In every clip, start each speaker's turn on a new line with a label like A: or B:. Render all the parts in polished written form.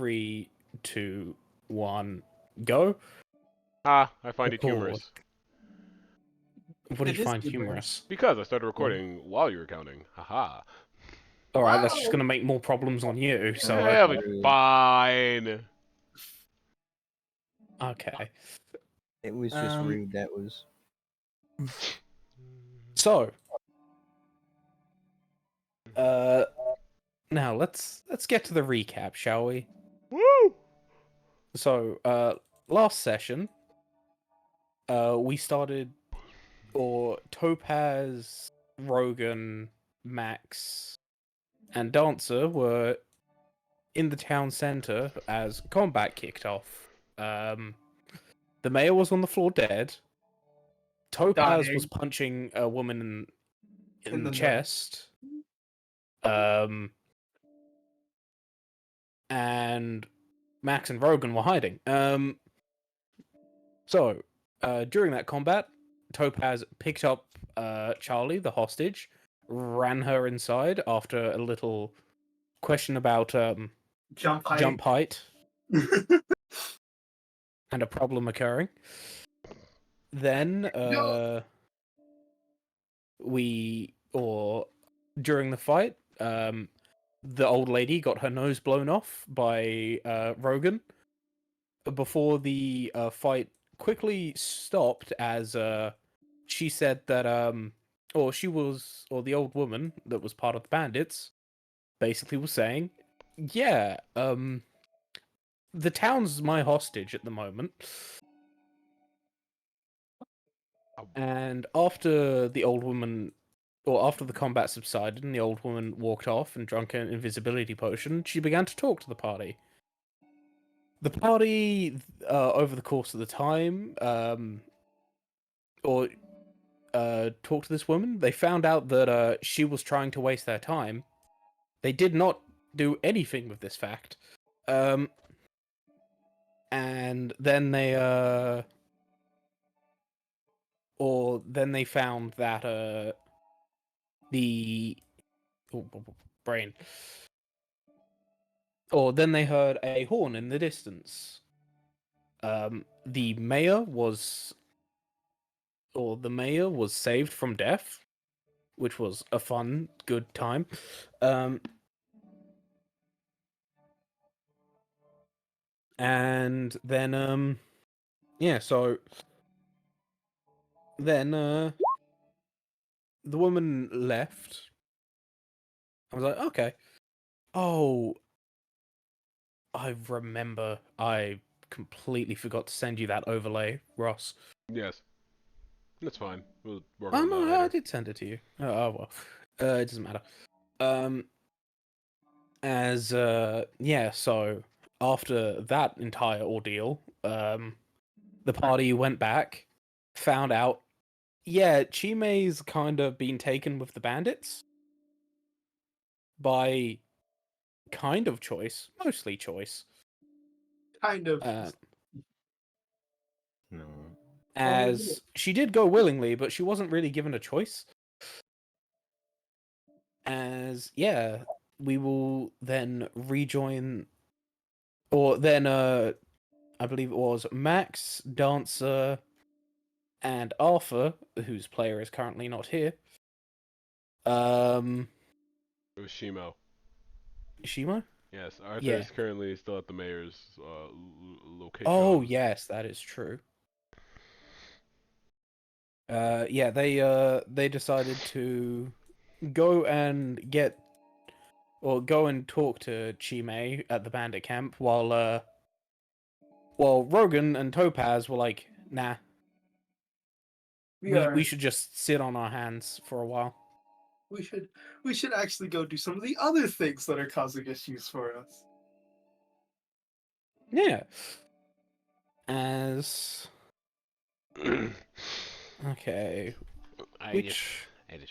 A: 3, 2, 1, go.
B: I find it
A: Record.
B: humorous.
A: What do
C: It
A: you
C: is
A: find
C: humorous.
A: humorous?
B: Because I started recording while you were counting. Haha.
A: Alright, that's just gonna make more problems on you, so...
B: I'll be fine.
A: Okay.
D: It was just rude. That was.
A: So... Now, let's get to the recap, shall we?
B: Woo!
A: So, last session, we started... Or Topaz, Rogan, Max, and Dancer were in the town center as combat kicked off. The mayor was on the floor dead. Topaz was punching a woman in the chest. And Max and Rogan were hiding. So, during that combat, Topaz picked up Charlie, the hostage, ran her inside after a little question about
C: Jump
A: height and a problem occurring. Then during the fight, the old lady got her nose blown off by Rogan before the fight quickly stopped as she said that the old woman that was part of the bandits basically was saying, yeah, the town's my hostage at the moment. And after the combat subsided and the old woman walked off and drank an invisibility potion, she began to talk to the party. The party, over the course of the time, talked to this woman. They found out that she was trying to waste their time. They did not do anything with this fact. And then they found that then they heard a horn in the distance. The mayor was saved from death, which was a fun, good time. And then so then the woman left. I was like, okay. Oh, I remember. I completely forgot to send you that overlay, Ross.
B: Yes. That's fine. We'll work on that
A: No,
B: later.
A: I did send it to you. Oh well. It doesn't matter. So after that entire ordeal, the party went back, found out, Chime's kind of been taken with the bandits by kind of choice, mostly choice.
C: Kind of.
D: No.
A: As she did go willingly, but she wasn't really given a choice. We will then rejoin, or then I believe it was Max, Dancer, and Arthur, whose player is currently not here.
B: It was Shimo.
A: Shimo?
B: Yes, Arthur is currently still at the mayor's location.
A: Oh yes, that is true. They decided to go and talk to Chime at the bandit camp while Rogan and Topaz were like, nah. We should just sit on our hands for a while.
C: We should actually go do some of the other things that are causing issues for us.
A: Yeah. Okay.
B: I just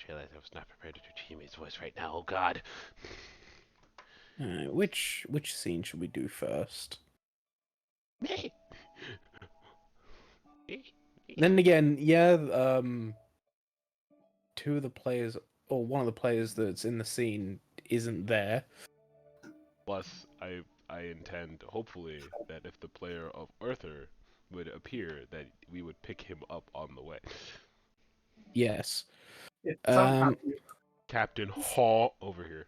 B: realized I was not prepared to do Chime's voice right now. Oh God.
A: Which scene should we do first? Then again, two of the players, or one of the players that's in the scene isn't there.
B: Plus, I I intend, hopefully, that if the player of Arthur would appear, that we would pick him up on the way.
A: Yes.
C: Yeah, somehow.
B: Captain Haw over here.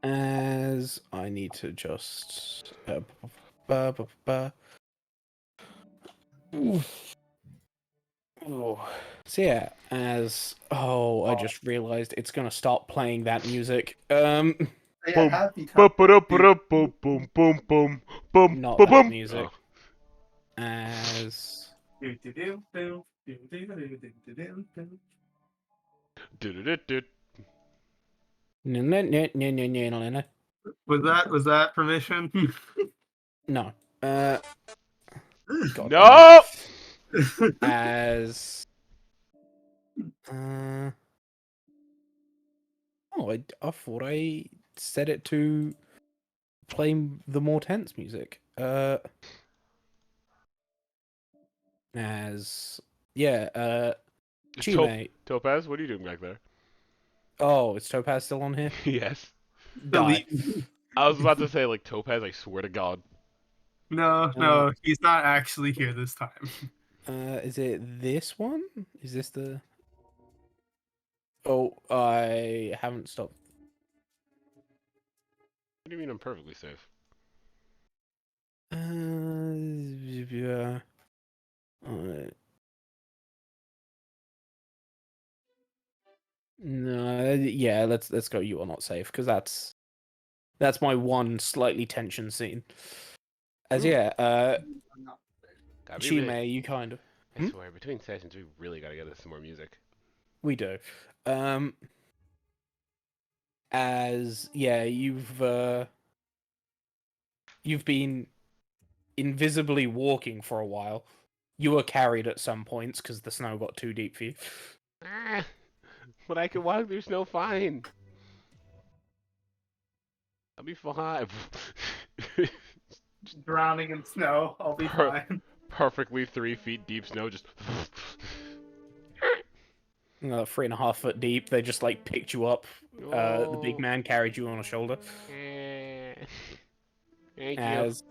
A: As I need to just. Ba, ba, ba. Oof. Oh. So yeah, I just realized it's gonna stop playing that music.
C: Yeah,
B: Boom.
C: happy
B: Boom,
C: time.
B: boom, boom, boom, boom, boom, boom, boom,
A: Not
B: boom,
A: that
B: boom.
A: music.
B: Oh.
A: As
B: Du-du-du-du.
A: no.
C: Was that permission?
A: No. God damn it.
B: No!
A: As uh oh, I thought I set it to play the more tense music. As yeah, Chime.
B: Topaz, what are you doing back there?
A: Oh, is Topaz still on here?
B: Yes.
A: Die.
C: Delete.
B: I was about to say, like, Topaz, I swear to God.
C: No, he's not actually here this time.
A: Is it this one? Is this the? Oh, I haven't stopped.
B: What do you mean I'm perfectly safe?
A: Yeah. No, yeah, let's go. You are not safe because that's my one slightly tension scene. As yeah,
B: God,
A: Chime, you kind of
B: I swear, between sessions, we really gotta get us some more music.
A: we do. As yeah, you've been invisibly walking for a while. You were carried at some points because the snow got too deep for you.
B: Ah, but I can walk through snow fine. I'll be fine.
C: Drowning in snow, I'll be
B: Per-
C: fine.
B: Perfectly 3 feet deep snow, just.
A: 3.5 foot deep. They just like picked you up. The big
B: Oh.
A: man carried you on a shoulder.
B: Thank you.
A: As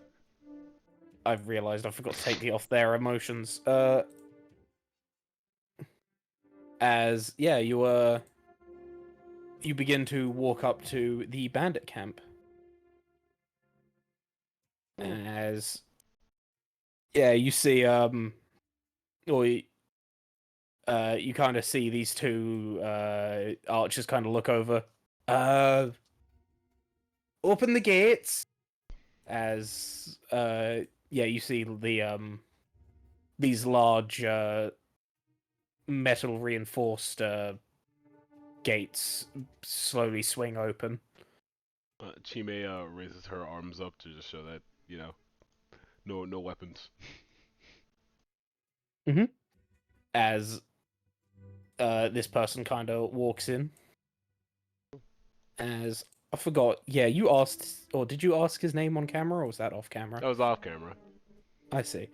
A: I've realized I forgot to take the off their emotions. As yeah, you begin to walk up to the bandit camp. As yeah, you see or you kind of see these two archers kind of look over. Open the gates. As yeah, you see these large metal reinforced gates slowly swing open.
B: Chime raises her arms up to just show that, you know, no weapons.
A: As this person kind of walks in. As I forgot, yeah, you asked, or did you ask his name on camera, or was that off camera?
B: That was off camera.
A: I see.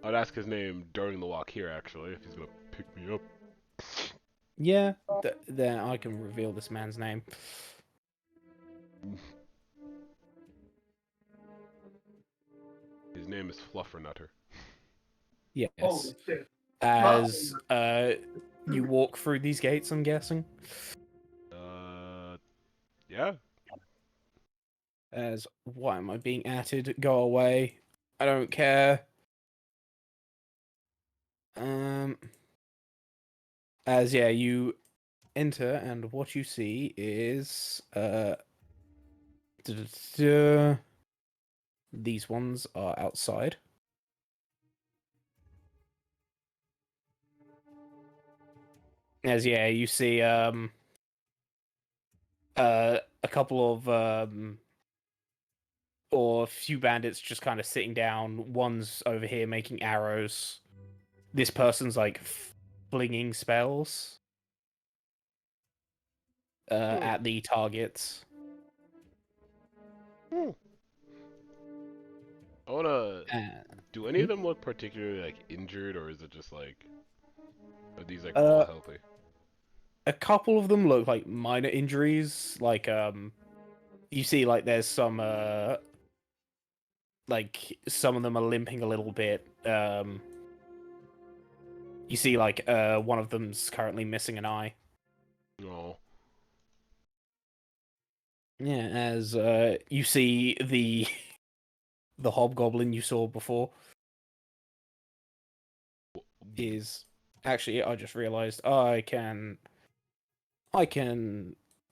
B: I'd ask his name during the walk here, actually, if he's gonna pick me up.
A: Yeah, then I can reveal this man's name.
B: His name is Fluffernutter.
A: Yes.
C: Holy shit.
A: As you walk through these gates, I'm guessing.
B: Yeah.
A: As why am I being atted? Go away. I don't care. As yeah, you enter and what you see is these ones are outside. As yeah, you see a couple of or a few bandits just kind of sitting down. One's over here making arrows. This person's like flinging spells at the targets.
B: I wanna. Do any
A: hmm?
B: of them look particularly like injured, or is it just like? Are these like
A: Uh,
B: all healthy?
A: A couple of them look like minor injuries, like you see like there's some like some of them are limping a little bit. You see like one of them's currently missing an eye.
B: No.
A: Yeah, as you see the the hobgoblin you saw before is actually, I just realized I can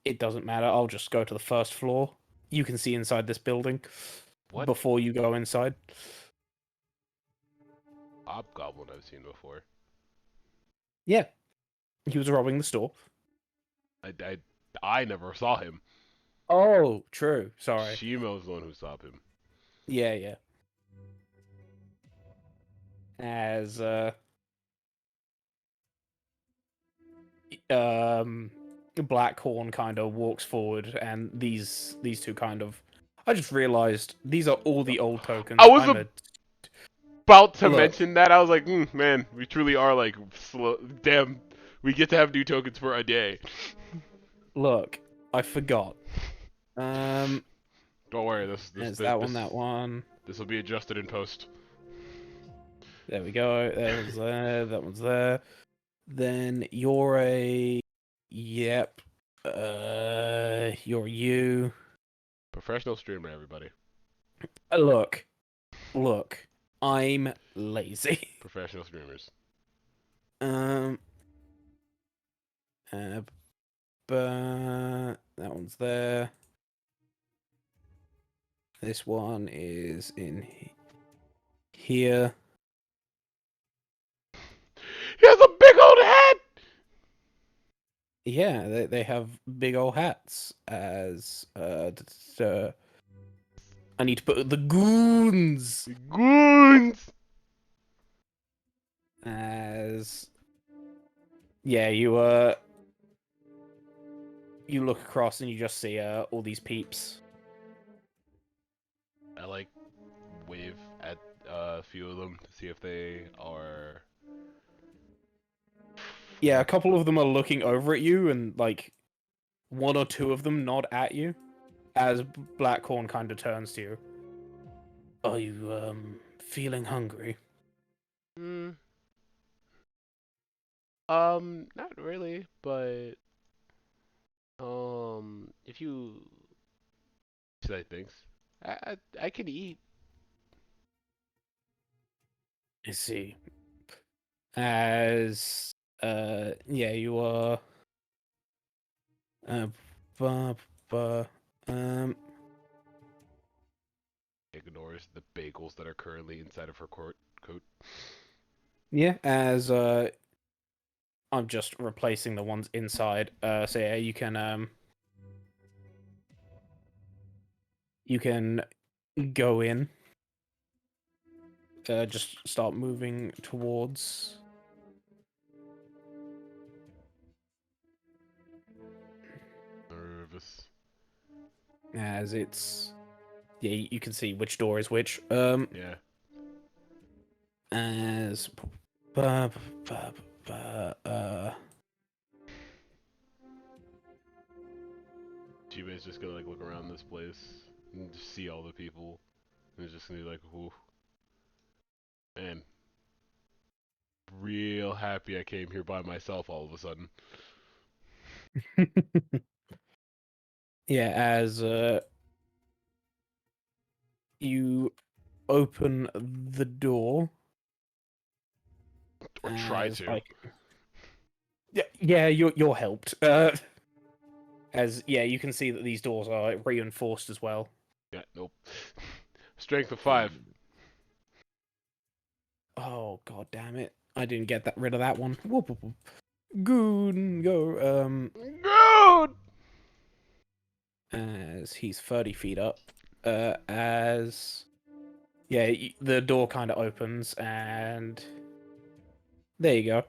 A: it doesn't matter. I'll just go to the first floor. You can see inside this building
B: What
A: before you go inside.
B: hobgoblin I've seen before?
A: Yeah, he was robbing the store.
B: I never saw him.
A: Oh, true. Sorry.
B: Shimo's the one who saw him.
A: Yeah, yeah. As um Blackhorn kind of walks forward, and these two kind of. I just realized these are all the old tokens.
B: I was about to
A: Look.
B: mention that. I was like, man, we truly are like slow. Damn, we get to have new tokens for a day.
A: Look, I forgot.
B: Don't worry,
A: There's that one, that one.
B: This will be adjusted in post.
A: There we go. That one's there. That one's there. Then you're a. Yep. You're you.
B: Professional streamer, everybody.
A: Look. I'm lazy.
B: Professional streamers.
A: Um. But that one's there. This one is in here.
B: He has a big old head.
A: Yeah, they have big old hats. As I need to put the goons
B: Goons.
A: as. Yeah, you look across and you just see all these peeps.
B: I like wave at a few of them to see if they are.
A: Yeah, a couple of them are looking over at you, and like one or two of them nod at you as Blackhorn kind of turns to you. Are you feeling hungry?
B: Not really, but if you say things, I can eat.
A: I see. As yeah, you are. Uh, bu- bu- um,
B: Ignores the bagels that are currently inside of her coat.
A: yeah, as I'm just replacing the ones inside. So yeah, you can go in. Just start moving towards.
B: Nervous.
A: As it's. Yeah, you can see which door is which.
B: Yeah.
A: As.
B: Chiba's just gonna like look around this place and just see all the people. And it's just gonna be like, ooh. Man. Real happy I came here by myself all of a sudden.
A: Yeah, as you open the door.
B: Or try
A: as
B: to.
A: Yeah, you're helped. As yeah, you can see that these doors are reinforced as well.
B: Yeah, nope. Strength of 5.
A: Oh god damn it! I didn't get rid of that one. Whoop, whoop, whoop. Goon, go.
B: Good!
A: As he's 30 feet up. As yeah, the door kind of opens and there you go.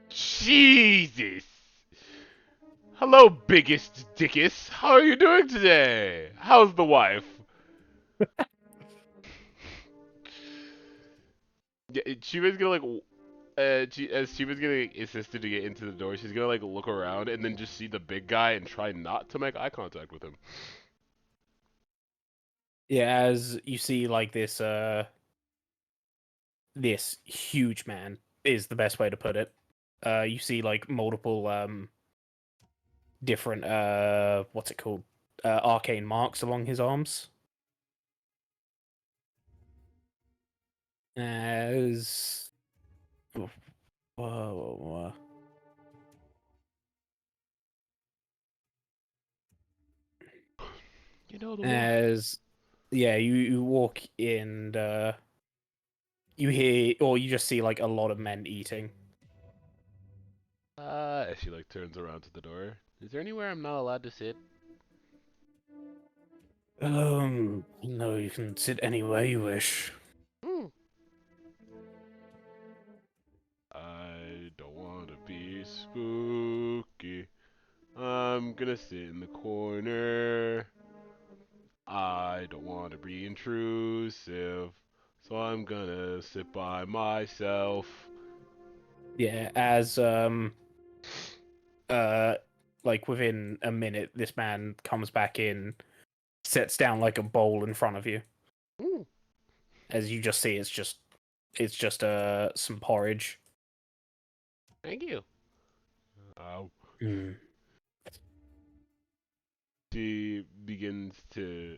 B: Jesus! Hello, biggest dickus. How are you doing today? How's the wife? Yeah, she was gonna like as she was getting assisted to get into the door, she's gonna like look around and then just see the big guy and try not to make eye contact with him.
A: Yeah, as you see, like this huge man is the best way to put it. You see like multiple different what's it called? Arcane marks along his arms. As whoa, whoa, whoa.
B: You know the one.
A: As yeah, you walk in and you hear or you just see like a lot of men eating.
B: As she like turns around to the door. Is there anywhere I'm not allowed to sit?
A: No, you can sit anywhere you wish.
B: Hmm. I don't want to be spooky. I'm gonna sit in the corner. I don't want to be intrusive, so I'm gonna sit by myself.
A: Yeah, as uh like within a minute this man comes back in, sets down like a bowl in front of you.
B: Hmm.
A: As you just see it's just some porridge.
B: Thank you. Uh,
A: Mm.
B: she begins to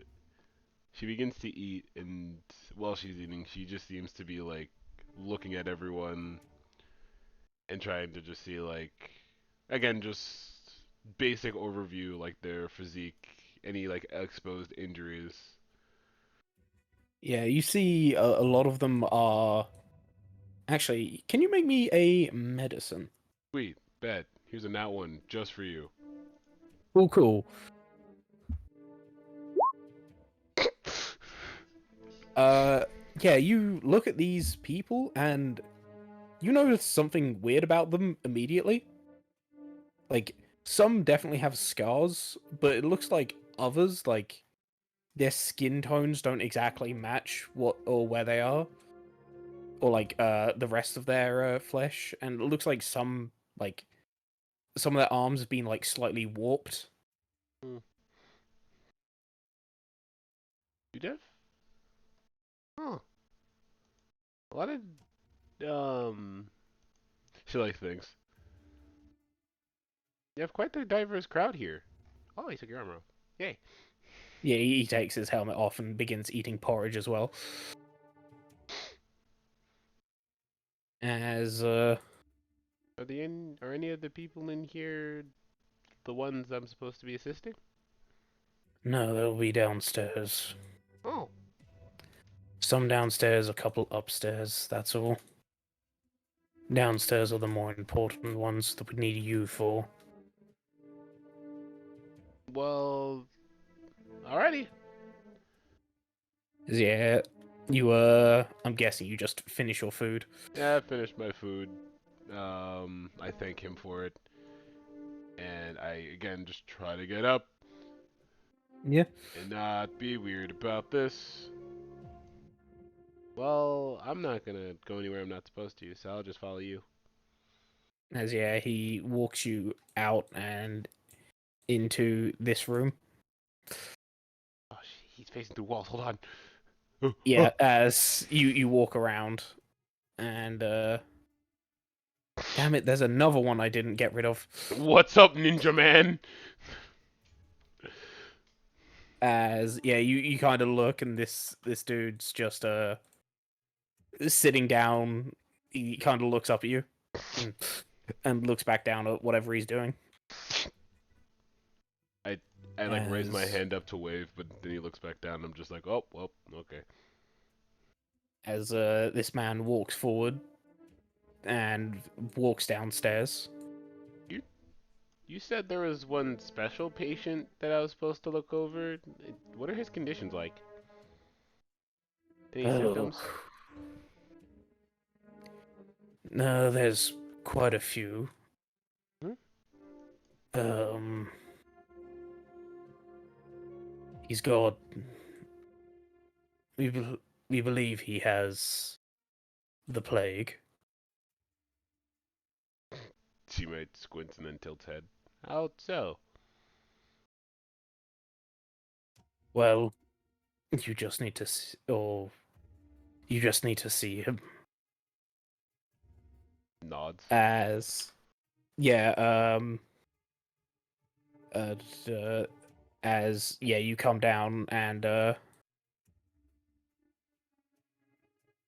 B: she begins to eat, and while she's eating, she just seems to be like looking at everyone and trying to just see like again just basic overview like their physique, any like exposed injuries.
A: Yeah, you see a lot of them are actually, can you make me a medicine?
B: Sweet, bet. Here's a nat one just for you.
A: Cool, cool. Uh yeah, you look at these people and you notice something weird about them immediately. Like some definitely have scars, but it looks like others like their skin tones don't exactly match what or where they are, or like the rest of their flesh, and it looks like some of their arms have been like slightly warped.
B: Hmm. You deaf? Huh. A lot of she like thinks. You have quite the diverse crowd here. Oh, he took your arm off. Yay.
A: Yeah, he takes his helmet off and begins eating porridge as well. As
B: Are any of the people in here the ones I'm supposed to be assisting?
A: no, they'll be downstairs.
B: Oh.
A: Some downstairs, a couple upstairs. That's all. Downstairs are the more important ones that we need you for.
B: Well, alrighty.
A: Yeah, you I'm guessing you just finish your food.
B: Yeah, I finished my food. I thank him for it. And I again just try to get up
A: Yeah.
B: and not be weird about this. Well, I'm not gonna go anywhere I'm not supposed to, so I'll just follow you.
A: As yeah, he walks you out and into this room.
B: Oh, he's facing through walls. Hold on.
A: Yeah, as you walk around and damn it, there's another one I didn't get rid of.
B: What's up, Ninja Man?
A: As yeah, you kind of look and this dude's just sitting down. He kind of looks up at you and, and looks back down at whatever he's doing.
B: I I like raise my
A: As
B: hand up to wave, but then he looks back down. I'm just like, oh, well, okay.
A: as this man walks forward and walks downstairs.
B: You said there was one special patient that I was supposed to look over. What are his conditions like? Any
A: Oh,
B: symptoms?
A: no, there's quite a few.
B: Hmm?
A: Um, he's got. We believe he has the plague.
B: She might squint and then tilts head. How so?
A: Well, you just need to, you just need to see him
B: Nods.
A: as, yeah, uh, uh, as you come down and oh,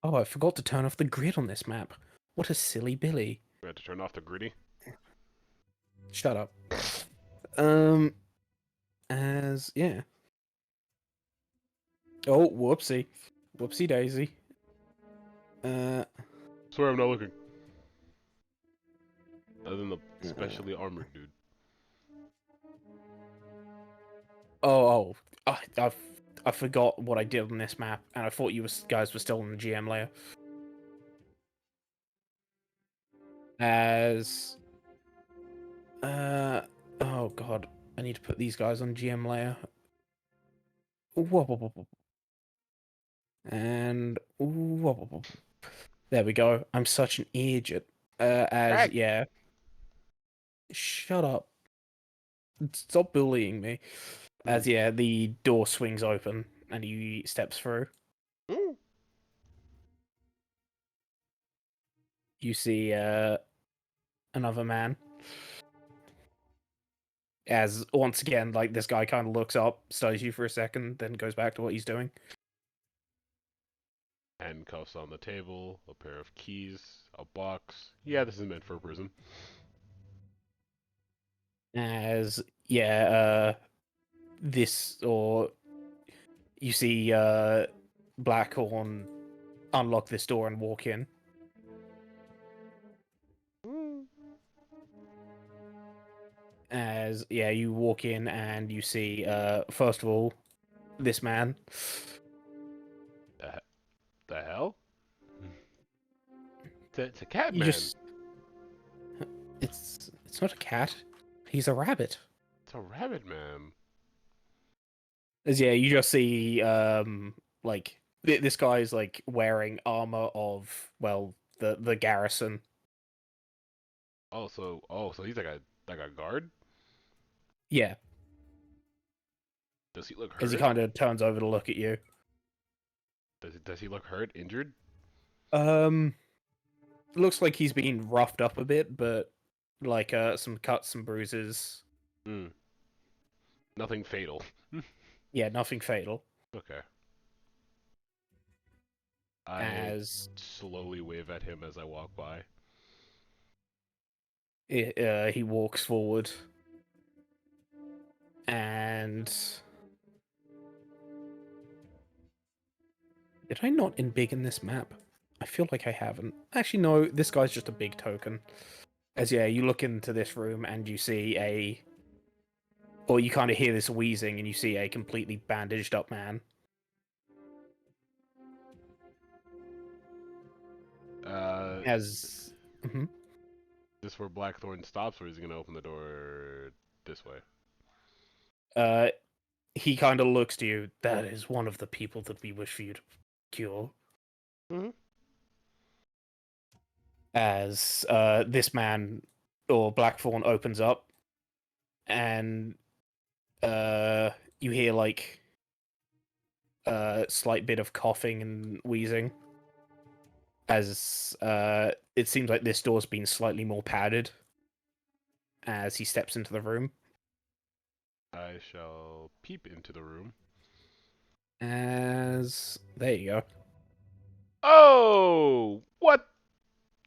A: I forgot to turn off the grid on this map. What a silly Billy.
B: We had to turn off the gritty.
A: Shut up. As Oh, whoopsie. Whoopsie daisy.
B: Swear I'm not looking. Other than the specially armored dude.
A: I forgot what I did on this map, and I thought you guys were still in the GM layer. As oh god, I need to put these guys on GM layer. Whoa, whoa, whoa, whoa. And whoa, whoa, whoa. There we go. I'm such an idiot.
B: Craig!
A: Shut up. Stop bullying me. As the door swings open and he steps through.
B: Ooh.
A: You see another man. As once again, like this guy kind of looks up, studies you for a second, then goes back to what he's doing.
B: Handcuffs on the table, a pair of keys, a box. Yeah, this is meant for prison.
A: As this or you see Blackhorn unlock this door and walk in. As you walk in and you see first of all this man.
B: The hell? It's a cat
A: You
B: man.
A: just it's not a cat. He's a rabbit.
B: It's a rabbit man.
A: As you just see like this guy's like wearing armor of the garrison.
B: So he's like a guard?
A: Yeah,
B: Does he look
A: as he
B: hurt?
A: kind of turns over to look at you.
B: Does he look hurt, injured?
A: Looks like he's been roughed up a bit, but like some cuts, some bruises.
B: Nothing fatal.
A: Yeah, nothing fatal.
B: Okay. I
A: As
B: slowly wave at him as I walk by.
A: he walks forward, and did I not embiggen this map? I feel like I haven't. Actually, no. This guy's just a big token. As you look into this room and you see or you kind of hear this wheezing and you see a completely bandaged up man. As
B: This where Blackthorn stops, or is he gonna open the door this way?
A: he kind of looks to you. That is one of the people that we wish for you to cure. As this man or Blackthorn opens up, and you hear like a slight bit of coughing and wheezing. As it seems like this door's been slightly more padded. As he steps into the room.
B: I shall peep into the room.
A: As there you go.
B: Oh, what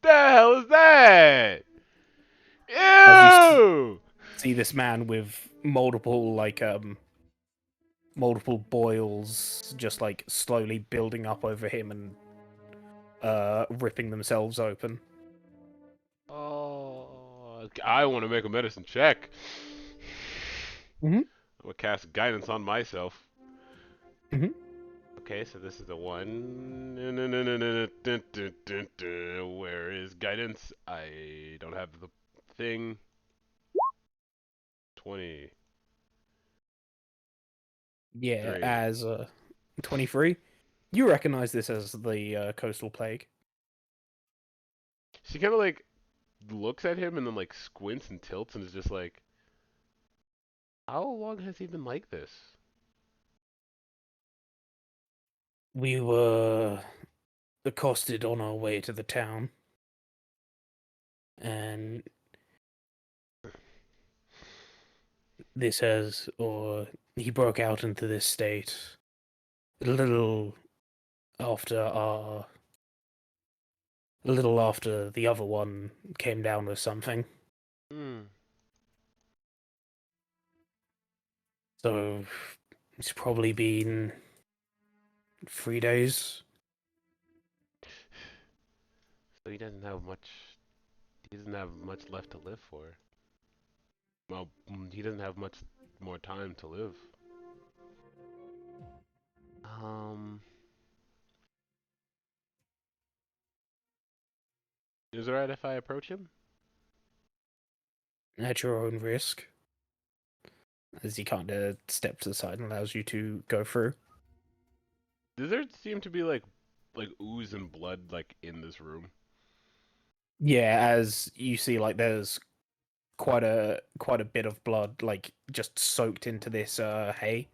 B: the hell is that?
A: As
B: Ew!
A: see this man with multiple multiple boils just like slowly building up over him and ripping themselves open.
B: Oh, I want to make a medicine check.
A: Mhm.
B: I'm gonna cast guidance on myself.
A: Mhm.
B: Okay, so this is the one. Where is guidance? I don't have the thing. 20.
A: Yeah,
B: 3.
A: as 23. You recognize this as the coastal plague.
B: She kind of like looks at him and then like squints and tilts and is just like, how long has he been like this?
A: We were accosted on our way to the town, and he broke out into this state a little after our, a little after the other one came down with something.
B: Hmm.
A: So it's probably been 3 days.
B: So he doesn't have much. He doesn't have much left to live for. Well, he doesn't have much more time to live. Um, is it alright if I approach him?
A: At your own risk, as he kind of steps aside and allows you to go through.
B: Does there seem to be like ooze and blood like in this room?
A: Yeah, as you see, like there's quite a bit of blood, like just soaked into this hay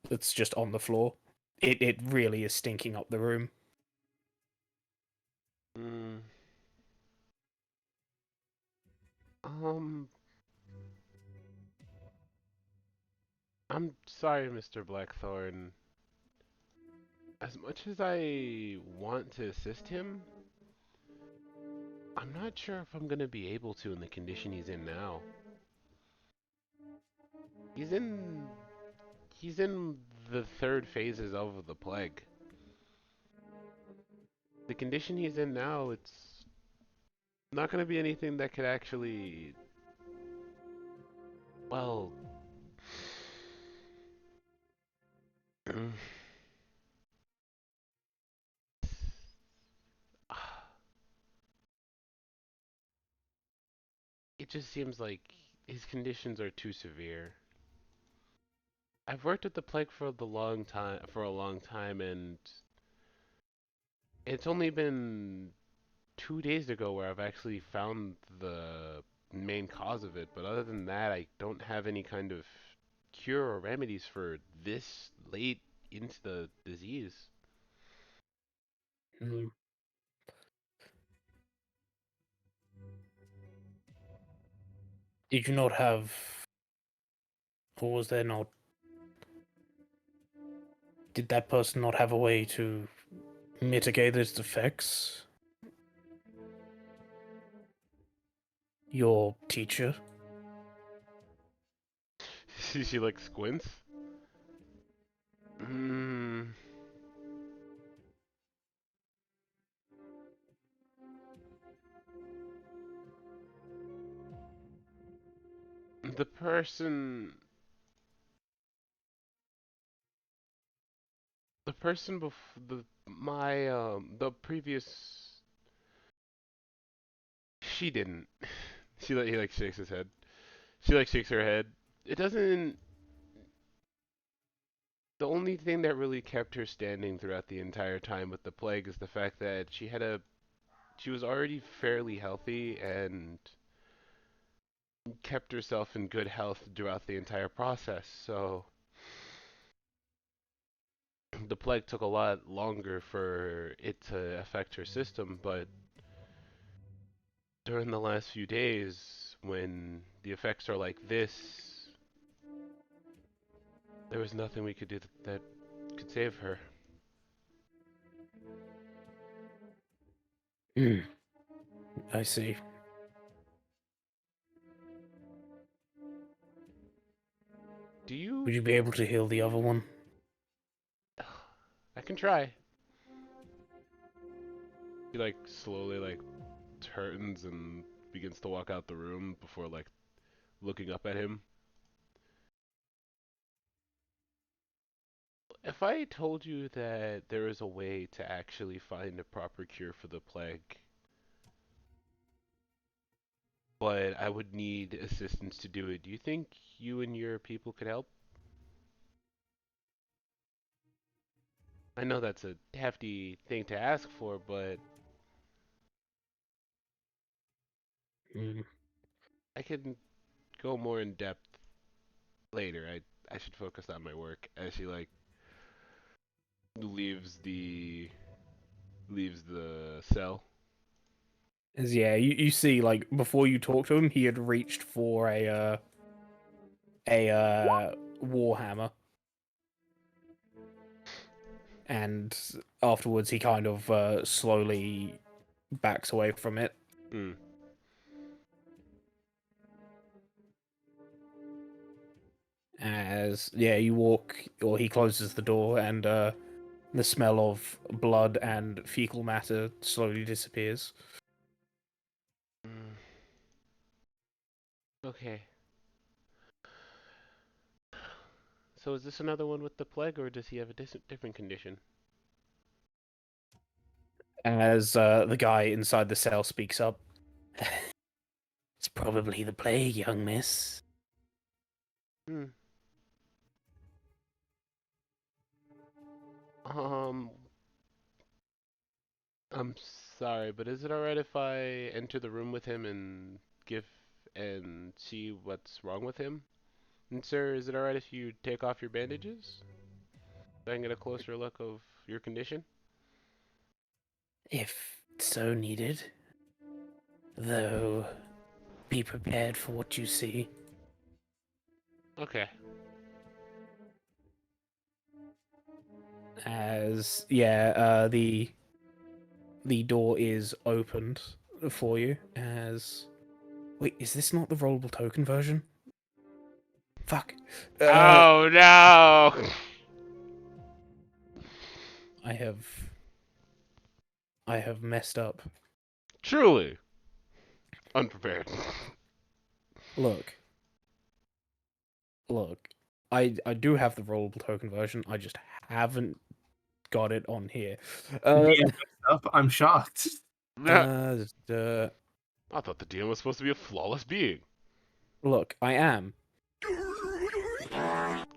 A: that's just on the floor. It really is stinking up the room.
B: Hmm. Um, I'm sorry, Mr. Blackthorn. As much as I want to assist him, I'm not sure if I'm gonna be able to in the condition he's in now. He's in he's in the third phases of the plague. The condition he's in now, it's not gonna be anything that could actually, well, it just seems like his conditions are too severe. I've worked with the plague for a long time, and it's only been 2 days ago where I've actually found the main cause of it. But other than that, I don't have any kind of cure or remedies for this late into the disease.
A: Mm. Did you not have, or was there not? Did that person not have a way to mitigate its effects? Your teacher?
B: She like squints. Mm, the person, the person before the previous, she didn't. He like shakes his head. She like shakes her head. It doesn't. The only thing that really kept her standing throughout the entire time with the plague is the fact that she was already fairly healthy and kept herself in good health throughout the entire process. So the plague took a lot longer for it to affect her system, but during the last few days, when the effects are like this, there was nothing we could do that could save her.
A: Mm, I see.
B: Do you?
A: Would you be able to heal the other one?
B: I can try. He like slowly like turns and begins to walk out the room before like looking up at him. If I told you that there is a way to actually find a proper cure for the plague, but I would need assistance to do it, do you think you and your people could help? I know that's a hefty thing to ask for, but
A: Mm.
B: I can go more in depth later. I should focus on my work as she like leaves the cell.
A: As yeah, you see, like before you talk to him, he had reached for a warhammer, and afterwards he kind of slowly backs away from it.
B: Hmm.
A: As yeah, you walk, or he closes the door, and the smell of blood and fecal matter slowly disappears.
B: Mm. Okay. So is this another one with the plague, or does he have a different condition?
A: As the guy inside the cell speaks up, it's probably the plague, young miss.
B: Hmm. Um, I'm sorry, but is it alright if I enter the room with him and give and see what's wrong with him? And sir, is it alright if you take off your bandages so I can get a closer look of your condition?
A: If so needed. Though, be prepared for what you see.
B: Okay.
A: As yeah, the door is opened for you. As wait, is this not the rollable token version? Fuck.
B: Oh no!
A: I have messed up.
B: Truly unprepared.
A: Look, look. I do have the rollable token version. I just haven't got it on here.
C: Yeah, messed up. I'm shocked.
A: Uh, uh,
B: I thought the DM was supposed to be a flawless being.
A: look, I am.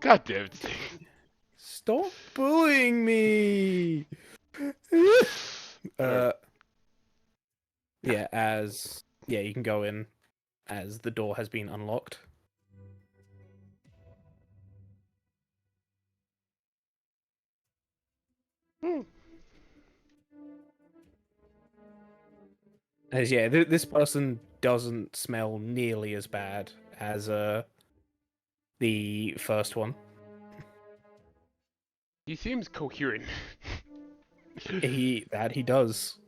B: God damn it, Steve.
A: Stop bullying me.
B: Alright.
A: Yeah, as yeah, you can go in as the door has been unlocked.
B: Hmm.
A: As yeah, this person doesn't smell nearly as bad as the first one.
B: He seems coherent.
A: He does,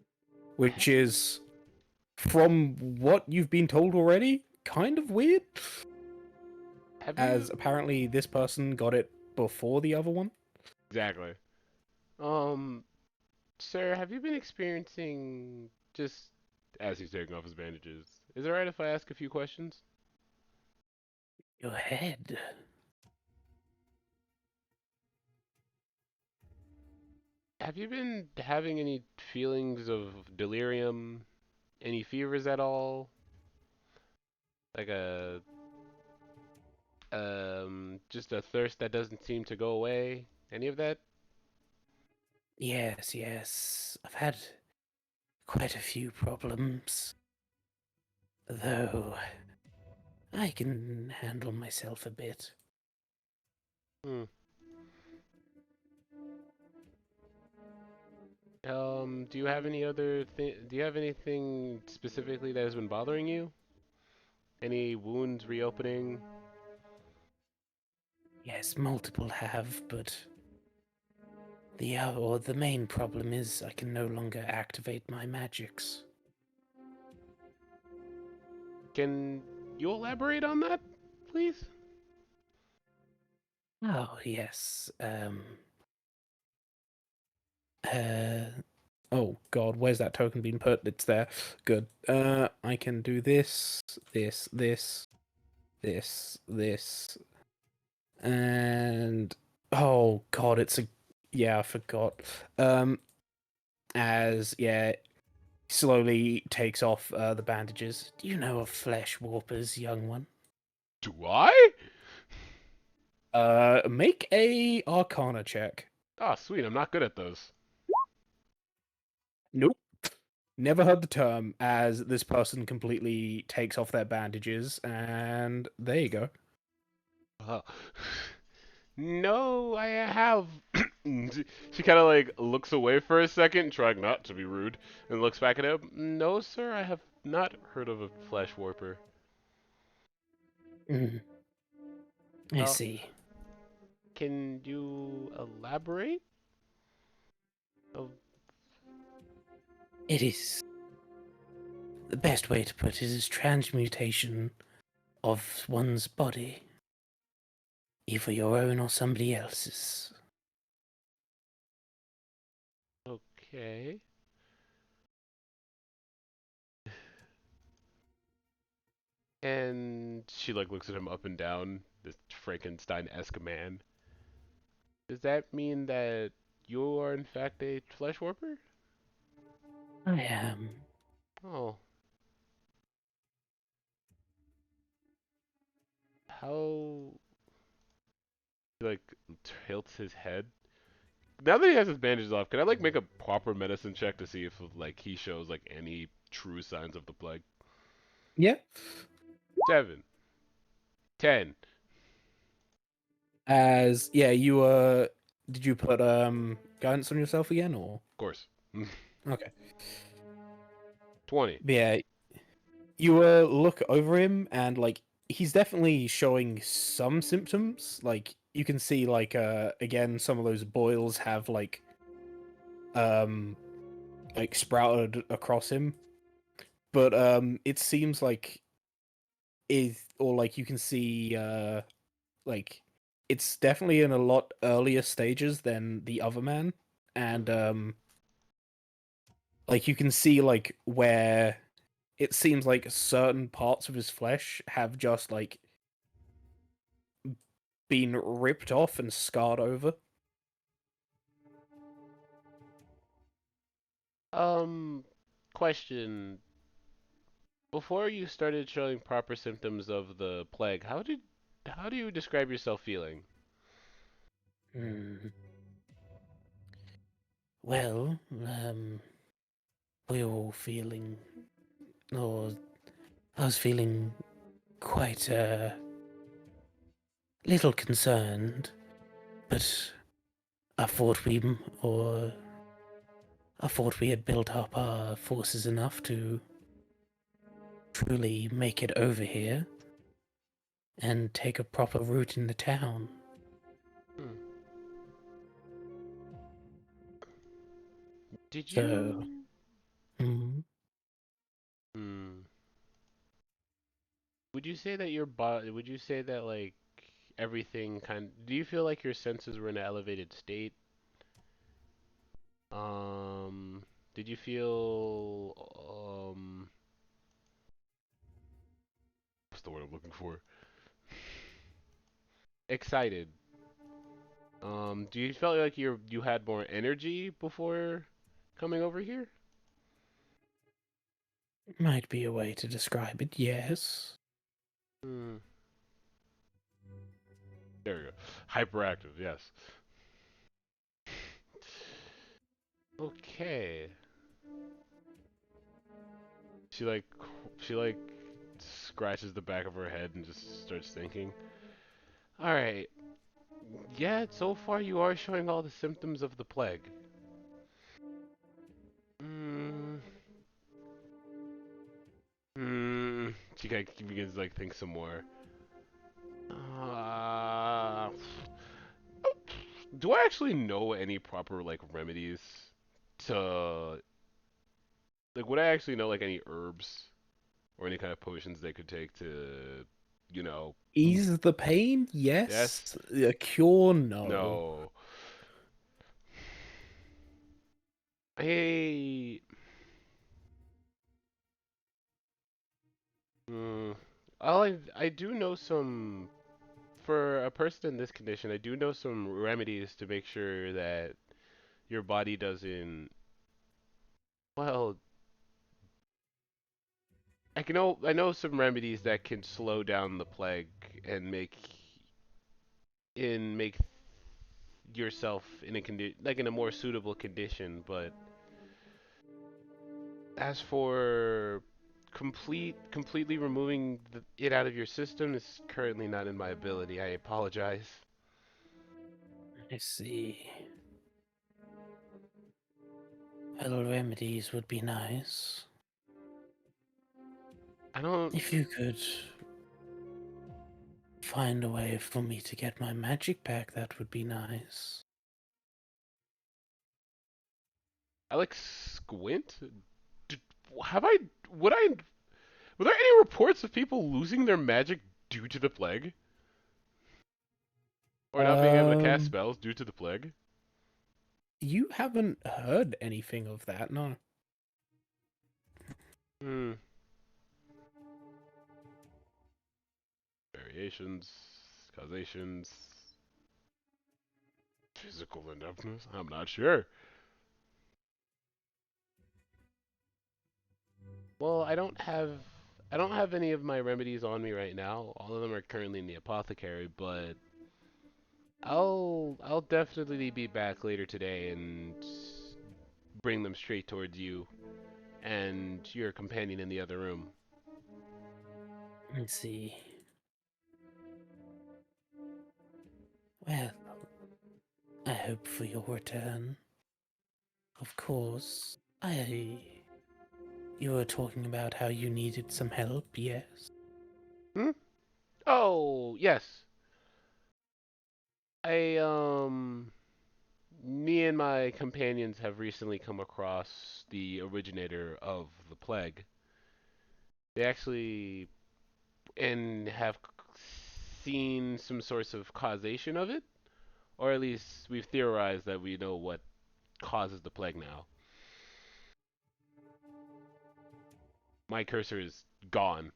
A: which is from what you've been told already, kind of weird.
B: Have
A: As
B: you
A: apparently this person got it before the other one.
B: exactly? Um, sir, have you been experiencing just as he's taking off his bandages? Is it alright if I ask a few questions?
A: Your head.
B: Have you been having any feelings of delirium? Any fevers at all? Like just a thirst that doesn't seem to go away? Any of that?
A: Yes, yes. I've had quite a few problems, though I can handle myself a bit.
B: Hmm. Do you have any other do you have anything specifically that has been bothering you? Any wounds reopening?
A: Yes, multiple have, but the main problem is I can no longer activate my magics.
B: Can you elaborate on that, please?
A: Oh, yes. Uh, oh God, where's that token being put? It's there. Good. I can do this, this, and oh God, yeah, I forgot. As yeah, slowly takes off the bandages. Do you know of flesh warpers, young one?
B: Do I?
A: Make a Arcana check.
B: Oh, sweet. I'm not good at those.
A: Nope. Never heard the term, as this person completely takes off their bandages, and there you go.
B: Oh. No, I have. She kind of like looks away for a second, trying not to be rude, and looks back at him. No, sir, I have not heard of a flesh warper.
A: Mm, I
B: Oh,
A: see.
B: can you elaborate? Oh,
A: It is. The best way to put it is transmutation of one's body, either your own or somebody else's.
B: okay. And she like looks at him up and down, this Frankenstein-esque man. Does that mean that you are in fact a flesh warper?
A: I am.
B: Oh, how? He like tilts his head. Now that he has his bandages off, can I like make a proper medicine check to see if like he shows like any true signs of the plague?
A: Yeah.
B: 7, 10.
A: As yeah, you did you put guidance on yourself again or
B: Of course.
A: okay.
B: 20.
A: Yeah, you look over him and like he's definitely showing some symptoms. Like you can see like again some of those boils have um like sprouted across him. But it seems like is or like you can see like it's definitely in a lot earlier stages than the other man. And like you can see like where it seems like certain parts of his flesh have just like been ripped off and scarred over.
B: Um, question. Before you started showing proper symptoms of the plague, how do you describe yourself feeling?
A: Hmm. Well, we're all feeling, or I was feeling quite little concerned, but I thought we, or I thought we had built up our forces enough to truly make it over here and take a proper route in the town.
B: Hmm. Did
A: So,
B: you?
A: mm,
B: Hmm. Would you say that your body? Would you say that like everything kind? Do you feel like your senses were in an elevated state? Um, did you feel what's the word I'm looking for? Excited. Do you felt like you had more energy before coming over here?
A: might be a way to describe it, yes.
B: Hmm. There we go. Hyperactive, yes. Okay. She like she like scratches the back of her head and just starts thinking. All right. Yeah, so far you are showing all the symptoms of the plague. Hmm. Hmm. She kind of begins to like think some more. Uh, do I actually know any proper like remedies to like would I actually know like any herbs or any kind of potions they could take to, you know,
A: Ease the pain,
B: yes,
A: yes. A cure, no.
B: no. I mm, I do know some for a person in this condition. I do know some remedies to make sure that your body doesn't. Well, I know some remedies that can slow down the plague and make yourself in a like in a more suitable condition, but As for completely removing it out of your system is currently not in my ability. I apologize.
A: I see. Well, remedies would be nice.
B: I don't.
A: If you could find a way for me to get my magic back, that would be nice.
B: I like squint. Did, have I? Would I? Were there any reports of people losing their magic due to the plague, or not being able to cast
A: Um,
B: spells due to the plague?
A: you haven't heard anything of that, no.
B: Hmm. Variations, causations, physical ineptness. I'm not sure. Well, I don't have any of my remedies on me right now. All of them are currently in the apothecary, but I'll definitely be back later today and bring them straight towards you and your companion in the other room.
A: Let's see. Well, I hope for your return. Of course. You were talking about how you needed some help, yes?
B: Hmm? Oh, yes. I me and my companions have recently come across the originator of the plague. They actually and have seen some source of causation of it, or at least we've theorized that we know what causes the plague now. My cursor is gone.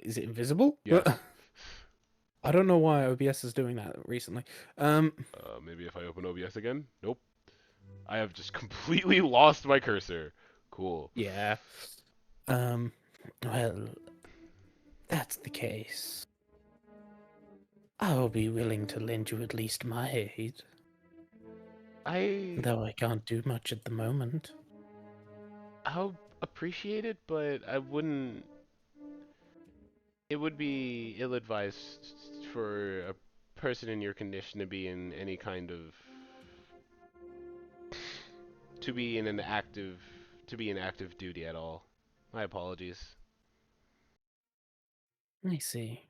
A: Is it invisible?
B: Yes.
A: I don't know why OBS is doing that recently.
B: Maybe if I open OBS again. Nope. I have just completely lost my cursor. Cool.
A: Yeah. Um, well, that's the case. I'll be willing to lend you at least my aid,
B: I
A: though I can't do much at the moment.
B: I'll appreciate it, but I wouldn't. It would be ill-advised for a person in your condition to be in any kind of to be in an active to be in active duty at all. My apologies.
A: I see.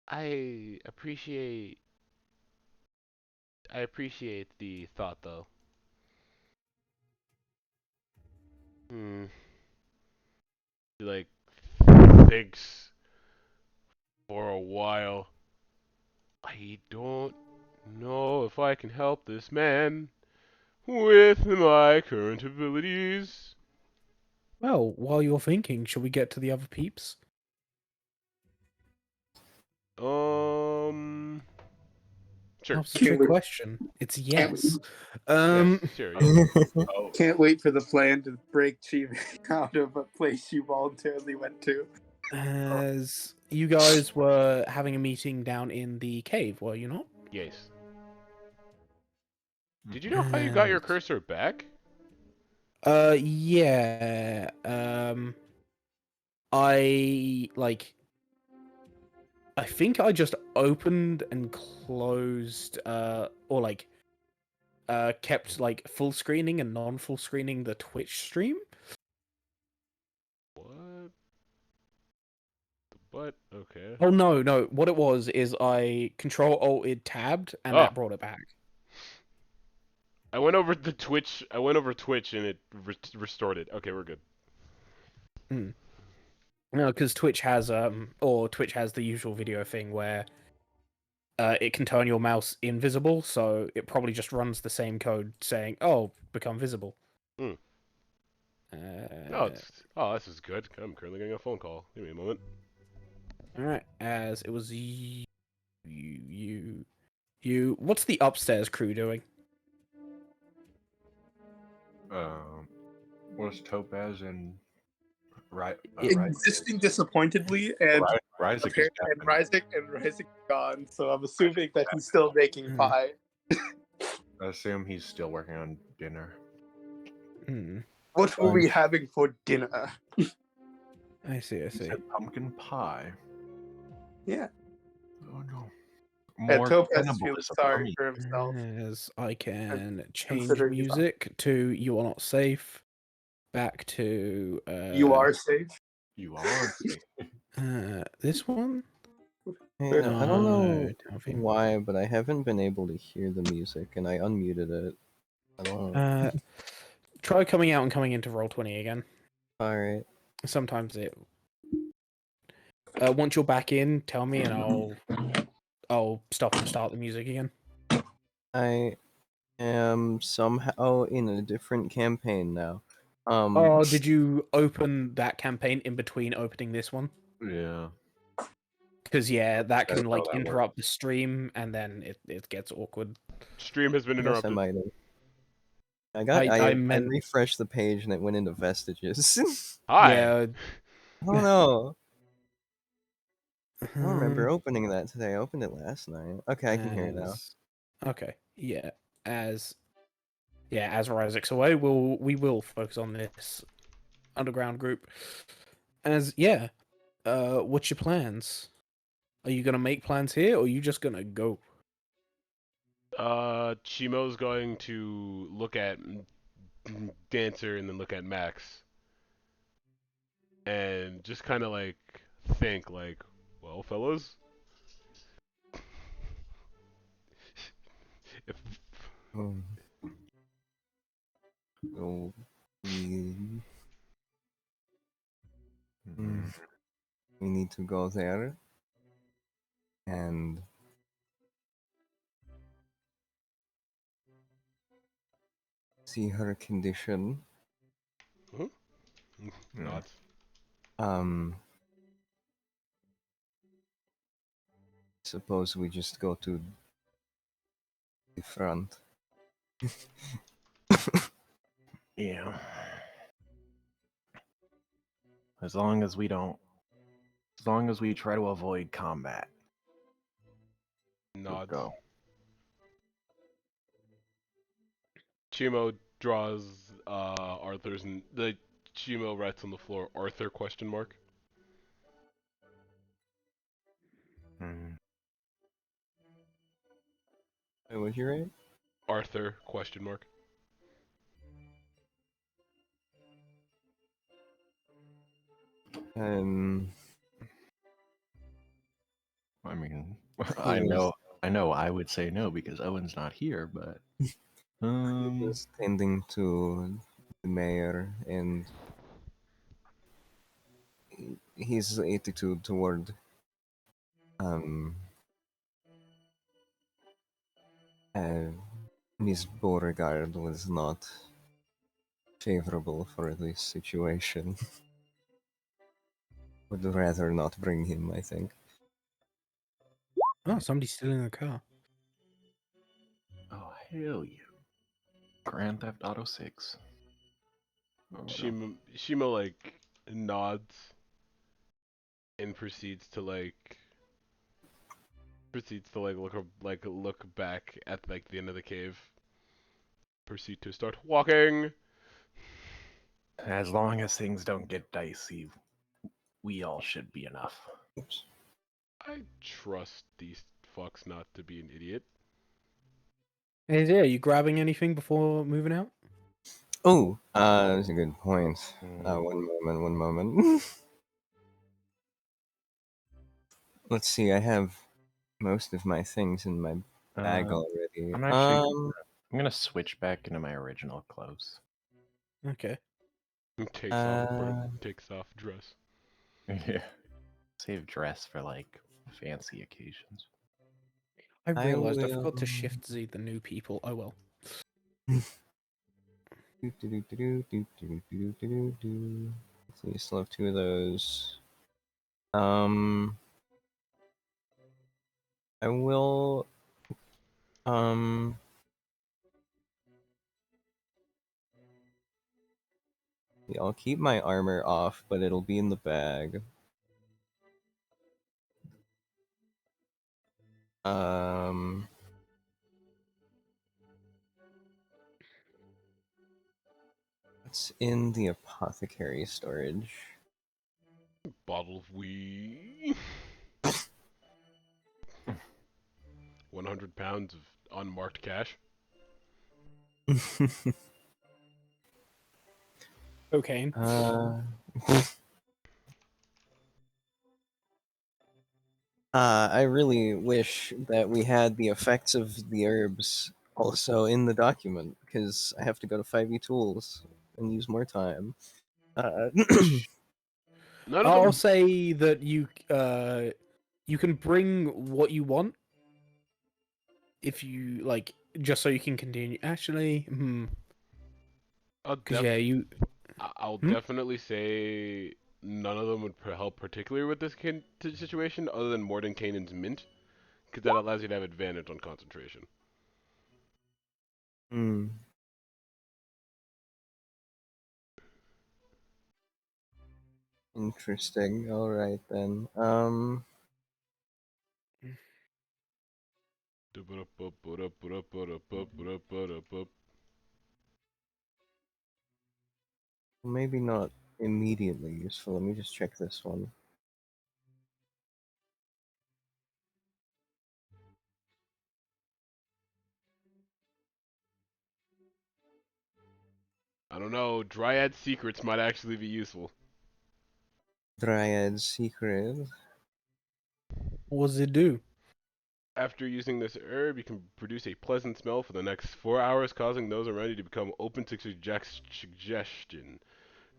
B: I appreciate I appreciate the thought though. Hmm. He like thinks for a while. I don't know if I can help this man with my current abilities.
A: Well, while you're thinking, shall we get to the other peeps?
B: Um,
A: That
B: sure.
A: was a
C: Can't
A: trick
C: wait.
A: question. It's
C: Can't,
A: yes.
B: Yes,
A: Um,
B: sure, yes. Oh,
C: can't wait for the plan to break Chief out of a place you voluntarily went to.
A: as you guys were having a meeting down in the cave, were you not?
B: yes. Did you know how you got your cursor back?
A: Yeah. I like. I think I just opened and closed, or like, kept like full screening and non-full screening the Twitch stream.
B: What? The butt? Okay.
A: Oh no, no. What it was is I Control-Alted tabbed, and
B: Oh,
A: that brought it back.
B: I went over the Twitch. I went over Twitch and it restored it. Okay, we're good.
A: Hmm. No, because Twitch has Twitch has the usual video thing where it can turn your mouse invisible, so it probably just runs the same code saying, "Oh, become visible."
B: Hmm. Oh,
A: Uh,
B: this is good. I'm currently getting a phone call. Give me a moment.
A: all right, as it was you. What's the upstairs crew doing?
E: Was Topaz and right,
C: Existing disappointedly, and
E: Ryzik is
C: Ryzik gone. So I'm assuming that he's still making
A: Hmm.
C: pie.
E: I assume he's still working on dinner.
A: Hmm.
C: What were
D: Fun.
C: we having for dinner?
A: I see. I
E: He
A: see.
E: said pumpkin pie.
C: Yeah.
E: Oh no.
C: And
E: More
C: Topaz feels
E: cannibalism.
C: sorry
E: Yummy.
C: for himself.
A: As I can change
C: considering he's on-
A: music to "You Are Not Safe," back to
C: You are safe.
E: You are safe.
A: this one.
D: Hey, I don't know
A: Town theme.
D: why, but I haven't been able to hear the music, and I unmuted it. I don't know.
A: Try coming out and coming into Roll20 again.
D: Alright.
A: Sometimes it. Once you're back in, tell me and I'll stop and start the music again.
D: I am somehow in a different campaign now.
A: Oh, did you open that campaign in between opening this one?
E: Yeah.
A: Because yeah, that
E: That's
A: can
E: how
A: like
E: that
A: interrupt the stream, and then it gets awkward.
B: Stream has been
D: I guess I
B: interrupted.
D: might have.
A: I
D: I
A: meant
D: refreshed the page and it went into vestiges.
B: Hi.
A: yeah.
D: I don't know. I don't
A: Uh,
D: remember opening that today. I opened it last night. Okay, I can hear it now.
A: Okay, yeah. As Isaac's away, we will focus on this underground group. As yeah, what's your plans? Are you gonna make plans here, or are you just gonna go?
B: Chimo's going to look at Dancer and then look at Max, and just kind of like think like, well, fellas, if
D: Um, so we,
E: Mhm.
D: we need to go there and see her condition.
B: nods.
D: Um, suppose we just go to the front.
E: Yeah. As long as we don't, as long as we try to avoid combat, we'll
B: Nods.
E: go.
B: Chimo draws Arthur's and the Chimo writes on the floor Arthur question mark.
E: Mm.
D: Wait, what'd you write?
B: Arthur question mark.
D: Um,
E: I mean,
D: He was-
E: I know. I would say no because Owen's not here, but
D: he was tending to the mayor and his attitude toward um uh, Miss Beauregard was not favorable for this situation. Would rather not bring him, I think.
A: Oh, somebody's stealing a car.
E: oh hell yeah, Grand Theft Auto 6. Oh, no.
B: Shimo like nods and proceeds to look back at like the end of the cave. Proceed to start walking.
E: As long as things don't get dicey, we all should be enough.
D: Oops.
B: I trust these fucks not to be an idiot.
A: Hey, yeah, are you grabbing anything before moving out?
D: Oh, that's a good point.
E: Mm.
D: One moment. Let's see, I have most of my things in my bag
E: Uh,
D: already.
E: I'm gonna switch back into my original clothes.
A: Okay.
B: Takes off dress.
E: Yeah. Save dress for like fancy occasions.
A: I
D: I
A: realized I
D: will.
A: forgot to shift Z the new people. Oh well.
D: So we still have two of those. I will. Yeah, I'll keep my armor off, but it'll be in the bag. Um. It's in the apothecary storage.
B: Bottle of weed. 100 pounds of unmarked cash.
A: Cocaine.
D: I really wish that we had the effects of the herbs also in the document, because I have to go to 5e Tools and use more time.
B: None of
A: I'll
B: them.
A: say that you can bring what you want if you like, just so you can continue. Actually, because yeah, you.
B: I'll
A: Hmm?
B: definitely say none of them would help particularly with this situation, other than Mordenkainen's mint, because that allows you to have advantage on concentration.
D: Hmm. Interesting. All right then. Maybe not immediately useful. Let me just check this one.
B: I don't know. Dryad secrets might actually be useful.
D: Dryad secret.
A: What does it do?
B: After using this herb, you can produce a pleasant smell for the next 4 hours, causing those around you to become open to suggestion.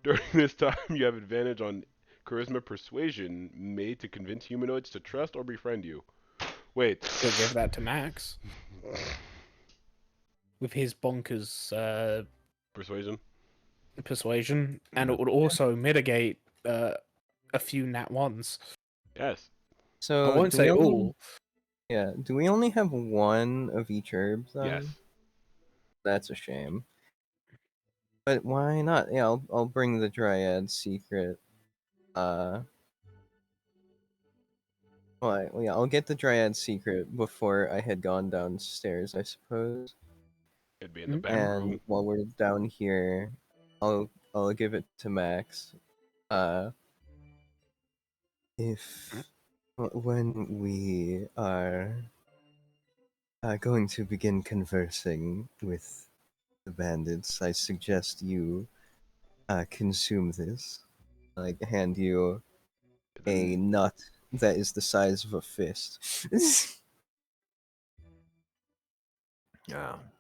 B: During this time, you have advantage on charisma persuasion made to convince humanoids to trust or befriend you. Wait.
A: You'll give that to Max with his bonkers
B: Persuasion?
A: persuasion, and it would also mitigate a few nat ones.
B: Yes.
A: I
D: So
A: won't
D: do we
A: say
D: only?
A: all.
D: Yeah. Do we only have one of each herb
B: Yes.
D: then? That's a shame. But why not? Yeah, I'll bring the Dryad secret. Well, yeah, I'll get the Dryad secret before I had gone downstairs, I suppose.
B: It'd be in the
A: Hmm?
B: back room.
D: And while we're down here, I'll give it to Max. Uh, if when we are going to begin conversing with the bandits, I suggest you consume this. Like, hand you a
B: Then
D: nut that is the size of a fist.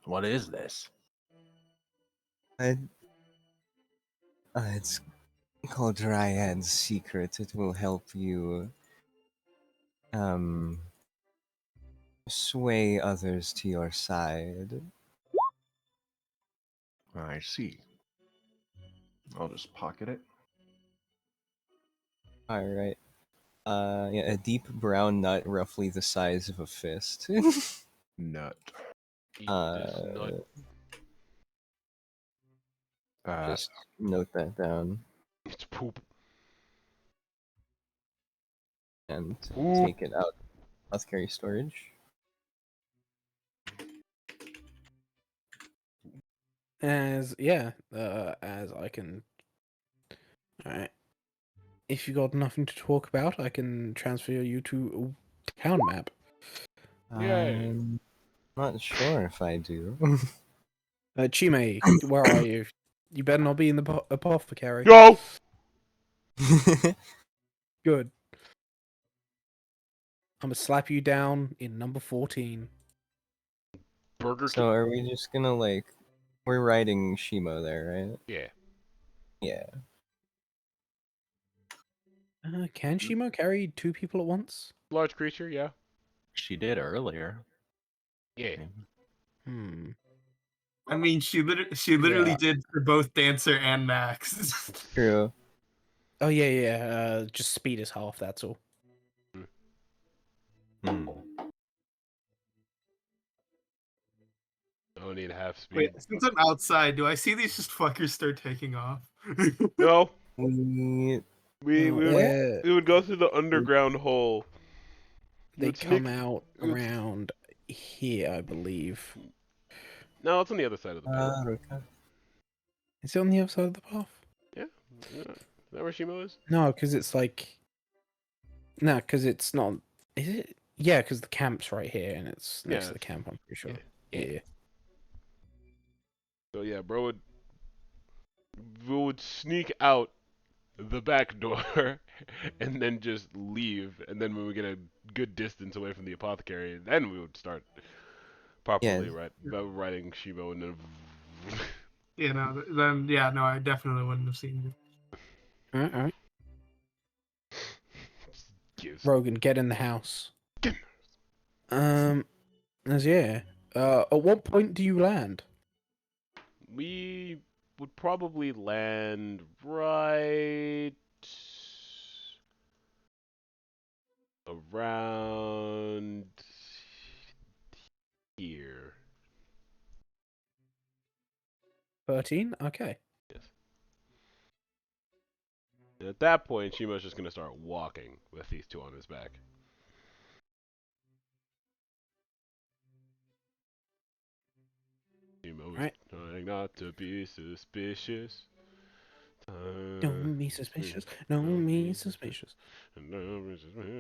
E: What is this?
D: I, it's called Dryad's Secret. It will help you um sway others to your side.
E: I see. I'll just pocket it.
D: All right. Yeah, a deep brown nut, roughly the size of a fist.
E: Nut.
B: eat this nut.
D: Just note that down
B: It's poop.
D: and
B: Poop.
D: take it out. Let's carry storage.
A: As I can. All right. If you got nothing to talk about, I can transfer you to a town map.
B: Yay.
D: I'm not sure if I do.
A: Chime, where are you? You better not be in the apothecary.
B: Yo!
A: Good. I'm gonna slap you down in number 14.
B: Burger
D: So
B: King.
D: are we just gonna like we're riding Shimo there, right?
B: Yeah.
D: Yeah.
A: Can Shimo carry two people at once?
B: Large creature, yeah.
E: She did earlier.
B: Yeah.
A: Hmm.
C: I mean, she literally
A: Yeah.
C: did for both Dancer and Max.
D: True.
A: Oh yeah. Just speed is half. That's all.
E: Hmm.
B: I don't need half
C: Wait,
B: speed.
C: since I'm outside, do I see these just fuckers start taking off?
B: No.
D: We
B: We we would
A: Yeah.
B: we would go through the underground hole. We
A: They
B: would sneak.
A: come out
B: we would-
A: around here, I believe.
B: No, it's on the other side of the bank.
D: Ruka.
A: Is it on the other side of the path?
B: Yeah. Is that where Shimo is?
A: No, because it's like. No, because it's not. Is it? Yeah, because the camp's right here, and it's next to the camp. I'm pretty sure. Yeah.
B: So yeah, bro would sneak out the back door and then just leave. And then when we get a good distance away from the apothecary, then we would start properly riding Shimo and then.
C: You know, then yeah, no, I definitely wouldn't have seen you.
A: All right.
B: Gives.
A: Rogan, get in the house. As yeah. At what point do you land?
B: We would probably land right around here.
A: 13? Okay.
B: Yes. And at that point, Shimo's just gonna start walking with these two on his back. Shimo is trying not to be suspicious.
A: Don't be suspicious. Don't be suspicious. Don't be suspicious.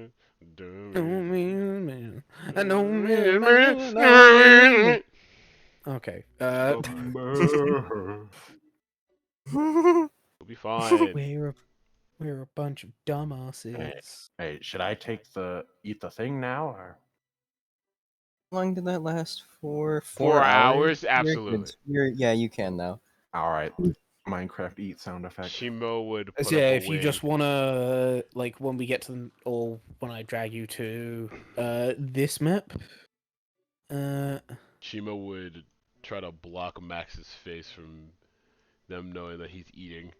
A: Okay.
B: We'll be fine.
A: We're a bunch of dumbasses.
E: Hey, should I eat the thing now, or?
D: How long did that last for?
B: 4 hours?
D: You're good.
B: Absolutely.
D: Yeah, you can now.
E: All right, Minecraft eat sound effect.
B: Shimo would
A: As
B: put up
A: yeah,
B: a
A: if you
B: wing.
A: just wanna like when we get to them, or when I drag you to this map,
B: Shimo would try to block Max's face from them knowing that he's eating.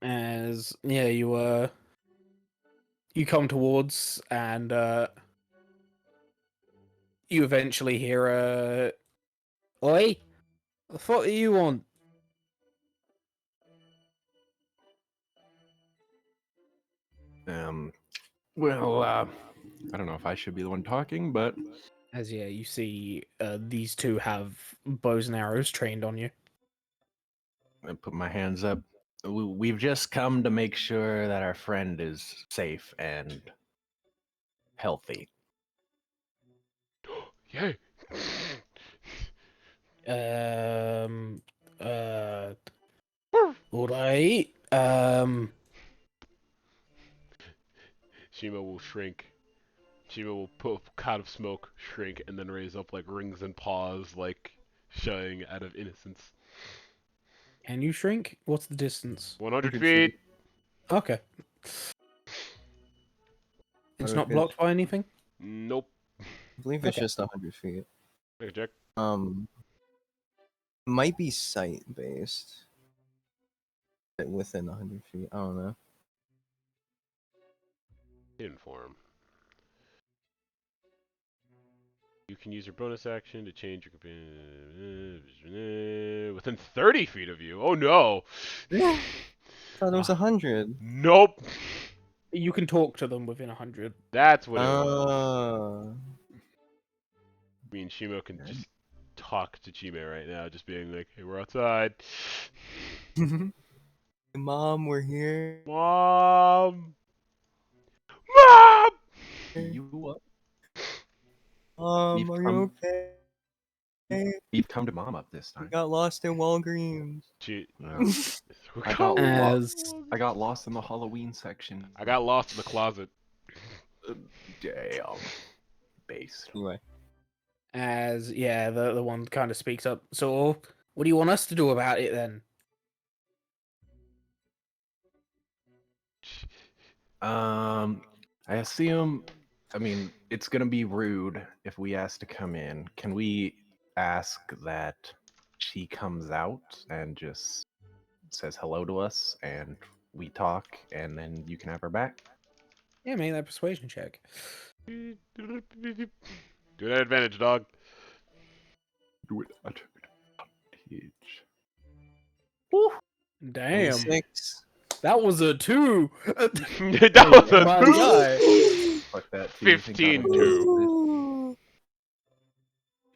A: as yeah, you come towards and you eventually hear a oi, the fuck do you want?
E: Well, I don't know if I should be the one talking, but
A: As yeah, you see these two have bows and arrows trained on you.
E: I put my hands up. We've just come to make sure that our friend is safe and healthy.
B: Yay!
A: All right.
B: Shimo will shrink. Shimo will puff a cloud of smoke, shrink, and then raise up like rings and paws, like showing out of innocence.
A: Can you shrink? What's the distance?
B: 100
D: 100
B: feet.
D: feet.
A: Okay. It's not
D: Okay.
A: blocked by anything?
B: Nope.
D: I believe it's
A: Okay.
D: just 100 feet.
B: Make a check.
D: Might be sight based. Within 100 feet. I don't know.
B: Hidden form. You can use your bonus action to change your companion within 30 feet of you. Oh no!
D: I thought it was 100.
B: Nope.
A: You can talk to them within 100.
B: That's what it was. Me and Shimo can just talk to Chime right now, just being like, "Hey, we're outside."
D: Mom, we're here.
B: Mom. Mom.
E: You up?
D: Mom, are you okay?
E: You've come to mom up this
D: We
E: time.
D: got lost in Walgreens.
E: Well, I got lost in the Halloween section.
B: I got lost in the closet.
E: Damn. Based.
D: Anyway,
A: As yeah, the one kind of speaks up. So, what do you want us to do about it then?
E: I assume. I mean, it's gonna be rude if we ask to come in. Can we ask that she comes out and just says hello to us, and we talk, and then you can have her back?
A: Yeah, make that persuasion check.
B: Do that advantage, dog.
E: Do it at advantage.
A: Damn,
D: 6.
A: that was a 2.
B: That was a
A: My guy.
E: Fuck that. 2.
B: 15-2.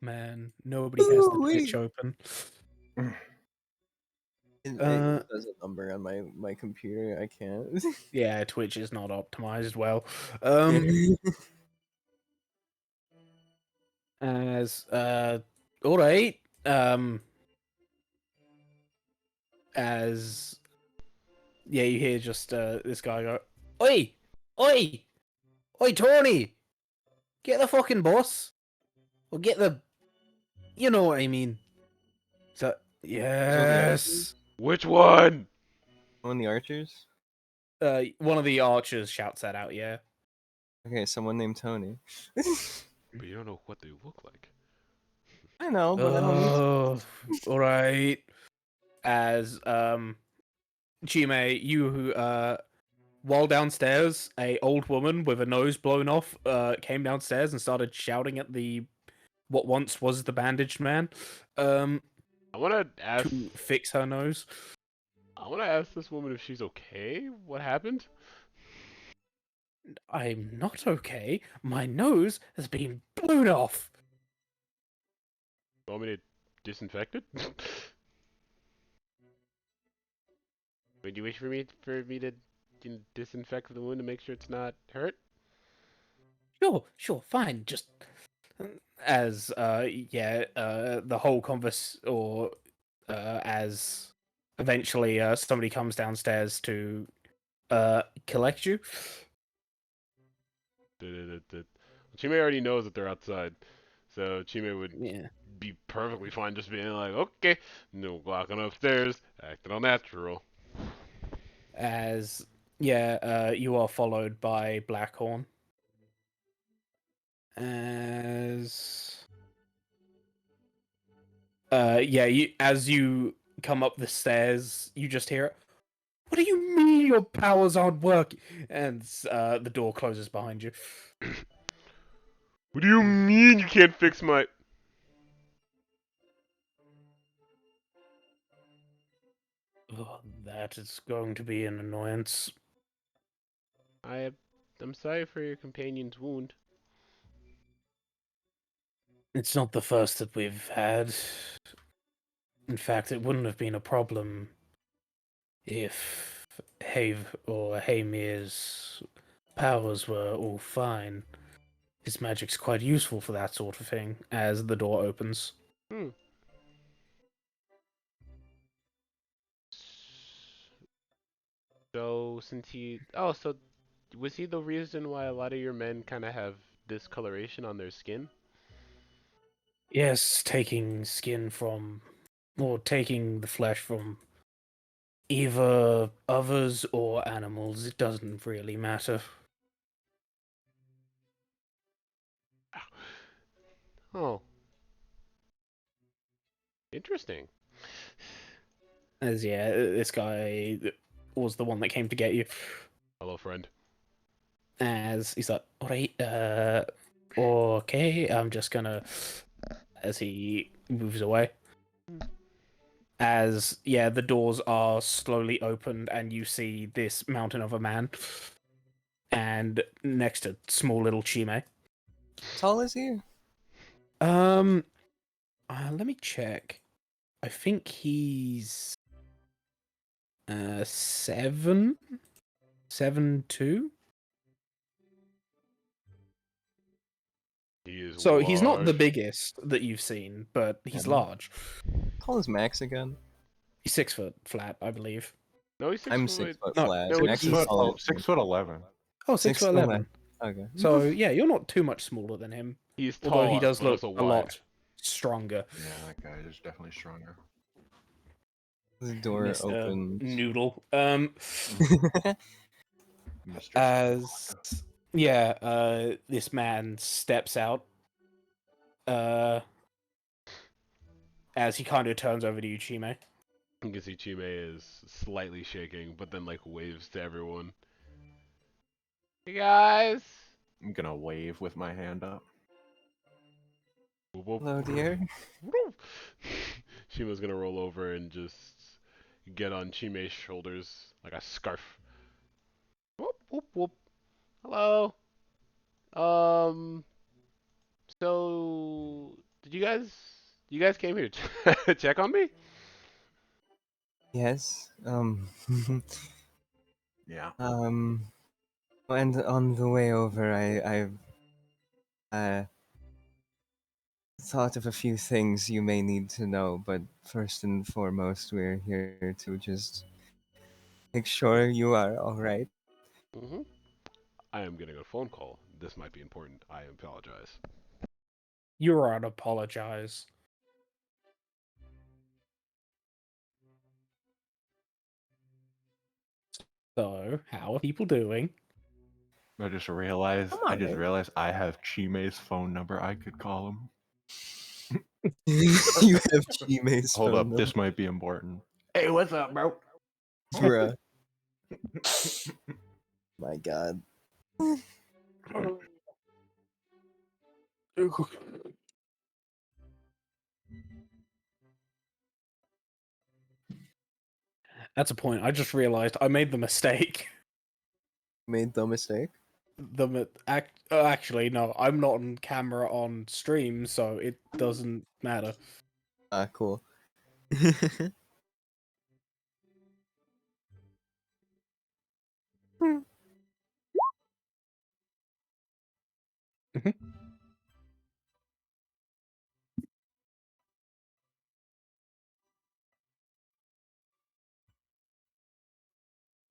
A: man, nobody has the Twitch
D: Ooh-wee.
A: open.
D: It does a number on my computer. I can't.
A: Yeah, Twitch is not optimized well. As all right. As yeah, you hear just this guy go, "Oi, oi, oi, Tony, get the fucking boss, or get the, you know what I mean." So yes,
B: Which one?
D: One of the archers.
A: one of the archers shouts that out. Yeah.
D: Okay, someone named Tony.
B: But you don't know what they look like.
D: I know, but I don't need to.
A: Oh, all right. As Chime, you while downstairs, a old woman with a nose blown off came downstairs and started shouting at the what once was the bandaged man
B: I wanna ask.
A: to fix her nose.
B: I wanna ask this woman if she's okay. What happened?
A: I'm not okay. My nose has been blown off.
B: Want me to disinfect it? Would you wish for me to disinfect the wound to make sure it's not hurt?
A: Sure, fine. Just as the whole converse or as eventually somebody comes downstairs to collect you.
B: Chime already knows that they're outside, so Chime would
A: Yeah.
B: be perfectly fine just being like, okay, no walking upstairs, acting all natural.
A: As you are followed by Blackhorn. As as you come up the stairs, you just hear it. What do you mean your powers aren't working? And the door closes behind you.
B: What do you mean you can't fix my...
A: Oh, that is going to be an annoyance.
B: I'm sorry for your companion's wound.
A: It's not the first that we've had. In fact, it wouldn't have been a problem if Hamir's powers were all fine. His magic's quite useful for that sort of thing, as the door opens.
B: Hmm. So, so was he the reason why a lot of your men kind of have discoloration on their skin?
A: Yes, taking taking the flesh from either others or animals, it doesn't really matter.
B: Oh, interesting.
A: As this guy was the one that came to get you.
B: Hello, friend.
A: As he's like, alright, okay, I'm just gonna, as he moves away. As, the doors are slowly opened and you see this mountain of a man and next to small little Chime.
D: How tall is he?
A: Let me check. I think he's 7'2".
B: He is
A: So he's not the
B: large.
A: biggest that you've seen, but he's large.
D: How tall is Max again?
A: He's 6 foot flat, I believe.
B: No, he's 6
D: I'm
B: foot.
D: 6 foot
A: No,
D: flat.
B: no,
D: Max
B: he's
D: is taller.
E: 6'11".
A: Oh, 6 foot 11.
D: Okay.
A: So you're not too much smaller than him.
B: He's
A: Although
B: tall,
A: he does
B: but
A: look
B: also
A: a
B: wide.
A: lot stronger.
E: Yeah, that guy is definitely stronger.
D: The door
A: Mr.
D: opens.
A: Noodle.
E: Mr.
A: As this man steps out. As he kind of turns over to you, Chime.
B: You can see Chime is slightly shaking, but then like waves to everyone. Hey guys.
E: I'm gonna wave with my hand up.
B: Whoop, whoop.
D: Hello, dear.
B: Chima's gonna roll over and just get on Chime's shoulders like a scarf. Whoop, whoop, whoop. Hello. So did you guys came here to check on me?
D: Yes.
E: Yeah.
D: And on the way over, I've thought of a few things you may need to know, but first and foremost, we're here to just make sure you are all right.
B: Mm-hmm. I am getting a phone call. This might be important. I apologize.
A: You're right, apologize. So, how are people doing?
E: I just realized
D: Come on, man.
E: I have Chime's phone number. I could call him.
D: You have Gmay's
E: Hold
D: phone
E: up,
D: number,
E: this might be important. Hey, what's up, bro?
D: bruh. My God.
A: That's a point. I just realized I made the mistake.
D: Made the mistake.
A: Actually, no, I'm not on camera on stream, so it doesn't matter.
D: Ah, cool.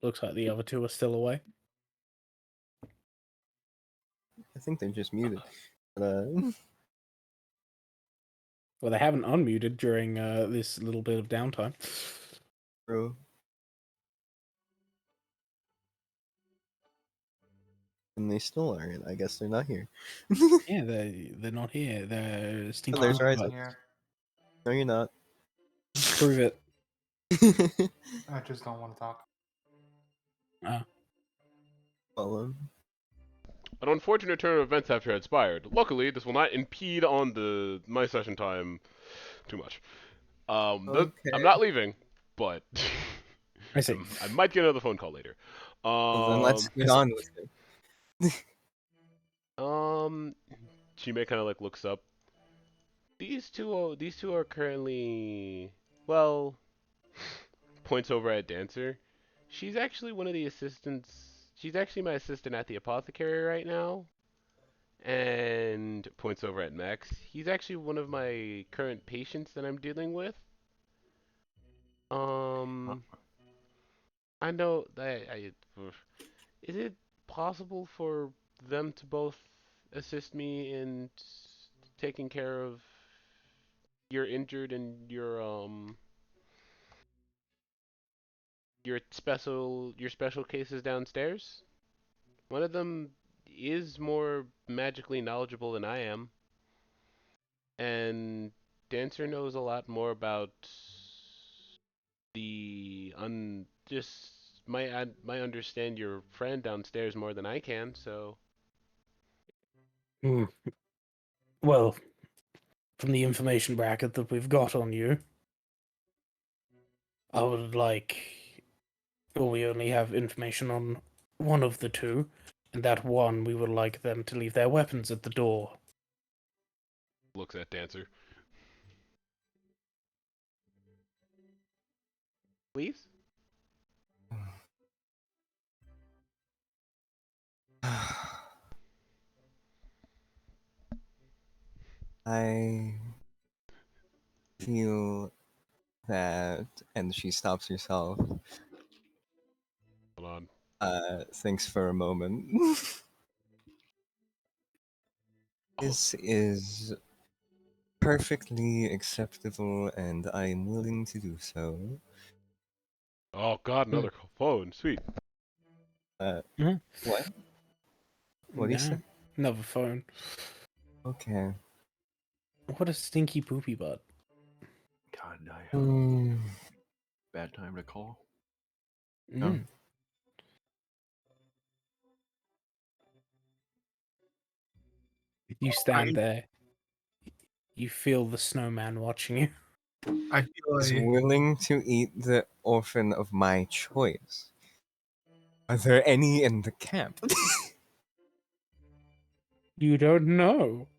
A: Looks like the other two are still away.
D: I think they're just muted. But,
A: Well, they haven't unmuted during this little bit of downtime.
D: bro. And they still aren't. I guess they're not here.
A: Yeah, they're not here. They're stinky.
D: there's
A: poopy
D: Ryzen.
A: butts.
D: No, you're not.
A: Prove it.
F: I just don't want to talk.
D: Follow.
B: An unfortunate turn of events have transpired. Luckily, this will not impede on my session time too much. I'm
D: Okay.
B: not leaving, but
A: I see.
B: I might get another phone call later.
D: Well, then let's get on with it.
B: Chime kind of like looks up. These two are currently, well, points over at Dancer. She's actually one of the assistants. She's actually my assistant at the apothecary right now. And points over at Max. He's actually one of my current patients that I'm dealing with. Um, I know that is it possible for them to both assist me in taking care of your injured and your special cases downstairs? One of them is more magically knowledgeable than I am, and Dancer knows a lot more about just might understand your friend downstairs more than I can. So
A: Hmm. Well, from the information bracket that we've got on you, I would like. Well, we only have information on one of the two, and that one we would like them to leave their weapons at the door.
B: looks at Dancer. Please?
D: I feel that, and she stops herself.
B: Hold on.
D: Thinks for a moment. This is perfectly acceptable, and I am willing to do so.
B: Oh God, another phone. Sweet.
A: Mhm.
D: What? What do you
A: Yeah,
D: say?
A: another phone.
D: Okay.
A: What a stinky poopy butt.
E: God, I have
D: Hmm.
E: bad time to call.
A: Mm. You stand there. You feel the snowman watching you.
C: I feel
D: Is
C: like
D: willing to eat the orphan of my choice. Are there any in the camp?
A: You don't know.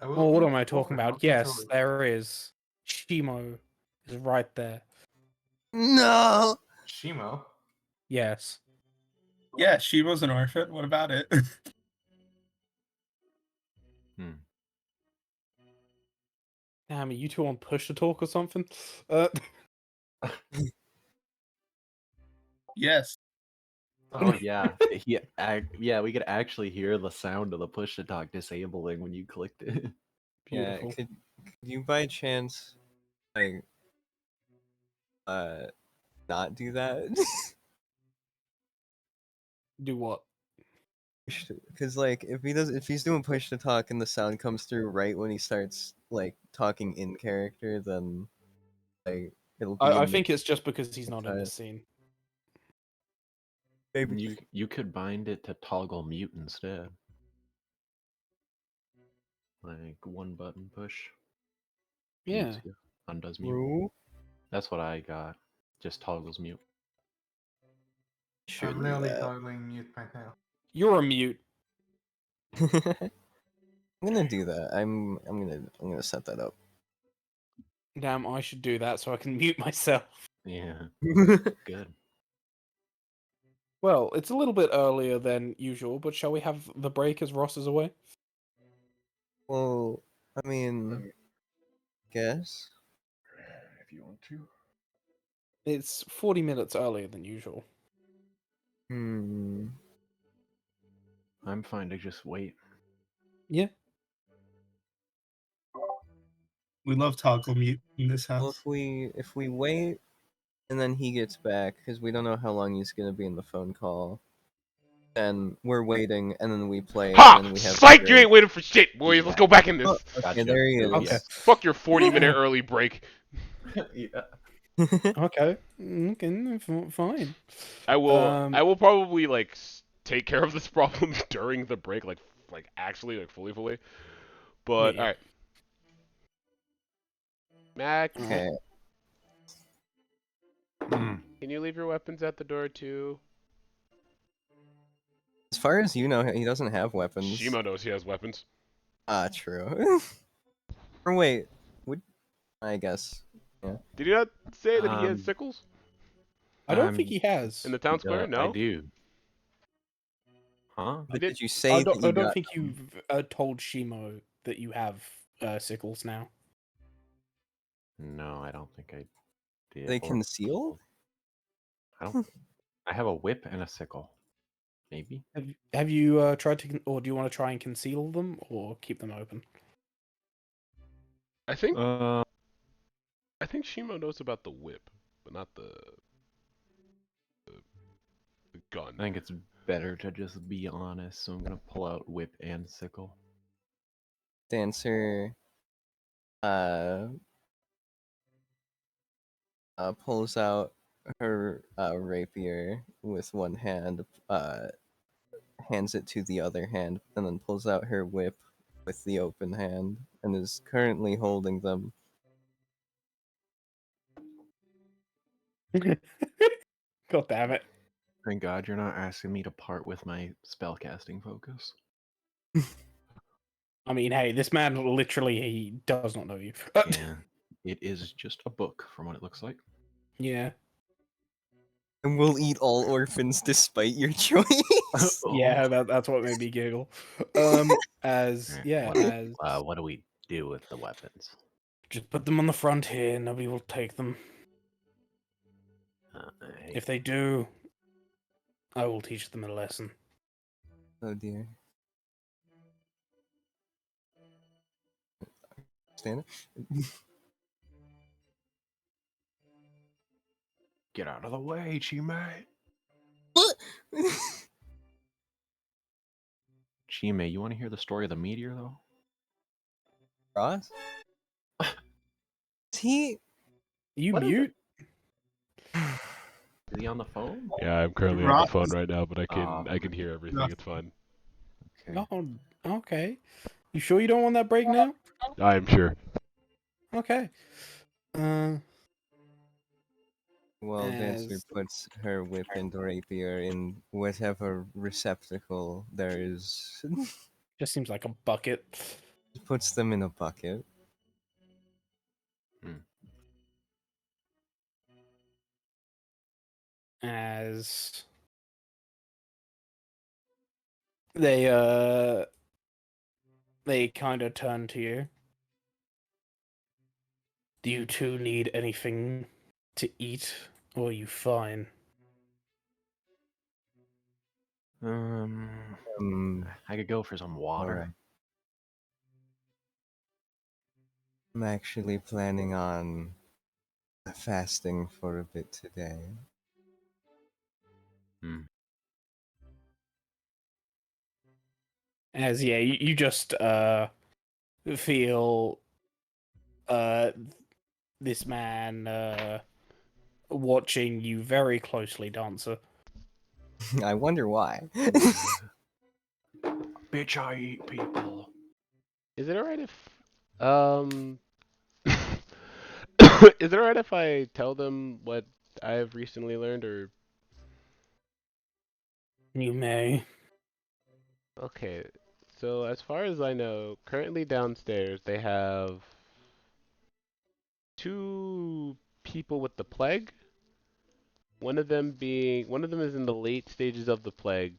A: Oh, what am I talking
F: I'll
A: about? Yes,
F: control it.
A: there is. Shimo is right there.
D: No.
F: Shimo.
A: Yes.
C: Yeah, Shiva's an orphan. What about it?
A: Damn, are you two on push to talk or something?
C: Yes.
E: Oh yeah, yeah. We could actually hear the sound of the push to talk disabling when you clicked it.
D: Yeah,
A: Beautiful.
D: could you by chance like not do that?
A: Do what?
D: Because like if he's doing push to talk and the sound comes through right when he starts like talking in character, then like it'll be
A: I
D: in the
A: think it's just because he's not in
D: cut.
A: this scene.
D: Maybe.
E: You could bind it to toggle mute instead. Like one button push.
A: Yeah.
E: Mutes you, undoes mute.
D: True.
E: That's what I got. Just toggles mute.
D: Should
F: I'm
D: do
F: literally
D: that.
F: toggling mute right now.
A: You're a mute.
D: I'm gonna do that. I'm gonna set that up.
A: Damn, I should do that so I can mute myself.
E: Yeah, good.
A: Well, it's a little bit earlier than usual, but shall we have the break as Ross is away?
D: Well, I mean, guess.
E: If you want to.
A: It's 40 minutes earlier than usual.
D: Hmm.
E: I'm fine to just wait.
A: Yeah.
C: We love toggle mute in this
D: Well,
C: house.
D: if we wait and then he gets back because we don't know how long he's gonna be in the phone call, then we're waiting and then we play and
B: Ha!
D: then we have the
B: Psych! You
D: break.
B: ain't waiting for shit, boys. Let's go back in this.
D: Oh, okay,
E: Gotcha.
D: there he
E: Okay.
D: is.
B: Fuck your 40-minute early break.
E: Yeah.
A: Okay. Okay, fine.
B: I will probably like take care of this problem during the break, like actually like fully. But
A: Yeah.
B: all right, Max,
D: Okay.
B: can you leave your weapons at the door too?
D: As far as you know, he doesn't have weapons.
B: Shimo knows he has weapons.
D: Ah, true. Or wait, would I guess? Yeah.
B: Did he not say that he has sickles
A: I don't think he has.
B: in the town square? No.
E: I do. Huh?
D: But
B: did-
D: did you say that
A: I
D: you
A: don't
D: got?
A: think you've told Shimo that you have sickles now.
E: No, I don't think I did.
D: They
E: or-
D: concealed?
E: I don't. I have a whip and a sickle. Maybe.
A: Have you tried to, or do you want to try and conceal them or keep them open?
B: I think Shimo knows about the whip, but not the gun.
E: I think it's better to just be honest, so I'm gonna pull out whip and sickle.
D: Dancer uh pulls out her rapier with one hand, hands it to the other hand, and then pulls out her whip with the open hand, and is currently holding them.
A: God damn it.
E: Thank God you're not asking me to part with my spellcasting focus.
A: I mean, hey, this man literally, he does not know you.
E: Yeah, it is just a book from what it looks like.
A: Yeah.
D: And we'll eat all orphans despite your choice.
A: Yeah, that's what made me giggle. As yeah, as
E: What do we do with the weapons?
A: just put them on the front here. Nobody will take them.
E: Hey,
A: If they do, I will teach them a lesson.
D: Oh dear. Stand it.
E: get out of the way, Chime.
D: What?
E: Chime, you want to hear the story of the meteor, though?
D: Ross? Is he?
A: You
E: What is
A: mute?
E: Is he on the phone?
B: Yeah, I'm currently on
C: Rock-
B: the phone right now, but I
E: Ah.
B: can hear everything. It's fine.
E: Okay.
A: Oh, okay. You sure you don't want that break now?
B: I am sure.
A: Okay.
D: Well, Dancer
A: As-
D: puts her whip and rapier in whatever receptacle there is.
A: Just seems like a bucket.
D: Puts them in a bucket.
A: As they kind of turn to you. Do you two need anything to eat, or are you fine?
E: I could go for some water.
D: Alright. I'm actually planning on fasting for a bit today.
A: As you just feel this man watching you very closely, Dancer.
D: I wonder why.
E: Bitch, I eat people.
B: Is it alright if is it alright if I tell them what I've recently learned, or
A: You may.
B: okay. So as far as I know, currently downstairs they have two people with the plague. One of them is in the late stages of the plague,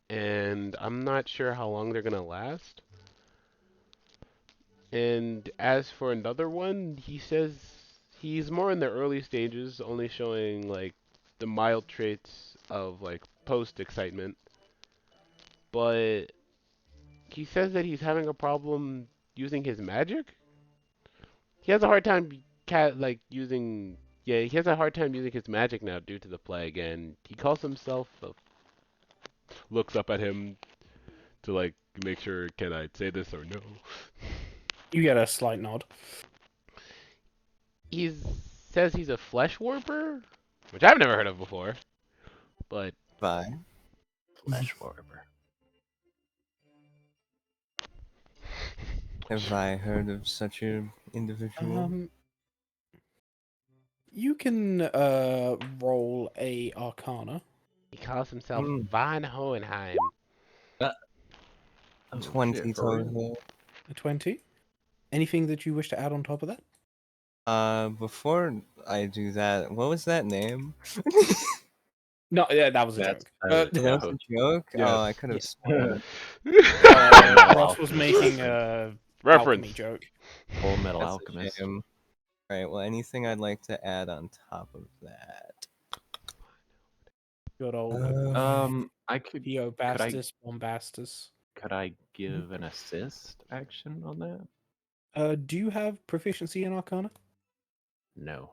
B: and I'm not sure how long they're gonna last. And as for another one, he says he's more in the early stages, only showing like the mild traits of like post excitement. But he says that he's having a problem using his magic. He has a hard time using he has a hard time using his magic now due to the plague, and he calls himself looks up at him to like make sure, can I say this or no?
A: You get a slight nod.
B: He says he's a flesh warper, which I've never heard of before. But
D: Bye.
E: Flesh warper.
D: Have I heard of such an individual?
A: You can roll a Arcana.
B: he calls himself
D: Hmm.
B: Von Hohenheim.
D: 20
E: shit, for real?
D: total.
A: A 20. Anything that you wish to add on top of that?
D: Before I do that, what was that name?
A: No, yeah, that was a
E: That's-
A: joke.
D: That was a joke?
B: Yes.
D: Oh, I could have sworn.
A: Ross was making a alchemy
B: Reference.
A: joke.
E: Full Metal
D: That's a
E: Alchemist.
D: shame. Alright, well, anything I'd like to add on top of that?
A: Good old
E: I could
A: Theobastus Bombastus.
E: could I give an assist action on that?
A: Do you have proficiency in Arcana?
E: No.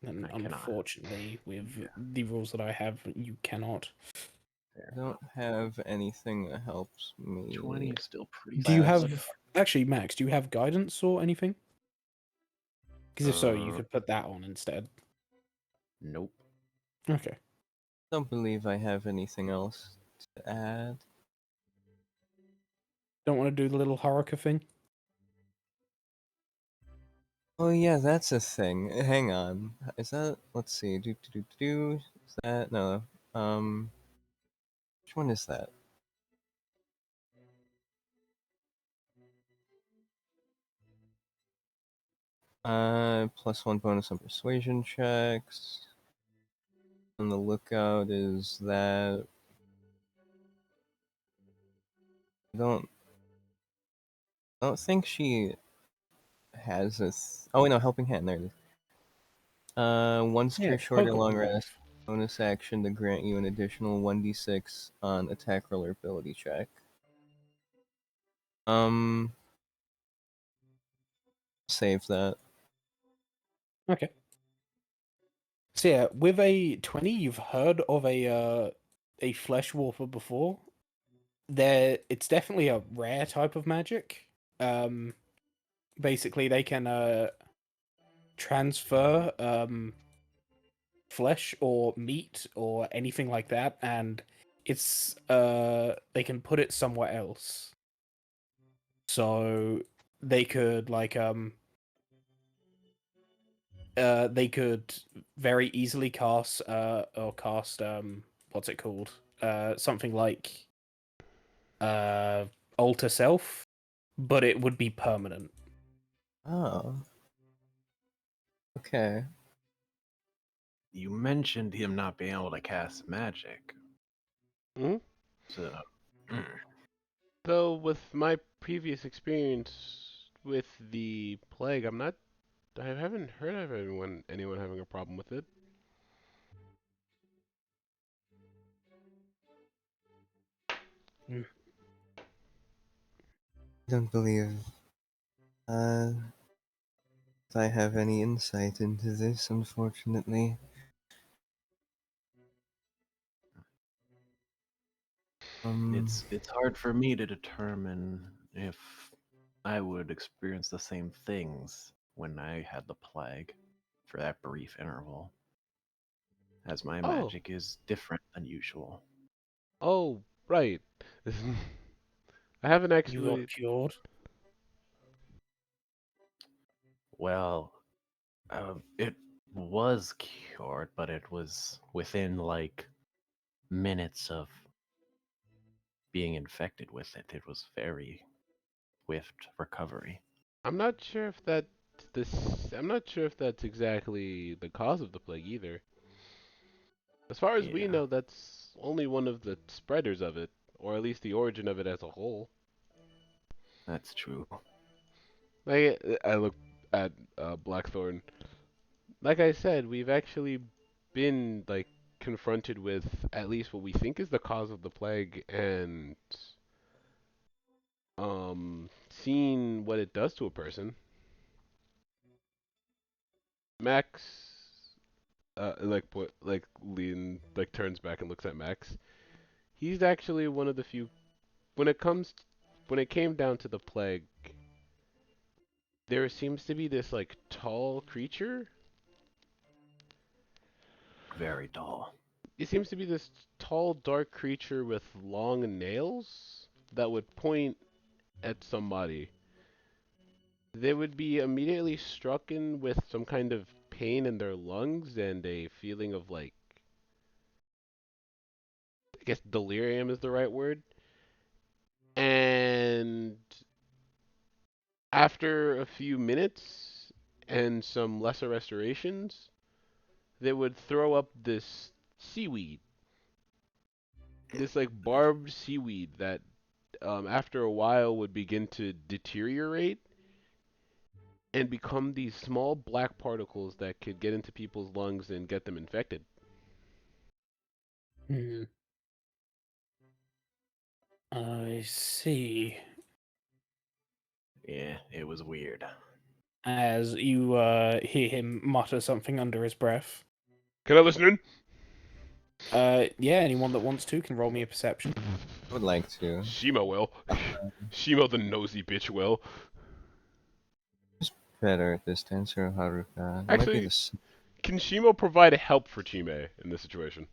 A: And
E: I cannot.
A: unfortunately, with the rules that I have, you cannot.
D: I don't have anything that helps me.
E: 20 is still pretty
A: Do you
E: fast.
A: have actually, Max? Do you have guidance or anything? Because if so, you
E: Uh,
A: could put that on instead.
E: Nope.
A: Okay.
D: Don't believe I have anything else to add.
A: Don't want to do the little Haruka thing.
D: Oh yeah, that's a thing. Hang on. Is that? Let's see. Is that no? Which one is that? +1 bonus on persuasion checks. On the lookout is that. I don't think she has this. Oh wait, no, helping hand. There it is. Once per short or long rest, bonus action to grant you an additional 1d6 on attack roll or ability check. Save that.
A: Okay. So yeah, with a 20, you've heard of a flesh warper before. It's definitely a rare type of magic. Basically they can transfer flesh or meat or anything like that, and it's they can put it somewhere else. So they could they could very easily cast what's it called? Something like alter self, but it would be permanent.
D: Oh. Okay.
E: You mentioned him not being able to cast magic.
B: Hmm?
E: So,
B: Though with my previous experience with the plague, I haven't heard of anyone having a problem with it.
D: Don't believe uh I have any insight into this, unfortunately.
E: it's hard for me to determine if I would experience the same things when I had the plague for that brief interval, as my
B: Oh,
E: magic is different than usual.
B: oh, right. I haven't
A: You got
B: actually.
A: cured.
E: Well, it was cured, but it was within like minutes of being infected with it. It was very swift recovery.
B: I'm not sure if that this. I'm not sure if that's exactly the cause of the plague either. As far as we
E: Yeah,
B: know, that's only one of the spreaders of it, or at least the origin of it as a whole.
E: that's true.
B: Like I look at Blackthorn. Like I said, we've actually been like confronted with at least what we think is the cause of the plague, and seen what it does to a person. Max, like lean like turns back and looks at Max. He's actually one of the few when it comes when it came down to the plague. There seems to be this like tall creature.
E: Very dull.
B: It seems to be this tall, dark creature with long nails that would point at somebody. They would be immediately struck in with some kind of pain in their lungs and a feeling of like, I guess delirium is the right word. And after a few minutes and some lesser restorations, they would throw up this seaweed, this like barbed seaweed that after a while would begin to deteriorate and become these small black particles that could get into people's lungs and get them infected.
A: Hmm. I see.
E: Yeah, it was weird.
A: As you hear him mutter something under his breath.
B: Can I listen in?
A: Yeah, anyone that wants to can roll me a perception.
D: I would like to.
B: Shimo will. Shimo the nosy bitch will.
D: Better at this to answer Haruka. It might be
B: Actually,
D: this.
B: can Shimo provide help for Chime in this situation?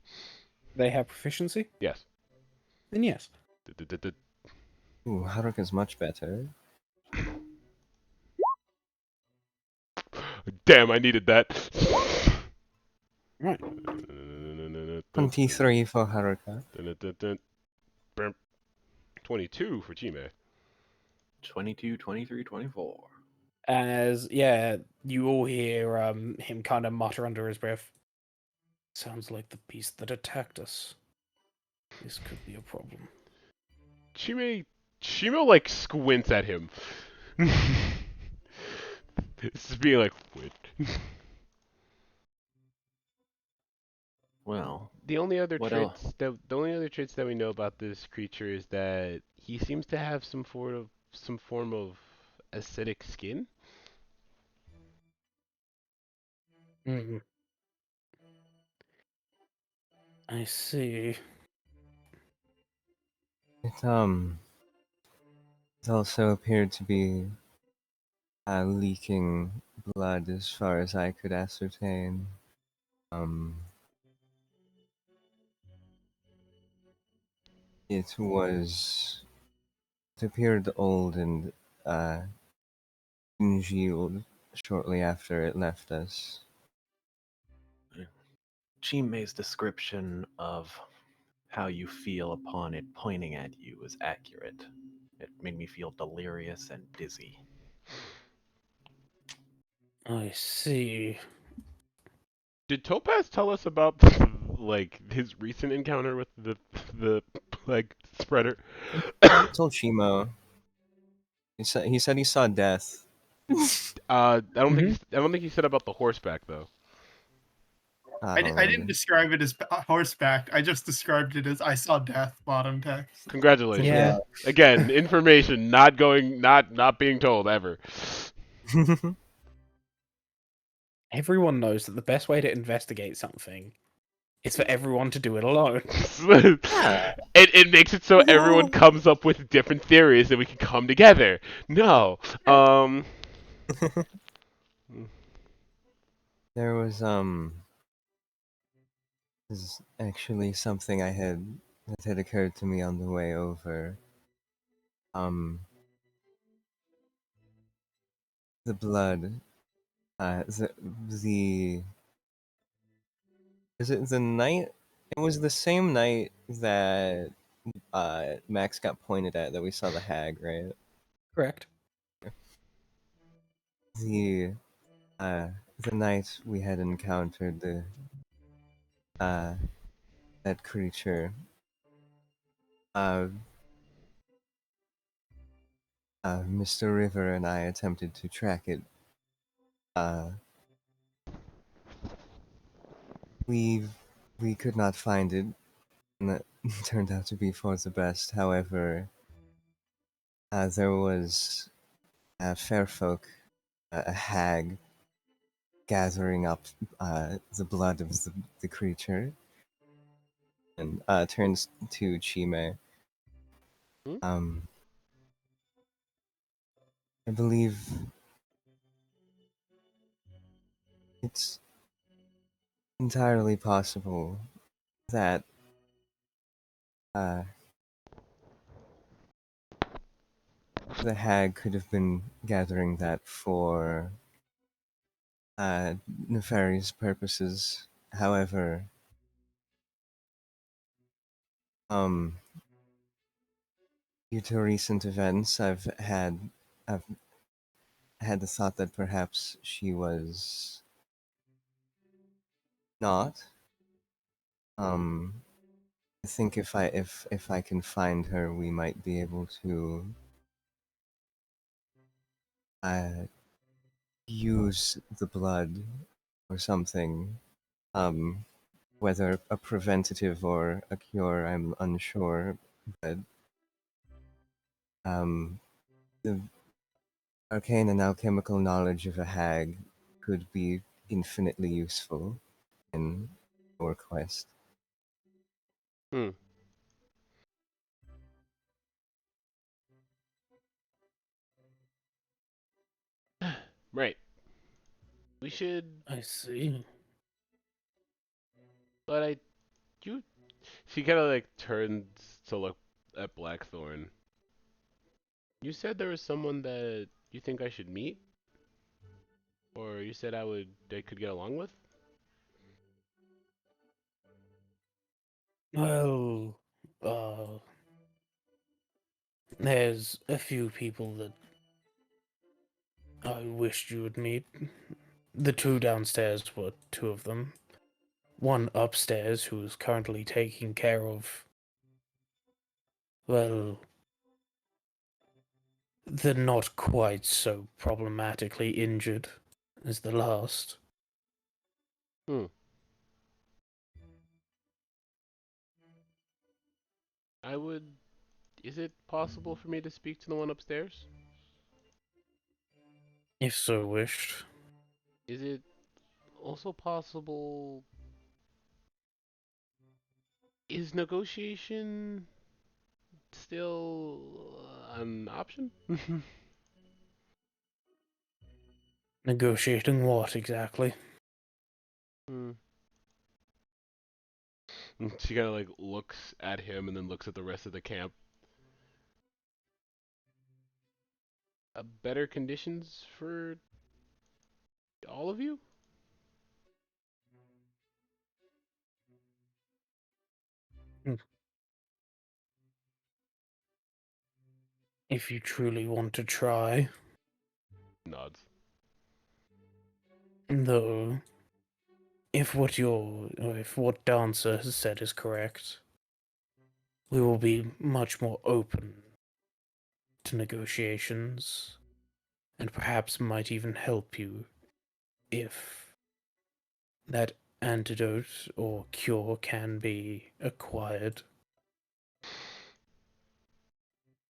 A: They have proficiency?
B: Yes.
A: Then yes.
D: Ooh, Haruka's much better.
B: Damn, I needed that.
A: Right.
D: 23 for Haruka.
B: 22 for Chime.
E: 22, 23, 24.
A: As yeah, you all hear him kind of mutter under his breath. Sounds like the beast that attacked us. This could be a problem.
B: Shimo like squints at him. It's just being like, wait.
E: Well,
B: The only other
E: what
B: traits
E: else?
B: the only other traits that we know about this creature is that he seems to have some form of acidic skin.
A: Hmm. I see.
D: It, it also appeared to be leaking blood as far as I could ascertain. Um, it was. It appeared old and congealed shortly after it left us.
E: Chime's description of how you feel upon it pointing at you is accurate. It made me feel delirious and dizzy.
A: I see.
B: Did Topaz tell us about like his recent encounter with the like spreader?
D: I told Shimo. He said he saw death.
B: I don't think
A: Mhm.
B: I don't think he said about the horseback though.
D: I don't
C: I didn't
D: remember.
C: describe it as horseback. I just described it as I saw death. Bottom text.
B: Congratulations.
A: Yeah.
B: Again, information not being told ever.
A: Everyone knows that the best way to investigate something is for everyone to do it alone.
B: It makes it so everyone comes up with different theories and we can come together. No.
D: There was this is actually something that had occurred to me on the way over. Um, the blood. The the is it the night? It was the same night that Max got pointed at that we saw the hag, right?
A: Correct.
D: The uh the night we had encountered the uh that creature. Uh, Mr. River and I attempted to track it. Uh, we we could not find it, and that turned out to be for the best. However, there was a fair folk, a hag, gathering up the blood of the creature, and turns to Chime.
B: Hmm?
D: Um, I believe it's entirely possible that uh, the hag could have been gathering that for nefarious purposes. However, um, due to recent events, I've had the thought that perhaps she was not. Um, I think if I can find her, we might be able to uh, use the blood or something. Um, whether a preventative or a cure, I'm unsure. But the arcane and alchemical knowledge of a hag could be infinitely useful in our quest.
B: Hmm. Right. We should.
A: I see.
B: But I. You. She kind of like turns to look at Blackthorn. You said there was someone that you think I should meet, or you said I could get along with.
A: Well, uh, there's a few people that I wished you would meet. The two downstairs were two of them. One upstairs who is currently taking care of, well, the not quite so problematically injured as the last.
B: Hmm. I would. Is it possible for me to speak to the one upstairs?
A: If so wished.
B: Is it also possible? Is negotiation still an option?
A: Negotiating what exactly?
B: Hmm. She kind of like looks at him and then looks at the rest of the camp. Better conditions for all of you?
A: Hmm. If you truly want to try.
B: Nods.
A: Though, if what Dancer has said is correct, we will be much more open to negotiations, and perhaps might even help you if that antidote or cure can be acquired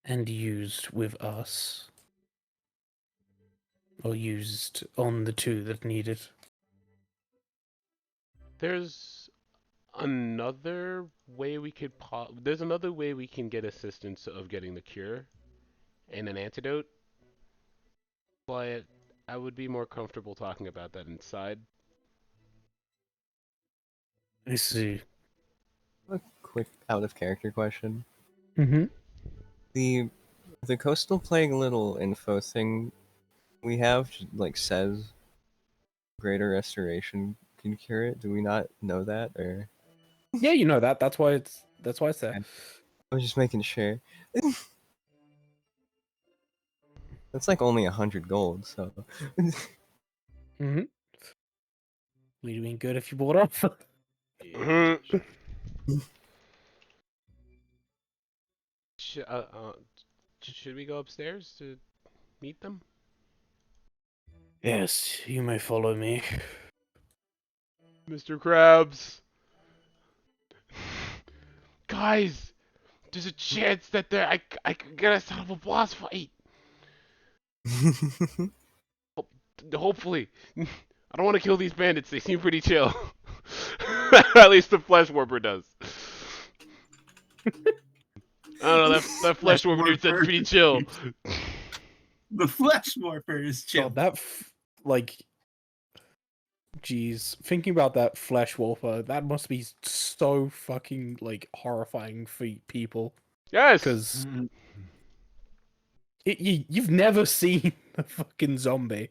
A: and used with us, or used on the two that need it.
B: There's another way we could there's another way we can get assistance of getting the cure and an antidote, but I would be more comfortable talking about that inside.
A: I see.
D: A quick out of character question.
A: Mm-hmm.
D: The coastal plague little info thing we have like says greater restoration can cure it. Do we not know that, or
A: Yeah, you know that. That's why it's there.
D: I was just making sure. That's like only 100 gold, so
A: Mm-hmm. Would have been good if you bought off.
B: Mhm. Should we go upstairs to meet them?
A: Yes, you may follow me.
B: Mr. Krabs! Guys! There's a chance that I could get us out of a boss fight! Hopefully. I don't want to kill these bandits, they seem pretty chill. At least the flesh warper does. I don't know, that flesh warper dude said pretty chill.
C: The flesh morpher is chill.
A: God, jeez, thinking about that flesh warper, that must be so fucking like horrifying for people.
B: Yes!
A: Because you've never seen a fucking zombie.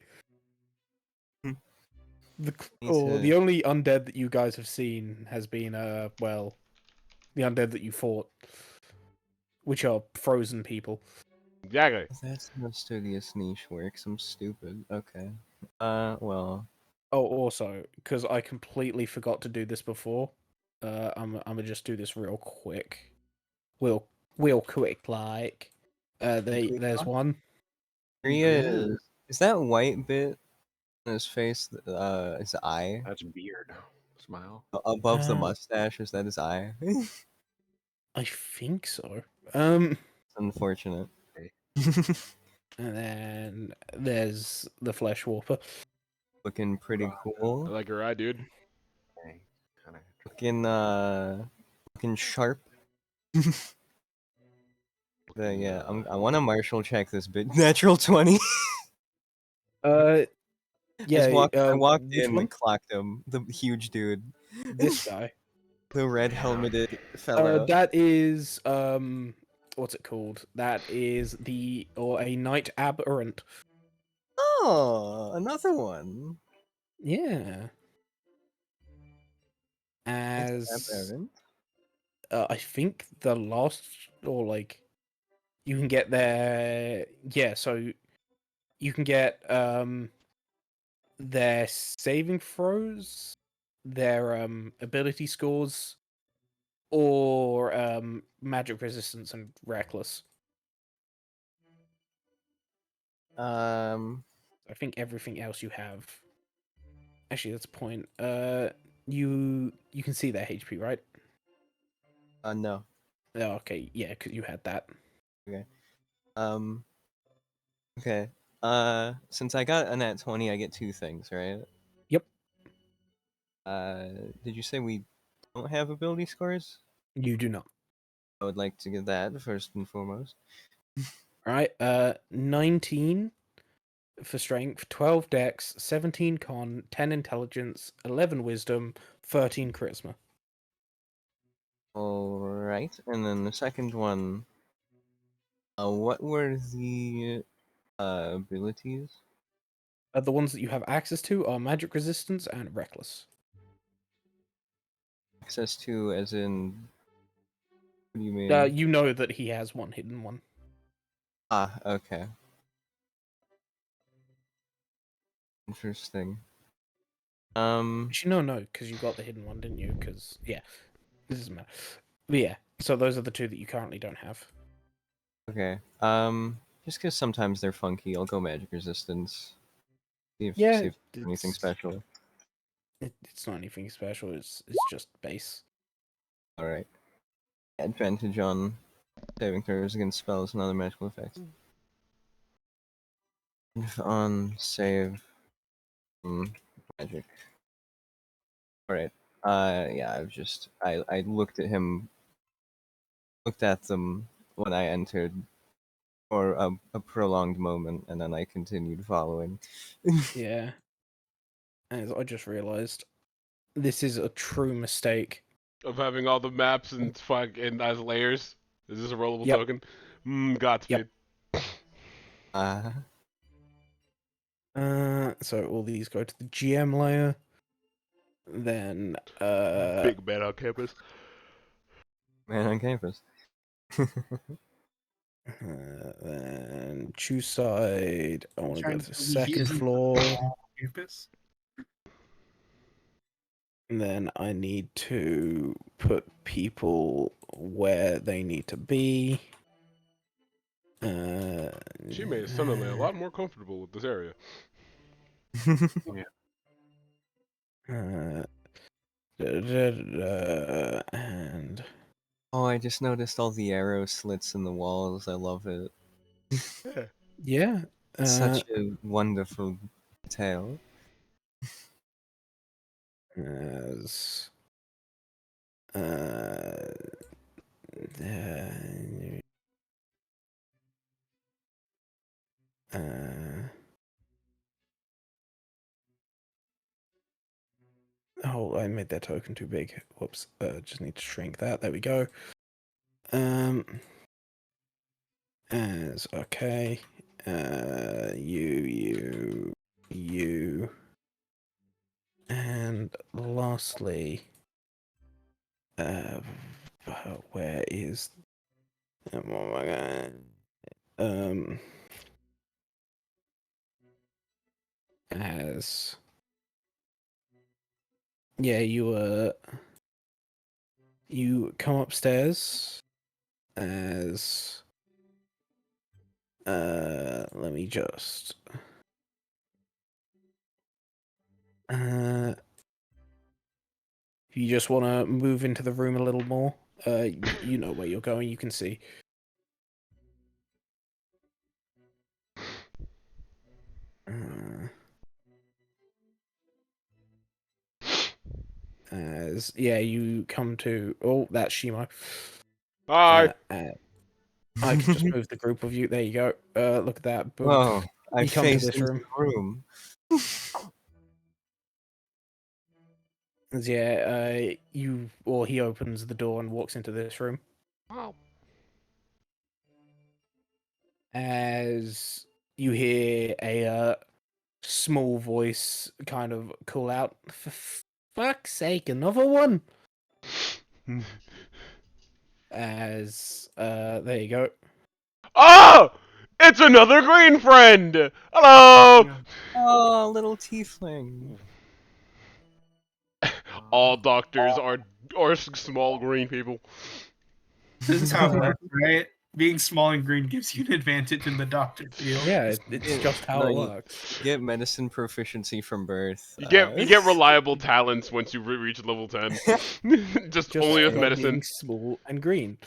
A: The only undead that you guys have seen has been the undead that you fought, which are frozen people.
B: Exactly.
D: That's how studious niche works. I'm stupid. Okay. Well.
A: Oh, also, because I completely forgot to do this before, I'm gonna just do this real quick. Real quick, like. There's one.
D: Here he is. Is that white bit on his face? His eye
E: That's beard. Smile.
D: above the mustache. Is that his eye?
A: I think so.
D: Unfortunate.
A: And then there's the flesh warper.
D: Looking pretty
B: I
D: cool.
B: like her eye, dude.
E: Okay. Kind of.
D: Looking sharp. Yeah, I want to martial check this bit. Natural 20.
A: Yeah.
D: I walked
A: which
D: in
A: one?
D: and clocked him. The huge dude.
A: This guy.
D: The red helmeted fellow.
A: That is what's it called? That is a knight aberrant.
D: Oh, another one.
A: Yeah.
D: That's
A: As
D: aberrant.
A: I think the last or like you can get their so you can get their saving throws, their ability scores, or magic resistance and reckless. I think everything else you have. Actually, that's a point. You can see their HP, right?
D: No.
A: Oh, okay, yeah, because you had that.
D: Okay. Okay. Since I got a nat 20, I get two things, right?
A: Yep.
D: Did you say we don't have ability scores?
A: You do not.
D: I would like to get that first and foremost.
A: All right. 19 for strength, 12 dex, 17 con, 10 intelligence, 11 wisdom, 13 charisma.
D: Alright, and then the second one. What were the abilities?
A: The ones that you have access to are magic resistance and reckless.
D: Access to, as in. What do you mean?
A: You know that he has one hidden one.
D: Ah, okay. Interesting.
A: Actually, no, because you got the hidden one, didn't you? Because yeah, this doesn't matter. But yeah, so those are the two that you currently don't have.
D: Okay. Just because sometimes they're funky, I'll go magic resistance. See
A: Yeah,
D: if anything special.
A: it's not anything special. It's just base.
D: All right. Advantage on saving throws against spells and other magical effects. On save. Magic. All right. Yeah. I looked at them when I entered for a prolonged moment, and then I continued following.
A: Yeah. As I just realized, this is a true mistake.
B: Of having all the maps and as layers. Is this a rollable
A: Yep.
B: token? Godspeed.
D: Uh,
A: So all these go to the GM layer. Then,
B: Big man on campus.
D: Man on campus.
A: then choose side. I want to go
C: Trying
A: to the
C: to tell me he
A: second
C: isn't
A: floor.
C: on campus.
A: And then I need to put people where they need to be.
B: She made it suddenly a lot more comfortable with this area.
A: And
D: Oh, I just noticed all the arrow slits in the walls. I love it.
B: Yeah.
A: yeah,
D: Such a wonderful tale.
A: as uh, oh, I made that token too big. Whoops. Just need to shrink that. There we go. As okay. You, and lastly, where is? Oh my god. As yeah, you come upstairs as let me just if you just want to move into the room a little more, you know where you're going, you can see. As yeah, you come to that's Shimo.
B: Hi.
A: I can just move the group of you. There you go. Look at that. Boom.
D: Whoa, I
A: You come to
D: faced
A: this
D: into
A: room.
D: the room.
A: As, he opens the door and walks into this room.
B: Wow.
A: As you hear a small voice kind of call out, "For fuck's sake, another one!" As there you go.
B: Oh! It's another green friend! Hello!
F: Yeah.
D: Oh, little tiefling.
B: All doctors are small green people.
C: This is how it works, right? Being small and green gives you an advantage in the doctor field.
A: Yeah, it's just how it
D: you
A: works.
D: get medicine proficiency from birth.
B: You get reliable talents once you reach level 10. Just
A: Just
B: only with
A: by
B: medicine.
A: being small and green.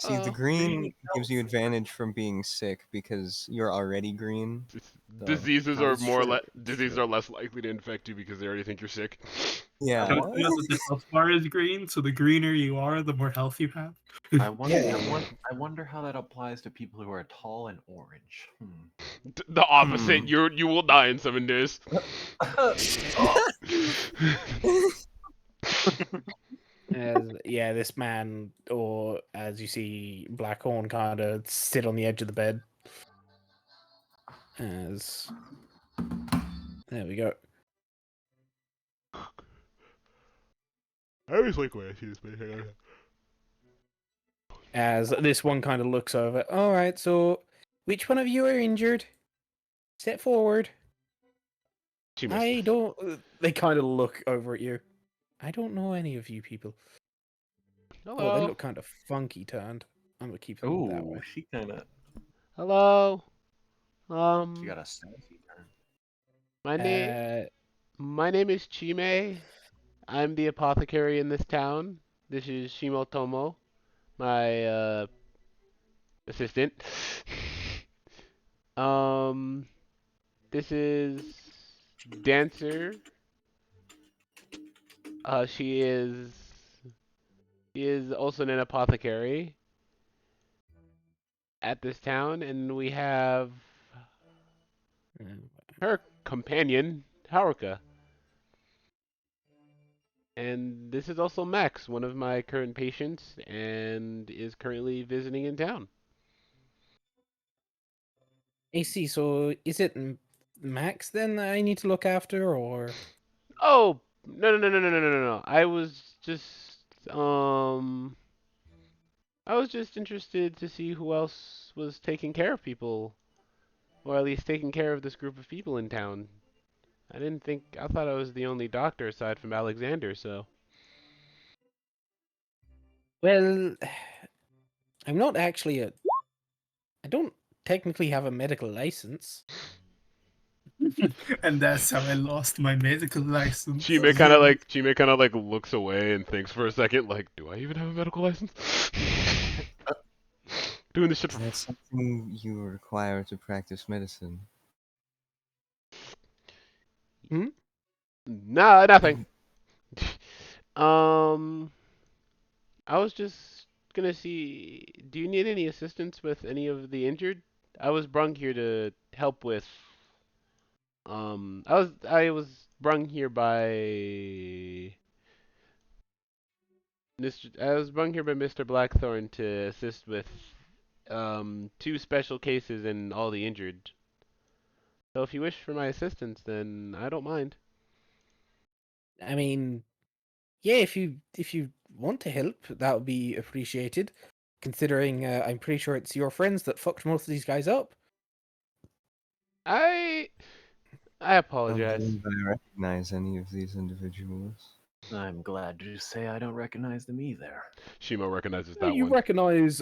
D: See, the green gives you advantage from being sick because you're already green. So,
B: Diseases
A: It's true, it's
B: diseases
A: true.
B: are less likely to infect you because they already think you're sick.
D: yeah.
C: Don't you know that the health bar is green, so the greener you are, the more health you have.
E: I wonder.
A: Yeah.
E: I wonder how that applies to people who are tall and orange.
B: The opposite. You will die in 7 days.
A: This man, or as you see Blackhorn kind of sit on the edge of the bed. As there we go.
B: I always like when I see this man.
A: As this one kind of looks over. All right, so which one of you are injured? Step forward.
B: She missed.
A: I don't. They kind of look over at you. I don't know any of you people. Oh, they
B: Hello.
A: look kind of funky turned. I'm gonna keep them that
E: Ooh,
A: way.
E: she kind of.
B: Hello.
E: She got a sassy turn.
B: My name
A: Uh,
B: my name is Chime. I'm the apothecary in this town. This is Shimotomo, my assistant. um, this is Dancer. She is also an apothecary at this town, and we have her companion, Haruka. And this is also Max, one of my current patients, and is currently visiting in town.
A: I see. So is it Max then that I need to look after, or?
B: Oh, no, no, no, no, no, no, no, no, no. I was just interested to see who else was taking care of people, or at least taking care of this group of people in town. I thought I was the only doctor aside from Alexander, so.
A: Well, I'm not actually a. I don't technically have a medical license.
C: And that's how I lost my medical license.
B: Chime kind of like looks away and thinks for a second, like, do I even have a medical license? Doing this shit for.
D: That's something you require to practice medicine.
B: Nah, nothing. um, I was just gonna see. Do you need any assistance with any of the injured? I was brung here to help with. I was brung here by Mr. Blackthorn to assist with two special cases and all the injured. So if you wish for my assistance, then I don't mind.
A: I mean, yeah, if you want to help, that would be appreciated. Considering I'm pretty sure it's your friends that fucked most of these guys up.
B: I I
D: I don't
B: apologize.
D: believe I recognize any of these individuals.
E: I'm glad to say I don't recognize them either.
B: Shimo recognizes
A: Oh,
B: that
A: you
B: one.
A: recognize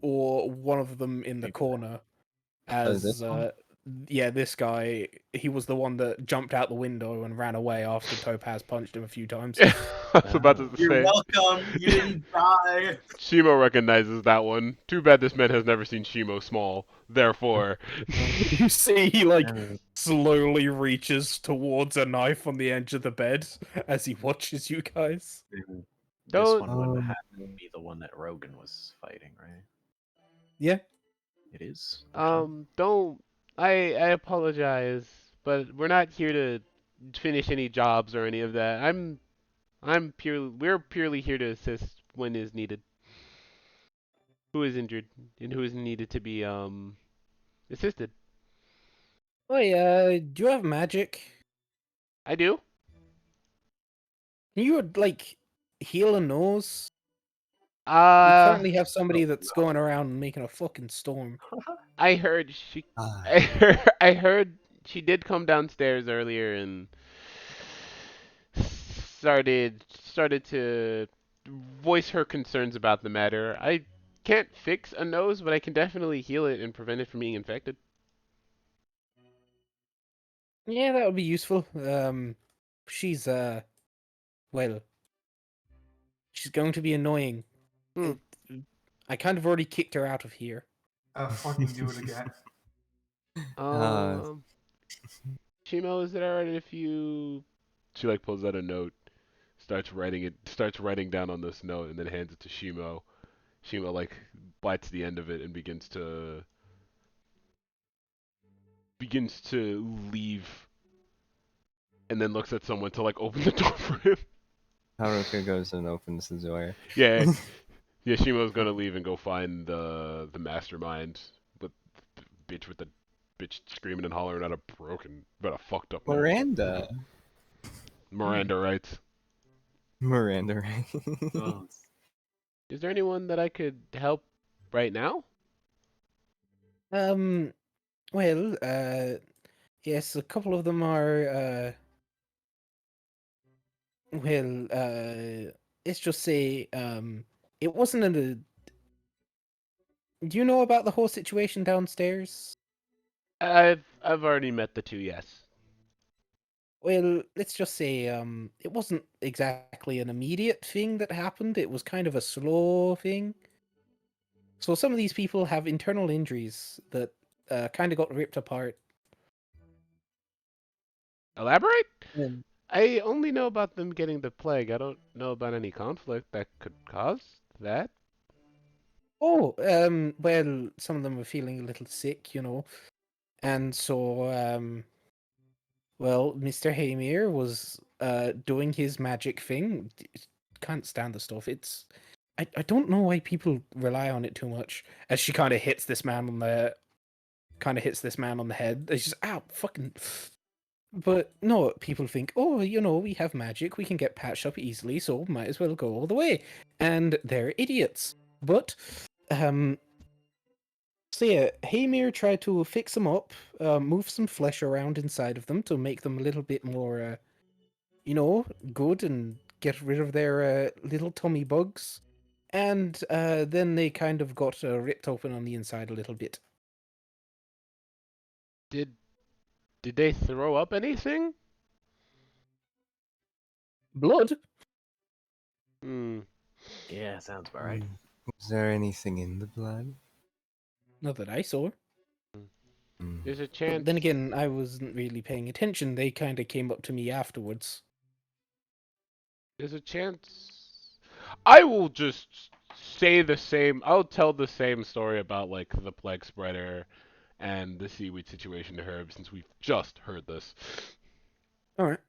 A: or one of them in the
E: Maybe
A: corner
D: this
A: as
D: one?
A: yeah, this guy. He was the one that jumped out the window and ran away after Topaz punched him a few times.
B: I was about to
C: You're
B: say.
C: welcome. You didn't die.
B: Shimo recognizes that one. Too bad this man has never seen Shimo small. Therefore,
A: You see, he like
E: Uh,
A: slowly reaches towards a knife on the edge of the bed as he watches you guys.
E: then this
B: Don't-
E: one would
D: Oh.
E: have to be the one that Rogan was fighting, right?
A: Yeah.
E: It is. Okay.
B: don't. I apologize, but we're not here to finish any jobs or any of that. We're purely here to assist when is needed. Who is injured and who is needed to be assisted.
A: Wait, do you have magic?
B: I do.
A: Can you like heal a nose? We
B: Uh,
A: currently have somebody that's going around making a fucking storm.
B: I heard she.
D: Ah,
B: I heard she did come downstairs earlier and started to voice her concerns about the matter. I can't fix a nose, but I can definitely heal it and prevent it from being infected.
A: Yeah, that would be useful. She's well, she's going to be annoying.
B: Hmm.
A: I kind of already kicked her out of here.
F: Fucking do it again.
B: Um, Shimo, is it alright if you? She like pulls out a note, starts writing down on this note, and then hands it to Shimo. Shimo like bites the end of it and begins to leave, and then looks at someone to like open the door for him.
D: Haruka goes and opens the door.
B: Yeah, yeah. Shimo's gonna leave and go find the mastermind, with the bitch screaming and hollering at a fucked up nose.
D: Miranda.
B: Miranda writes.
D: Miranda, right?
E: Oh,
B: Is there anyone that I could help right now?
A: Um, well, yes, a couple of them are, well, let's just say, it wasn't a. Do you know about the whole situation downstairs?
B: I've already met the two, yes.
A: Well, let's just say, it wasn't exactly an immediate thing that happened. It was kind of a slow thing. So some of these people have internal injuries that kind of got ripped apart.
B: Elaborate?
A: And
B: I only know about them getting the plague. I don't know about any conflict that could cause that.
A: oh, well, some of them were feeling a little sick, and so well, Mr. Hamir was doing his magic thing. Can't stand the stuff. I don't know why people rely on it too much. As she kind of hits this man on the head. It's just ow, fucking. But no, people think, oh, we have magic, we can get patched up easily, so might as well go all the way. And they're idiots. But so yeah, Hamir tried to fix them up, move some flesh around inside of them to make them a little bit more, good and get rid of their little tummy bugs. And then they kind of got ripped open on the inside a little bit.
B: Did did they throw up anything?
A: Blood?
B: Hmm.
E: Yeah, sounds about right.
D: Was there anything in the blood?
A: Not that I saw.
D: Hmm.
B: There's a
A: But
B: chance.
A: then again, I wasn't really paying attention. They kind of came up to me afterwards.
B: There's a chance. I will just say the same. I'll tell the same story about like the plague spreader and the seaweed situation to her since we've just heard this.
A: All right.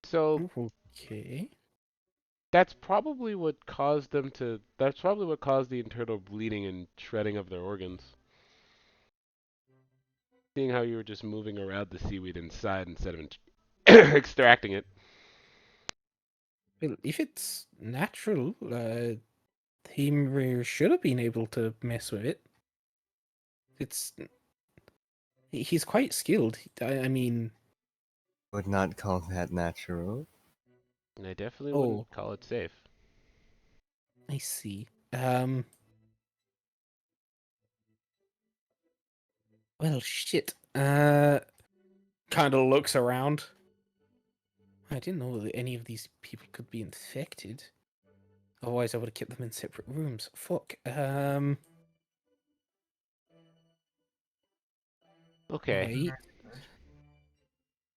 B: So
A: Okay.
B: that's probably what caused them to. That's probably what caused the internal bleeding and shredding of their organs. Seeing how you were just moving around the seaweed inside instead of extracting it.
A: Well, if it's natural, he should have been able to mess with it. It's he's quite skilled. I mean,
D: Would not call that natural.
B: And I definitely
A: oh,
B: wouldn't call it safe.
A: I see. Well, shit. Kind of looks around. I didn't know that any of these people could be infected. Otherwise, I would have kept them in separate rooms. Fuck.
B: Okay.
A: Right.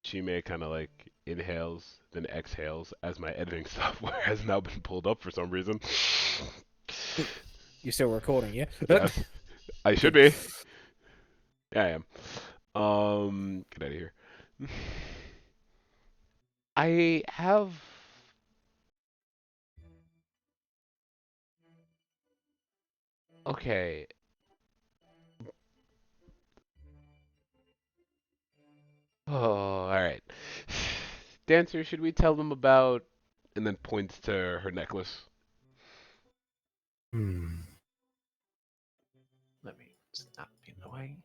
B: She may kind of like inhales, then exhales as my editing software has now been pulled up for some reason.
A: You're still recording, yeah?
B: Yes, I should be. Yeah, I am. Get out of here. I have. Okay. Oh, all right. Dancer, should we tell them about? And then points to her necklace.
D: Hmm.
E: Let me stop in the way.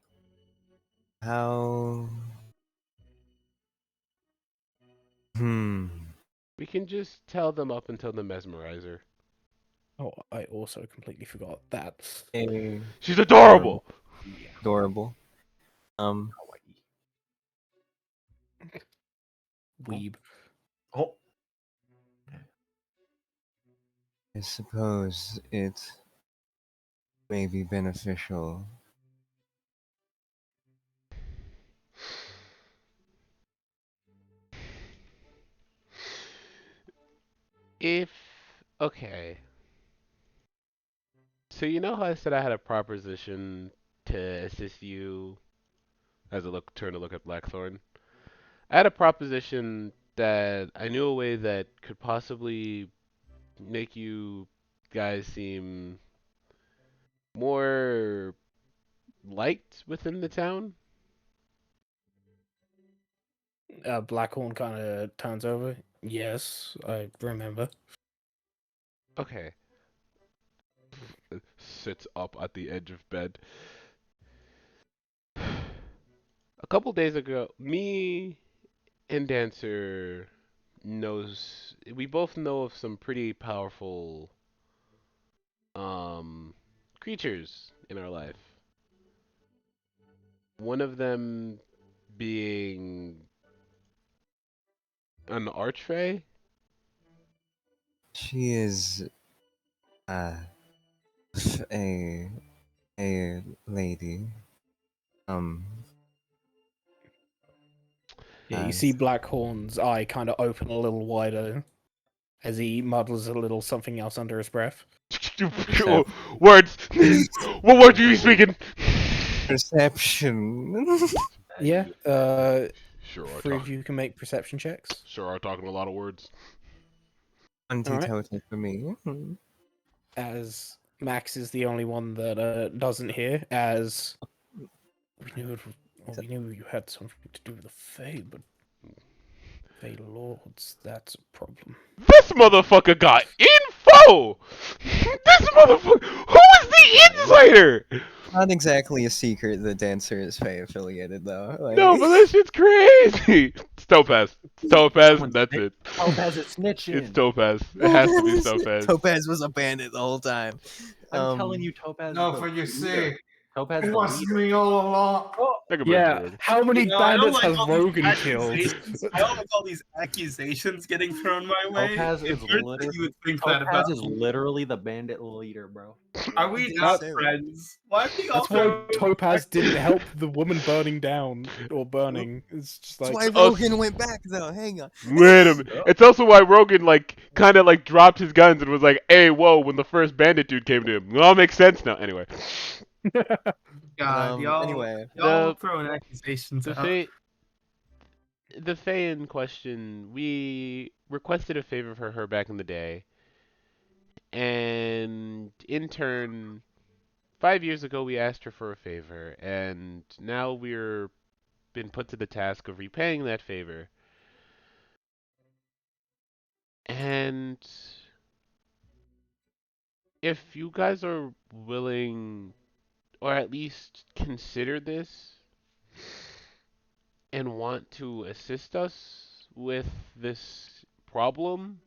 D: How? Hmm.
B: We can just tell them up until the mesmerizer.
A: Oh, I also completely forgot that.
D: A
B: She's adorable.
E: Yeah.
D: adorable.
E: Kawaii.
A: Weeb.
E: Oh,
D: I suppose it may be beneficial.
B: If okay. So you know how I said I had a proposition to assist you as I turn to look at Blackthorn? I had a proposition that I knew a way that could possibly make you guys seem more liked within the town.
A: Blackhorn kind of turns over. Yes, I remember.
B: Okay. Sits up at the edge of bed. A couple days ago, me and Dancer we both know of some pretty powerful um creatures in our life. One of them being an archfey.
D: She is uh a a lady. Um
A: Yeah, you
D: uh
A: see Blackhorn's eye kind of open a little wider as he muddles a little something else under his breath.
D: Percep-
B: Words. What words are you speaking?
D: perception.
A: Yeah,
B: Sure are
A: three of
B: talking.
A: you can make perception checks.
B: Sure are talking a lot of words.
A: All right.
D: Anti-totem for me.
A: As Max is the only one that doesn't hear, as we knew we knew you had something to do with the Fae, but Fae Lords, that's a problem.
B: This motherfucker got info. This motherfucker. Who is the insider?
D: Not exactly a secret that Dancer is Fae affiliated though.
B: No, but that shit's crazy. It's Topaz. It's Topaz.
E: Someone
B: That's
E: snitch-
B: it.
E: Topaz is snitching.
B: It's Topaz. It has to be Topaz.
D: Topaz was a bandit the whole time.
E: I'm telling you, Topaz.
F: No,
E: is the
F: for you
E: leader.
F: see,
E: Topaz
F: it
E: is the
F: was
E: leader.
F: me all along.
B: Think about
A: Yeah,
B: Jordan.
A: how many
C: No, I don't
A: bandits
C: like
A: has
C: all these
A: Rogan killed?
C: accusations. I don't like all these accusations getting thrown my way.
E: Topaz
C: It
E: is
C: hurts that
E: literally
C: you would think that
E: Topaz
C: about
E: is
C: me.
E: literally the bandit leader, bro.
C: Are we
D: They
C: not
D: say-
C: friends? Why are we all
A: That's why
C: throwing
A: Topaz didn't help the woman burning down or burning. It's just
D: That's
A: like
D: why Rogan went back though. Hang on.
B: Wait a minute. It's also why Rogan kind of dropped his guns and was like, "Hey, whoa!" When the first bandit dude came to him, it all makes sense now. Anyway,
C: God,
D: Anyway,
C: y'all
B: The-
C: throwing accusations
B: the
C: out.
B: the Fae in question, we requested a favor for her back in the day, and in turn, 5 years ago we asked her for a favor, and now we're been put to the task of repaying that favor. And if you guys are willing, or at least consider this, and want to assist us with this problem,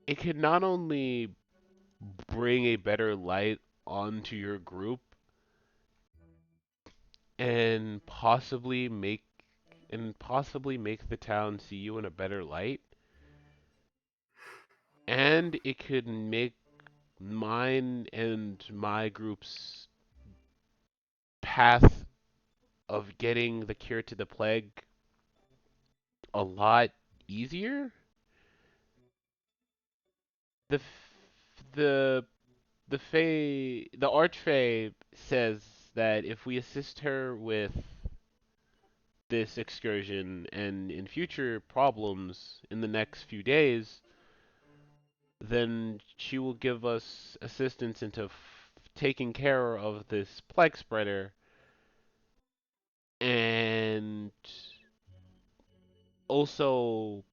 B: it could not only bring a better light onto your group and possibly make the town see you in a better light, and it could make mine and my group's path of getting the cure to the plague a lot easier. The the the Archfey says that if we assist her with this excursion and in future problems in the next few days, then she will give us assistance into taking care of this plague spreader and also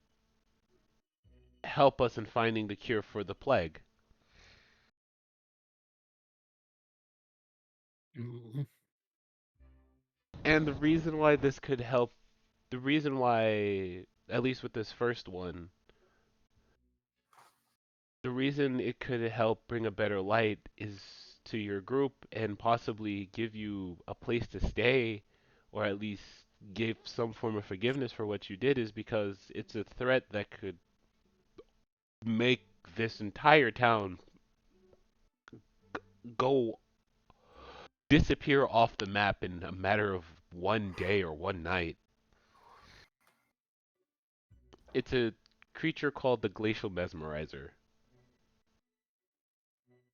B: help us in finding the cure for the plague.
A: Mhm.
B: And the reason why this could help, the reason why, at least with this first one, the reason it could help bring a better light is to your group and possibly give you a place to stay or at least give some form of forgiveness for what you did is because it's a threat that could make this entire town go disappear off the map in a matter of one day or one night. It's a creature called the Glacial Mesmerizer.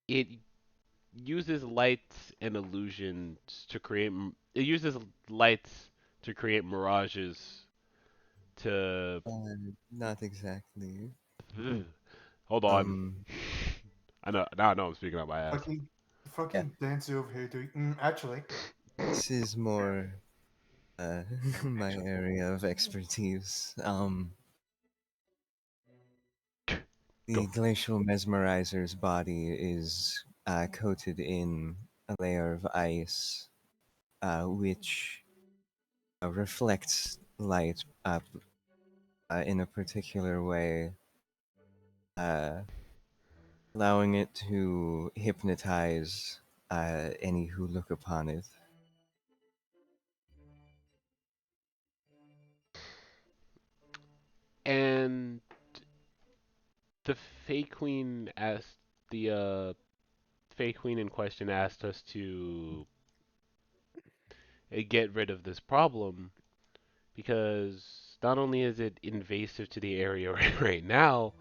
B: It uses lights and illusions to create. It uses lights to create mirages. To
D: not exactly.
B: hold on.
D: Um,
B: I know now. I know I'm speaking out my ass.
F: Fucking dancer over here doing. Actually,
D: this is more my area of expertise. The glacial mesmerizer's body is coated in a layer of ice, which reflects light in a particular way, uh, allowing it to hypnotize any who look upon it.
B: And the Fey Queen asked Fey Queen in question asked us to get rid of this problem because not only is it invasive to the area right now,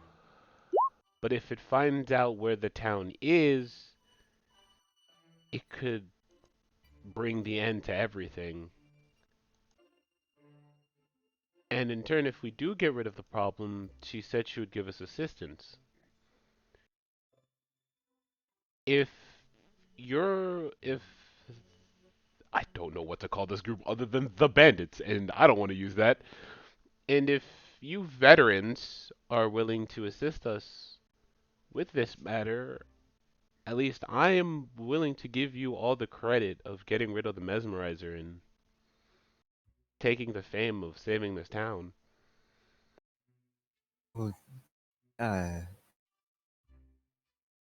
B: but if it finds out where the town is, it could bring the end to everything. And in turn, if we do get rid of the problem, she said she would give us assistance. If if I don't know what to call this group other than the bandits, and I don't want to use that. And if you veterans are willing to assist us with this matter, at least I am willing to give you all the credit of getting rid of the mesmerizer and taking the fame of saving this town.
D: Well,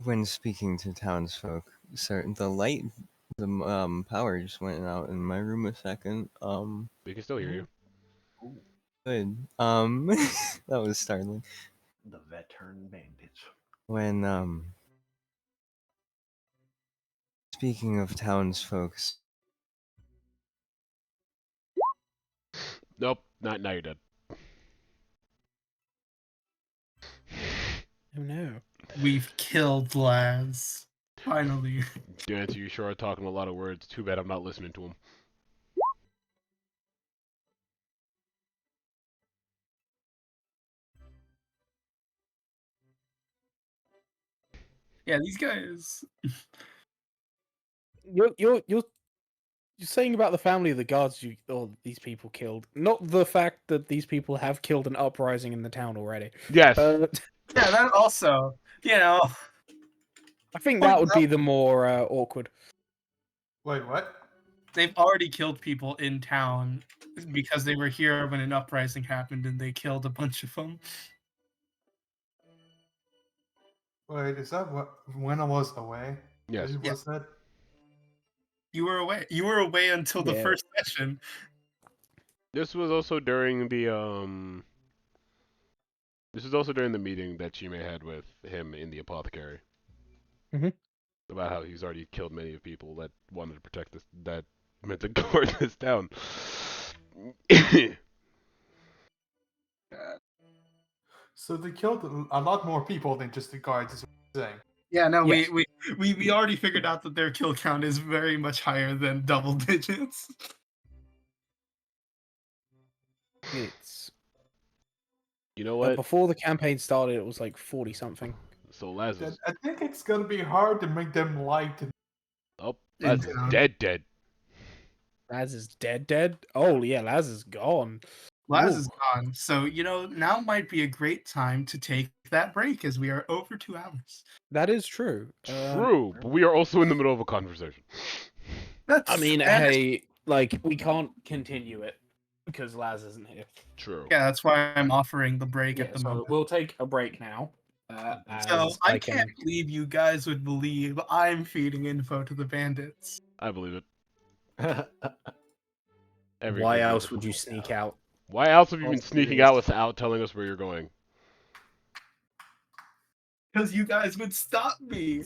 D: when speaking to townsfolk, the power just went out in my room a second.
B: We can still hear you.
D: Good. That was startling.
E: The veteran bandits.
D: When speaking of townsfolks,
B: Nope, not now. You're dead.
A: Oh no.
C: We've killed Laz. Finally.
B: Dance, you sure are talking a lot of words. Too bad I'm not listening to him.
C: Yeah, these guys.
A: You're saying about the family of the guards you or these people killed, not the fact that these people have killed an uprising in the town already.
B: Yes.
C: Yeah, that also. You know.
A: I think
C: Point
A: that would
C: out-
A: be the more awkward.
F: Wait, what?
C: They've already killed people in town because they were here when an uprising happened and they killed a bunch of them.
F: Wait, is that what when I was away?
B: Yes.
F: It was that?
C: You were away. You were away until the
A: Yeah.
C: first session.
B: This was also during the This is also during the meeting that Chime had with him in the apothecary.
A: Mhm.
B: About how he's already killed many of people that wanted to protect this, that meant to guard this town.
F: So they killed a lot more people than just the guards. Is what you're saying.
C: Yeah, no,
A: Yes.
C: we already figured out that their kill count is very much higher than double digits.
A: It's
B: You know what?
A: before the campaign started, it was like 40 something.
B: So Lazarus.
F: I think it's gonna be hard to make them like to.
B: Oh,
C: In
B: Lazarus
C: town.
B: dead.
A: Laz is dead. Oh yeah, Laz is gone.
C: Laz
A: Ooh.
C: is gone, so now might be a great time to take that break as we are over 2 hours.
A: That is true.
B: True, but we are also in the middle of a conversation.
A: I mean,
C: and
A: hey, like we can't continue it because Laz isn't here.
B: True.
C: yeah, that's why I'm offering the break
A: Yeah,
C: at the
A: so
C: moment.
A: we'll take a break now.
C: So
A: As
C: I
A: can.
C: can't believe you guys would believe I'm feeding info to the bandits.
B: I believe it.
E: Why
B: Every
A: Why
B: good
A: else
B: reason.
A: would you sneak out?
B: Why else have you been
A: That's
B: sneaking
A: serious.
B: out without telling us where you're going?
C: Because you guys would stop me.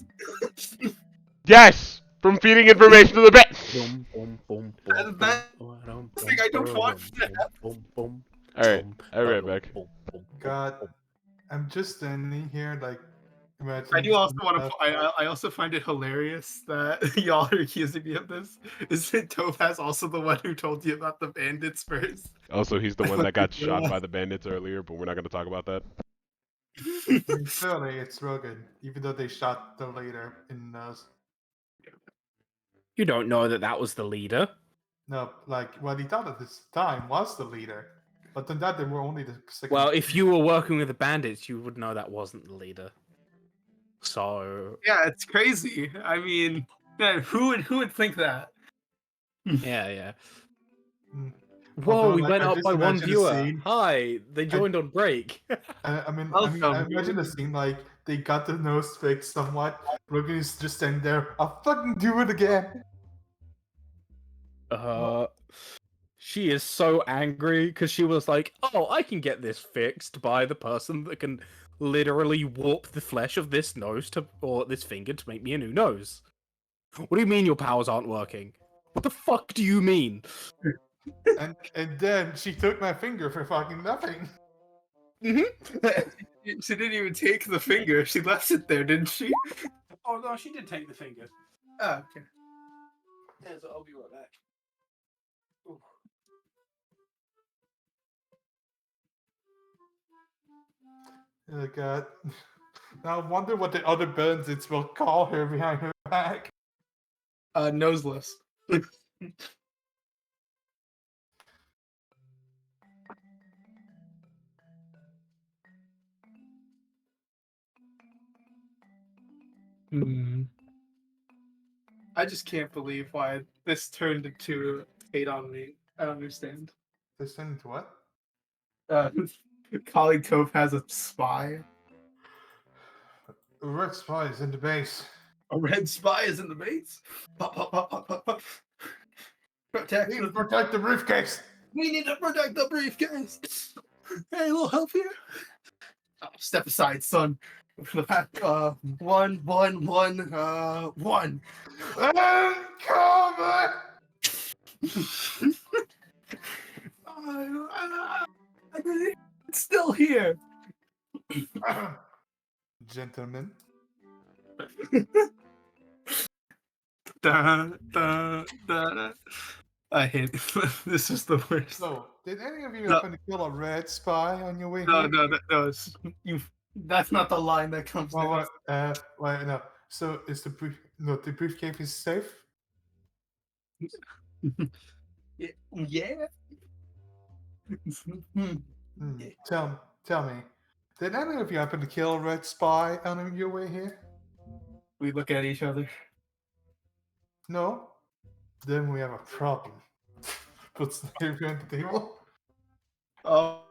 B: Yes! From feeding information to the bet!
A: Boom, boom, boom,
C: And that's the thing I don't want to happen.
B: Alright, I'll be right back.
F: God, I'm just standing here like
C: I
F: imagining.
C: do also
F: some
C: want to.
F: stuff.
C: I also find it hilarious that y'all are accusing me of this. Is it Topaz also the one who told you about the bandits first?
B: Also, he's the one that got shot
C: Yeah.
B: by the bandits earlier, but we're not going to talk about that.
F: I mean, clearly, it's Rogan, even though they shot the leader in
A: You don't know that was the leader.
F: no, like what he thought at this time was the leader. Other than that, they were only the second.
A: Well, if you were working with the bandits, you would know that wasn't the leader. So
C: Yeah, it's crazy. I mean, yeah, who would think that?
A: yeah.
F: Mm.
A: Whoa,
F: Although,
A: we
F: like,
A: went
F: I
A: up
F: just
A: by one
F: imagine a
A: viewer.
F: scene.
A: Hi, they joined on break.
F: I imagine the scene like they got the nose fixed somewhat. Logan is just standing there. I'll fucking do it again.
A: She is so angry because she was like, "Oh, I can get this fixed by the person that can literally warp the flesh of this nose to or this finger to make me a new nose." What do you mean your powers aren't working? What the fuck do you mean?
F: And then she took my finger for fucking nothing.
C: She didn't even take the finger. She left it there, didn't she?
A: Oh no, she did take the finger.
C: Oh, okay.
A: Yeah, so I'll be right back. Ooh.
F: Oh god. Now I wonder what the other bandits will call her behind her back.
C: Noseless. I just can't believe why this turned into hate on me. I don't understand.
F: They send into what?
C: Uh, Colleague Toph has a spy.
F: A red spy is in the base.
C: A red spy is in the base. Pop, pop, pop, pop, pop, pop. Protect.
F: Need to protect the briefcase.
C: We need to protect the briefcase. Hey, a little help here. Oh, step aside, son. One.
F: And cover.
C: It's still here.
F: Gentlemen.
C: Da, da, da, da. I hate this is the worst.
F: So, did any of you
C: No.
F: happen to kill a red spy on your way
C: No,
F: here?
C: no, it's, you. That's not the line that comes
F: Well,
C: next.
F: no. So, is the briefcase is safe?
C: Yeah.
F: Hmm, tell me. Did any of you happen to kill a red spy on your way here?
C: We look at each other.
F: No? Then we have a problem. Puts the paper on the table.
C: Oh,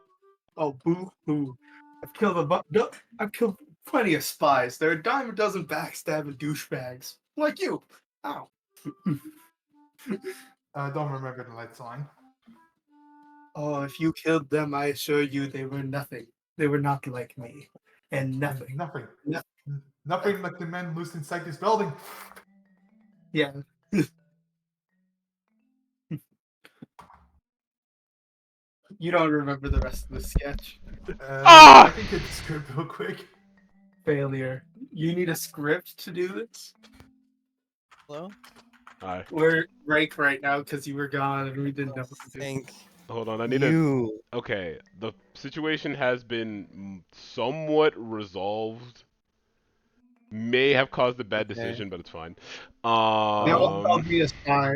C: boo hoo! I've killed no, I've killed plenty of spies. There are a dime a dozen backstabbing douchebags like you. Ow.
F: I don't remember the lights line.
C: Oh, if you killed them, I assure you they were nothing. They were not like me, and nothing.
F: Nothing.
C: No-
F: Nothing like the men loose inside this building.
C: Yeah. You don't remember the rest of the sketch.
F: I can get the script real quick.
C: Failure. You need a script to do this.
D: Hello?
B: Hi.
C: We're break right now because you were gone and we didn't know what to do.
D: Thank
B: Hold on, I need to.
D: you.
B: Okay, the situation has been somewhat resolved. May have caused a bad
D: Okay.
B: decision, but it's fine.
C: They all called me a spy.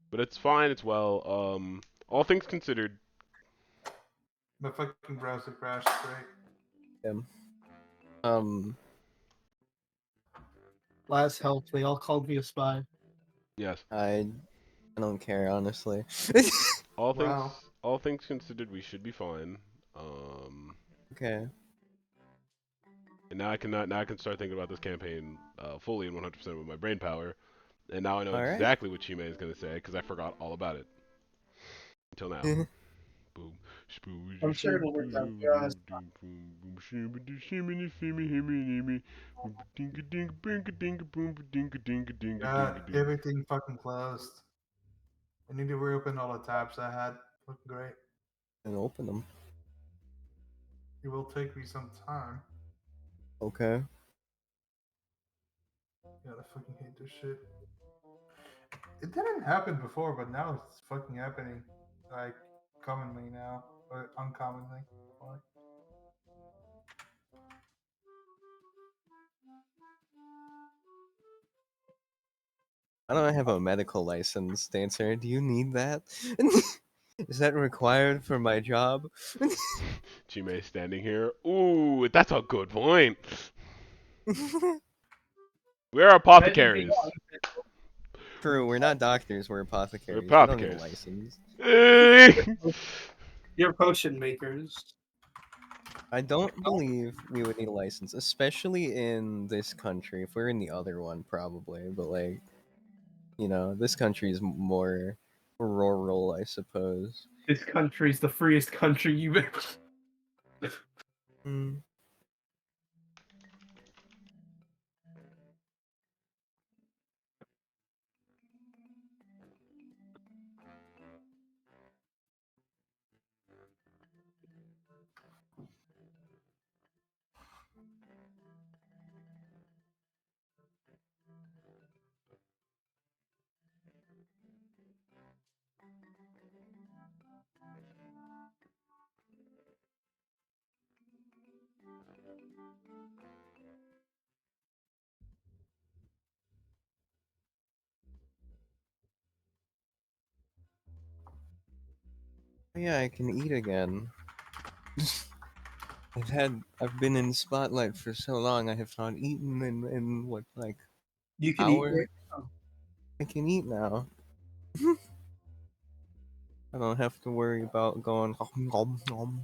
B: But it's fine. It's well. All things considered,
F: My fucking browser crashed, right?
D: Um,
C: Last help, they all called me a spy.
B: yes.
D: I don't care, honestly.
F: Wow.
B: All things considered, we should be fine. Um,
D: Okay.
B: and now I can start thinking about this campaign fully and 100% with my brain power. And now I know
D: Alright.
B: exactly what Chime is gonna say because I forgot all about it until now. Boom.
C: I'm sure it'll work out for us.
F: Everything fucking closed. I need to reopen all the tabs I had. Looking great.
D: And open them.
F: It will take me some time.
D: Okay.
F: God, I fucking hate this shit. It didn't happen before, but now it's fucking happening. Like, commonly now. Or uncommonly. What?
D: I don't have a medical license, Dancer. Do you need that? Is that required for my job?
B: Chime standing here. Ooh, that's a good point. We're
C: Imagine being
B: apothecaries.
D: True, we're not doctors, we're
B: We're
D: apothecaries. We don't need a
B: apothecaries.
D: license.
C: You're potion makers.
D: I don't believe we would need a license, especially in this country. If we're in the other one, probably. But, like, this country is more rural, I suppose.
C: This country's the freest country you've ever.
D: Hmm. Yeah, I can eat again. I've been in spotlight for so long. I have not eaten in what, like,
C: You can eat
D: hour.
C: right now.
D: I can eat now. I don't have to worry about going nom, nom.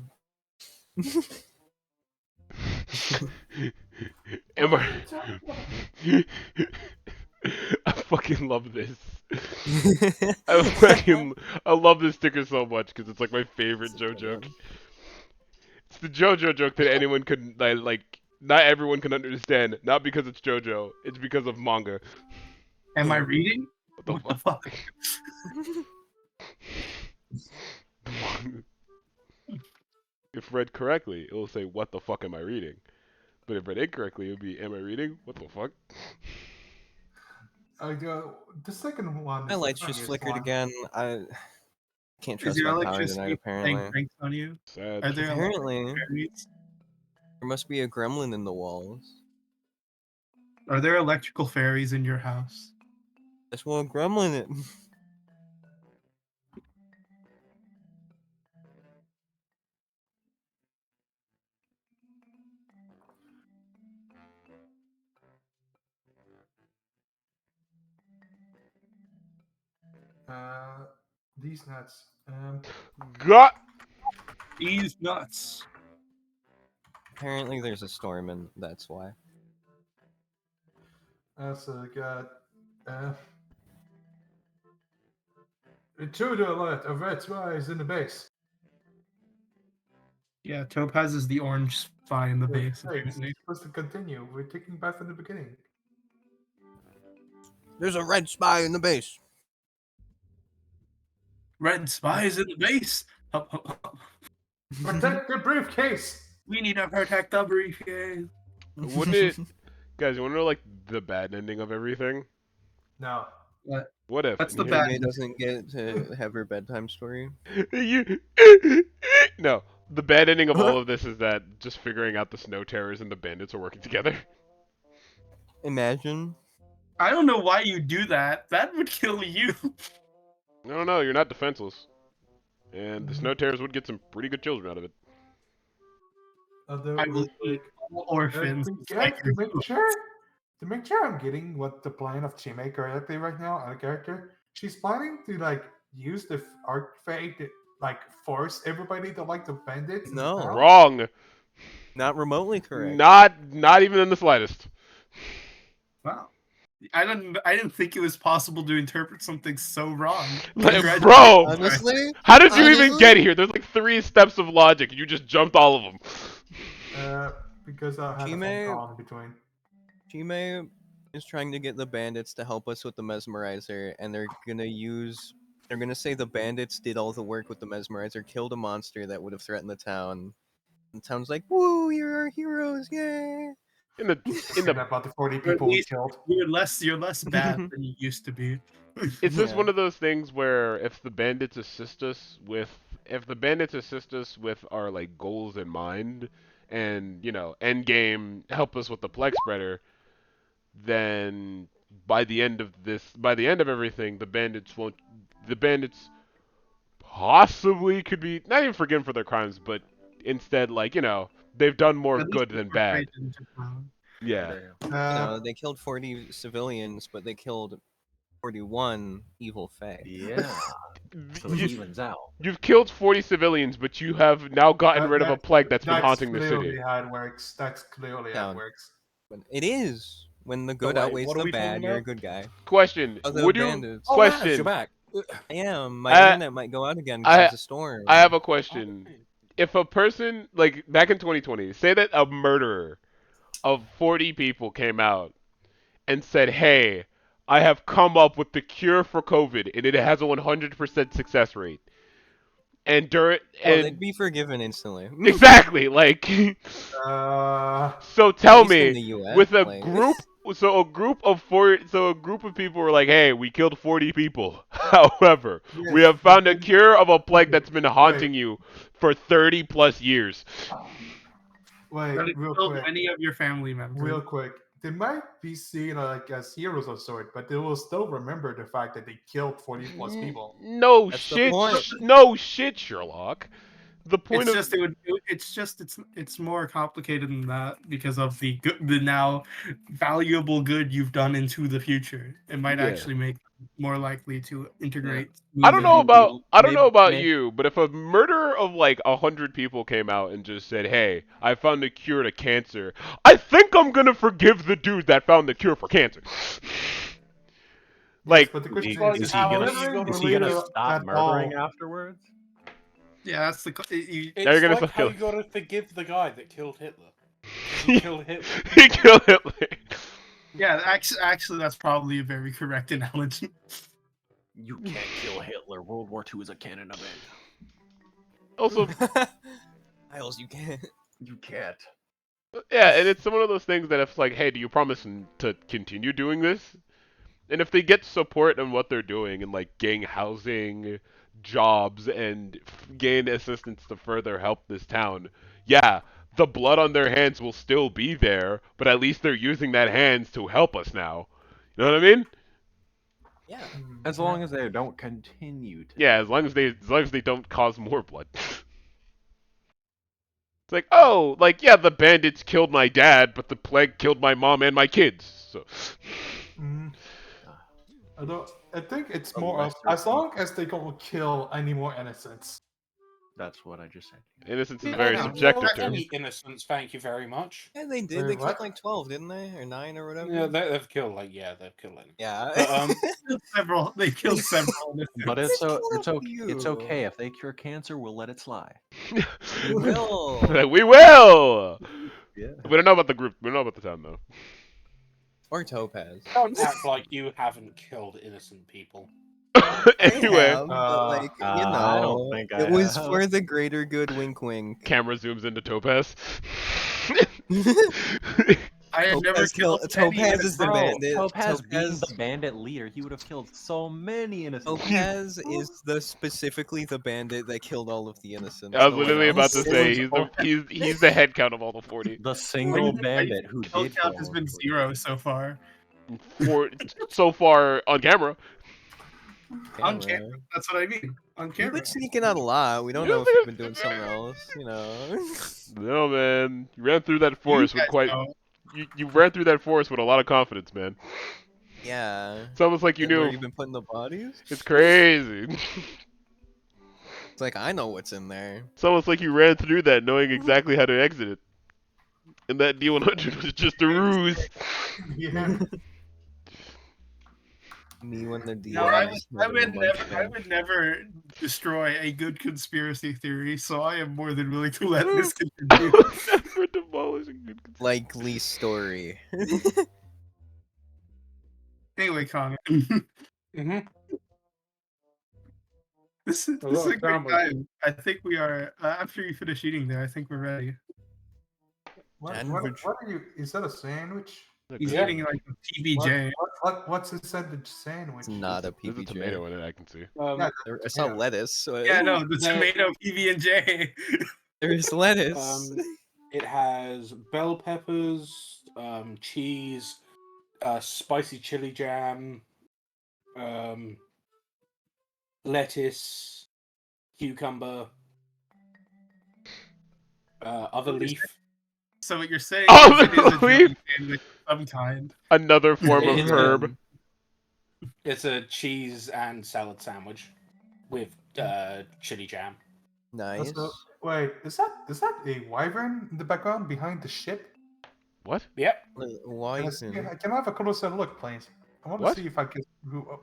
B: Am
F: What are
B: I?
F: you talking about?
B: I fucking love this. I fucking I love this sticker so much because it's like my favorite Joe joke. It's the JoJo joke that anyone could like. Not everyone can understand. Not because it's JoJo. It's because of manga.
C: Am I
D: Yeah.
C: reading?
B: What the
C: What the
B: fuck?
C: fuck?
B: If read correctly, it will say, "What the fuck am I reading?" But if read incorrectly, it would be, "Am I reading? What the fuck?"
F: The second one
D: My
F: is the
D: lights just
F: funniest
D: flickered
F: one.
D: again. I can't
C: Is
D: trust
C: your
D: my power tonight,
C: electricity playing
D: apparently.
C: pranks on you?
B: Sad.
C: Are there electrical
D: Apparently,
C: fairies?
D: there must be a gremlin in the walls.
C: Are there electrical fairies in your house?
D: There's one gremlin it.
F: These nuts.
B: God.
C: These nuts.
D: Apparently, there's a storm, and that's why.
F: Also got intruder alert! A red spy is in the base.
C: Yeah, Topaz is the orange spy in the base,
F: Hey, it's
C: apparently.
F: supposed to continue. We're taking back from the beginning.
D: There's a red spy in the base.
C: Red spies in the base. Hup, hup, hup.
F: Protect the briefcase.
C: We need to protect the briefcase.
B: Wouldn't it, guys? You want to know like the bad ending of everything?
F: No.
C: What?
B: What if?
C: What's
B: And
C: the bad?
D: Chime doesn't get to have her bedtime story.
B: you. No. The bad ending of all of this is that just figuring out the snow terrors and the bandits are working together.
D: Imagine.
C: I don't know why you do that. That would kill you.
B: No, no, you're not defenseless. And the snow terrors would get some pretty good children out of it.
F: Although
C: I
F: it was
C: believe
F: like
C: all orphans.
F: to make sure I'm getting what the plan of Chime correctly right now on a character, she's planning to like use the artifact to like force everybody to like the bandits in the
D: No.
F: town.
B: Wrong.
D: Not remotely correct.
B: Not even in the slightest.
C: Wow. I didn't think it was possible to interpret something so wrong.
B: Like,
C: Congratulations.
B: bro,
D: Honestly,
B: how did you even get here? There's like 3 steps of logic. You just jumped all of them.
F: Because I had a phone
D: Chime-
F: call in between.
D: Chime is trying to get the bandits to help us with the mesmerizer, and they're gonna say the bandits did all the work with the mesmerizer, killed a monster that would have threatened the town. And the town's like, "Woo, you're our heroes, yay!"
B: In the in
F: And
B: the
F: about the 40
C: Or at
F: people we
C: least
F: killed.
C: you're less bad than you used to be.
B: It's just
D: Yeah.
B: one of those things where if the bandits assist us with our like goals in mind and, end game help us with the plague spreader, then by the end of everything, the bandits possibly could be not even forgiven for their crimes, but instead, like, they've done more
C: At least
B: good than
C: they
B: bad.
C: portrayed them well.
B: Yeah.
D: They killed 40 civilians, but they killed 41 evil fae.
E: Yeah. So it
B: You,
E: evens out.
B: you've killed 40 civilians, but you have now gotten rid of a plague that's been
F: that's
B: haunting the
F: clearly
B: city.
F: how it works. That's clearly how
D: Yeah.
F: it works.
D: But it is. When the good
G: wait,
D: outweighs
G: what are
D: the
G: we talking
D: bad, you're a
G: about?
D: good guy.
B: Question:
D: Other
B: Would you?
D: bandits.
G: Oh, Maz, you're
B: Question:
G: back.
D: I am. My internet might go out again because there's a storm.
B: I have a question. If a person, like back in 2020, say that a murderer of 40 people came out and said, "Hey, I have come up with the cure for COVID, and it has a 100% success rate." And during
D: Oh, they'd
B: and
D: be forgiven instantly.
B: exactly, like, so
D: At
B: tell
D: least in
B: me,
D: the US,
B: with a
D: like-
B: group, a group of people were like, "Hey, we killed 40 people. However, we
F: Yes,
B: have found a
F: but then-
B: cure of a plague that's been haunting you for 30 plus years."
F: Wait,
C: But it
F: real
C: killed
F: quick.
C: many of your family members.
F: Real quick. They might be seen like as heroes of sort, but they will still remember the fact that they killed 40 plus people.
B: No
D: That's the
B: shit,
D: point.
B: no shit, Sherlock. The point
C: It's
B: of
C: just it's more complicated than that because of the now valuable good you've done into the future. It might
B: Yeah.
C: actually make them more likely to integrate.
B: I don't know
C: smoothly.
B: about
E: Maybe-
B: you, but if a murderer of like 100 people came out and just said, "Hey, I found a cure to cancer," I think I'm gonna forgive the dude that found the cure for cancer. Like,
F: Yes, but the
E: Is
F: question
E: he,
G: Like,
F: is,
E: is he
G: how
E: gonna,
G: are you gonna
E: is he gonna
G: really
E: stop
F: at
E: murdering
F: all?
E: afterwards?
C: Yeah, that's the.
G: It's
B: Now you're gonna
G: like
B: stop
G: how you
B: killing.
G: gotta forgive the guy that killed Hitler. 'Cause he killed Hitler.
B: He killed Hitler.
C: Yeah, actually, that's probably a very correct analogy.
E: You can't kill Hitler. World War II is a canon event.
B: Also,
D: Miles, you can't.
E: You can't.
B: yeah, and it's one of those things that if like, "Hey, do you promise to continue doing this?" And if they get support on what they're doing and like getting housing, jobs, and gain assistance to further help this town, yeah, the blood on their hands will still be there, but at least they're using that hands to help us now. You know what I mean?
D: Yeah.
E: As long as they don't continue to.
B: Yeah, as long as they don't cause more blood. It's like, oh, like yeah, the bandits killed my dad, but the plague killed my mom and my kids. So
F: I think it's
E: A
F: more of
E: lesser
F: as long
E: evil.
F: as they don't kill any more innocents.
E: That's what I just said.
B: innocence is
G: Yeah,
B: very
G: no,
B: subjective
G: not
B: term.
G: any innocence, thank you very much.
D: Yeah, they did.
F: Wait,
D: They
F: what?
D: killed like 12, didn't they? Or 9 or whatever?
G: Yeah, they've killed they've killed any.
D: Yeah.
G: But,
C: They killed several.
E: But
D: They
E: it's
D: killed a
E: it's okay.
D: few.
E: It's okay if they cure cancer. We'll let it slide.
D: We will.
B: Like, we will.
E: Yeah.
B: We don't know about the group. We don't know about the town though.
D: Or Topaz.
G: don't act like you haven't killed innocent people.
B: Anyway,
D: I have, but like, you
E: I don't
D: know,
E: think I
D: it was
E: have.
D: for the greater good. Wink, wink.
B: camera zooms into Topaz.
C: I had never
D: Topaz,
C: killed
D: Topaz is the
E: Bro,
D: bandit.
E: Topaz being
D: Topaz,
E: the bandit leader, he would have killed so many innocent people.
D: Topaz is specifically the bandit that killed all of the innocents.
B: I was
D: no one
B: literally about
D: else.
B: to say he's the head count of all the 40.
E: The single bandit who
C: Kill
E: did
C: count
E: kill
C: has
E: all
C: been
E: of them.
C: 0 so far.
B: So far on camera.
C: On camera. That's what I mean. On
D: We've
C: camera.
D: been sneaking out a lot. We don't
B: You
D: know if
B: think
D: we've been doing
B: it's-
D: something else. You know.
B: No man, you ran through that forest
C: You
B: with
C: guys
B: quite.
C: know.
B: You ran through that forest with a lot of confidence, man.
D: Yeah.
B: It's almost like you
D: Where
B: knew.
D: you've been putting the bodies.
B: It's crazy.
D: It's like I know what's in there.
B: It's almost like you ran through that knowing exactly how to exit it. And that D100 was just a ruse.
F: Yeah.
D: Me when the
C: No, I
D: DMs
C: would never destroy a good conspiracy theory, so I am more than willing to let this continue.
B: Never demolish a good conspiracy.
D: likely story.
C: Anyway, Connor.
G: Mm-hmm.
C: This is a
G: look,
C: great
G: Cameron.
C: time. I think we are, after you finish eating there, I think we're ready.
F: What
D: Sandwich.
F: are you? Is that a sandwich?
C: He's
G: Yeah.
C: eating like a PBJ.
F: What's a sandwich sandwich?
D: It's not a
B: There's a
D: PBJ.
B: tomato in it, I can see.
F: Yeah,
D: I saw
F: Yeah.
D: lettuce. So
C: Yeah, no, the
G: They-
C: tomato PB&J.
D: There's lettuce.
G: It has bell peppers, cheese, spicy chili jam, lettuce, cucumber, other leaf.
C: So what you're saying
B: Oh,
C: is it is a
B: leaf!
C: jelly sandwich of some kind.
B: Another form of
G: It's
B: herb.
G: It's a cheese and salad sandwich with chili jam.
D: Nice.
F: Also, wait, is that a wyvern in the background behind the ship?
B: What?
G: Yep.
D: Why?
F: Can I have a closer look, please? I want
B: What?
F: to see if I can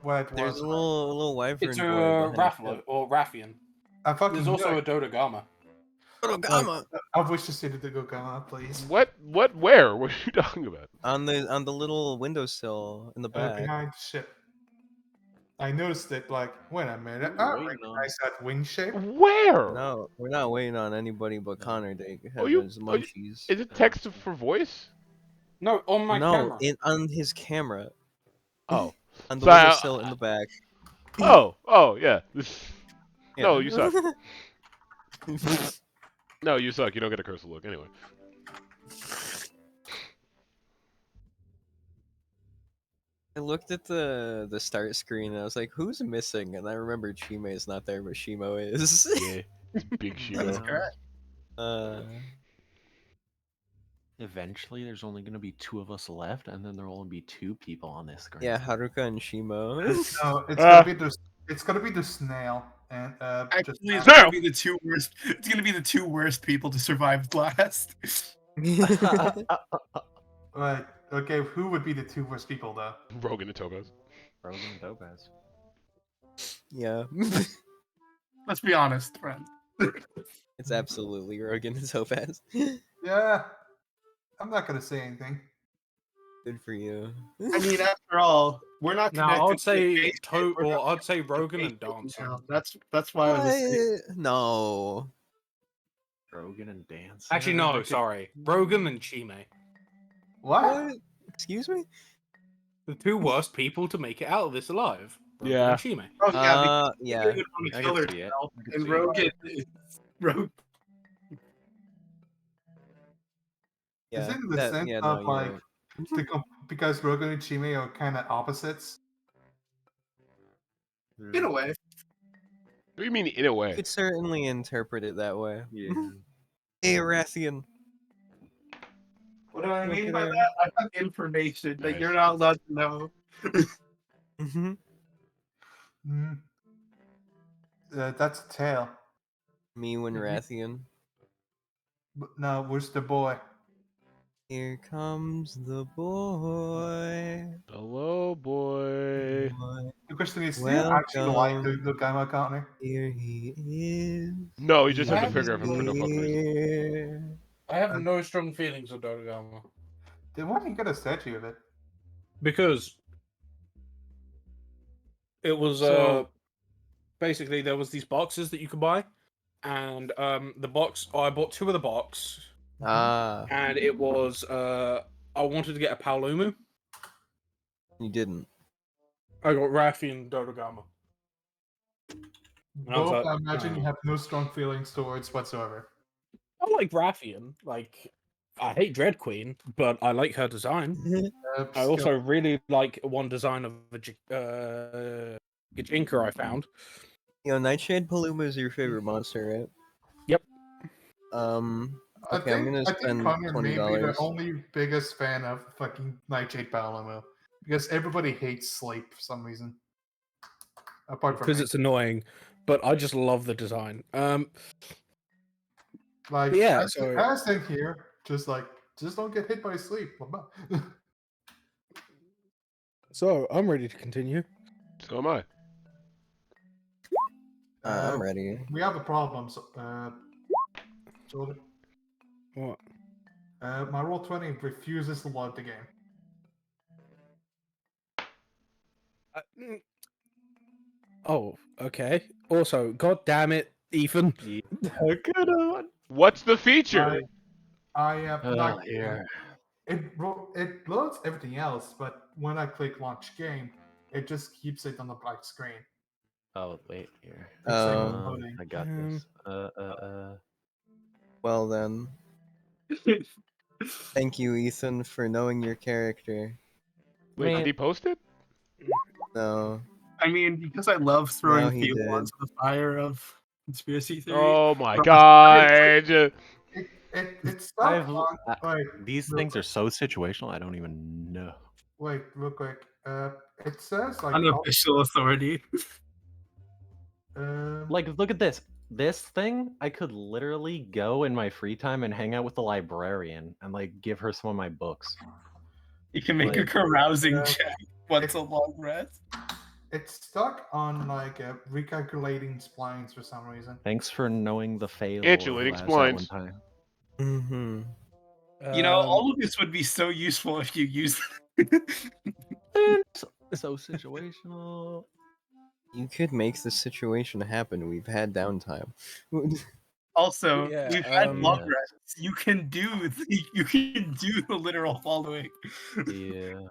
F: what it
D: There's
F: was.
D: a little wyvern
G: It's a
D: boy behind the
G: Raffalo
D: ship.
G: or Raffian.
F: I fucking
G: There's also a Dodogama.
D: Otogama!
F: I wish to see the Dogama, please.
B: What? What? Where? What are you talking about?
D: On the little windowsill in the back.
F: Behind the ship. I noticed it. Like, wait a minute.
H: Who
F: I
H: are we waiting on?
F: recognize that wing shape.
B: Where?
D: No, we're not waiting on anybody but
H: No.
D: Connor to
B: Oh,
D: have
B: you-
D: his
B: oh, you-
D: munchies.
B: Is it text for voice?
G: No, on my
D: No,
G: camera.
D: on his camera.
B: Oh.
D: On the
B: So I-
D: windowsill in the back.
B: Oh, yeah.
D: Yeah.
B: No, you suck. No, you suck. You don't get a cursor look anyway.
D: I looked at the start screen and I was like, "Who's missing?" And I remembered Shime is not there, but Shimo is.
B: Yeah. It's big
C: That's
B: Shimo.
C: correct.
D: uh,
H: Eventually, there's only going to be 2 of us left, and then there'll only be 2 people on this screen.
D: yeah, Haruka and Shimo.
F: No, it's
B: Ah.
F: gonna be the snail and
C: Actually, it's
B: Now!
C: gonna be the two worst. It's gonna be the two worst people to survive last.
F: Right. Okay, who would be the 2 worst people though?
B: Rogan and Topaz.
H: Rogan and Topaz.
D: yeah,
C: Let's be honest, friends.
D: it's absolutely Rogan and Topaz.
F: Yeah. I'm not gonna say anything.
D: Good for you.
C: I mean, after all, we're not
G: Now
C: connected.
G: I'd say
C: to Facebook, we're not
G: I'd say
C: connected to
G: Rogan and
C: Facebook
G: Dancer.
C: now. That's why I was saying.
D: No.
H: Rogan and Dance.
G: Actually, no, sorry. Rogan and Chime.
F: What?
D: What? Excuse me?
G: The 2 worst people to make it out of this alive. Rogan
B: Yeah.
G: and Chime.
C: Oh yeah, because
D: Yeah.
C: Rogan would want to
H: I
C: kill
H: can see it.
C: herself,
H: I can
C: and
H: see it.
C: Rogan,
D: Yeah.
F: Is it in the
D: that-
F: sense
D: yeah,
F: of
D: no,
F: like
D: you're
F: because Rogan and Chime are kind of opposites?
C: in a way.
B: What do you mean in a
D: You
B: way?
D: could certainly interpret it that way.
H: Yeah.
D: Hey, Rathian.
C: What do I
D: Look
C: mean
D: at
C: by
D: her.
C: that? I have information that
B: Nice.
C: you're not allowed to know.
D: Mm-hmm.
F: Mm. That's a tail.
D: Me when
F: Mhm.
D: Rathian.
F: But no, where's the boy?
D: Here comes the boy.
B: Hello, boy.
D: boy.
F: The question is, do you actually like the Gamma counter?
D: Here he is.
B: No, you just have to
G: He's
B: figure out him for no fucking reason.
D: here.
G: I have no strong feelings of Dodogama.
F: Then why didn't you get a statue of it?
G: Because it was
F: So-
G: basically there was these boxes that you could buy, and the box I bought 2 of the box,
D: Ah,
G: and it was I wanted to get a Paolumu.
D: you didn't.
G: I got Raffi and Dodogama. And I was
F: Both,
G: like,
F: I imagine you
G: "Oh."
F: have no strong feelings towards whatsoever.
G: I like Raffian. Like, I hate Dread Queen, but I like her design. I also really like one design of a Gajinka I found.
D: Yo, Nightshade Paluma is your favorite monster, right?
G: Yep.
D: Okay, I'm gonna
F: I think
D: spend
F: Connor may be the
D: $20.
F: only biggest fan of fucking Nightshade Palamo. Because everybody hates sleep for some reason. Apart from
G: Because
F: me.
G: it's annoying, but I just love the design.
F: Like,
G: yeah,
F: I think here, just don't get hit by sleep.
A: So I'm ready to continue.
B: So am I.
D: I'm ready.
F: We have a problem. Jordan.
A: What?
F: My Roll20 refuses to load the game.
A: Oh, okay. Also, god damn it, Ethan.
H: Good on.
B: What's the feature?
F: I am not
H: here.
F: It loads everything else, but when I click launch game, it just keeps it on the black screen.
H: Oh, wait, here.
F: It's like
D: Um,
F: loading.
H: I got this.
D: Well then, thank you, Ethan, for knowing your character.
B: Wait,
D: Man.
B: did he post it?
D: No.
C: I mean, because I love throwing
D: No, he
C: fuel
D: did.
C: onto the fire of conspiracy theory.
B: Oh my
C: But
B: god!
F: It's stuck
E: I've
F: on like
E: these
F: real
E: things are
F: quick.
E: so situational. I don't even know.
F: Wait, real quick. It says like
C: Unofficial authority.
E: Like, look at this. This thing, I could literally go in my free time and hang out with the librarian and like give her some of my books.
C: You can make a
E: Like,
C: carousing
F: uh,
C: check once
F: it-
C: a long rest.
F: it's stuck on like recalculating splines for some reason.
E: thanks for knowing the fail
B: Antulating
E: last that one
B: splines.
E: time.
D: Mm-hmm.
C: You know, all of this would be so useful if you used.
E: So situational.
D: You could make the situation happen. We've had downtime.
C: Also,
A: Yeah,
C: we've had long
E: Yeah.
C: rests. You can do the literal following.
E: Yeah.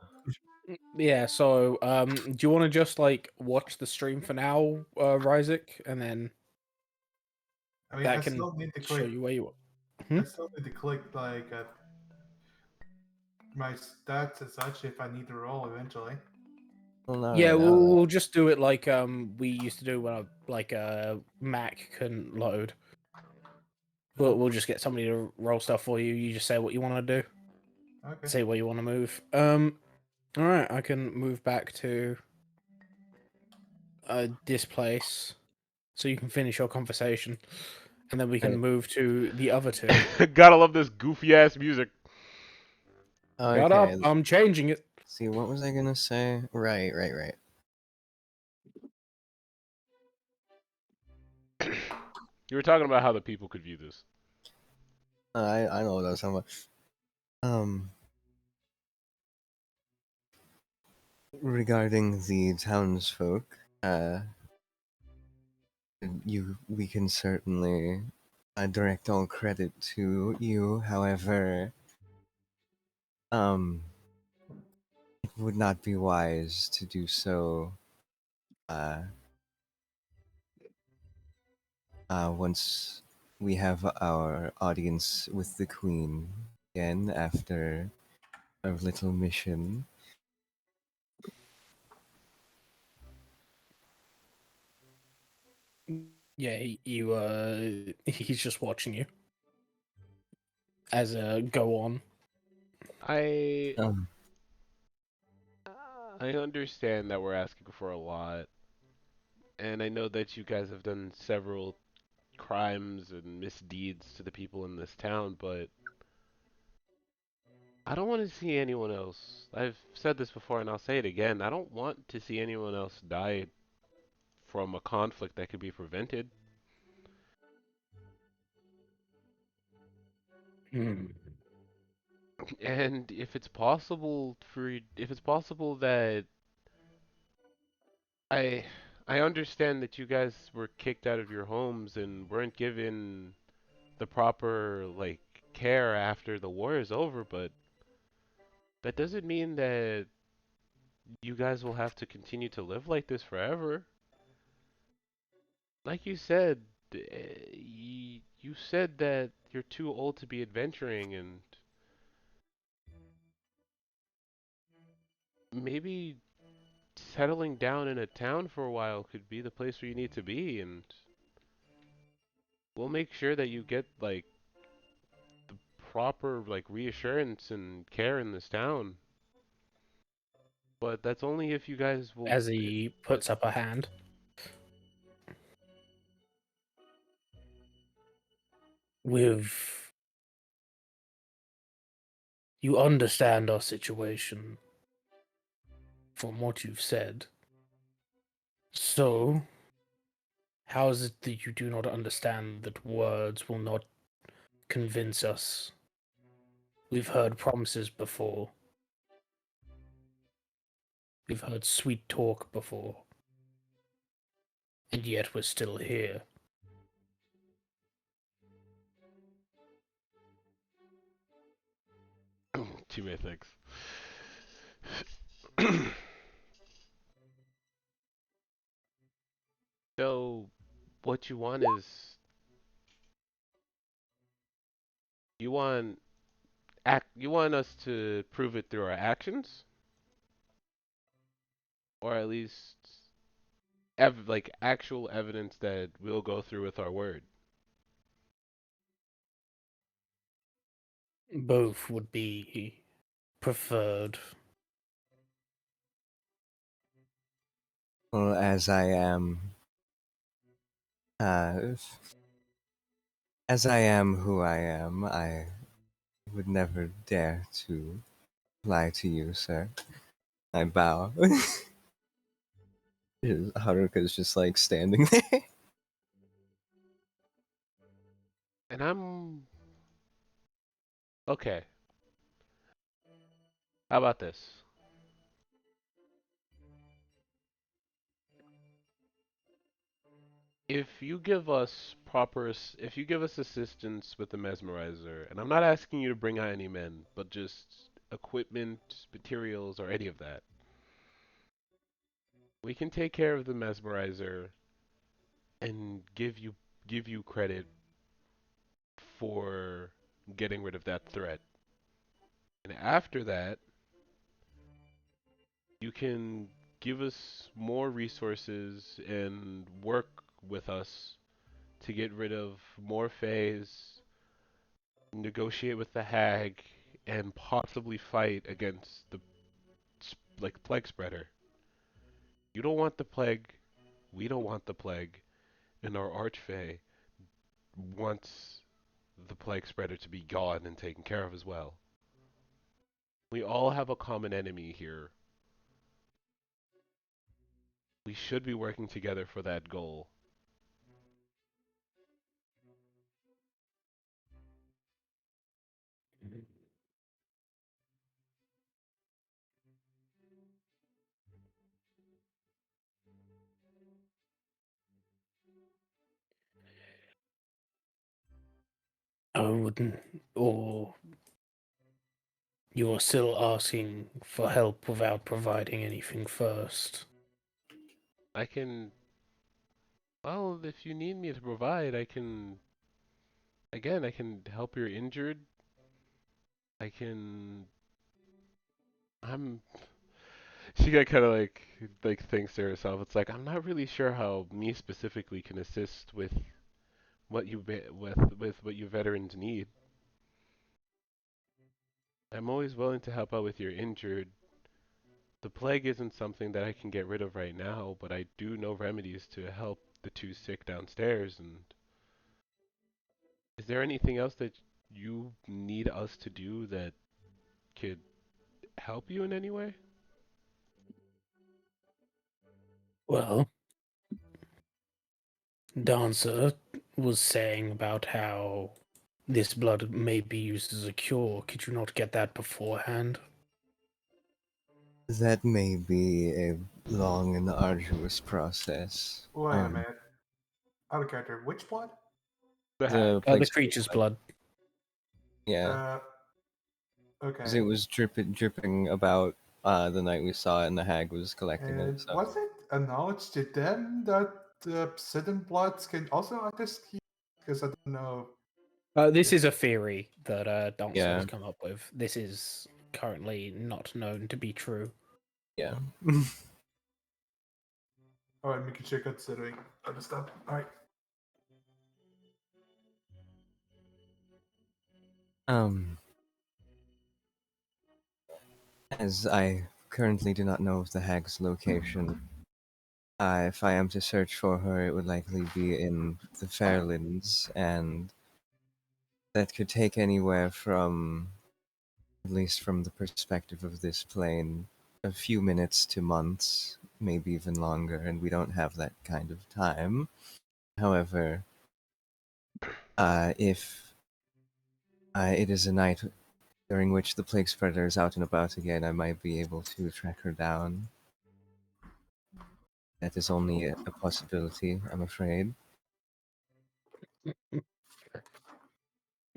A: Yeah, so do you want to just like watch the stream for now, Ryzik, and then
F: I mean,
A: that
F: I
A: can
F: still need to
A: show
F: click.
A: you where you
F: I still need to click like my stats and such if I need to roll eventually.
D: Well, all
A: Yeah,
D: right,
A: we'll just do it like we used to do when Mac couldn't load. But we'll just get somebody to roll stuff for you. You just say what you want to do.
F: Okay.
A: Say where you want to move. All right, I can move back to this place, so you can finish your conversation, and then we can
D: Right.
A: move to the other two.
B: Gotta love this goofy ass music.
A: Shut
D: Okay.
A: up! I'm changing it.
D: See, what was I gonna say? Right.
B: You were talking about how the people could view this.
D: I know what I was talking about. Regarding the townsfolk, we can certainly direct all credit to you. However, it would not be wise to do so. Uh, Once we have our audience with the Queen again after our little mission.
A: Yeah, he's just watching you as a go on.
B: I
D: Um,
B: I understand that we're asking for a lot, and I know that you guys have done several crimes and misdeeds to the people in this town, but I don't want to see anyone else. I've said this before and I'll say it again. I don't want to see anyone else die from a conflict that could be prevented.
A: Hmm.
B: And if it's possible that I I understand that you guys were kicked out of your homes and weren't given the proper like care after the war is over, but that doesn't mean that you guys will have to continue to live like this forever. Like you said, you said that you're too old to be adventuring, and maybe settling down in a town for a while could be the place where you need to be, and we'll make sure that you get like the proper like reassurance and care in this town. But that's only if you guys will.
A: As he puts up a hand. With you understand our situation from what you've said. So, how is it that you do not understand that words will not convince us? We've heard promises before. We've heard sweet talk before. And yet we're still here.
B: Two mythics. So, what you want is you want you want us to prove it through our actions, or at least like actual evidence that we'll go through with our word.
A: Both would be preferred.
D: Well, uh, as I am who I am, I would never dare to lie to you, sir. I bow. Haruka's just like standing there.
B: And I'm okay. How about this? If you give us assistance with the mesmerizer, and I'm not asking you to bring out any men, but just equipment, materials, or any of that, we can take care of the mesmerizer and give you credit for getting rid of that threat. And after that, you can give us more resources and work with us to get rid of more phase, negotiate with the hag, and possibly fight against the plague spreader. You don't want the plague, we don't want the plague, and our archfey wants the plague spreader to be gone and taken care of as well. We all have a common enemy here. We should be working together for that goal.
A: I wouldn't, or you're still asking for help without providing anything first.
B: I can, well, if you need me to provide, I can help your injured. I can, I'm, she got kind of like thinks to herself. It's like I'm not really sure how me specifically can assist with with what you veterans need. I'm always willing to help out with your injured. The plague isn't something that I can get rid of right now, but I do know remedies to help the two sick downstairs. And is there anything else that you need us to do that could help you in any way?
A: Well, Dancer was saying about how this blood may be used as a cure. Could you not get that beforehand?
D: That may be a long and arduous process.
F: Wait a minute. Out of character. Which blood?
B: The hag.
D: The
A: The
D: plague
A: creature's blood.
D: Yeah, because
F: Okay.
D: it was dripping about the night we saw it, and the hag was collecting it.
F: And
D: So
F: was it acknowledged to them that the obsidian bloods can also attest heal? Because I don't know.
A: This is a theory that Dancer
D: yeah,
A: has come up with. This is currently not known to be true.
D: yeah.
F: Alright, making sure considering other stuff. Alright.
D: um, as I currently do not know of the hag's location, if I am to search for her, it would likely be in the Fairlands, and that could take anywhere from, at least from the perspective of this plane, a few minutes to months, maybe even longer, and we don't have that kind of time. However, if it is a night during which the plague spreader is out and about again, I might be able to track her down. That is only a possibility, I'm afraid.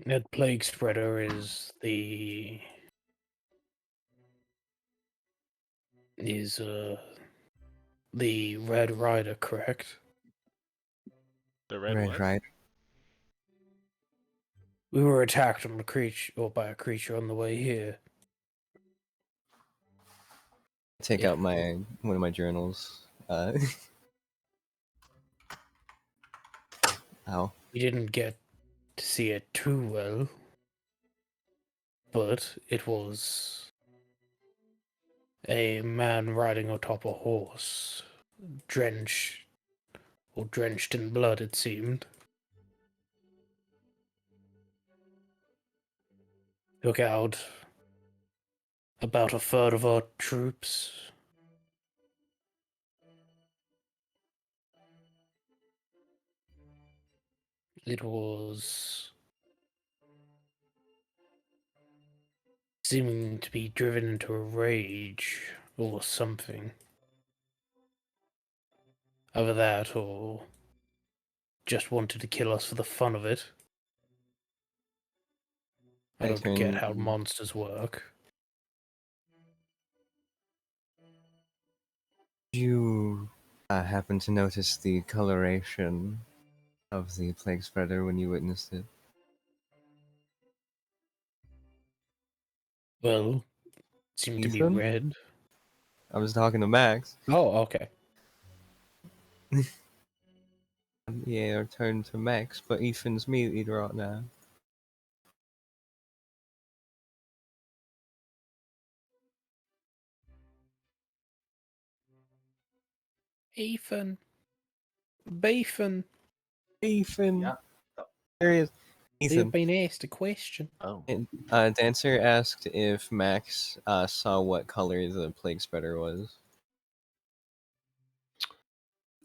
A: That plague spreader is the the Red Rider, correct?
B: The red
D: Red
B: what?
D: Rider.
A: We were attacked on a creature or by a creature on the way here.
D: Take
A: Yeah.
D: out one of my journals. Ow.
A: We didn't get to see it too well, but it was a man riding atop a horse, drenched in blood, it seemed. Took out about a third of our troops. It was seeming to be driven into a rage or something. Either that or just wanted to kill us for the fun of it. I don't get how monsters work.
D: Did you happen to notice the coloration of the plague spreader when you witnessed it?
A: Well, it seemed to be
D: Ethan?
A: red.
D: I was talking to Max.
A: Oh, okay.
D: Yeah, turn to Max, but Ethan's muted right now.
A: Ethan. Beefin.
D: Ethan!
H: Yeah.
D: There he is.
A: You've
D: Ethan.
A: been asked a question.
H: Oh.
D: Dancer asked if Max saw what color the plague spreader was.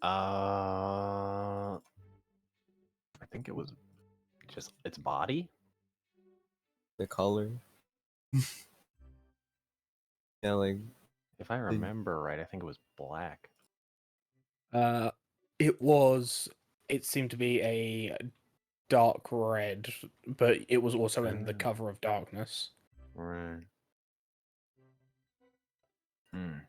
E: I think it was just its body.
D: The color. Yeah, like
E: If I remember right, I think it was black.
A: It seemed to be a dark red, but it was also in the
E: Ah.
A: cover of darkness.
E: Right. Hmm.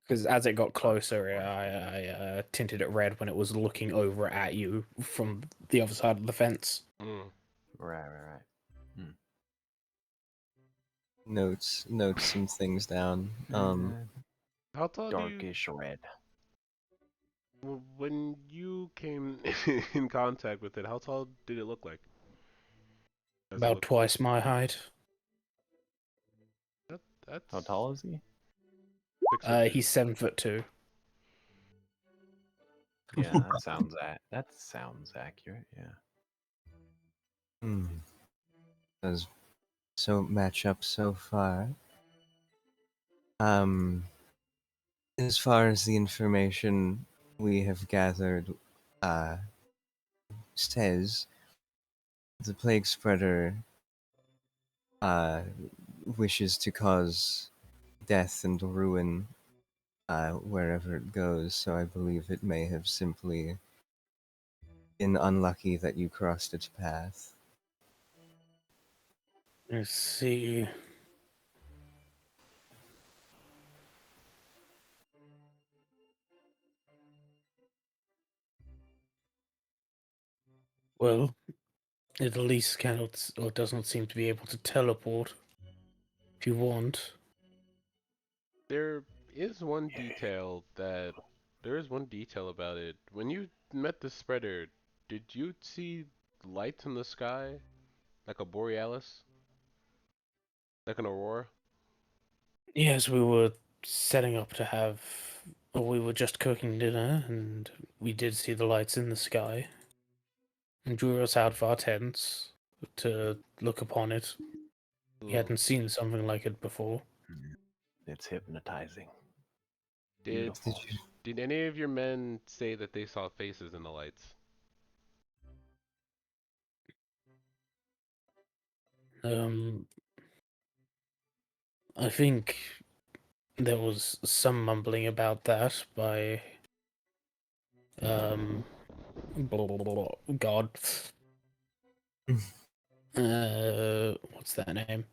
A: Because as it got closer, I tinted it red when it was looking over at you from the other side of the fence.
B: Mm.
E: Right.
D: notes some things down.
B: How tall do you?
E: Darkish red.
B: When you came in contact with it, how tall did it look like? Does it
A: About
B: look?
A: twice my height.
B: That's
E: How tall is he?
B: 6'2".
A: He's 7'2".
E: Yeah, that sounds accurate. Yeah.
D: Does so match up so far. As far as the information we have gathered, says the plague spreader wishes to cause death and ruin wherever it goes, so I believe it may have simply been unlucky that you crossed its path.
A: Let's see. Well, it at least cannot or does not seem to be able to teleport. If you want.
B: There is one detail that there is one detail about it. When you met the spreader, did you see lights in the sky, like a borealis, like an aurora?
A: Yes, we were setting up to have. Or we were just cooking dinner, and we did see the lights in the sky. And drew us out of our tents to look upon it. We
B: Ooh.
A: hadn't seen something like it before.
E: It's hypnotizing.
B: Did
E: Beautiful.
B: did any of your men say that they saw faces in the lights?
A: I think there was some mumbling about that by blah, blah, blah, blah, God. What's that name?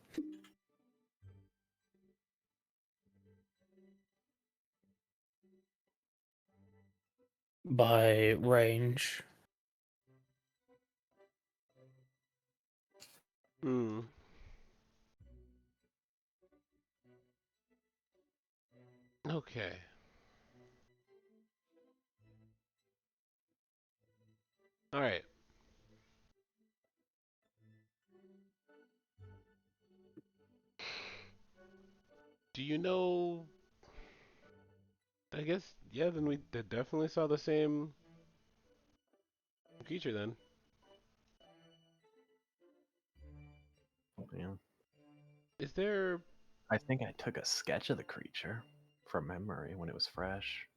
A: By range.
B: Hmm. Okay. All right. Do you know? I guess yeah. Then we definitely saw the same creature then.
E: Yeah.
B: Is there?
E: I think I took a sketch of the creature from memory when it was fresh.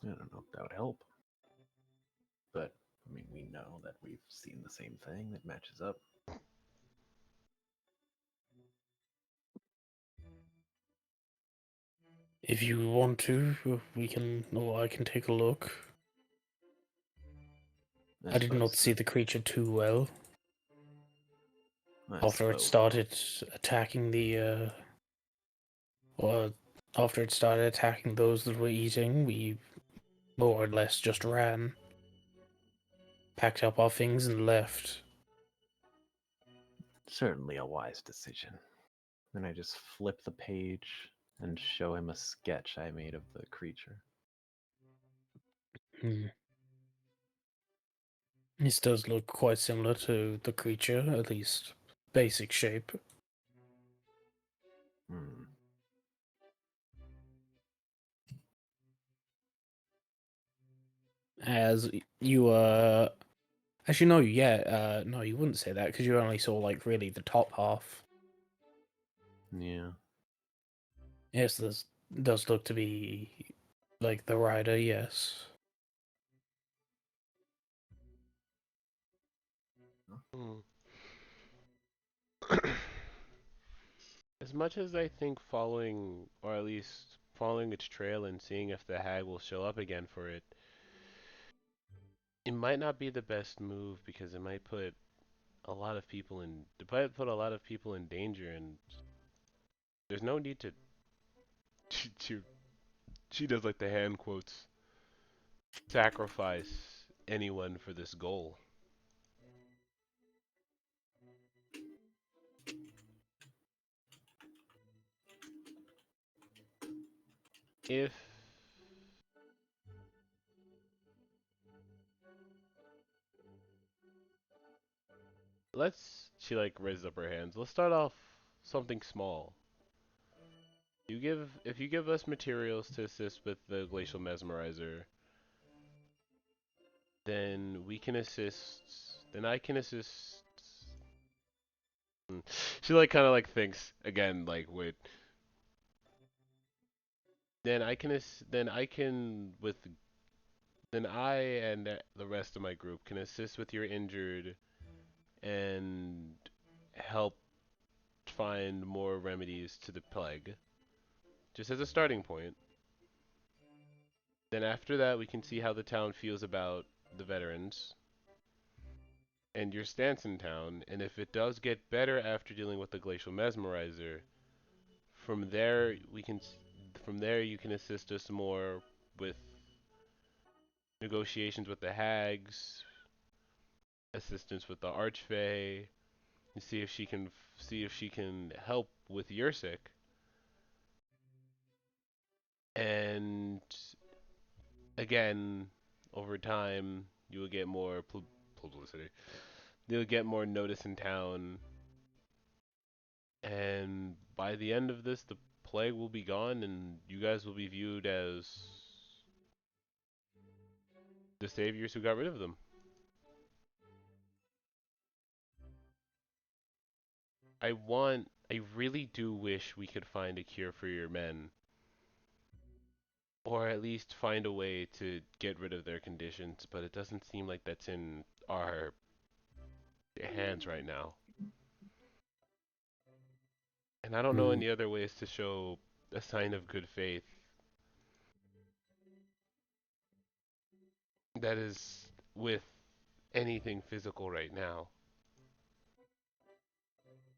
E: I don't know if that would help. But, I mean, we know that we've seen the same thing that matches up.
A: If you want to, we can, or I can take a look. I did not
E: suppose-
A: see the creature too well
E: I
A: after it
E: suppose.
A: started attacking the, or after it started attacking those that were eating. We more or less just ran, packed up our things, and left.
E: Certainly a wise decision. Then I just flip the page and show him a sketch I made of the creature.
A: This does look quite similar to the creature, at least basic shape.
E: Hmm.
A: As you actually no, yeah, no, you wouldn't say that because you only saw like really the top half.
E: Yeah.
A: Yes, this does look to be like the rider. Yes.
B: Hmm. As much as I think following, or at least following its trail and seeing if the hag will show up again for it, it might not be the best move because it might put a lot of people in. It might put a lot of people in danger, and there's no need to. She does like the hand quotes. Sacrifice anyone for this goal. If she like raises up her hands. Let's start off something small. If you give us materials to assist with the glacial mesmerizer, then we can assist. Then I can assist. She like kind of like thinks again. Like wait. Then I can then I can with then I and the rest of my group can assist with your injured and help find more remedies to the plague. Just as a starting point. Then after that, we can see how the town feels about the veterans and your stance in town. And if it does get better after dealing with the glacial mesmerizer, from there you can assist us more with negotiations with the hags, assistance with the archfey, and see if she can help with your sick. And again, over time, you will get more publicity. You'll get more notice in town, and by the end of this, the plague will be gone, and you guys will be viewed as the saviors who got rid of them. I really do wish we could find a cure for your men, or at least find a way to get rid of their conditions, but it doesn't seem like that's in our hands right now. And I don't know any other ways to show a sign of good faith that is with anything physical right now.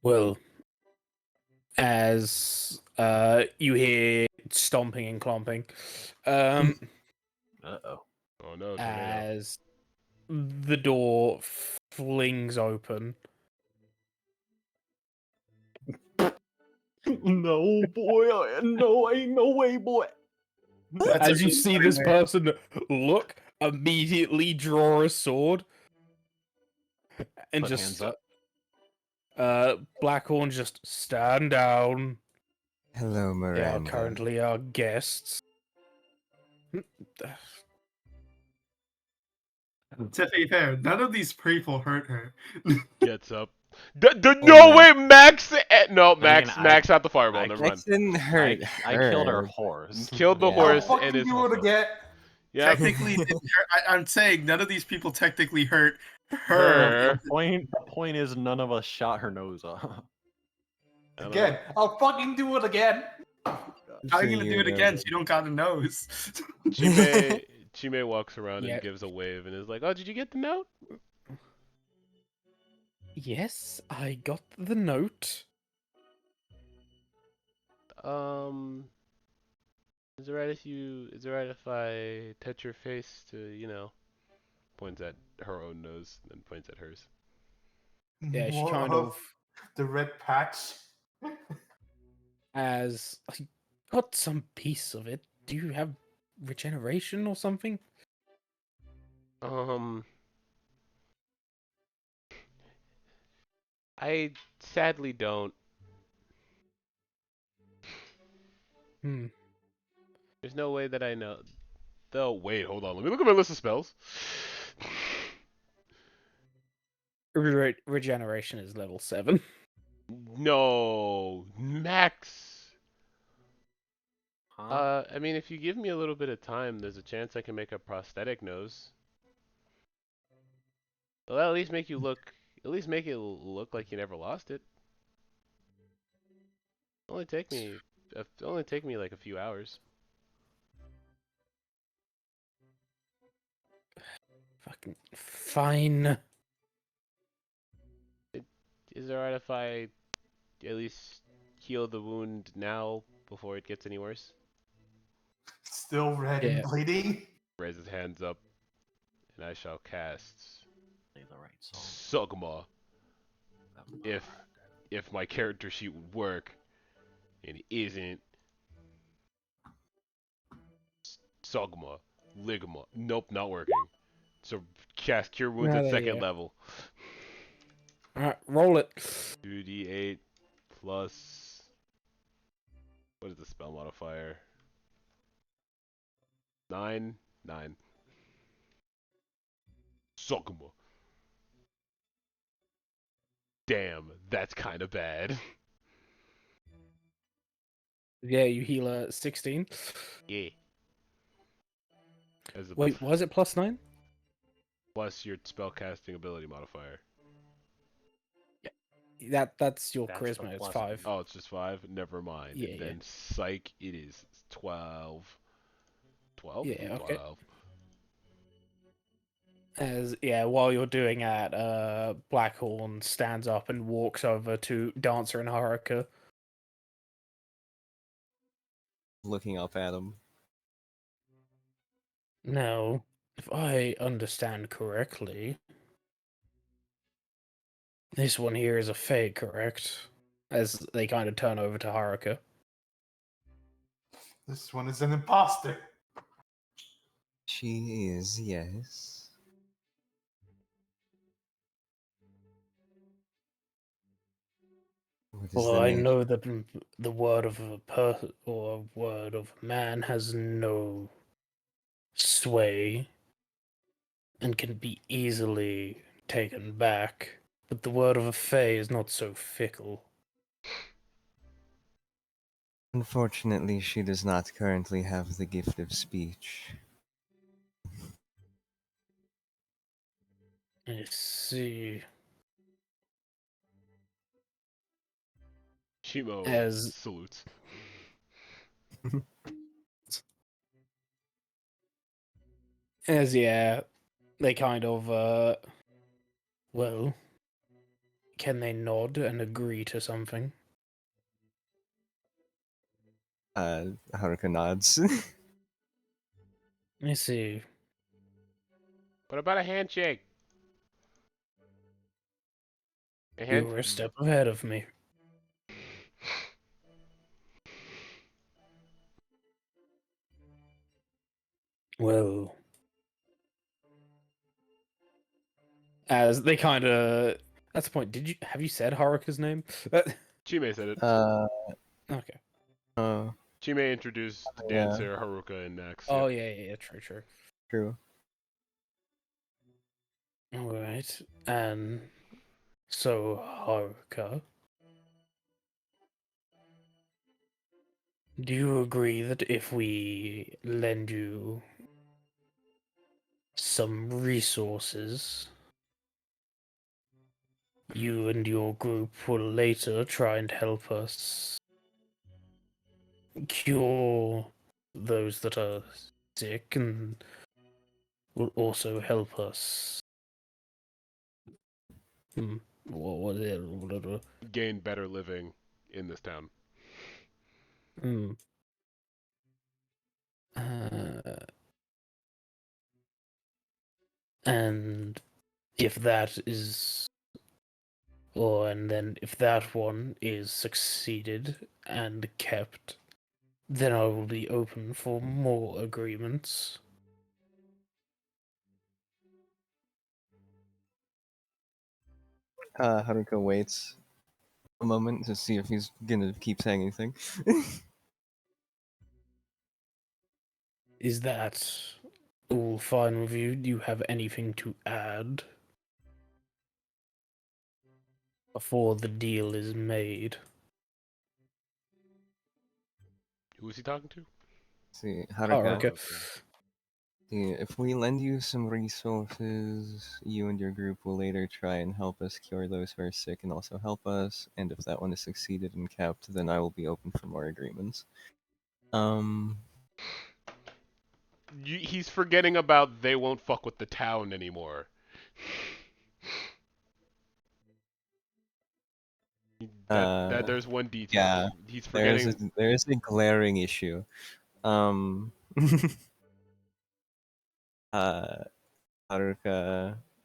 A: Well, as you hear stomping and clomping,
E: Uh-oh.
B: Oh no, tornado.
A: as the door flings open.
H: No, boy. No, ain't no way, boy.
C: That's
A: As you see this person look immediately draw a sword and
H: Put
A: just
H: hands up.
A: Blackhorn just stand down.
D: Hello,
A: They are
D: Miranda.
A: currently our guests.
C: To be fair, none of these people hurt her.
B: Gets up.
D: Oh,
B: No,
D: man.
B: wait, Max. No, Max.
H: I-
B: Max out the fireball.
H: I
B: Never
D: Max
B: mind.
D: didn't hurt
H: I killed our
D: her.
H: horse.
B: Killed the
D: Yeah.
F: I'll
B: horse and
F: fucking
B: his
F: do it
B: husband.
F: again.
B: Yep.
C: Technically, didn't hurt. I'm saying none of these people technically hurt her.
B: Her.
H: The point is, none of us shot her nose off.
B: I don't
F: Again.
B: know.
F: I'll fucking do it again.
C: How are you gonna do it again? She don't got a nose.
B: Chime walks around
A: Yeah.
B: and gives a wave and is like, "Oh, did you get the note?"
A: Yes, I got the note.
B: Is it right if I touch your face to, points at her own nose and points at hers.
A: Yeah, she
F: More
A: kind of
F: the red patch.
A: as I got some piece of it. Do you have regeneration or something?
B: I sadly don't.
A: Hmm.
B: There's no way that I know. Though, wait, hold on. Let me look at my list of spells.
A: Regeneration is level 7.
B: No, Max.
H: Huh?
B: I mean, if you give me a little bit of time, there's a chance I can make a prosthetic nose. Well, that'll at least make it look like you never lost it. Only take me like a few hours.
A: Fucking fine.
B: Is it alright if I at least heal the wound now before it gets any worse?
F: Still red and
A: Yeah.
F: bleeding.
B: Raise his hands up, and I shall cast
H: Play the right song.
B: Sogma. If my character sheet would work, and it isn't. Sogma, Ligma. Nope, not working. So cast Cure Wounds at
A: There you
B: second
A: go.
B: level.
A: Alright, roll it.
B: 2d8 plus. What is the spell modifier? 9. 9. Sogma. Damn, that's kind of bad.
A: Yeah, you heal a 16.
B: Yeah. As a
A: Wait, was it plus 9?
B: plus your spellcasting ability modifier.
A: That's your
H: That's the
A: charisma. It's
H: plus
A: 5.
B: Oh, it's just 5? Never mind.
A: Yeah,
B: And
A: yeah.
B: then psych, it is 12. 12?
A: Yeah, okay.
B: 12.
A: While you're doing that, Blackhorn stands up and walks over to Dancer and Haruka.
D: Looking up at him.
A: Now, if I understand correctly, this one here is a fake, correct? As they kind of turn over to Haruka.
F: This one is an imposter.
D: She is, yes. What is
A: Well,
D: the
A: I
D: nature?
A: know that the word of a person or a word of a man has no sway and can be easily taken back, but the word of a fae is not so fickle.
D: Unfortunately, she does not currently have the gift of speech.
A: I see.
B: Shimo
A: As
B: salutes.
A: yeah, they kind of well, can they nod and agree to something?
D: Haruka nods.
A: I see.
B: What about a handshake? A
A: You
B: hand?
A: were a step ahead of me. Well, As they kind of, that's the point. Have you said Haruka's name?
B: Chime said it.
A: Okay.
B: Chime introduced
D: Yeah.
B: Dancer, Haruka, and Nex.
A: Oh
B: Yep.
A: yeah, true.
D: True.
A: All right, and so Haruka, do you agree that if we lend you some resources, you and your group will later try and help us cure those that are sick and will also help us. What was it?
B: Gain better living in this town.
A: Hmm. Uh, and if that is, and then if that one is succeeded and kept, then I will be open for more agreements.
D: Haruka waits a moment to see if he's gonna keep saying anything.
A: Is that all fine with you? Do you have anything to add before the deal is made?
B: Who is he talking to?
D: See, Haruka.
A: Haruka.
D: See, if we lend you some resources, you and your group will later try and help us cure those who are sick and also help us. And if that one is succeeded and kept, then I will be open for more agreements.
B: He's forgetting about they won't fuck with the town anymore. That there's one detail.
D: Yeah,
B: He's
D: there is
B: forgetting.
D: a glaring issue. Um, Haruka,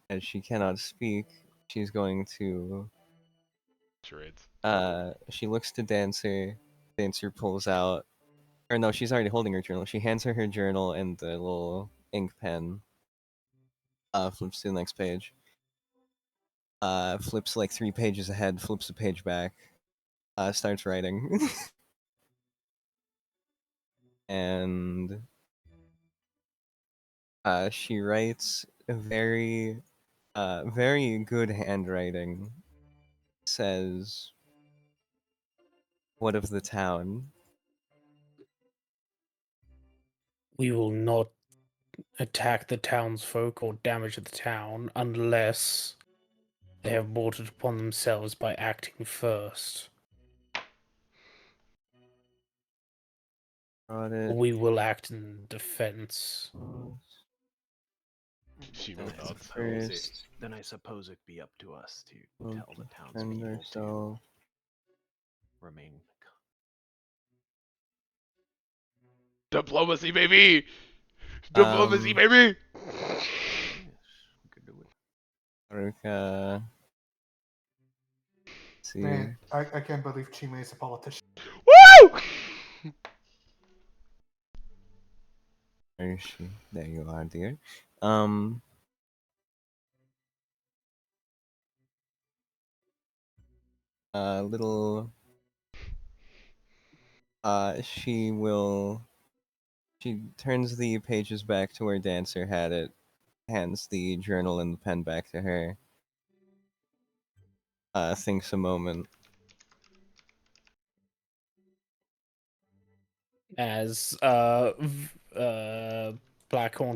D: as she cannot speak, she's going to.
B: Charades.
D: She looks to Dancer. Dancer pulls out, or no, she's already holding her journal. She hands her her journal and the little ink pen. Flips to the next page. Flips like 3 pages ahead. Flips a page back. Starts writing. And she writes a very very good handwriting. Says, "What of the town?"
A: We will not attack the townsfolk or damage the town unless they have brought it upon themselves by acting first.
D: Brought it.
A: We will act in defense.
B: Shima
H: Then I
B: thoughts.
D: First,
H: Then I suppose it'd be up to us to
D: we'll
H: tell the
D: defend
H: townspeople to
D: ourselves.
H: remain.
B: Diplomacy, baby. Diplomacy, baby.
H: Yes, we could do it.
D: Haruka. See,
F: Man, I can't believe Chime is a politician.
B: Woo!
D: where is she? There you are, dear. Little. She will. She turns the pages back to where Dancer had it. Hands the journal and the pen back to her. Thinks a moment.
A: As Blackhorn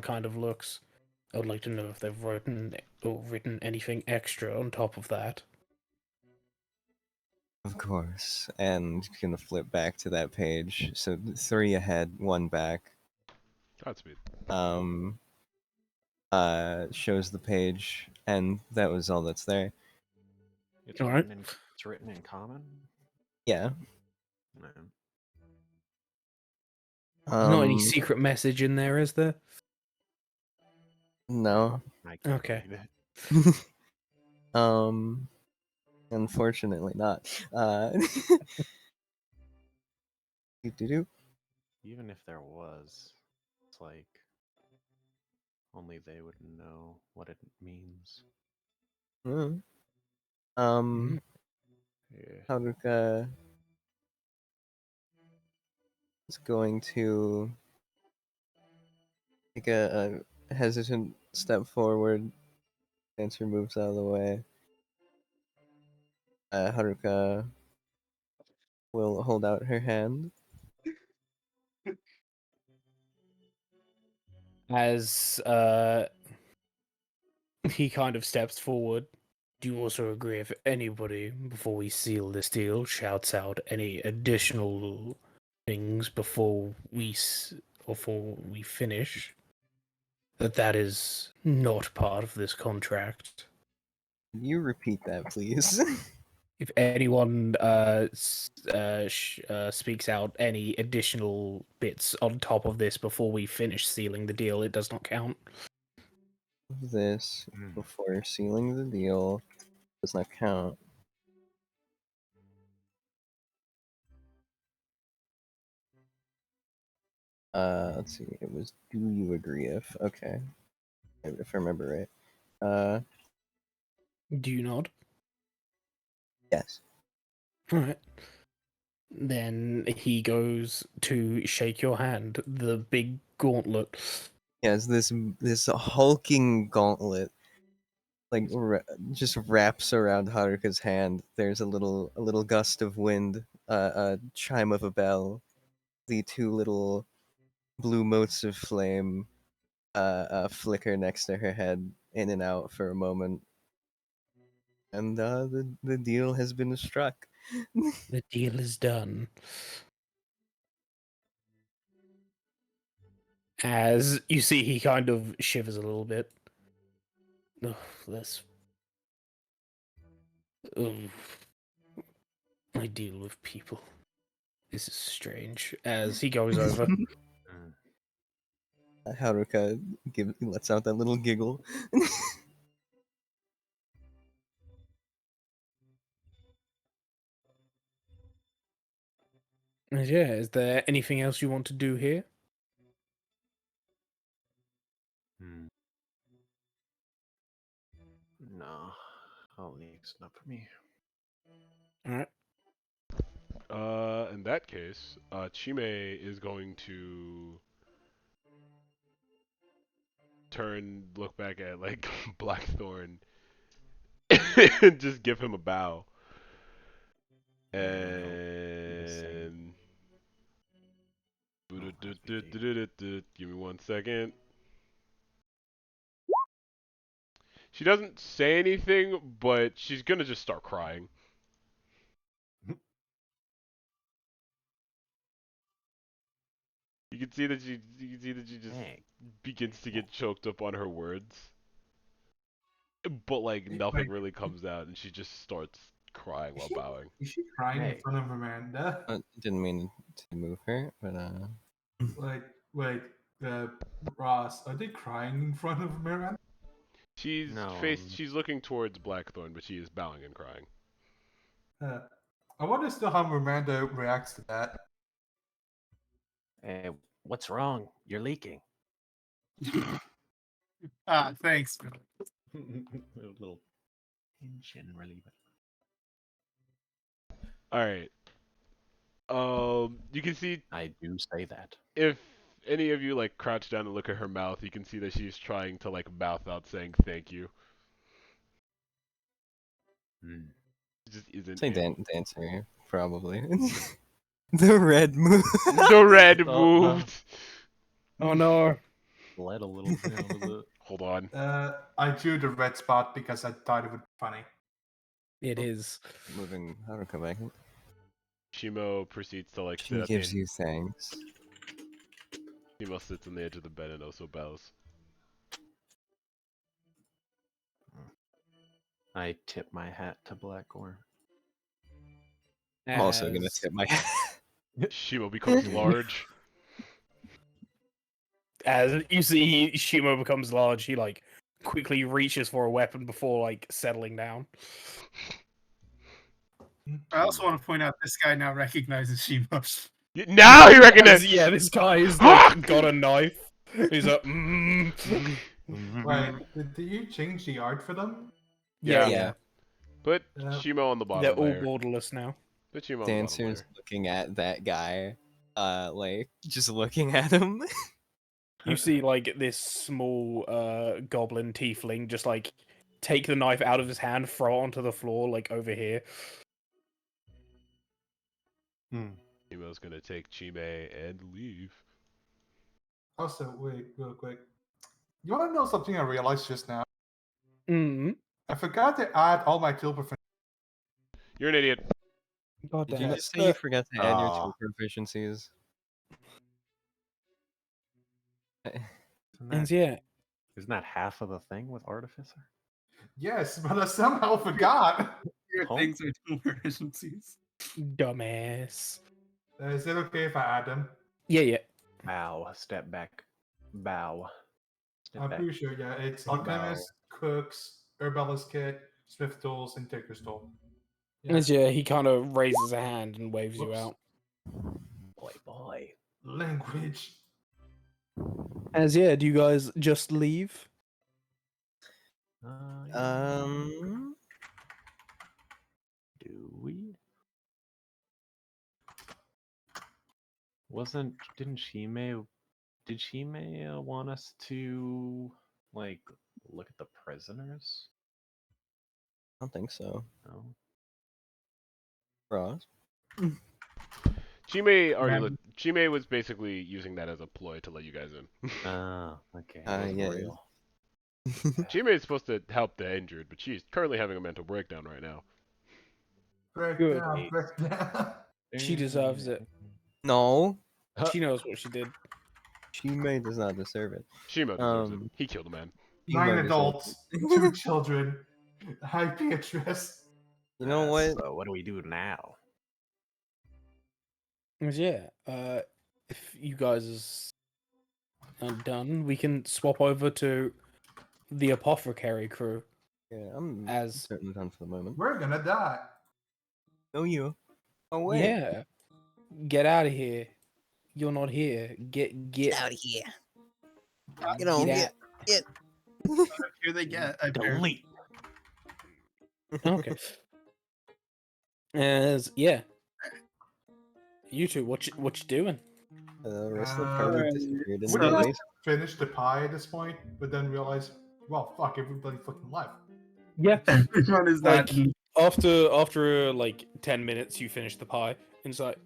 A: kind of looks, I would like to know if they've written anything extra on top of that.
D: Of course, and gonna flip back to that page. So 3 ahead, 1 back.
B: Godspeed.
D: Shows the page, and that was all that's there.
H: It's
A: All right.
H: it's written in common.
D: Yeah.
H: No.
A: There's not any
D: Um.
A: secret message in there, is there?
D: No.
H: I can't
A: Okay.
H: read it.
D: Unfortunately not. Do.
H: Even if there was, it's like only they would know what it means.
D: Mm.
B: Yeah.
D: Haruka is going to take a hesitant step forward. Dancer moves out of the way. Haruka will hold out her hand.
A: As he kind of steps forward. Do you also agree if anybody, before we seal this deal, shouts out any additional things before we finish, that is not part of this contract?
D: Can you repeat that, please?
A: If anyone speaks out any additional bits on top of this before we finish sealing the deal, it does not count.
D: This before sealing the deal does not count. Let's see. It was do you agree if? Okay. If I remember right.
A: Do you not?
D: Yes.
A: Alright. Then he goes to shake your hand, the big gauntlet.
D: Yes, this hulking gauntlet like just wraps around Haruka's hand. There's a little gust of wind, a chime of a bell, the two little blue motes of flame flicker next to her head, in and out for a moment, and the deal has been struck.
A: The deal is done. As you see, he kind of shivers a little bit. Oh, that's. Oh, I deal with people. This is strange. As he goes over.
D: Haruka lets out that little giggle.
A: Yeah, is there anything else you want to do here?
H: No, all league's not for me.
A: Alright.
B: In that case, Chime is going to look back at like Blackthorn, and just give him a bow. And give me 1 second. She doesn't say anything, but she's gonna just start crying. You can see that she just begins to get choked up on her words. But like nothing really comes out, and she just starts crying while bowing.
F: Is she crying in front of Amanda?
D: Didn't mean to move her, but
F: Wait, Ross, are they crying in front of Miranda?
B: She's
H: No.
B: she's looking towards Blackthorn, but she is bowing and crying.
F: I wonder still how Miranda reacts to that.
H: Hey, what's wrong? You're leaking.
C: Thanks.
H: A little tension relief.
B: All right. You can see
H: I do say that.
B: if any of you like crouch down and look at her mouth, you can see that she's trying to like mouth out saying thank you. It just isn't.
D: say dancer probably. The red move.
B: The red moved.
A: Oh no.
H: Bled a little bit out of it.
B: Hold on.
F: I drew the red spot because I thought it would be funny.
A: It is.
D: Moving Haruka back.
B: Shimo proceeds to like
D: She
B: sit at
D: gives
B: the
D: you thanks.
B: Shimo sits on the edge of the bed and also bows.
H: I tip my hat to Blackthorn.
D: I'm also gonna tip my hat.
B: Shimo becomes large.
A: As you see Shimo becomes large, he like quickly reaches for a weapon before like settling down.
C: I also want to point out this guy now recognizes Shima.
B: Now he recognizes.
A: Yeah, this guy is like got a knife. He's like,
F: Wait, did you change the art for them?
B: Yeah.
D: Yeah.
B: Put
F: Yeah.
B: Shimo on the
A: They're
B: bottom
A: all
B: layer.
A: borderless now.
B: Put Shimo on the bottom
D: Dancer's
B: layer.
D: looking at that guy, like just looking at him.
A: You see, like, this small goblin tiefling just, like, take the knife out of his hand, throw it onto the floor, like, over here.
B: Shimo's gonna take Chime and leave.
F: Also, wait, real quick. You want to know something I realized just now?
A: Mm.
F: I forgot to add all my kill proficiency.
B: You're an idiot.
A: God
D: Did you
A: damn it.
D: just say you forgot to add your
E: Aw.
D: two proficiencies?
E: Isn't
A: And
E: that,
A: yeah,
E: isn't that half of the thing with Artificer?
F: Yes, but I somehow forgot.
C: Your
E: Huh?
C: things are two proficiencies.
A: dumbass.
F: Is it okay if I add them?
A: Yeah.
E: Bow. Step back. Bow. Step
F: I'm
E: back.
F: pretty sure, yeah. It's
E: Bow.
F: Alchemist, Cooks, Herbalist Kit, Swift Tools, and Taker's Tool.
A: And yeah, he kind of raises a hand and waves you
F: Whoops.
A: out.
E: Boy.
F: Language.
A: As yeah, do you guys just leave?
E: Yeah. Do we? Didn't Shime, did Shime want us to, like, look at the prisoners?
D: I don't think so.
E: No.
D: Ross?
B: Chime already
C: Man.
B: looked. Chime was basically using that as a ploy to let you guys in.
E: Ah, okay. It wasn't
D: yeah.
E: real.
B: Chime is supposed to help the injured, but she's currently having a mental breakdown right now.
A: Good.
F: Breakdown.
A: She deserves it.
D: No,
A: She knows what she did.
D: Shime does not deserve it.
B: Shimo deserves it. He killed a man.
F: 9
D: Shimo deserves
F: adults,
D: it.
F: 2 children. Hi, Beatrice.
D: You know what?
E: So what do we do now?
A: As yeah, if you guys are done, we can swap over to the apothecary crew.
D: Yeah, I'm
A: As
D: certain done for the moment.
F: We're gonna die.
D: No, you. Oh wait.
A: yeah, get out of here. You're not here. Get
D: out of here.
A: Get
D: on,
A: out.
C: Here they get. Apparently.
E: Delete.
A: Okay. As yeah, you two, what you doing?
D: The rest of the party
F: Uh,
D: disappeared in
F: We
D: the
F: just
D: base.
F: finished the pie at this point, but then realized, well, fuck, everybody fucking left.
A: Yeah,
C: Everyone is
A: like
C: that.
A: after like 10 minutes, you finish the pie, and it's like,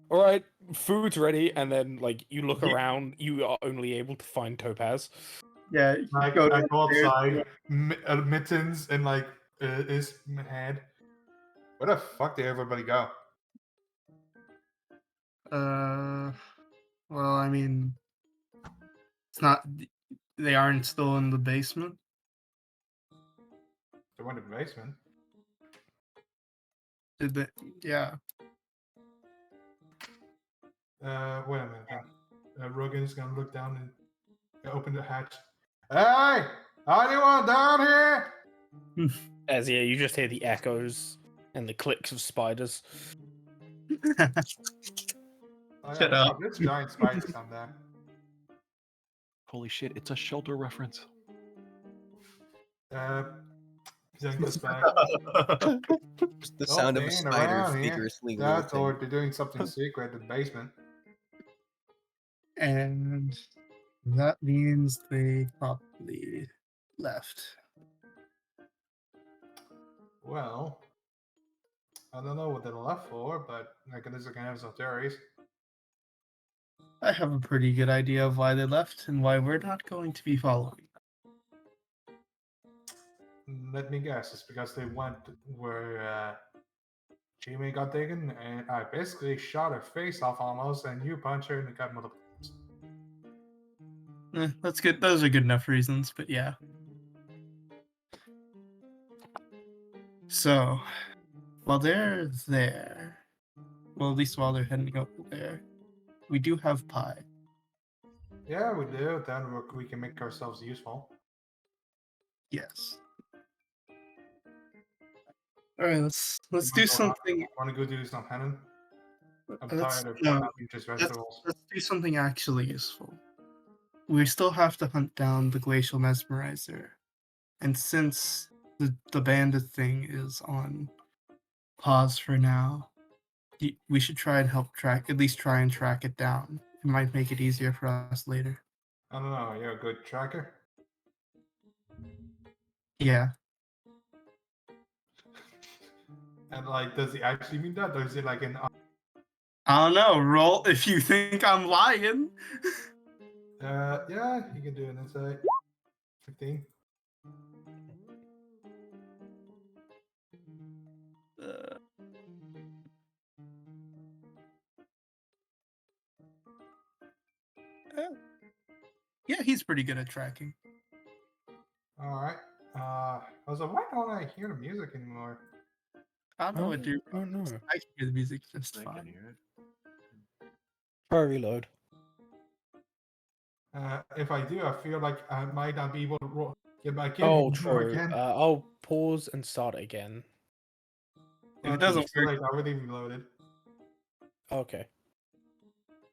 A: all right, food's ready, and then like you look around, you are only able to find Topaz.
C: Yeah,
F: I
C: go
F: go
C: downstairs.
F: outside, mittens in like his head. Where the fuck did everybody go?
C: Well, I mean, it's not. They aren't still in the basement.
F: They went to the basement.
C: Did they? Yeah.
F: Wait a minute. Rogan's gonna look down and open the hatch. Hey, anyone down here?
A: As yeah, you just hear the echoes and the clicks of spiders.
F: Oh,
C: Shut
F: yeah,
C: up.
F: there's giant spiders down there.
H: Holy shit, it's a shelter reference.
F: Zen goes back.
D: The sound of a
F: Ain't
D: spider
F: around here.
D: vigorously
F: That or
D: wilting.
F: they're doing something secret in the basement.
C: And that means they probably left.
F: Well, I don't know what they're left for, but I guess I can have some theories.
C: I have a pretty good idea of why they left and why we're not going to be following.
F: Let me guess. It's because they went where Jimmy got taken, and I basically shot her face off almost, and you punch her in the gut multiple times.
C: That's good. Those are good enough reasons, but yeah. So, while they're there, well, at least while they're heading over there, we do have pie.
F: Yeah, we do. Then we can make ourselves useful.
C: Yes. All right, let's do something.
F: Want to go do some hunting? I'm
C: Let's,
F: tired of
C: no,
F: having just vegetables.
C: let's do something actually useful. We still have to hunt down the glacial mesmerizer, and since the bandit thing is on pause for now. We should try and at least try and track it down. It might make it easier for us later.
F: I don't know. You're a good tracker.
C: Yeah.
F: And like, does he actually mean that, or is it like an?
C: I don't know. Roll if you think I'm lying.
F: Yeah, you can do an insight. 15.
C: Uh, yeah, he's pretty good at tracking.
F: All right. I was like, why don't I hear the music anymore?
C: I don't know what you're.
A: I don't know.
C: I can hear the music just
H: I can
C: fine.
H: hear it.
A: Try reload.
F: If I do, I feel like I might not be able to get back in
A: Oh,
F: anymore
A: true.
F: again.
A: I'll pause and start again.
C: If it
F: But
C: doesn't
F: it's too
C: work,
F: late. I already reloaded.
A: Okay.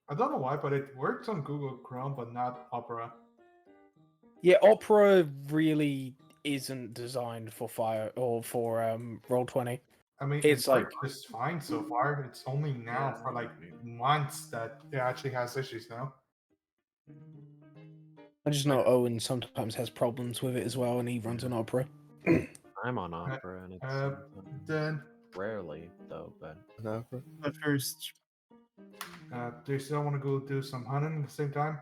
F: I don't know why, but it works on Google Chrome, but not Opera.
A: Yeah, Opera really isn't designed for Fire or for Roll20.
F: I mean,
A: It's
F: it
A: like
F: worked just fine so far. It's only now
H: Yeah,
F: for like
H: I mean-
F: months that it actually has issues now.
A: I just know Owen sometimes has problems with it as well, and he runs an Opera.
H: I'm on Opera, and it's
F: Then,
H: rarely though. But
C: but first,
F: do you still want to go do some hunting at the same time?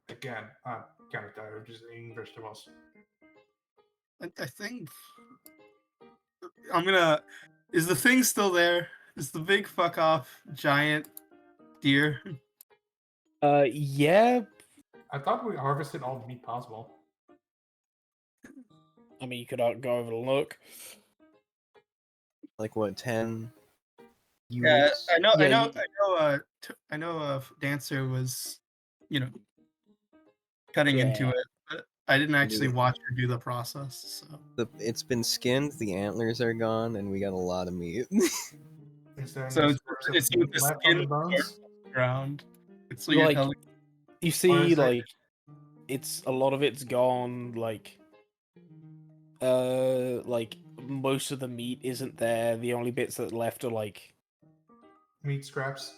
F: Again, I'm kind of tired of just eating vegetables.
C: I think I'm gonna. Is the thing still there? Is the big fuck off giant deer?
A: Yeah.
F: I thought we harvested all the meat possible.
A: I mean, you could go over and look.
D: Like what, 10
C: Yeah,
D: units?
C: I know.
A: Yeah,
C: I know.
A: you-
C: I know. Dancer was, you know, cutting into
A: Yeah.
C: it. But I didn't actually
D: Dude.
C: watch her do the process. So,
D: It's been skinned, the antlers are gone, and we got a lot of meat.
F: Is there any
C: so
F: scraps of
C: it's
F: meat
C: with the
F: left on the
C: skin
F: bones?
C: ground. It's what you're
A: Like,
C: telling.
A: you
F: Or
A: see,
F: is it-
A: like, it's a lot of it's gone. Like most of the meat isn't there. The only bits that are left are like,
F: Meat scraps.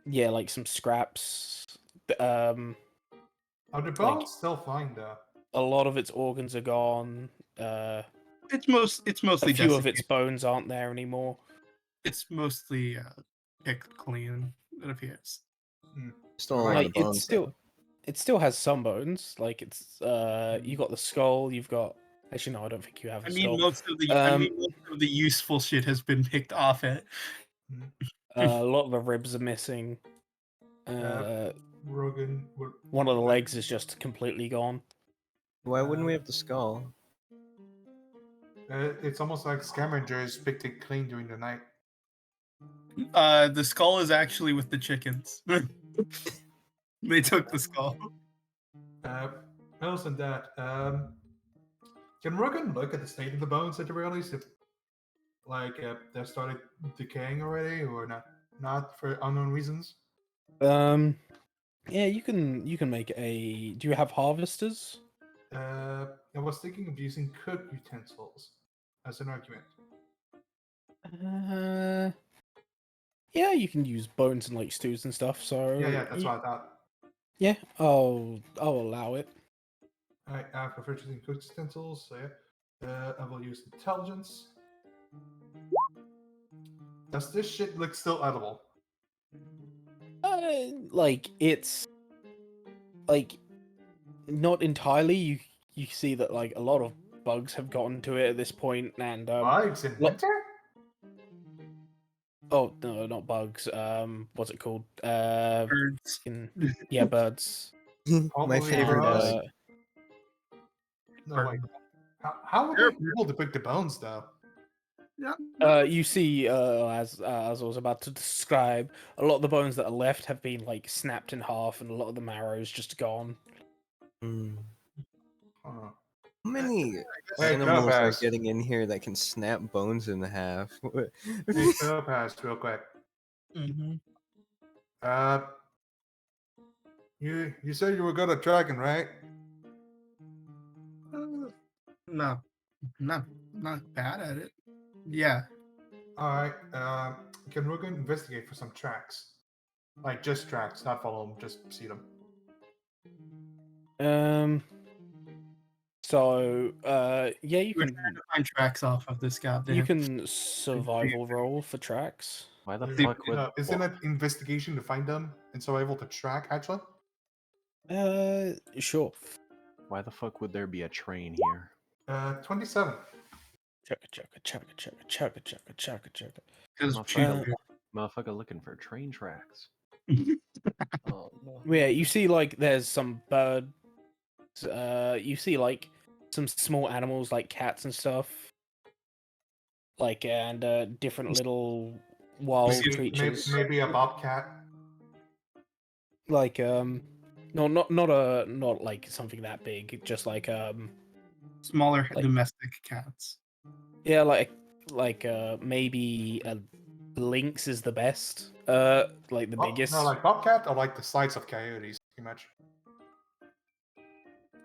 A: yeah, like some scraps.
F: Are the bones still fine though?
A: A lot of its organs are gone.
C: It's
A: A
C: mostly
A: few of its
C: desiccated.
A: bones aren't there anymore.
C: It's mostly picked clean. It appears.
D: Still a
F: Like,
D: lot
A: Like
D: of bones, though.
A: it still has some bones. Like it's you got the skull. You've got actually no, I don't think you have a
C: I mean,
A: skull.
C: most of the useful shit has been picked off it.
A: A lot of the ribs are missing.
F: Rogan.
A: One of the legs is just completely gone.
D: Why wouldn't we have the skull?
F: It's almost like scavengers picked it clean during the night.
C: The skull is actually with the chickens. They took the skull.
F: Else than that, can Rogan look at the state of the bones at the very least? If like they started decaying already, or not? Not for unknown reasons.
A: Yeah, you can make a. Do you have harvesters?
F: I was thinking of using cook utensils as an argument.
A: Yeah, you can use bones and like stews and stuff. So
F: Yeah, that's what I thought.
A: yeah, I'll allow it.
F: I prefer using cooked utensils, so yeah. I will use intelligence. Does this shit look still edible?
A: Like it's like not entirely. You see that like a lot of bugs have gotten to it at this point, and
F: Bugs in
A: lo-
F: winter?
A: oh no, not bugs. What's it called?
C: Birds.
A: Yeah, birds.
D: My
F: Probably
D: favorite
F: frogs.
D: bug.
F: No, wait. How would they be able to pick the bones, though?
A: You see, as I was about to describe, a lot of the bones that are left have been like snapped in half, and a lot of the marrow's just gone.
D: Hmm.
F: Huh.
D: How many
F: Hey,
D: animals are
F: Topaz.
D: getting in here that can snap bones in half?
F: Hey, Topaz, real quick.
C: Mm-hmm.
F: You said you were good at tracking, right?
C: No, not not bad at it. Yeah.
F: Alright, can we go investigate for some tracks? Like, just tracks, not follow them, just see them.
A: So, yeah, you
C: We're trying
A: can
C: to find tracks off of this goddamn.
A: you can survival roll for tracks.
H: Why the
F: Is
H: fuck would?
F: isn't it investigation to find them and survival to track, actually?
A: Sure.
H: Why the fuck would there be a train here?
F: 27.
A: Chugga chugga chugga chugga chugga chugga chugga chugga.
C: Because
H: Motherfucker looking for train tracks. Oh no.
A: Yeah, you see like there's some birds. You see like some small animals like cats and stuff. Like and different little wild creatures.
F: Maybe a bobcat.
A: Like not like something that big. Just like
C: smaller
A: like-
C: domestic cats.
A: yeah, like maybe a lynx is the best. Like the biggest.
F: No, like bobcat or like the size of coyotes, pretty much.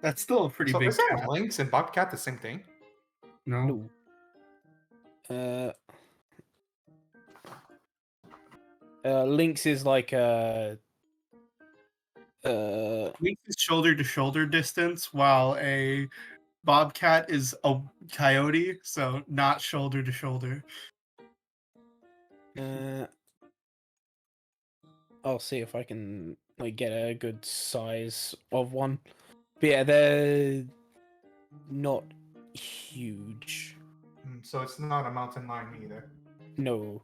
C: That's still a pretty
F: So
C: big
F: isn't
C: cat.
F: lynx and bobcat the same thing?
C: No.
A: No. Lynx is like
C: Lynx is shoulder to shoulder distance, while a bobcat is a coyote, so not shoulder to shoulder.
A: I'll see if I can like get a good size of one. But yeah, they're not huge.
F: So it's not a mountain lion either.
A: No.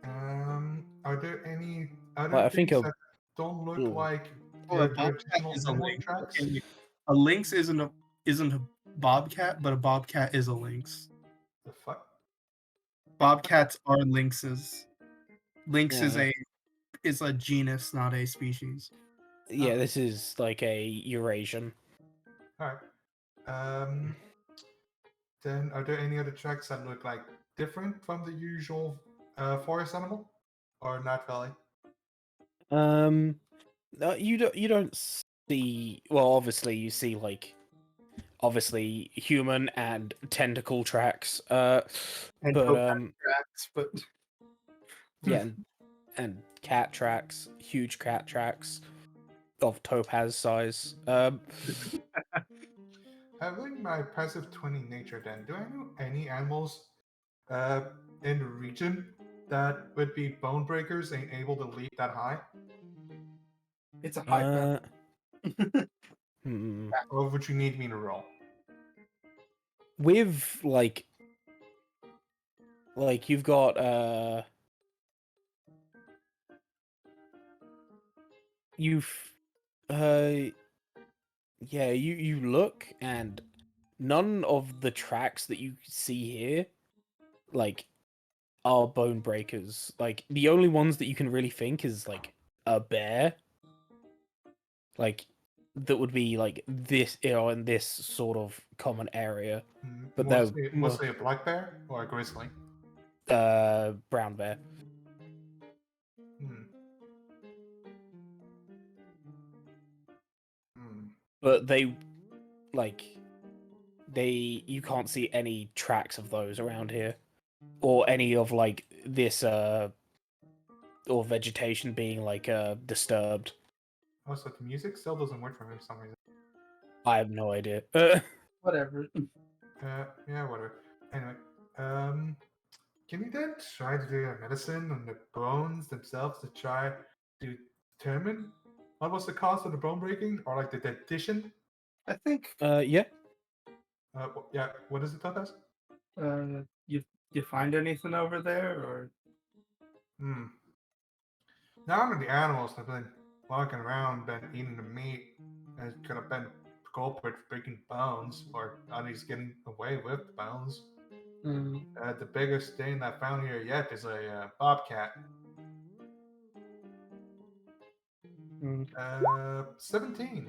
F: Are there any other
A: Well, I think
F: things
A: a-
F: that don't look
A: Ooh.
F: like
C: Well, a
F: the
C: bobcat
F: traditional
C: is a
F: animal
C: lynx.
F: tracks?
C: Okay, a lynx isn't a bobcat, but a bobcat is a lynx.
F: The fuck?
C: Bobcats are lynxes. Lynx
A: Yeah.
C: is a genus, not a species.
A: Yeah, this is like a Eurasian.
F: Alright. Then are there any other tracks that look like different from the usual forest animal? Or not really?
A: No, you don't see. Well, obviously you see like obviously human and tentacle tracks.
C: And
A: But
C: topaz tracks, but
A: yeah, and cat tracks, huge cat tracks of topaz size.
F: Having my passive 20 nature then, do I know any animals in the region that would be bone breakers and able to leap that high?
C: it's a high
A: Hmm.
F: Or would you need me to roll?
A: With like you've got you've yeah, you look and none of the tracks that you see here like are bone breakers. Like the only ones that you can really think is like a bear. Like that would be like this, you know, in this sort of common area. But
F: Was it a black bear or a grizzly?
A: brown bear.
F: Hmm. Hmm.
A: But you can't see any tracks of those around here. Or any of like this or vegetation being like disturbed.
F: Oh, so the music still doesn't work for me for some reason.
A: I have no idea.
C: Whatever.
F: Yeah, whatever. Anyway, can you then try to do a medicine on the bones themselves to try to determine what was the cause of the bone breaking or like the addition?
C: I think
A: Yeah.
F: Yeah, what is it, Tatas?
C: you find anything over there or
F: Hmm. Now that the animals have been walking around, been eating the meat, and it could have been culprit for breaking bones, or at least getting away with the bones. The biggest thing I found here yet is a bobcat. 17.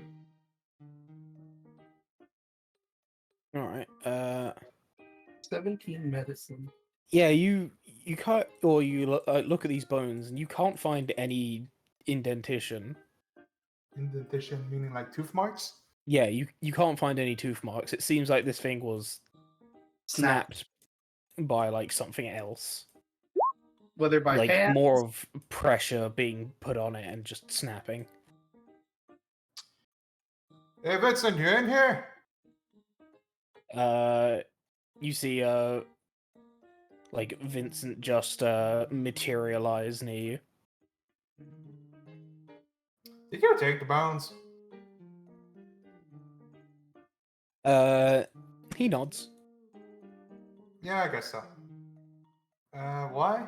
A: All right.
C: 17 medicine.
A: Yeah, you can't, or you look at these bones and you can't find any indentation.
F: Indentation meaning like tooth marks?
A: Yeah, you can't find any tooth marks. It seems like this thing was snapped by like something else.
C: Whether by
A: Like
C: hand.
A: more of pressure being put on it and just snapping.
F: Hey, Vincent, you in here?
A: You see like Vincent just materialize near you.
F: Did you take the bones?
A: He nods.
F: Yeah, I guess so. Why?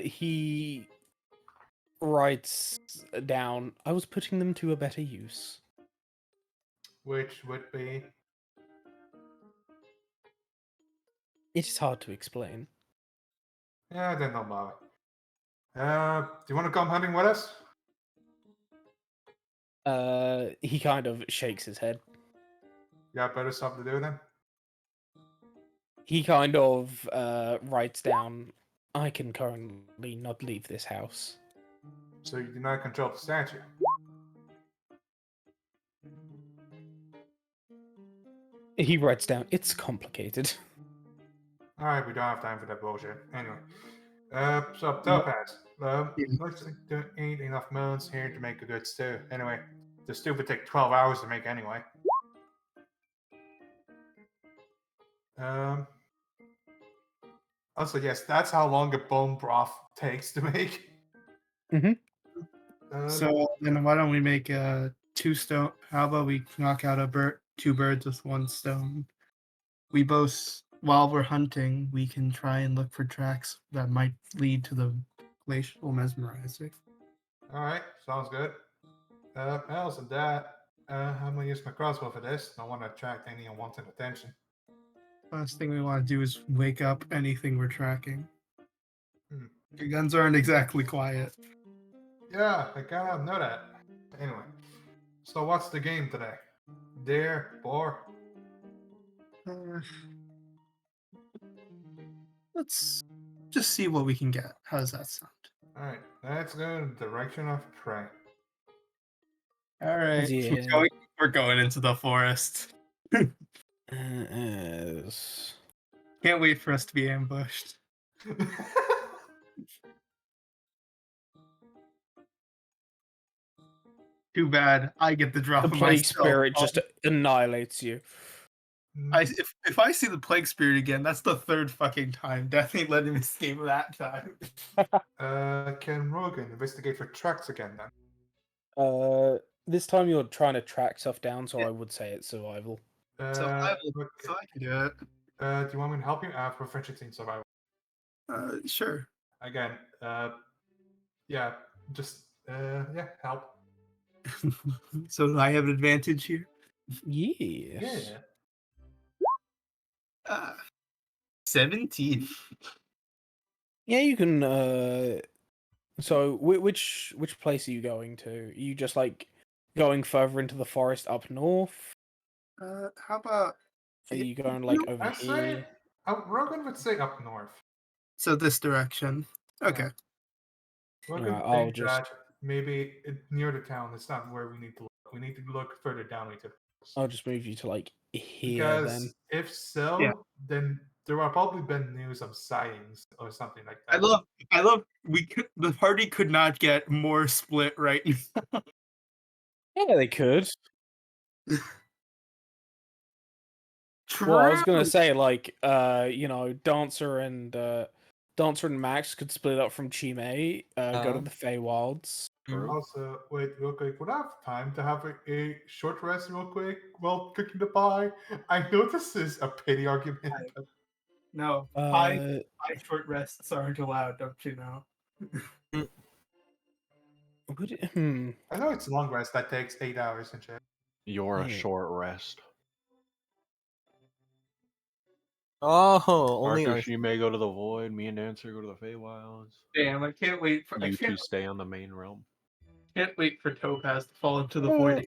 A: He writes down, I was putting them to a better use.
F: Which would be.
A: It is hard to explain.
F: Yeah, then no bother. Do you want to come hunting with us?
A: He kind of shakes his head.
F: You got better stuff to do then?
A: He kind of writes down, I can currently not leave this house.
F: So you do not control the statue.
A: He writes down, it's complicated.
F: Alright, we don't have time for that bullshit. Anyway. So Topaz. Looks like there ain't enough melons here to make a good stew. Anyway, the stew would take 12 hours to make anyway. Also, yes, that's how long a bone broth takes to make.
A: Mhm.
C: So then why don't we make 2 stone? How about we knock out two birds with 1 stone? We both, while we're hunting, we can try and look for tracks that might lead to the glacial mesmerizer.
F: Alright, sounds good. Else than that, I'm gonna use my crossbow for this. Don't want to attract any unwanted attention.
C: Last thing we want to do is wake up anything we're tracking.
F: Hmm.
C: Your guns aren't exactly quiet.
F: Yeah, I kind of know that. Anyway, so what's the game today? Dare, boar?
C: Uh, let's just see what we can get. How does that sound?
F: Alright, let's go in the direction of prey.
C: All right,
A: Yeah.
C: we're going into the forest.
A: Yes.
C: Can't wait for us to be ambushed. Too bad I get the drop
A: The
C: of
A: plague
C: myself.
A: spirit just annihilates you.
C: If I see the plague spirit again, that's the 3rd fucking time. Definitely let him escape that time.
F: Can Rogan investigate for tracks again then?
A: This time you're trying to track stuff down, so I would say it's survival.
C: Survival,
F: Okay.
C: so I can do it.
F: Do you want me to help you? Proficiency in survival.
C: Sure.
F: Again, yeah, just, yeah, help.
C: So I have an advantage here.
A: Yes.
F: Yeah.
C: 17.
A: Yeah, you can. So which place are you going to? Are you just like going further into the forest up north?
C: How about?
A: Are you going like over
F: I say,
A: here?
F: Rogan would say up north.
C: So this direction. Okay.
F: Rogan
A: Alright, I'll
F: thinks
A: just-
F: that maybe near the town. It's not where we need to look. We need to look further down into the forest.
A: I'll just move you to like here
F: Because
A: then.
F: if so,
C: Yeah.
F: then there have probably been news of sightings or something like that.
C: I love the party could not get more split right now.
A: Yeah, they could.
C: True.
A: Well, I was gonna say like Dancer and Max could split up from Chime, go to the Feywilds.
F: Also, wait, real quick, would I have time to have a short rest real quick while cooking the pie? I know this is a pity argument. But
C: No, pie short rests aren't allowed, don't you know?
F: I know it's a long rest that takes 8 hours and shit.
H: You're a
A: Yeah.
H: short rest.
D: Oh, only
H: Arthur,
D: our
H: she may go to the void. Me and Dancer go to the Feywilds.
C: Damn, I can't wait for
H: You two stay on the main realm.
C: can't wait for Topaz to fall into the void.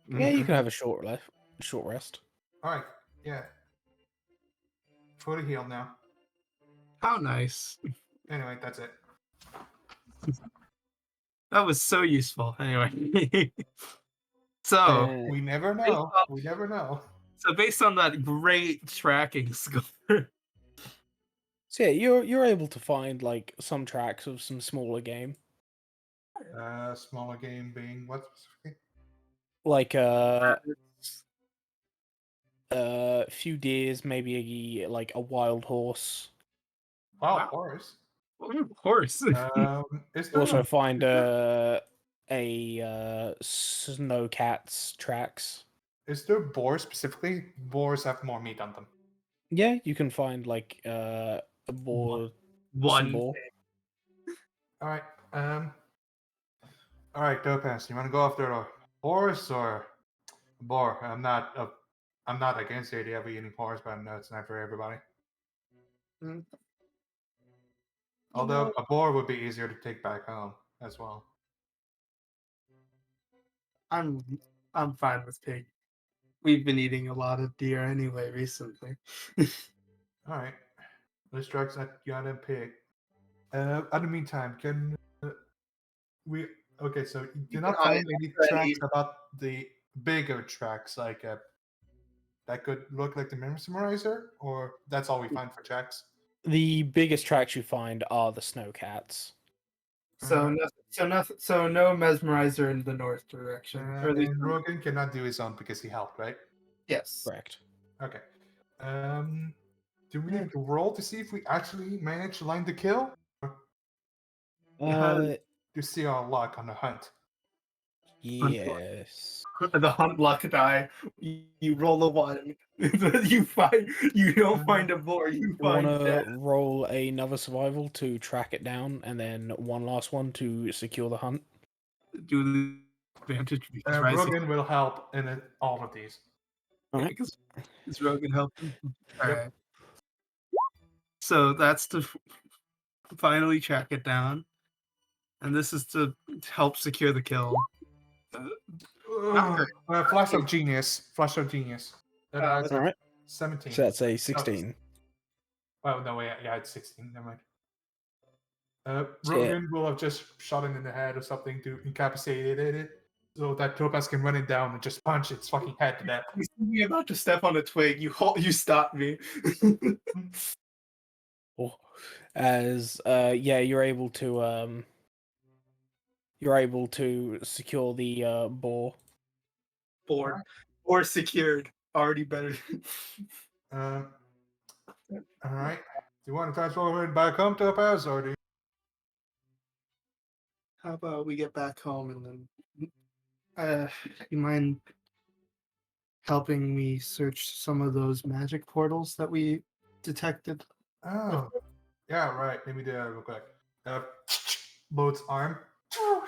A: Yeah, you can have a short rest.
F: Alright, yeah. Fully healed now.
C: How nice.
F: Anyway, that's it.
C: That was so useful. Anyway. So
A: And
F: We never
C: Based
F: know.
C: off-
F: We never know.
C: so based on that great tracking score,
A: so yeah, you're able to find like some tracks of some smaller game,
F: Smaller game being what specifically?
A: like few deers, maybe like a wild horse.
F: Wild
C: Wow.
F: horse.
C: of course.
F: Is
A: You
F: there
A: also
F: a,
A: find snowcat's tracks.
F: is there boars specifically? Boars have more meat on them.
A: Yeah, you can find like a boar, some
C: One.
A: boar.
F: All right. All right, Topaz. You want to go after a horse or a boar? I'm not against the idea of eating horse, but I know it's not for everybody.
C: Mm.
F: Although a boar would be easier to take back home as well.
C: I'm fine with pig. We've been eating a lot of deer anyway recently.
F: All right. Let's tracks that you got to pick. In the meantime, can we? Okay, so you did not find any tracks about the bigger tracks, like that could look like the mesmerizer, or that's all we find for tracks.
A: The biggest tracks you find are the snowcats.
C: So no mesmerizer in the north direction. Or at least
F: And Rogan cannot do his own because he helped, right?
C: yes.
A: Correct.
F: Okay. Do we need to roll to see if we actually manage to line the kill? To see our luck on the hunt.
A: Yes.
C: The hunt luck die. You roll a 1. You don't find a boar. You find
A: Want to
C: death.
A: roll another survival to track it down, and then one last one to secure the hunt?
C: Do the advantage because Rising.
F: Rogan will help in all of these.
A: All right.
C: Because is Rogan helping? All
F: Yep.
C: right. So that's to finally track it down, and this is to help secure the kill.
F: Flash of Genius. Flash of Genius. That adds
A: All right.
F: 17.
A: So that's a 16.
F: Oh, no, wait. Yeah, it's 16. Never mind.
A: Yeah.
F: Rogan will have just shot him in the head or something to incapacitate it so that Topaz can run it down and just punch its fucking head to death.
C: You see me about to step on a twig. You stop me.
A: Oh. As you're able to secure the boar.
C: Or secured. Already better.
F: All right. Do you want to transfer it back home, Topaz, or do you?
C: How about we get back home and then you mind helping me search some of those magic portals that we detected?
F: Oh, yeah, right. Let me do that real quick. Boat's arm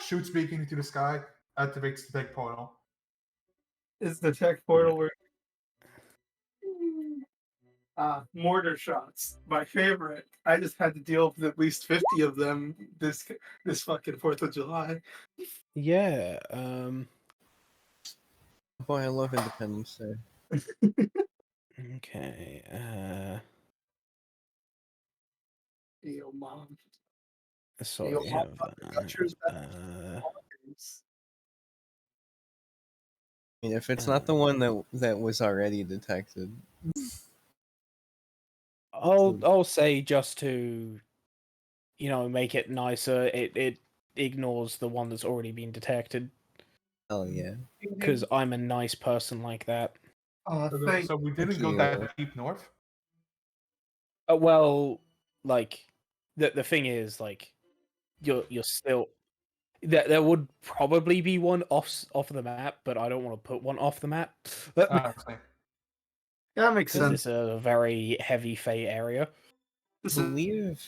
F: shoots beacon into the sky, activates the tech portal.
C: Is the tech portal where mortar shots, my favorite. I just had to deal with at least 50 of them this fucking 4th of July.
A: Yeah.
D: Boy, I love Independence Day.
A: Okay.
C: Yo, mom.
A: So
C: Yo,
A: we
C: mom,
A: have
C: Dutchers,
D: I mean, if it's not the one that was already detected,
A: I'll say just to make it nicer, it ignores the one that's already been detected,
D: hell yeah.
A: because I'm a nice person like that.
F: So we didn't go
D: you.
F: that deep north.
A: Well, like the thing is, like you're still there would probably be one off the map, but I don't want to put one off the map
F: Honestly.
C: Yeah, that makes
A: because
C: sense.
A: it's a very heavy fey area.
D: I believe,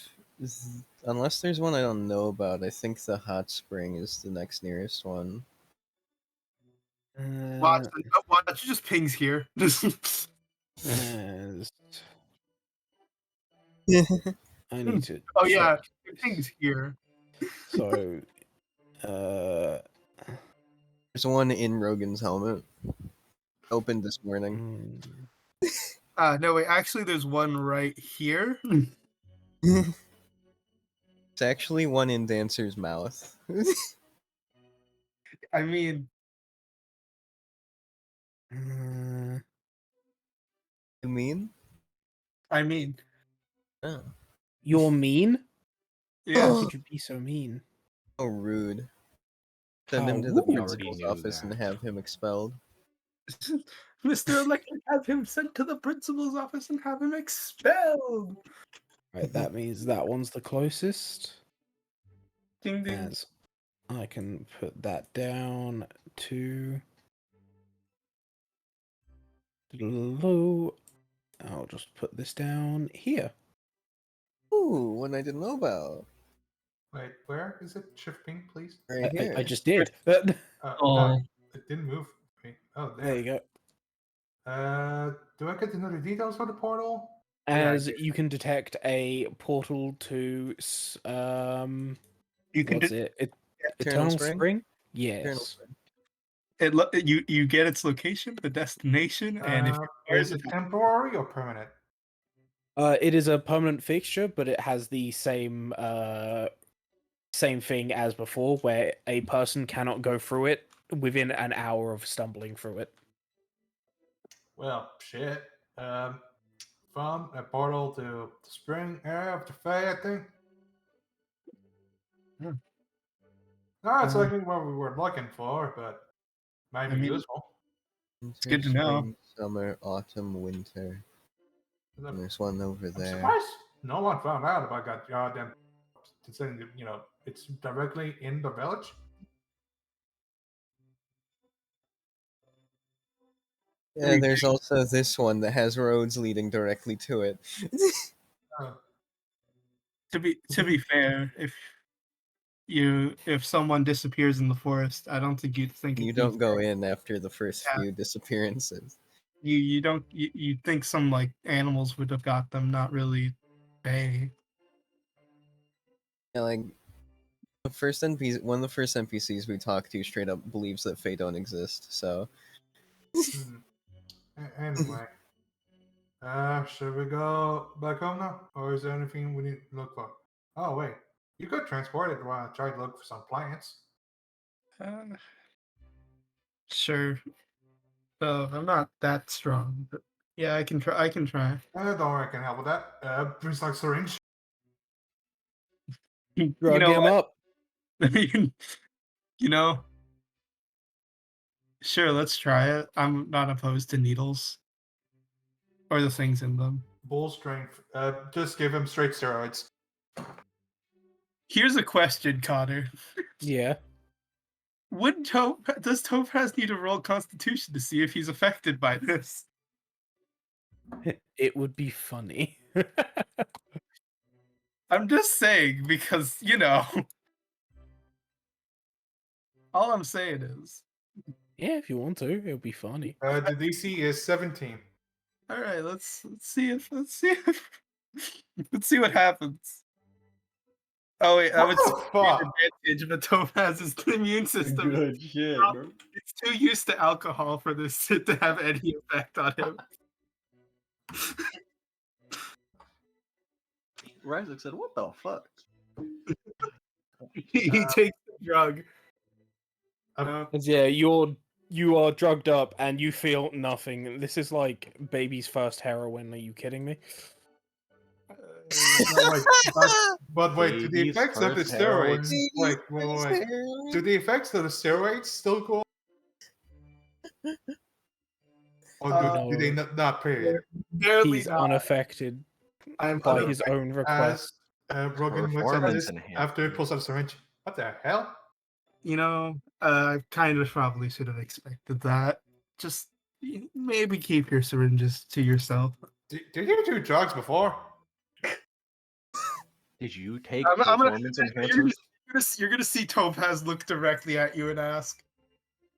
D: unless there's one I don't know about, I think the hot spring is the next nearest one.
C: Watch, it just pings here.
A: As I need to.
C: Oh yeah,
A: check
C: it pings here.
A: So,
D: There's one in Rogan's helmet. Opened this morning.
C: No wait, actually there's one right here.
D: It's actually one in Dancer's mouth.
C: I mean,
A: Uh,
D: You mean?
C: I mean,
D: Oh.
A: you're mean?
C: yeah.
A: How could you be so mean?
D: Oh, rude. Send
A: How
D: him to the
A: rude.
H: already
D: principal's
H: knew
D: office and
H: that.
D: have him expelled.
C: Mr. Electric, have him sent to the principal's office and have him expelled.
A: Right, that means that one's the closest.
C: Ding ding.
A: As I can put that down to low. I'll just put this down here.
D: Ooh, one I didn't know about.
F: Wait, where is it? Shift ping, please.
D: Right here.
A: I just did.
F: No, it didn't move. Wait, oh,
A: There you go.
F: Do I get to know the details for the portal?
A: As
F: Yeah,
A: you can detect a portal to
C: You can
A: what's
C: do
A: it?
D: Eternal
A: Eternal
D: Spring?
A: Spring?
D: Eternal
A: Yes.
D: Spring.
C: you get its location, the destination, and if
F: is it temporary or permanent?
A: It is a permanent fixture, but it has the same thing as before, where a person cannot go through it within an hour of stumbling through it.
F: Well, shit. From a portal to the spring area of the Fae, I think.
C: Hmm.
F: No, it's like what we were looking for, but might be
C: I mean,
F: useful.
D: Winter,
C: good to know.
D: spring, summer, autumn, winter. And there's one over
F: I'm
D: there.
F: surprised no one found out about that goddamn. Considering that, it's directly in the village.
D: Yeah, there's also this one that has roads leading directly to it.
C: To be fair, if someone disappears in the forest, I don't think you'd think
D: You
C: it'd be
D: don't go
C: fair.
D: in after the first
C: Yeah.
D: few disappearances.
C: You don't you think some like animals would have got them, not really Fae.
D: Yeah, like the first NPC, one of the first NPCs we talked to straight up believes that Fae don't exist. So
F: Anyway, should we go back home now, or is there anything we need to look for? Oh wait, you could transport it while I try to look for some plants.
C: Sure. I'm not that strong, but yeah, I can try. I can try.
F: Don't worry, I can help with that. Brings like syringe.
C: You
A: Drug
C: know
A: him
C: what?
A: up.
C: You know, sure, let's try it. I'm not opposed to needles or the things in them.
F: Bull strength. Just give him straight steroids.
C: Here's a question, Connor.
A: Yeah.
C: Does Topaz need to roll Constitution to see if he's affected by this?
A: It would be funny.
C: I'm just saying because all I'm saying is.
A: Yeah, if you want to, it'll be funny.
F: The DC is 17.
C: All right, let's see let's see what happens. Oh wait,
F: What
C: would
F: the fuck?
C: advantage, but Topaz's immune system.
H: Good shit, bro.
C: It's too used to alcohol for this to have any effect on him.
H: Ryzik said, "What the fuck?"
C: He takes the drug.
A: Yeah, you are drugged up and you feel nothing. This is like baby's first heroin. Are you kidding me?
F: But wait, do the
H: Baby's
F: effects of the
H: first heroin.
F: steroids? Wait. Do the effects of the steroids still go? Or do they not? Period.
C: Barely
A: He's
C: not.
A: unaffected
C: I'm
A: by his own request.
F: Rogan looks at
H: Performance
F: this
H: enhancement.
F: after he pulls out a syringe. What the hell?
C: I kind of probably should have expected that. Just maybe keep your syringes to yourself.
F: Did you do drugs before?
H: Did you take
C: I'm gonna,
H: performance enhancers?
C: you're gonna see Topaz look directly at you and ask,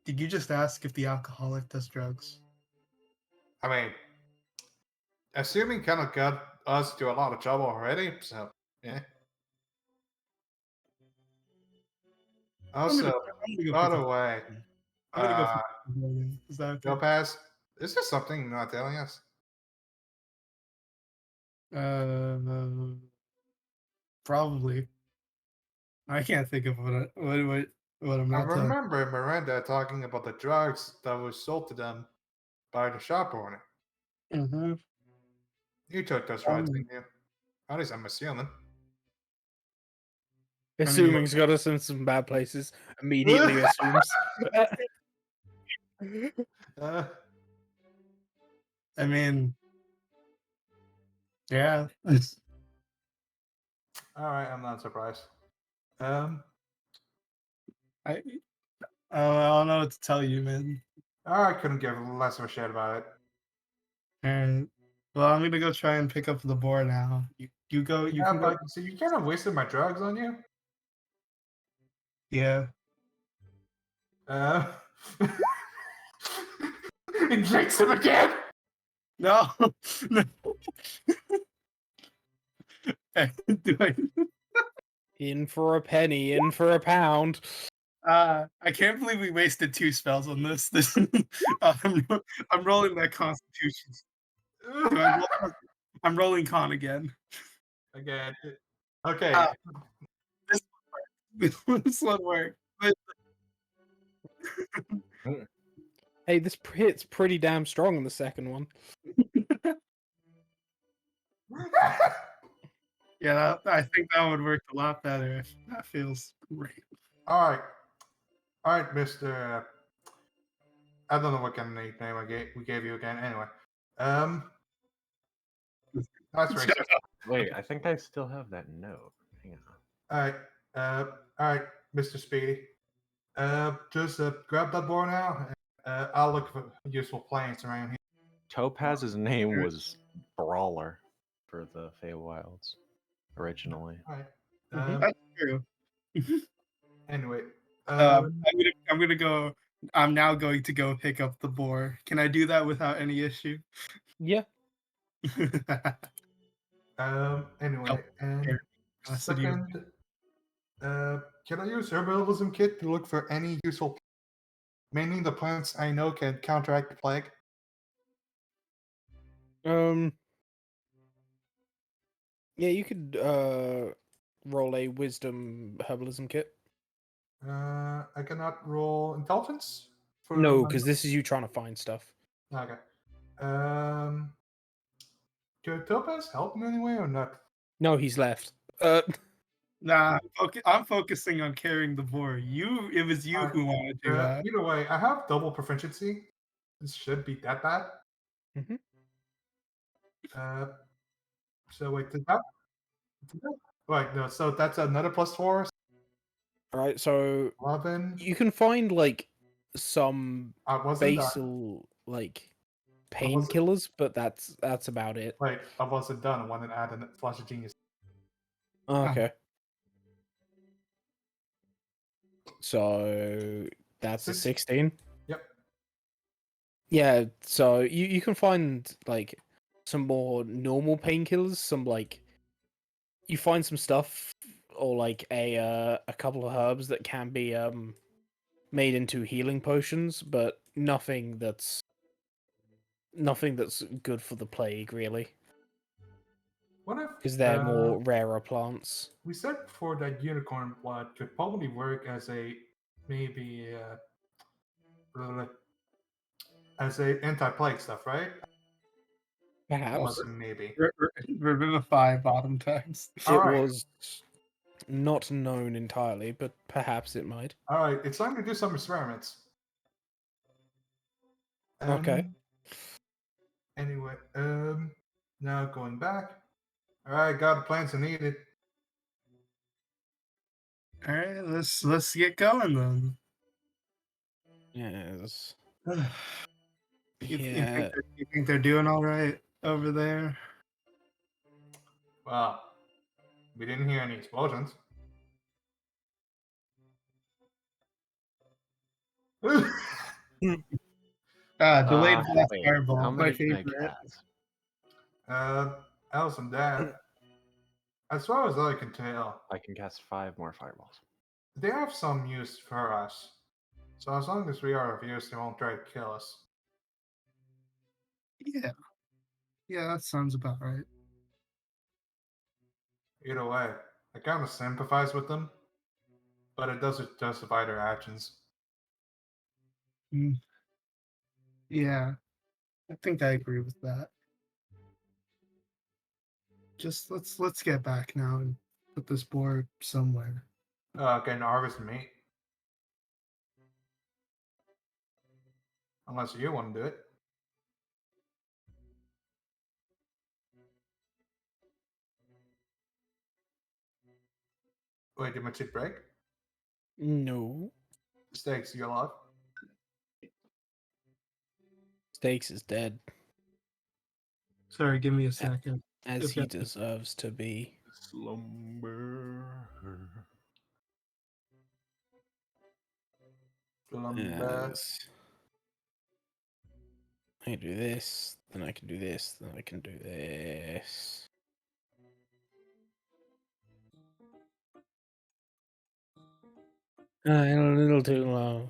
C: "Did you just ask if the alcoholic does drugs?"
F: I mean, assuming kind of got us to a lot of trouble already, so yeah. Also, by the way,
C: I'm gonna go for is that okay?
F: Topaz, is there something you're not telling us?
C: Probably. I can't think of what I'm
F: I
C: not telling.
F: remember Miranda talking about the drugs that were sold to them by the shop owner.
C: Mm-hmm.
F: You took those rides, didn't you? At least I'm assuming.
A: Assuming he's got us in some bad places, immediately assumes.
C: I mean, yeah.
F: All right, I'm not surprised.
C: I don't know what to tell you, man.
F: I couldn't give less of a shit about it.
C: And well, I'm gonna go try and pick up the boar now. You go. You
F: Yeah,
C: can go.
F: but so you kind of wasted my drugs on you.
C: Yeah.
F: Injects him again.
C: No. No. Do I?
A: In for a penny, in for a pound.
C: I can't believe we wasted 2 spells on this. I'm rolling that Constitution. I'm rolling con again.
F: Again. Okay.
C: This one worked.
A: Hey, this hit's pretty damn strong in the second one.
C: Yeah, I think that would work a lot better. That feels great.
F: All right, Mister. I don't know what kind of nickname we gave you again. Anyway, that's
C: Shut
F: racist.
E: Wait, I think I still have that note. Hang on.
F: All right, Mister Speedy. Just grab that board now. And, I'll look for useful plants around here.
E: Topaz's name was Brawler for the Feywilds originally.
F: All right.
C: That's true.
F: Anyway,
C: I'm gonna go. I'm now going to go pick up the boar. Can I do that without any issue?
A: Yeah.
F: anyway, and
C: Capacity.
F: second, can I use herbalism kit to look for any useful, mainly the plants I know can counteract the plague?
A: Yeah, you could roll a wisdom herbalism kit.
F: I cannot roll intelligence for
A: No,
F: my-
A: because this is you trying to find stuff.
F: Okay. Could Topaz help in any way or not?
A: No, he's left.
C: Nah, I'm focusing on carrying the boar. It was you who wanted to do that.
F: Either way, I have double proficiency. This should be that bad.
A: Mhm.
F: So wait, did that? Right, no. So that's another +4.
A: All right, so
F: 11.
A: you can find like some
F: I wasn't done.
A: basal like
F: I wasn't-
A: painkillers, but that's about it.
F: Wait, I wasn't done. I wanted to add a Flash of Genius.
A: Okay. So that's a 16.
F: Yep.
A: Yeah, so you can find like some more normal painkillers, some like you find some stuff or like a couple of herbs that can be made into healing potions, but nothing that's good for the plague really,
F: What if?
A: because they're more rarer plants.
F: We said before that unicorn blood could probably work as a maybe as a anti-plague stuff, right?
A: Perhaps
F: Maybe.
C: Revivify bottom tags.
A: it
F: Alright.
A: was not known entirely, but perhaps it might.
F: All right, it's time to do some experiments.
A: Okay.
F: Anyway, now going back. All right, got the plants I needed.
C: All right, let's get going then.
A: Yes.
C: You
A: Yeah.
C: think they're doing all right over there?
F: Well, we didn't hear any explosions.
C: Delayed blast
E: Wait,
C: fireball.
H: How
C: My
H: many can I
C: favorite.
H: cast?
F: Alice and Dad. As far as I can tell,
E: I can cast 5 more fireballs.
F: they have some use for us. So as long as we are of use, they won't try to kill us.
C: Yeah. Yeah, that sounds about right.
F: Either way, I kind of sympathize with them, but it doesn't justify their actions.
C: Yeah. I think I agree with that. Just let's get back now and put this board somewhere.
F: Getting harvest meat. Unless you want to do it. Wait, did my chip break?
A: No.
F: Steaks, you alive?
A: Stakes is dead,
C: Sorry, give me a second.
A: as
C: Just
A: he
C: got-
A: deserves to be.
E: Slumber.
F: Lumber.
A: Yes. I can do this, then I can do this, then I can do this. A little too low.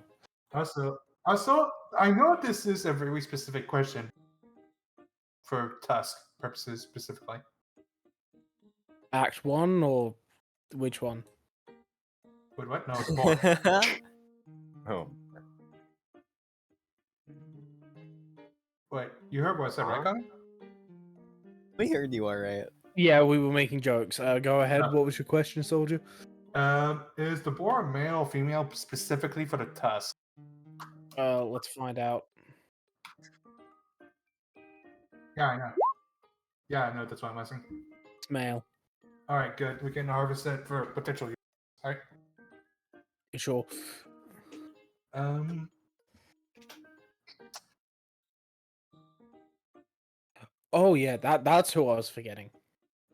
F: Also, I know this is a very specific question for task purposes specifically.
A: Act 1 or which one?
F: Wait, what? No, it's board.
E: Oh,
F: Wait, you heard what I said, right, Connor?
D: We heard you all right.
A: Yeah, we were making jokes. Go ahead. What was your question, soldier?
F: Is the boar male or female specifically for the tusk?
A: Let's find out.
F: Yeah, I know. Yeah, I know. That's why I'm asking.
A: It's male.
F: All right, good. We can harvest it for potential use. All right.
A: Sure.
F: Um.
A: Oh yeah, that's who I was forgetting.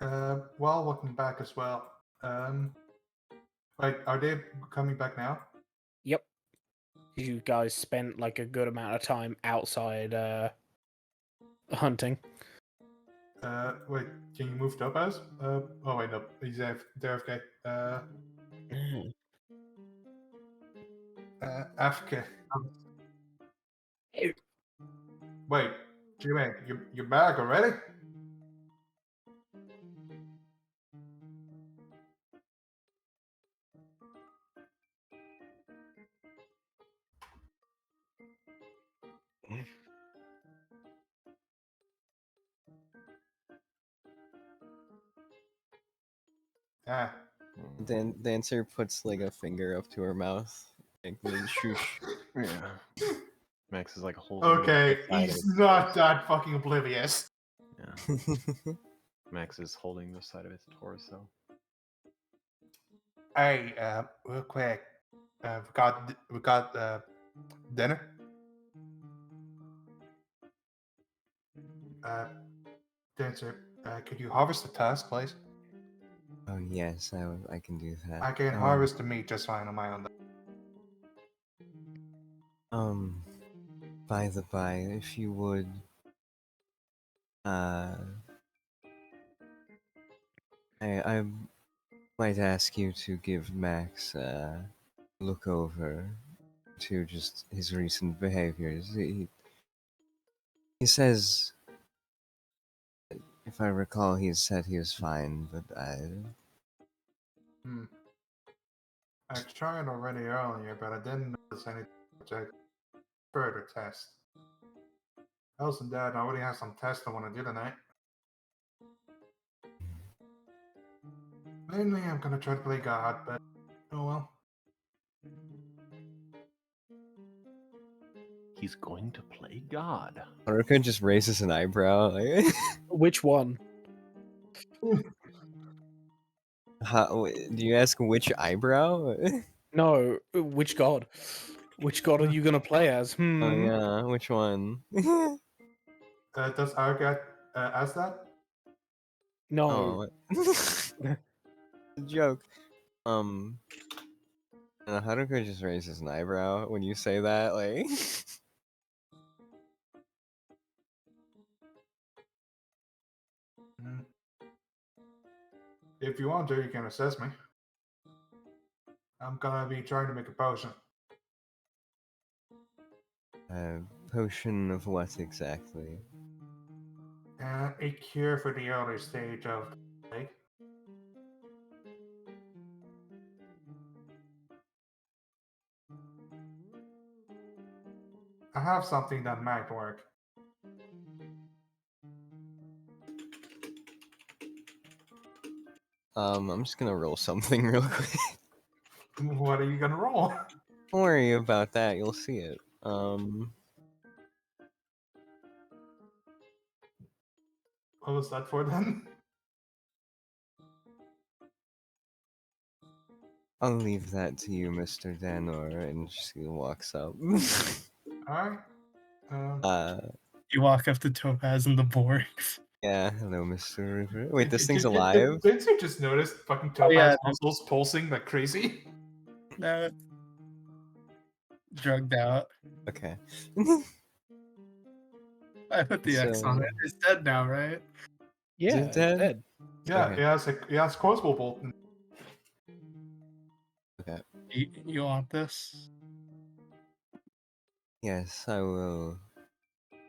F: Well, welcome back as well. Like, are they coming back now?
A: Yep. You guys spent like a good amount of time outside hunting.
F: Wait, can you move Topaz? Oh wait, no, he's AFK. AFK. Wait, Jimmy, you're back already? Ah.
D: Dancer puts like a finger up to her mouth, like shush.
E: yeah. Max is like holding.
F: Okay,
E: the side of
F: he's
E: his
F: not
E: torso.
F: that fucking oblivious.
E: Yeah. Max is holding the side of his torso.
F: Hey, real quick, we got dinner. Dancer, could you harvest the tusk, please?
D: Oh yes, I can do that.
F: I can harvest the meat just fine on my own.
D: By the by, if you would, I might ask you to give Max a look over to just his recent behaviors. He says, if I recall, he said he was fine, but
F: I tried already earlier, but I didn't notice anything which I further test. Else than that, I already have some tests I want to do tonight. Mainly, I'm gonna try to play God, but oh well.
H: He's going to play God.
D: Haruka just raises an eyebrow. Like,
A: Which one?
D: do you ask which eyebrow?
A: No, which god? Which god are you gonna play as?
D: Oh yeah, which one?
F: Does Argat ask that?
A: No.
D: Oh, joke. Haruka just raises an eyebrow when you say that. Like,
F: If you want to, you can assess me. I'm gonna be trying to make a potion.
D: potion of what exactly?
F: A cure for the early stage of the plague. I have something that might work.
D: I'm just gonna roll something real quick.
F: What are you gonna roll?
D: Don't worry about that. You'll see it.
F: What was that for then?
D: I'll leave that to you, Mr. Danor, and she walks up.
F: Alright.
C: You walk up to Topaz and the Borgs.
D: Yeah, hello, Mr. River. Wait, this thing's
F: Did-
D: alive?
F: Didn't you just notice fucking
C: Oh,
F: Topaz
C: yeah.
F: muscles pulsing like crazy?
C: No, drugged out.
D: Okay.
C: I put the X on
D: So-
C: it. It's dead now, right?
A: Yeah,
D: it
A: it's
D: dead?
A: dead.
F: Yeah,
D: Okay.
F: it has crossbow bolt.
D: Okay.
C: You want this?
D: Yes, I will.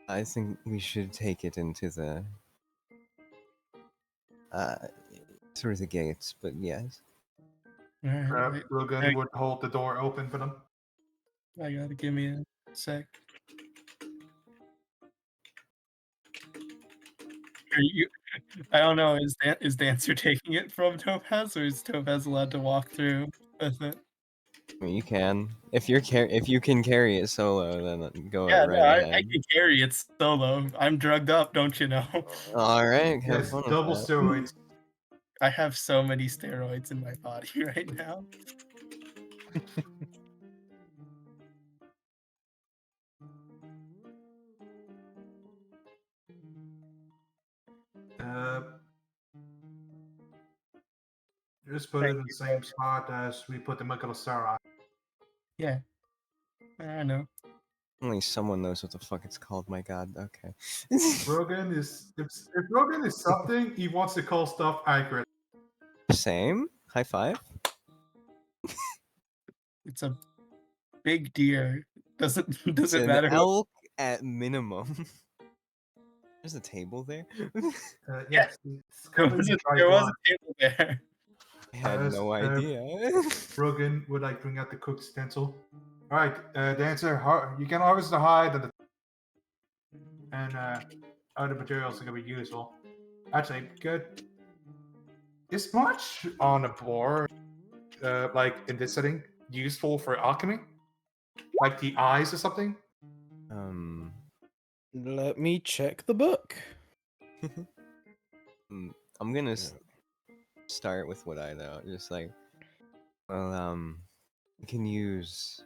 D: I think we should take it into the through the gates, but yes.
C: Alright,
F: Rogan would hold the door open for them.
C: I gotta give me a sec. I don't know. Is Dancer taking it from Topaz, or is Topaz allowed to walk through with it?
D: I mean, you can. If you can carry it solo, then go
C: Yeah,
D: right
C: no, I
D: ahead.
C: can carry it solo. I'm drugged up, don't you know?
D: All right, have
F: Yes,
D: fun with
F: double
D: that.
F: steroids.
C: I have so many steroids in my body right now.
F: Just put it in the same spot as we put the Michael Star on.
C: Yeah, I know.
D: Only someone knows what the fuck it's called. My God. Okay.
F: Rogan is if Rogan is something, he wants to call stuff accurate.
D: Same. High five.
C: It's a big deer. Doesn't
D: It's an
C: matter.
D: elk at minimum. There's a table there.
F: Yes, it's covered in dry
C: There was
F: blood.
C: a table there.
D: I had no
F: As,
D: idea.
F: Rogan would like bring out the cooked stencil. All right, Dancer, you can harvest the hide and other materials are gonna be useful. Actually, good. Is much on a board, like in this setting, useful for alchemy? Like the eyes or something?
A: Let me check the book.
D: I'm gonna start with what I know. Just like, well, I can use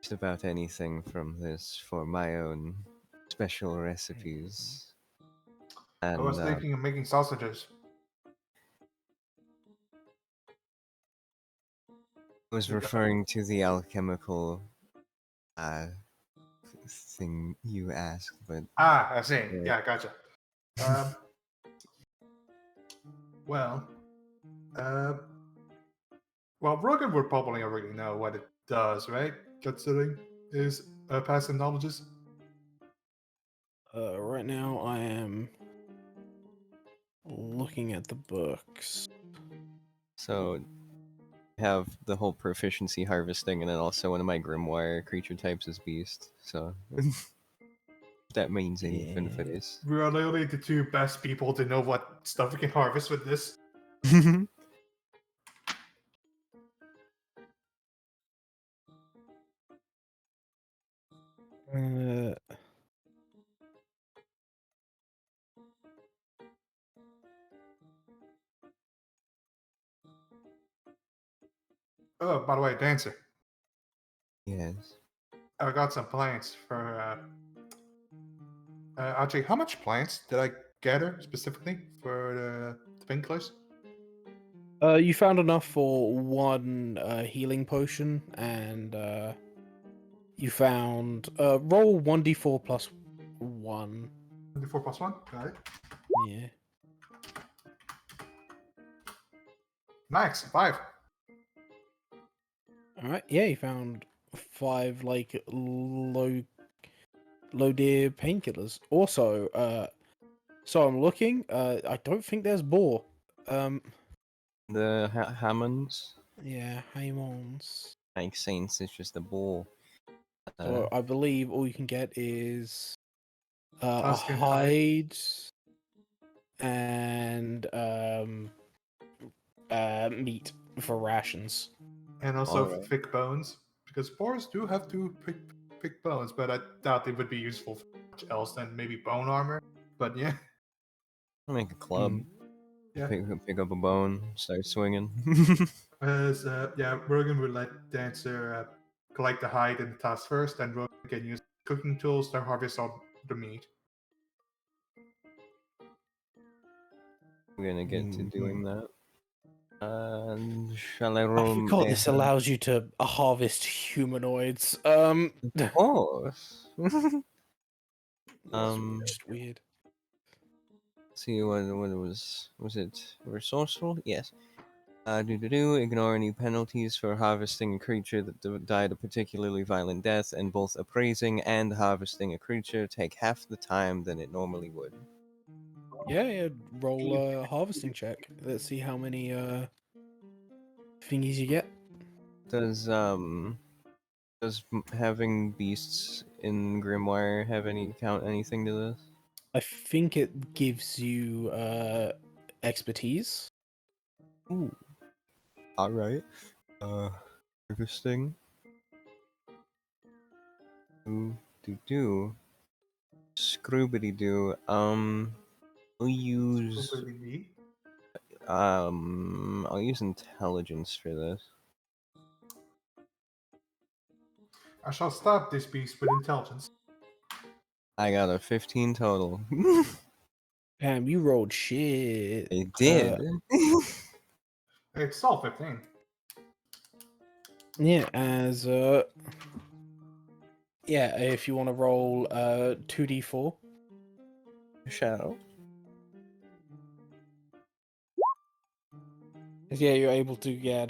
D: just about anything from this for my own special recipes. And
F: I was thinking of making sausages.
D: I was referring to the alchemical thing you asked, but
F: I see. Yeah, gotcha. Well, Rogan would probably already know what it does, right? Considering his past knowledges.
A: Right now I am looking at the books.
D: so I have the whole proficiency harvesting, and then also one of my grimoire creature types is beast. So that means anything for this.
F: We are literally the two best people to know what stuff we can harvest with this. Oh, by the way, Dancer,
D: Yes.
F: I got some plants for. Actually, how much plants did I gather specifically for the painkillers?
A: You found enough for one healing potion, and you found roll 1d4 plus 1.
F: 24 plus 1? Got it.
A: Yeah.
F: Nice, 5.
A: All right. Yeah, you found 5 like low tier painkillers. Also, so I'm looking. I don't think there's boar.
D: The Hammonds,
A: Yeah, Haemons.
D: like saints, it's just a bull.
A: So I believe all you can get is a
F: Tuscan hide.
A: hide and meat for rations.
F: And also
D: Alright.
F: thick bones, because boars do have to thick bones, but I doubt they would be useful for much else than maybe bone armor. But yeah,
D: I'll make a club.
A: Mm.
F: yeah.
D: Pick up a bone, start swinging.
F: As yeah, Rogan would let Dancer collect the hide and the tusk first, and Rogan can use cooking tools to harvest all the meat.
D: We're gonna get to
A: Mm-hmm.
D: doing that. Shall I
A: I
D: roll?
A: forgot this
D: a-
A: allows you to harvest humanoids.
D: Of course.
A: Just weird.
D: See what was it resourceful? Yes. Ignore any penalties for harvesting a creature that died a particularly violent death, and both appraising and harvesting a creature take half the time than it normally would.
A: Yeah, roll a harvesting check. Let's see how many thingies you get.
D: Does having beasts in Grimoire have any count anything to this?
A: I think it gives you expertise.
D: Ooh. Alright. Harvesting. Do. Scroobity doo. We'll use I'll use intelligence for this.
F: I shall stop this beast with intelligence.
D: I got a 15 total.
A: Damn, you rolled shit.
D: I did.
F: It's all 15.
A: Yeah, as yeah, if you want to roll 2d4.
D: Shadow.
A: Yeah, you're able to get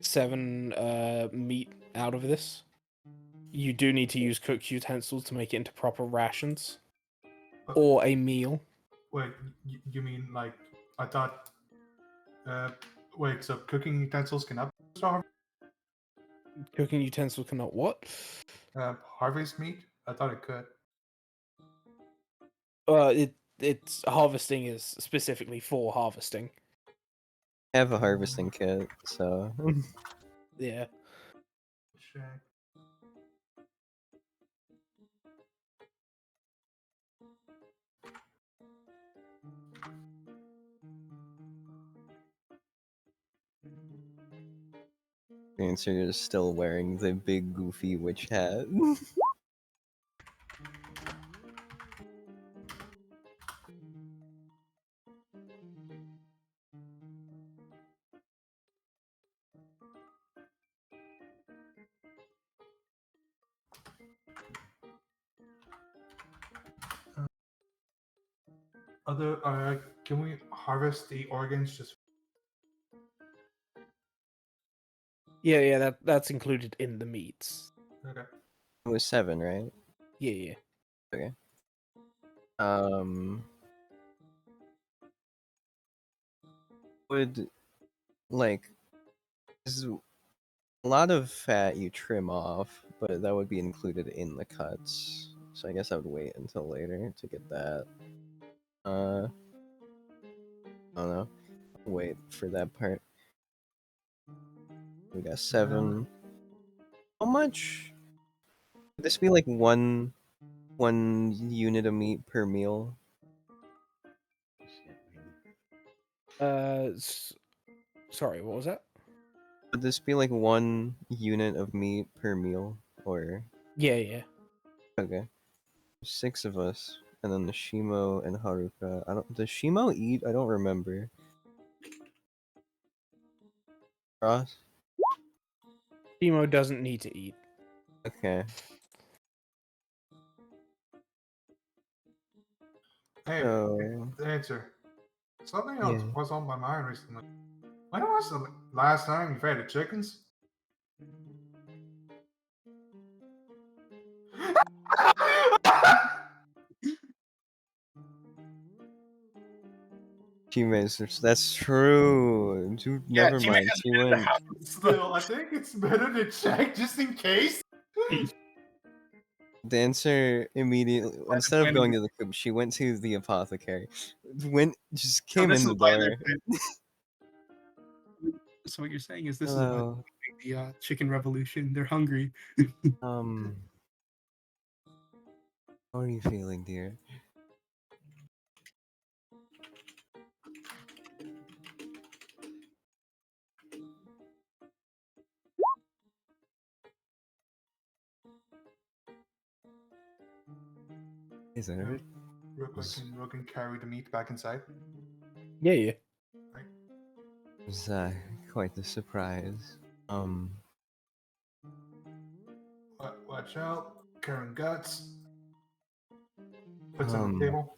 A: 7 meat out of this. You do need to use cooked utensils to make it into proper rations. Or a meal.
F: Wait, you mean like I thought? Wait, so cooking utensils cannot
A: Cooking utensil cannot what?
F: harvest meat? I thought it could.
A: It's harvesting is specifically for harvesting.
D: I have a harvesting kit, so
A: Yeah.
F: Check.
D: Dancer is still wearing the big goofy witch hat.
F: Other, can we harvest the organs just?
A: Yeah, that's included in the meats.
F: Okay.
D: It was 7, right?
A: Yeah.
D: Okay. Would like this is a lot of fat you trim off, but that would be included in the cuts. So I guess I would wait until later to get that. I don't know. Wait for that part. We got 7. How much? Would this be like one unit of meat per meal?
A: Sorry, what was that?
D: Would this be like 1 unit of meat per meal, or?
A: Yeah.
D: Okay. 6 of us, and then the Shimo and Haruka. I don't. Does Shimo eat? I don't remember. Ross.
A: Timo doesn't need to eat.
D: Okay.
F: Hey,
D: So
F: the answer. Something else
D: yeah.
F: was on my mind recently. When was the last time you fed the chickens?
D: She makes. That's true. Dude, never mind. She went.
F: Still, I think it's better to check just in case.
D: Dancer immediately, instead of going to the coop, she went to the apothecary. Just came in the door.
C: So what you're saying is this
D: Hello.
C: is the chicken revolution. They're hungry.
D: How are you feeling, dear? Is it hurt?
F: Real quick, can Rogan carry the meat back inside?
A: Yeah.
D: It was quite a surprise.
F: Watch out. Carrying guts. Puts on the
D: Um,
F: table.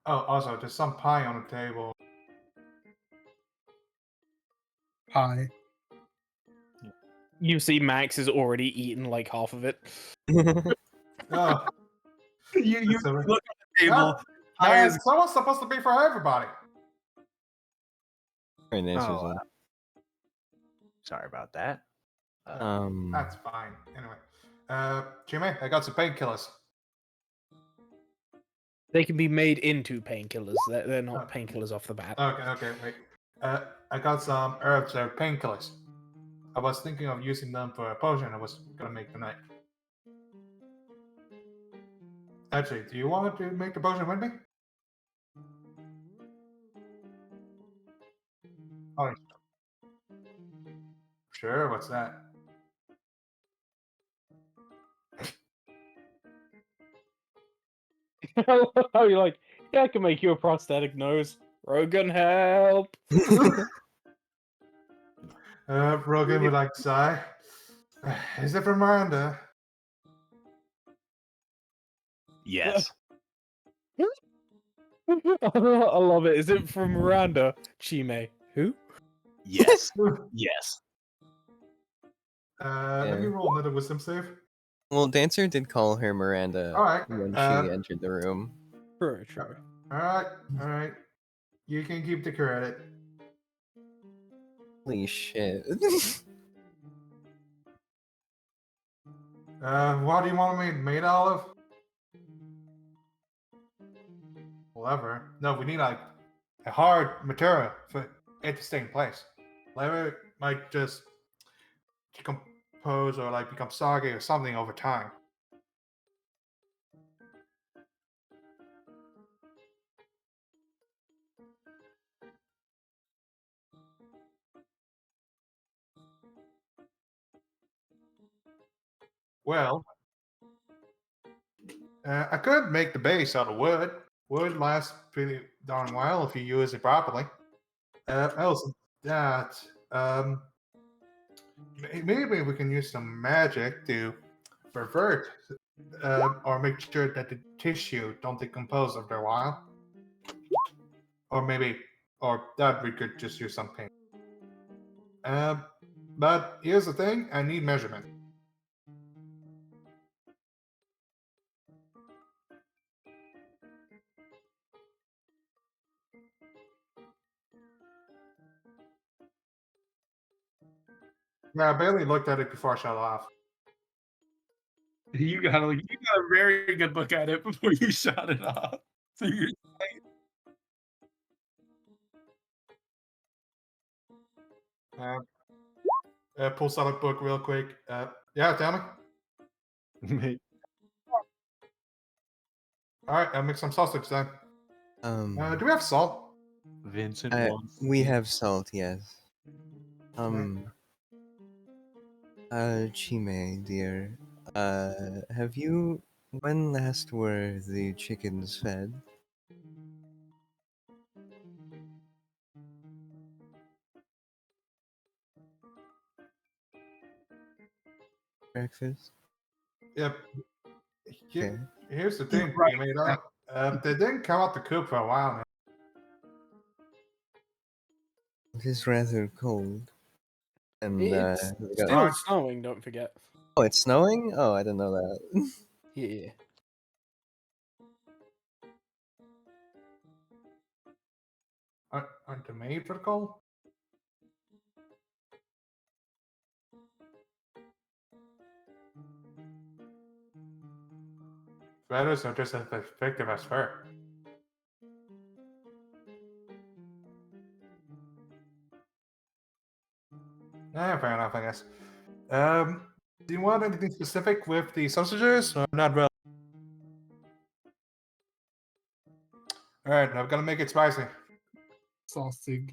F: Oh, also, there's some pie on the table.
C: Pie.
A: You see, Max has already eaten like half of it.
F: Oh,
C: You
F: That's over.
C: look at the table.
F: no,
C: Pie is
F: someone's supposed to be for everybody.
D: very nice,
E: Oh,
D: Susan.
E: sorry about that.
F: That's fine. Anyway, Jimmy, I got some painkillers.
A: They can be made into painkillers. They're not
F: Oh.
A: painkillers off the bat.
F: Okay, wait. I got some herbs that are painkillers. I was thinking of using them for a potion I was gonna make tonight. Actually, do you want to make the potion with me? Oh, sure. What's that?
A: How you're like, yeah, I can make you a prosthetic nose. Rogan, help!
F: Rogan would like to sigh. Is it from Miranda?
E: Yes.
A: I love it. Is it from Miranda? Chime. Who?
E: Yes. Yes.
F: Let me roll another wisdom save.
D: Well, Dancer did call her Miranda
F: Alright,
D: when she entered the room.
A: True.
F: Alright. You can keep the credit.
D: Holy shit.
F: What do you want me made out of? Leather. No, we need like a hard material for it to stay in place. Leather might just decompose or like become soggy or something over time. Well, I could make the base out of wood. Wood lasts pretty darn well if you use it properly. Else that, maybe we can use some magic to pervert or make sure that the tissue don't decompose after a while. Or that we could just use some paint. But here's the thing: I need measurement. Yeah, I barely looked at it before I shut it off.
C: you got a very good look at it before you shot it off. So you're
F: Pull solid book real quick. Yeah, tell me. All right, I'll make some sausage then. Do we have salt?
H: Vincent wants.
D: We have salt, yes. Chime, dear, have you, when last were the chickens fed? Breakfast?
F: Yep.
D: Okay.
F: Here's the thing,
C: right.
F: you made up. They didn't come out the coop for a while now.
D: It is rather cold. And,
A: It's
D: we
A: still
D: got...
A: snowing, don't forget.
D: Oh, it's snowing? Oh, I didn't know that.
A: Yeah.
F: Aren't they made for the cold? Feathers are just as effective as fur. Fair enough, I guess. Do you want anything specific with the sausages or not really? All right, I'm gonna make it spicy.
C: Sausage.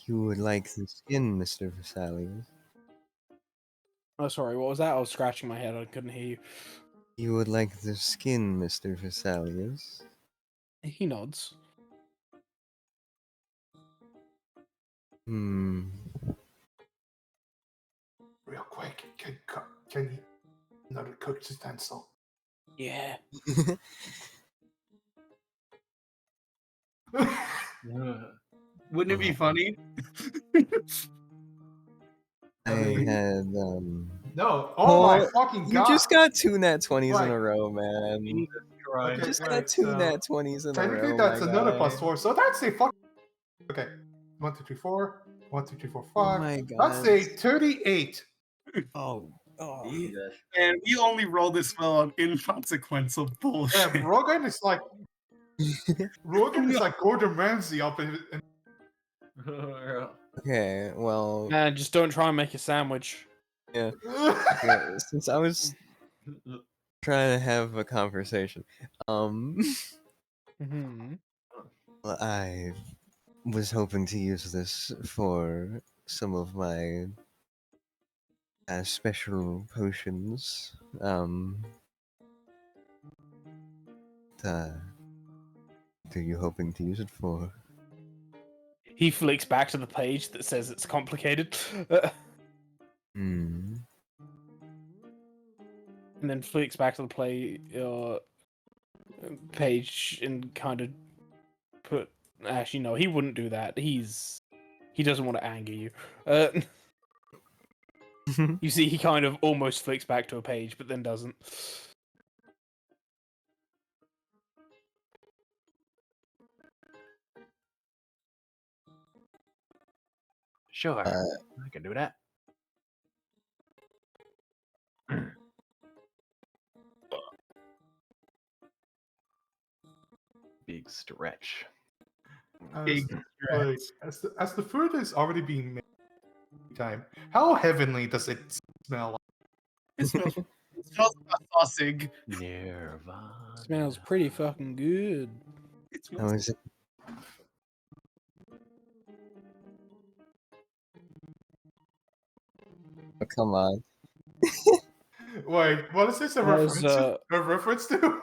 D: You would like the skin, Mr. Vesalius.
A: Oh, sorry, what was that? I was scratching my head. I couldn't hear you.
D: You would like the skin, Mr. Vesalius.
A: He nods.
D: Hmm.
F: Real quick, can you another cook's utensil?
A: Yeah.
C: Wouldn't it be funny?
D: I had
F: No, oh my
D: Oh,
F: fucking
D: you
F: god!
D: just got 2 nat 20s in
F: Right.
D: a row, man.
F: Okay,
D: You just got
F: right,
D: 2
F: so
D: nat 20s in a
F: technically
D: row,
F: that's
D: my
F: another
D: guy.
F: +4, so that's a fuck. Okay, 1, 2, 3, 4. 1, 2, 3, 4, 5.
D: my
F: That's
D: god.
F: a 38.
D: Oh,
H: Jesus.
C: And we only roll this well on inconsequential bullshit.
F: Yeah, Rogan is like Gordon Ramsay up in
D: Okay, well,
A: Man, just don't try and make a sandwich.
D: yeah, since I was trying to have a conversation,
A: Mm-hmm.
D: I was hoping to use this for some of my special potions. What are you hoping to use it for?
A: He flicks back to the page that says it's complicated.
D: Hmm.
A: And then flicks back to the page and kind of put. Actually, no, he wouldn't do that. He doesn't want to anger you. You see, he kind of almost flicks back to a page, but then doesn't.
E: Sure, I can do that. Big stretch.
C: Big
F: Wait, as the food is already being made time, how heavenly does it smell?
C: It smells like sausage.
E: Nirvana.
A: Smells pretty fucking good.
C: It
D: How
C: smells
D: is it? Oh, come on.
F: Wait, what is this a
A: As,
F: reference to?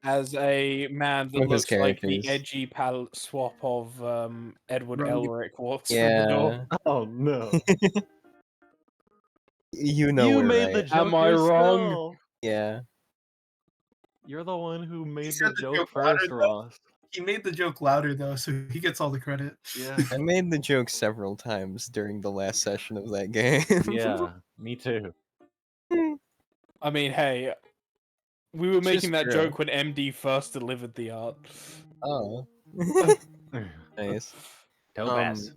A: As a man that
D: One of his
A: looks like the
D: characters.
A: edgy palette swap of Edward
C: Rogan.
A: Elric walks through the door.
D: Yeah,
E: Oh no.
D: you know
E: You
D: we're
E: made
D: right.
E: the joke
A: Am I wrong?
E: yourself.
D: Yeah.
E: You're the one who made
C: said
E: the
C: the
E: joke
C: joke louder,
E: first,
C: though.
E: Ross.
C: He made the joke louder though, so he gets all the credit.
E: Yeah.
D: I made the joke several times during the last session of that game.
E: Yeah, me too.
A: I mean, hey, we were
D: It's
A: making
D: just
A: that
D: true.
A: joke when MD first delivered the art.
D: Oh. Nice.
E: Topaz,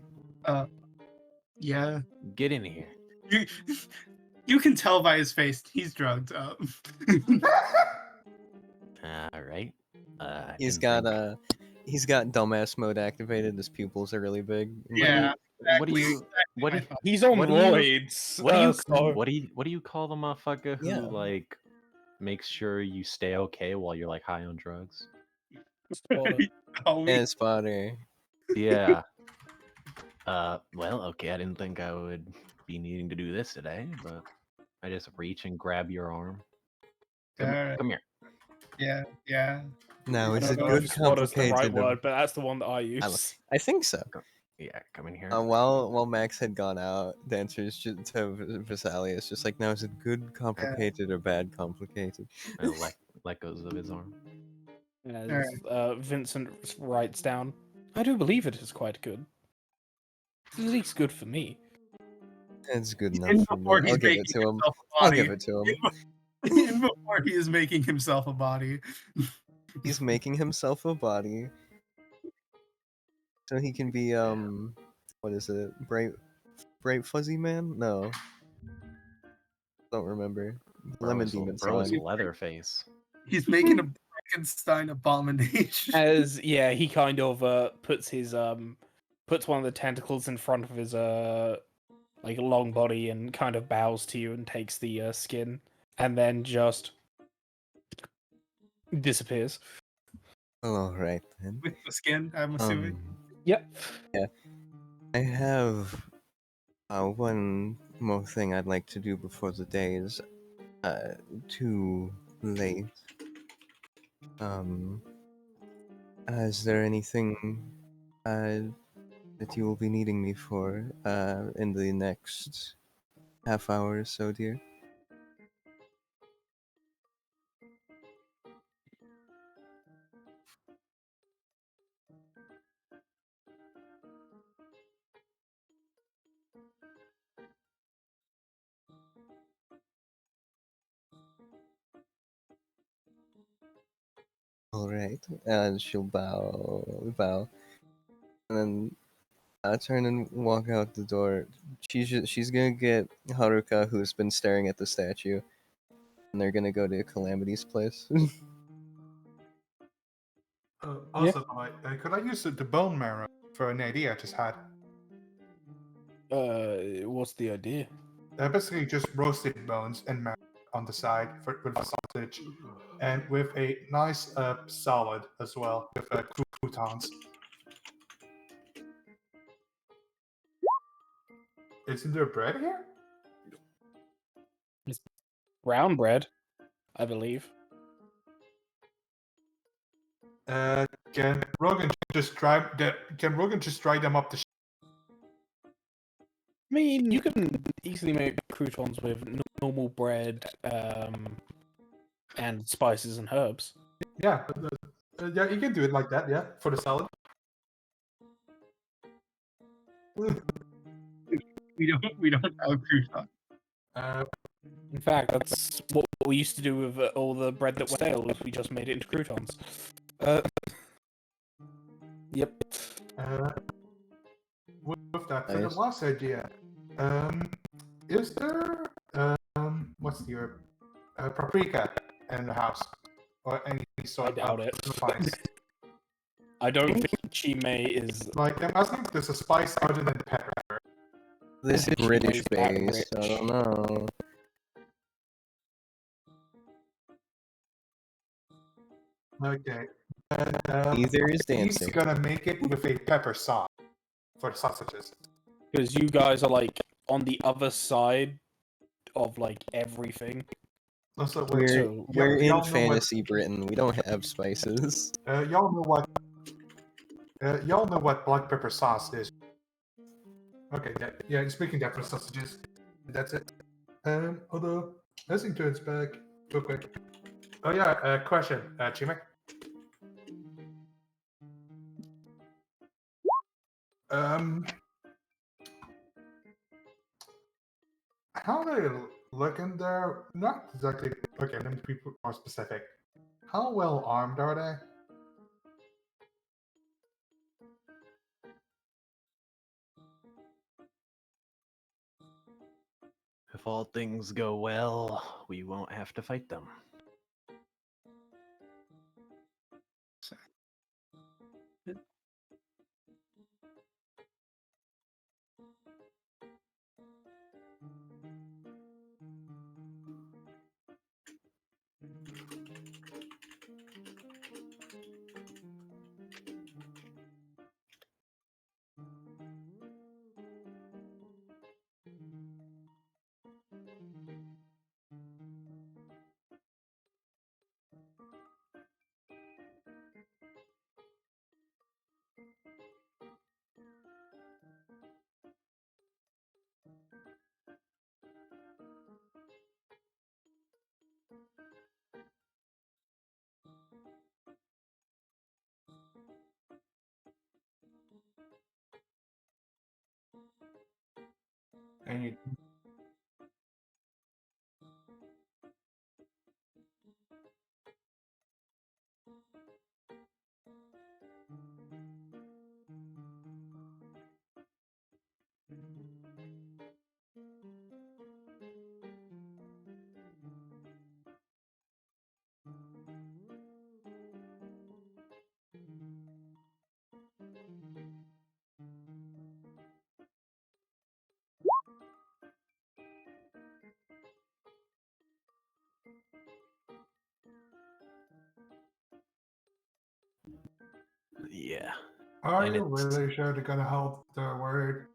C: Yeah.
E: get in here.
C: You can tell by his face he's drugged up.
E: All right.
D: He's got dumbass mode activated. His pupils are really big.
C: Yeah.
E: What do you? What do you?
A: He's on
E: What do you-
A: roids.
E: What do you?
A: so-
E: What do you call the motherfucker who
D: Yeah.
E: like makes sure you stay okay while you're like high on drugs?
A: Spotter.
D: And spotter.
E: Yeah. Well, okay. I didn't think I would be needing to do this today, but I just reach and grab your arm.
C: Alright.
E: Come here.
C: Yeah.
D: Now,
A: I
D: is
A: don't
D: it
A: know
D: good
A: if spotter's the right
D: complicated?
A: word, but that's the one that I use.
D: I think so.
E: Yeah, come in here.
D: While Max had gone out, the answer is to Vesalius, just like, now is it good complicated or bad complicated?
E: And let goes of his arm.
A: As Vincent writes down, I do believe it is quite good. It's at least good for me.
D: It's good
C: In
D: enough for me.
C: before he's
D: I'll give
C: making
D: it to him.
C: himself a
D: I'll
C: body.
D: give it to him.
C: In before he is making himself a body.
D: He's making himself a body, so he can be what is it? Bright Fuzzy Man? No, don't remember. Lemon Demon
E: Bro is
D: song.
E: Leatherface.
C: He's making a Frankenstein abomination.
A: As he kind of puts his puts one of the tentacles in front of his like a long body, and kind of bows to you and takes the skin, and then just disappears.
D: All right then.
C: With the skin, I'm assuming.
A: Yep.
D: I have one more thing I'd like to do before the day is too late. Is there anything that you will be needing me for in the next half hour or so, dear? All right, and she'll bow, and then turn and walk out the door. She's gonna get Haruka, who's been staring at the statue, and they're gonna go to Calamity's place.
F: Also, could I use the bone marrow for an idea I just had?
A: What's the idea?
F: Basically, just roasted bones and marrow on the side with sausage, and with a nice salad as well with croutons. Isn't there bread here?
A: Brown bread, I believe.
F: Can Rogan just try them up the?
A: I mean, you can easily make croutons with normal bread, and spices and herbs.
F: Yeah, yeah, you can do it like that. Yeah, for the salad.
C: We don't have crouton.
A: In fact, that's what we used to do with all the bread that went stale. Was we just made it into croutons. Yep.
F: With that, for the
D: Nice.
F: last idea, is there what's the herb? Paprika in the house, or any sort
A: I doubt
F: of
A: it.
F: spice?
A: I don't think Chime is.
F: Like, I'm asking if there's a spice other than pepper.
D: This is
A: She
D: British
A: is that
D: based. I
A: rich.
D: don't know.
F: Okay.
D: Either is
F: He's
D: dancing.
F: gonna make it with a pepper sauce for the sausages.
A: Because you guys are like on the other side of like everything.
F: Also, wait,
D: We're
A: So
D: we're in
F: y'all know
D: fantasy Britain. We don't have spices.
F: y'all know what black pepper sauce is. Okay, yeah. Speaking that for sausages, that's it. Although listening to its back real quick. Oh yeah, question, Chimek. How they look in there? Not exactly. Okay, let me be more specific. How well armed are they?
H: If all things go well, we won't have to fight them.
F: And you,
E: Yeah.
F: Are
E: And
F: you
E: it's-
F: really sure they're gonna hold their word?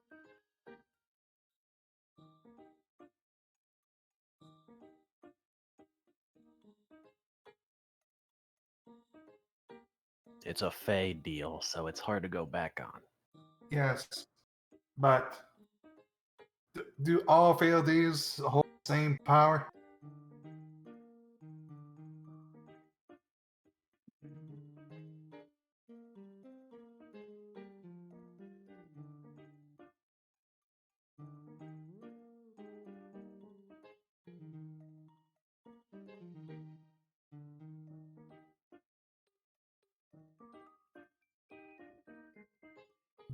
E: It's a Fey deal, so it's hard to go back on.
F: Yes, but do all these hold the same power?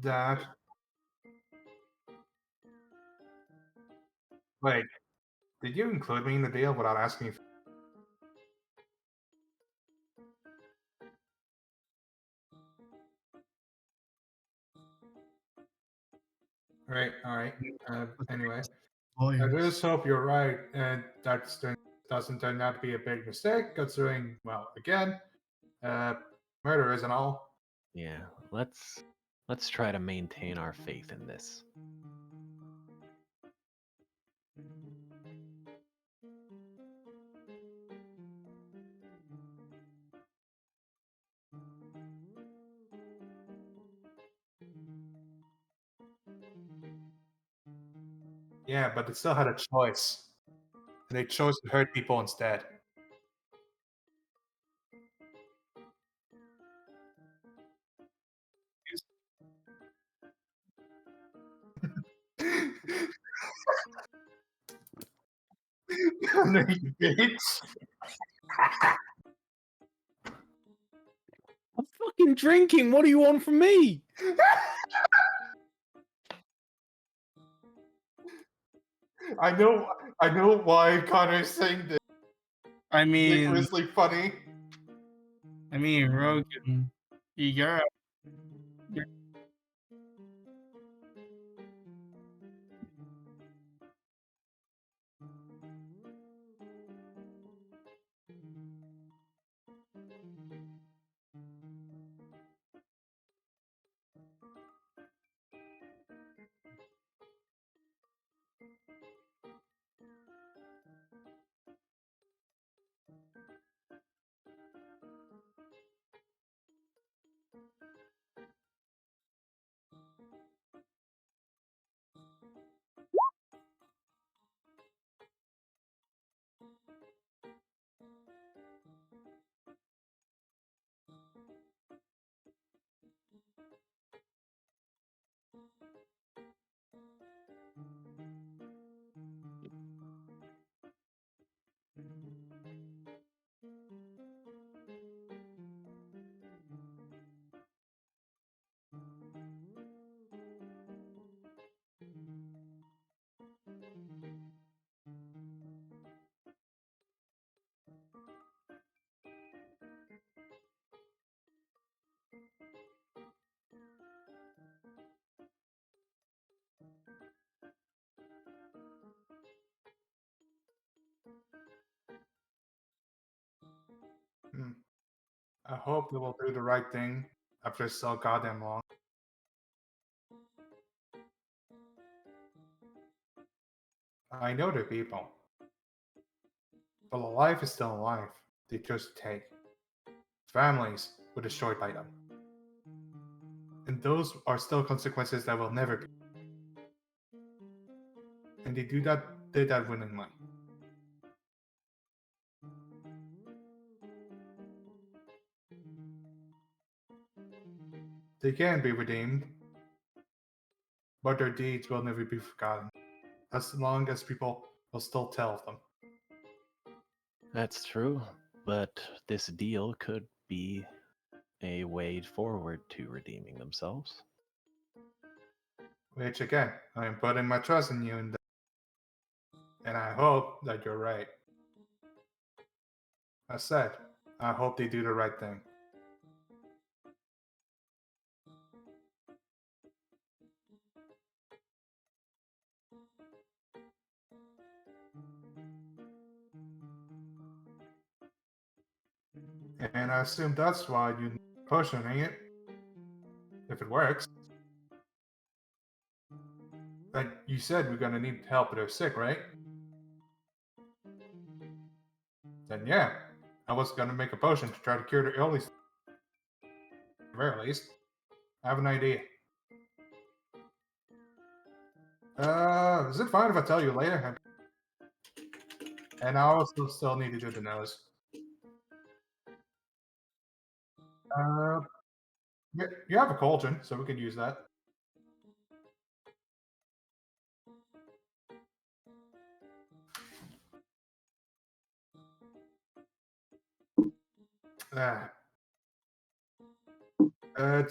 F: That. Wait, did you include me in the deal without asking me? All right. Anyway, I
C: Lawyers.
F: just hope you're right, and that doesn't turn out to be a big mistake, considering, well, again, murder isn't all.
E: Yeah, let's try to maintain our faith in this.
F: Yeah, but they still had a choice, and they chose to hurt people instead. No, you bitch.
A: I'm fucking drinking. What do you want from me?
F: I know why Connor's saying this.
C: I
F: It's
C: mean,
F: ridiculously funny.
C: Rogan, you're
F: Hmm. I hope they will do the right thing after so goddamn long. I know they're people, but a life is still a life they chose to take. Families were destroyed by them. And those are still consequences that will never be. And they did that willingly. They can be redeemed, but their deeds will never be forgotten, as long as people will still tell of them.
E: That's true, but this deal could be a way forward to redeeming themselves.
F: Which again, I am putting my trust in you, and I hope that you're right. As said, I hope they do the right thing. And I assume that's why you're pushing it. if it works. Like you said, we're gonna need help if they're sick, right? Then yeah, I was gonna make a potion to try to cure the illness. At the very least, I have an idea. Is it fine if I tell you later? And I also still need to do the nose. You have a cauldron, so we can use that. Do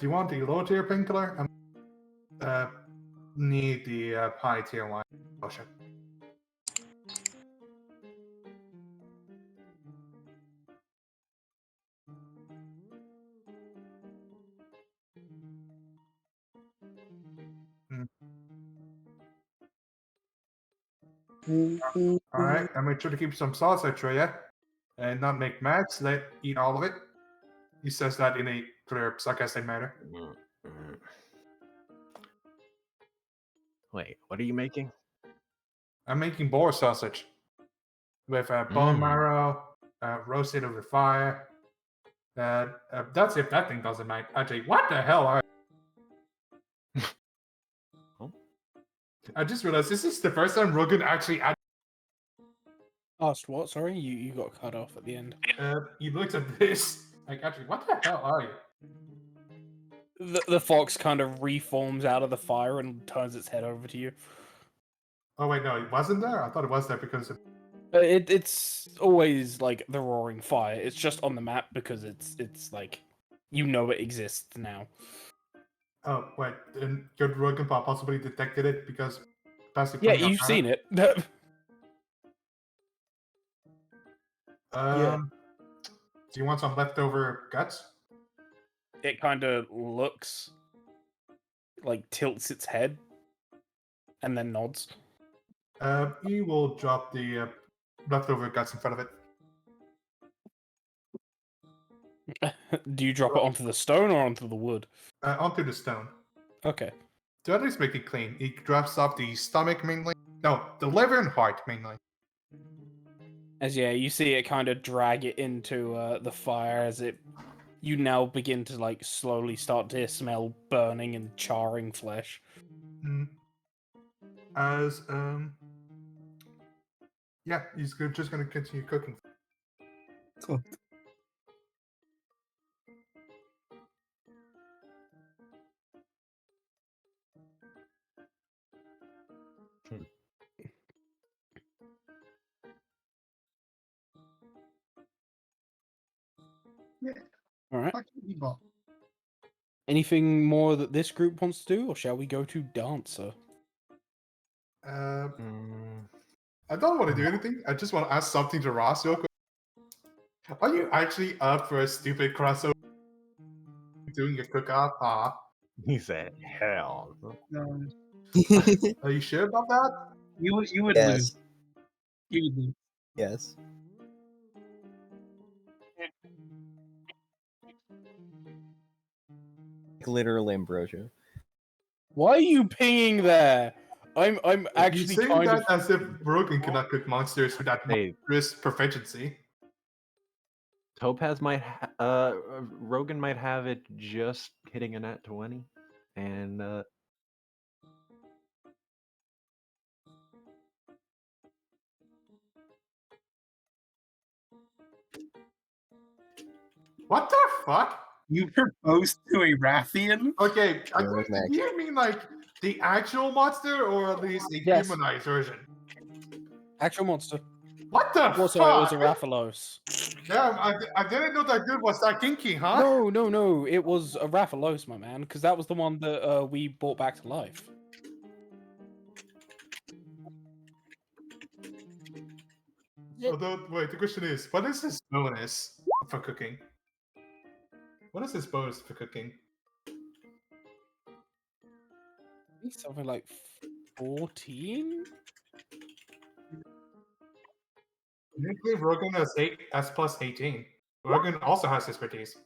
F: you want the low tier painkiller? Need the high tier one potion. Alright, I made sure to keep some sausage for you. And not make Max eat all of it. He says that in a clear, sarcastic manner.
E: Wait, what are you making?
F: I'm making boar sausage. With bone marrow, roasted over fire. That's if that thing doesn't mind. Actually, what the hell are
E: Oh.
F: I just realized this is the first time Rogan actually
A: Asked what? Sorry, you got cut off at the end.
F: he looks at this. Like, actually, what the hell are you?
A: The fox kind of reforms out of the fire and turns its head over to you.
F: Oh, wait, no, it wasn't there? I thought it was there because of...
A: It's always like the roaring fire. It's just on the map because it's like you know it exists now.
F: Oh, wait, and could Rogan possibly detected it because...
A: Yeah, you've seen it.
F: Do you want some leftover guts?
A: It kind of looks, like tilts its head, and then nods.
F: He will drop the leftover guts in front of it.
A: Do you drop it onto the stone or onto the wood?
F: Onto the stone.
A: Okay.
F: To at least make it clean, he drops off the stomach mainly. No, the liver and heart mainly.
A: As you see it kind of drag it into the fire as you now begin to like slowly start to smell burning and charring flesh.
F: As yeah, he's just gonna continue cooking.
C: Cool. Yeah.
A: All right.
C: Fucking evil.
A: Anything more that this group wants to do, or shall we go to Dancer?
F: I don't want to do anything. I just want to ask something to Ross real quick. Are you actually up for a stupid crossover? Doing a cook-off?
E: He said, hell.
C: No.
F: Are you sure about that?
C: You would
D: Yes.
C: lose. You would lose.
D: Yes. Literal ambrosia.
A: Why are you pinging there? I'm actually
F: You're saying
A: kind
F: that
A: of.
F: as if Broken cannot cook monsters with that
E: Hey.
F: monstrous proficiency.
E: Topaz might, Rogan might have it just hitting a nat 20, and
F: What the fuck?
C: You proposed to a Rathian?
F: Okay, I
D: Yeah,
F: think,
D: Max.
F: do you mean like the actual monster or at least a
A: Yes.
F: humanized version?
A: Actual monster.
F: What the
A: Also,
F: fuck?
A: it was a Rathalos.
F: Damn, I didn't know that dude was that kinky, huh?
A: No, it was a Rathalos, my man, because that was the one that we brought back to life.
F: Although, wait, the question is, what is his bonus for cooking? What is his bonus for cooking?
A: I think something like 14?
F: Technically, Rogan has plus 18. Rogan also has expertise.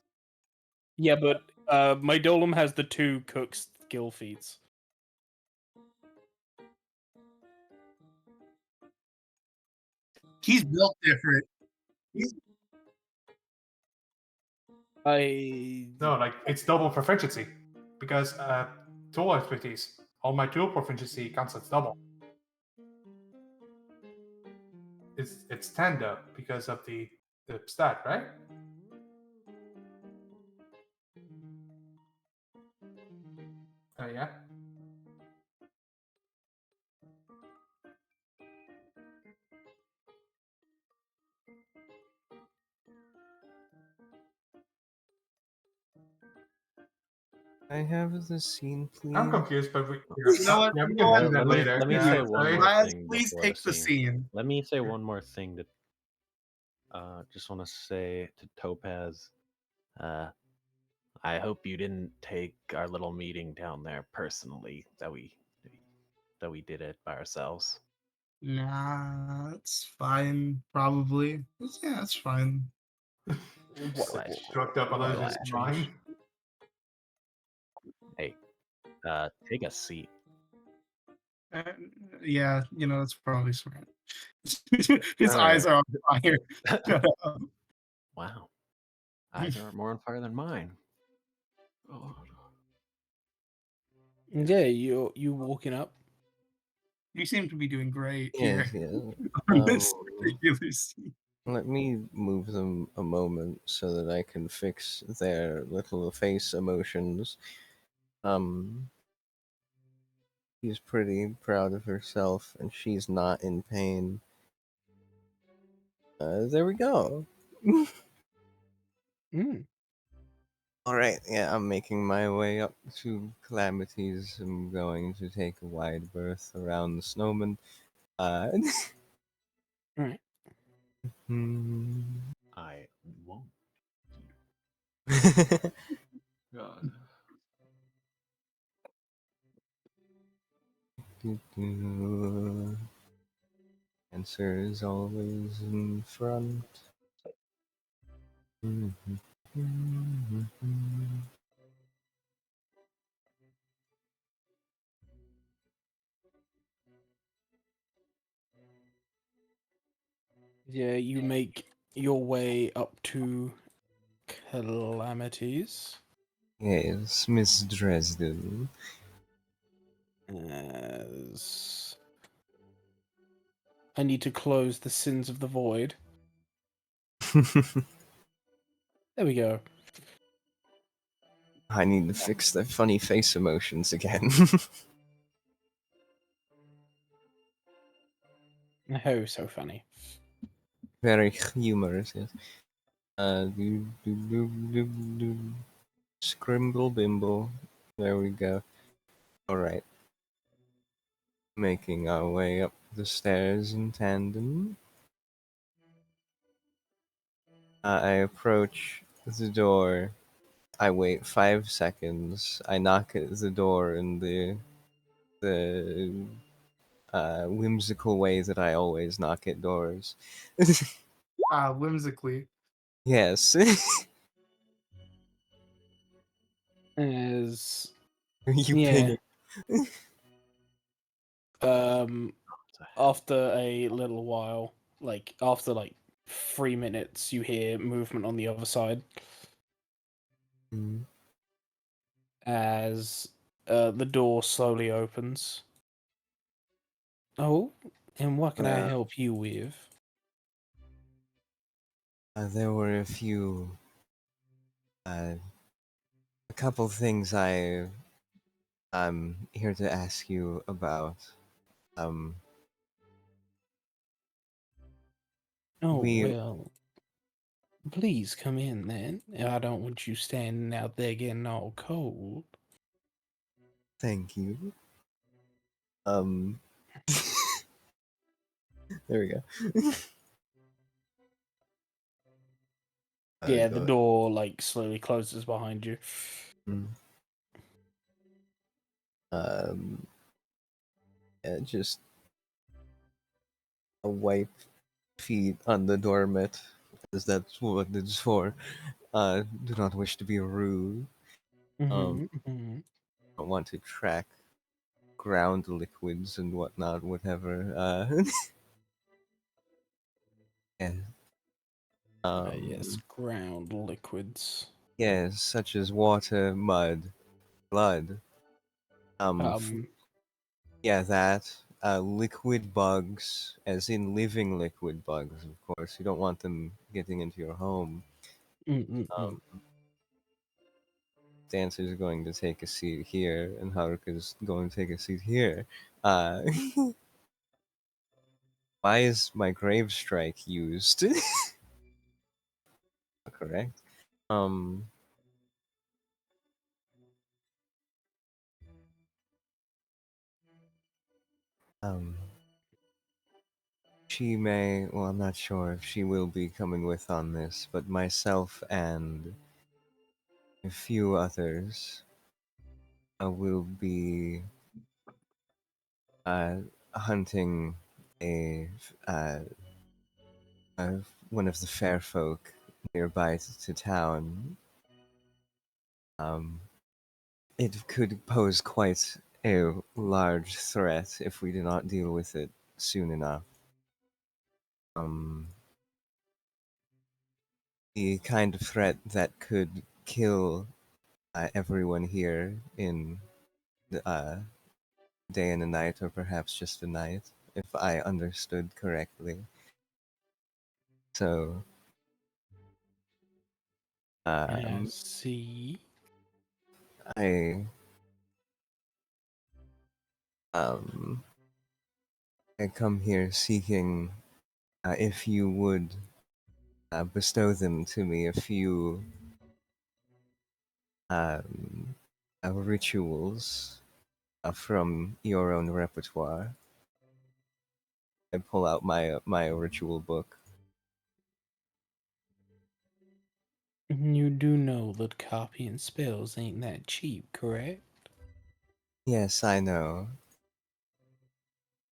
A: Yeah, but My Dolem has the 2 cook skill feats.
C: He's built different.
F: No, like it's double proficiency because tool expertise. All my tool proficiency counts as double. It's 10 though because of the stat, right? Yeah.
D: I have the scene, please.
F: I'm confused, but
C: You know what?
F: yeah, we
C: You
F: can
C: know
F: do
C: what?
F: that later.
H: Let me
F: Yeah,
H: say
F: sorry.
H: one more
C: Laz,
H: thing
C: please
H: before
C: take the scene.
H: Let me say one more thing to. Just want to say to Topaz, I hope you didn't take our little meeting down there personally. That we did it by ourselves.
C: Nah, it's fine. Probably. Yeah, it's fine.
F: Shrugged up a little his mind.
H: Hey, take a seat.
C: Uh, yeah, it's probably smart. His eyes
H: Alright.
C: are on fire. Shut up.
H: Wow, eyes are more on fire than mine. Oh.
A: Yeah, you walking up.
C: You seem to be doing great
D: Yes,
C: here.
D: yes.
C: On this particular scene.
D: Let me move them a moment so that I can fix their little face emotions. She's pretty proud of herself, and she's not in pain. There we go.
A: Mm.
D: All right, yeah, I'm making my way up to Calamities. I'm going to take a wide berth around the snowman.
A: Alright.
H: I won't. God.
D: Answer is always in front.
A: Yeah, you make your way up to Calamities.
D: Yes, Miss Dresden.
A: As I need to close the Sins of the Void. There we go.
D: I need to fix their funny face emotions again.
A: Oh, so funny.
D: Very humorous, yes. Do, do, do, do, do. Scrimble bimble. There we go. Alright. Making our way up the stairs in tandem. I approach the door. I wait 5 seconds. I knock at the door in the whimsical way that I always knock at doors.
C: Whimsically.
D: Yes.
A: As
D: You
A: yeah.
D: ping.
A: After a little while, like after 3 minutes, you hear movement on the other side.
D: Mm.
A: As the door slowly opens. Oh, and what can I help you with?
D: There were a few, a couple things I'm here to ask you about.
A: Oh,
D: We
A: well, please come in then. I don't want you standing out there getting all cold.
D: thank you. There we go.
A: Yeah, the door slowly closes behind you.
D: Mm. Yeah, just a wipe feet on the doormat, as that's what it's for. Do not wish to be rude. Don't want to track ground liquids and whatnot, whatever. Yeah.
A: Yes, ground liquids.
D: Yes, such as water, mud, blood. Yeah, that. Liquid bugs, as in living liquid bugs, of course. You don't want them getting into your home. Dancer's going to take a seat here, and Haruka's going to take a seat here. Uh, why is my grave strike used? Correct. Um, um, she may. Well, I'm not sure if she will be coming with on this, but myself and a few others will be hunting a uh, one of the fair folk nearby to town. It could pose quite a large threat if we do not deal with it soon enough. The kind of threat that could kill everyone here in the day and a night, or perhaps just a night, if I understood correctly. So,
A: See.
D: I I come here seeking if you would bestow them to me, a few rituals from your own repertoire. I pull out my ritual book.
A: You do know that copying spells ain't that cheap, correct?
D: Yes, I know.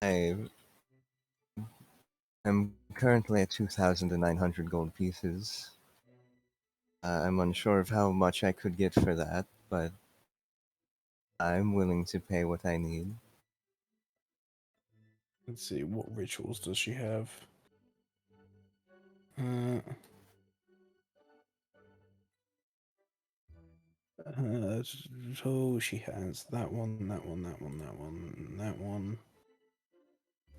D: I'm currently at 2,900 gold pieces. I'm unsure of how much I could get for that, but I'm willing to pay what I need.
A: Let's see, what rituals does she have? So she has that one, that one, that one, that one, that one.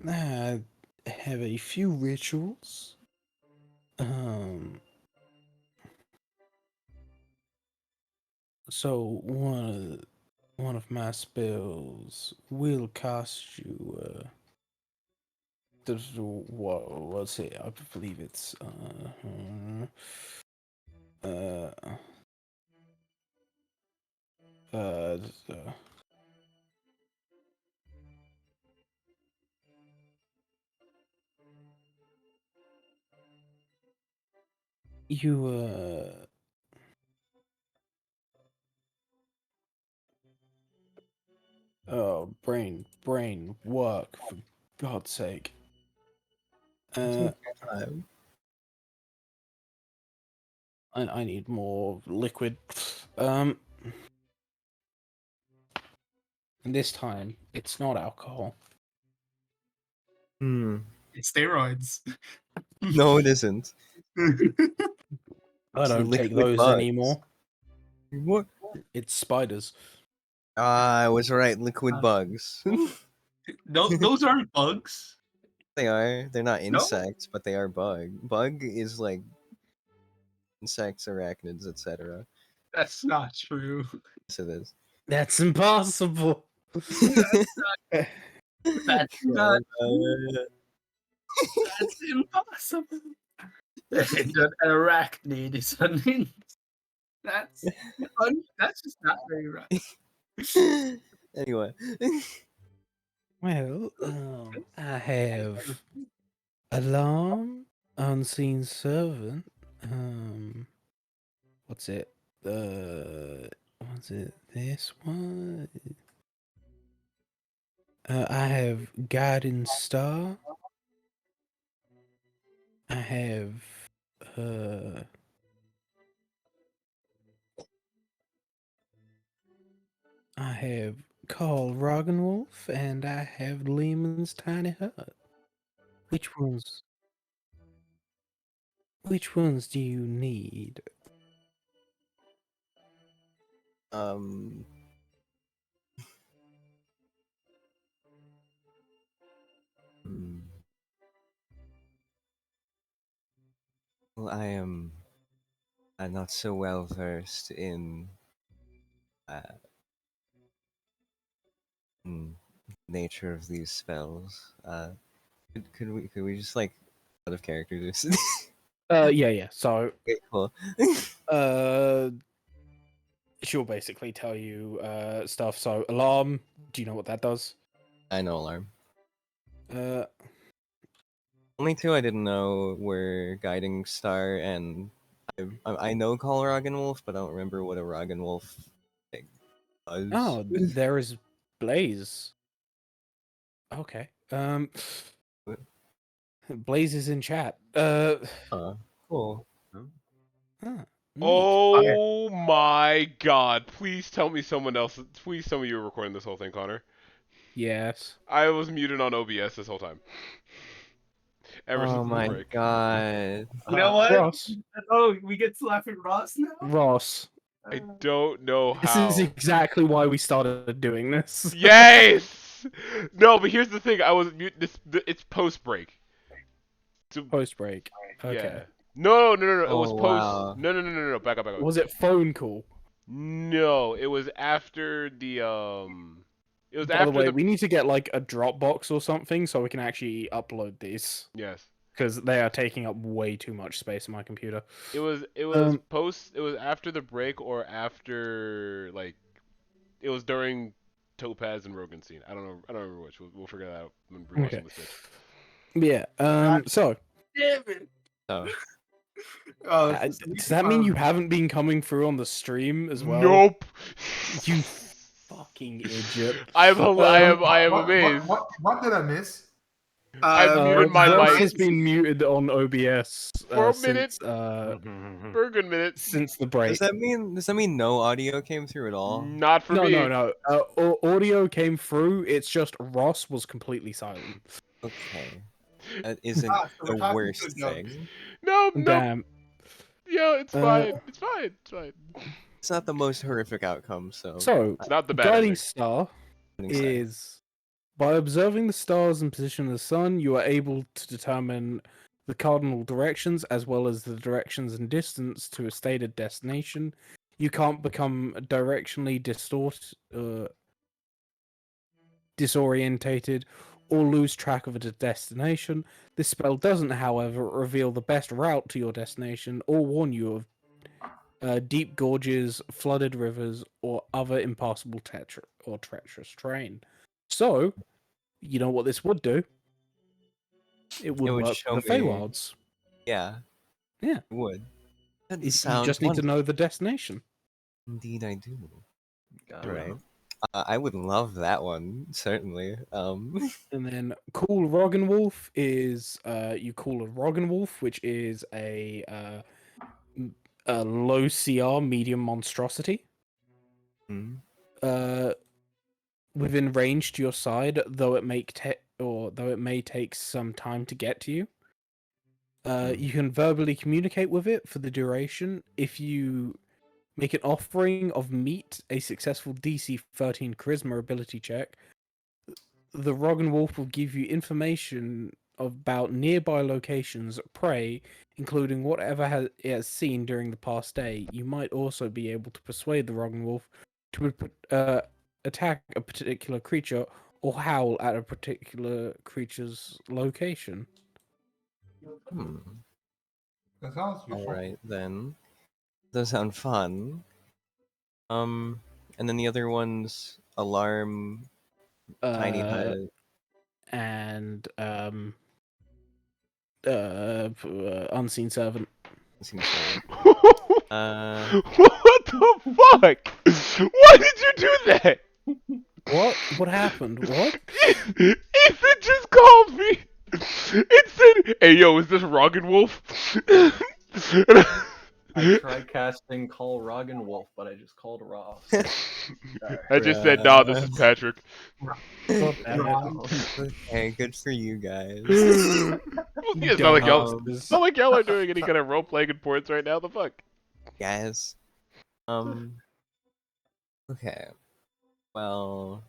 A: I have a few rituals. So one of my spells will cost you what's it? I believe it's uh, uh, you oh, brain work, for God's sake.
D: Take your time.
A: I need more liquid. And this time it's not alcohol.
C: It's steroids.
D: No, it isn't.
A: I
D: It's
A: don't take
D: liquid
A: those
D: bugs.
A: anymore.
D: What?
A: It's spiders.
D: I was right. Liquid bugs.
C: No, those aren't bugs.
D: They are. They're not
C: No?
D: insects, but they are bug. Bug is like insects, arachnids, etc.
C: That's not true.
D: Yes, it is.
A: That's impossible.
C: That's not true.
D: Uh,
C: That's impossible. An arachnid is an that's just not very right.
D: anyway.
A: Well, I have alarm, unseen servant. What's it? What's it? This one. I have guiding star. I have uh I have Carl Roggenwolf, and I have Lehman's Tiny Hut. Which ones? Which ones do you need?
D: Um. hmm. Well, I'm not so well versed in uh, mm, nature of these spells. Could we just like out of character this?
A: Yeah. So,
D: Okay, cool.
A: uh, she'll basically tell you stuff. So, alarm. Do you know what that does?
D: I know alarm.
A: Uh,
D: Only two I didn't know were guiding star and I know call Wolf, but I don't remember what a Wolf like, does.
A: oh, there is Blaze. Okay.
D: What?
A: Blaze is in chat.
D: Cool.
A: Neat.
B: Oh my god. Please tell me someone else. Please tell me you were recording this whole thing, Connor.
A: Yes.
B: I was muted on OBS this whole time. Ever since
D: Oh
B: the
D: my
B: break.
D: god.
C: You know what?
A: Ross.
C: Oh, we get to laugh at Ross now?
A: Ross.
B: I don't know
A: This is
B: how.
A: exactly why we started doing this.
B: Yes! No, but here's the thing. I was mute. It's post break.
A: Post break. Okay.
B: Yeah. No. It was
D: Oh,
B: post.
D: wow.
B: No. Back up.
A: Was it phone call?
B: No, it was after the It was
A: By the
B: after
A: way,
B: the.
A: we need to get like a Dropbox or something so we can actually upload these
B: Yes.
A: because they are taking up way too much space on my computer.
B: It was
A: Um,
B: post. It was after the break or after like. It was during Topaz and Rogan scene. I don't know. I don't remember which. We'll figure that out when we're watching
A: Okay.
B: this bitch.
A: Yeah. So,
C: Damn it.
D: Oh.
C: Oh,
A: does that mean you haven't been coming through on the stream as well?
B: Nope.
A: You fucking idiot.
B: I am amazed.
F: What did I miss?
B: I've muted my
A: Ross
B: mic
A: has been muted on OBS
B: for a minute.
A: since
B: For a good minute.
A: since the break.
D: Does that mean no audio came through at all?
B: Not for
A: No,
B: me.
A: no. Audio came through. It's just Ross was completely silent.
D: Okay. That isn't
C: so we're
D: the
C: talking
D: worst
C: good jokes.
D: thing.
B: No.
A: Damn.
B: Yeah, it's fine. It's fine.
D: It's not the most horrific outcome, so
A: So,
B: It's not the bad
A: guiding
B: ending.
A: star
D: Guiding star.
A: is by observing the stars and position of the sun, you are able to determine the cardinal directions as well as the directions and distance to a stated destination. You can't become directionally disorientated or lose track of a destination. This spell doesn't, however, reveal the best route to your destination or warn you of deep gorges, flooded rivers, or other impassable treacherous terrain. So, you know what this would do? It would
D: It would
A: work
D: show
A: for the
D: me-
A: Feywilds.
D: Yeah.
A: Yeah.
D: It would. That
A: You
D: sounds
A: just need to
D: wonderful.
A: know the destination.
D: Indeed I do.
E: Got
D: Alright.
E: it.
D: I would love that one, certainly.
A: And then Cool Roggenwolf is you call a Roggenwolf, which is a low CR medium monstrosity.
D: hmm.
A: Within range to your side, though it may take some time to get to you. You can verbally communicate with it for the duration. If you make an offering of meat, a successful DC 13 Charisma ability check, the Roggenwolf will give you information about nearby locations, prey, including whatever it has seen during the past day. You might also be able to persuade the Roggenwolf to attack a particular creature or howl at a particular creature's location.
F: That sounds useful.
D: Alright then. Does sound fun. And then the other one's alarm, tiny hut.
A: And unseen servant.
D: Seems fun.
B: What the fuck? Why did you do that?
A: What happened? What?
B: Ethan just called me. It said, "Hey yo, is this Roggenwolf?"
E: I tried casting Call Roggenwolf, but I just called Ross.
B: I just said, nah, this is Patrick.
A: God damn it.
D: Okay, good for you guys.
B: It's not like y'all,
D: Um,
B: it's not like y'all are doing any kind of role playing importance right now. The fuck.
D: guys. Okay. Well.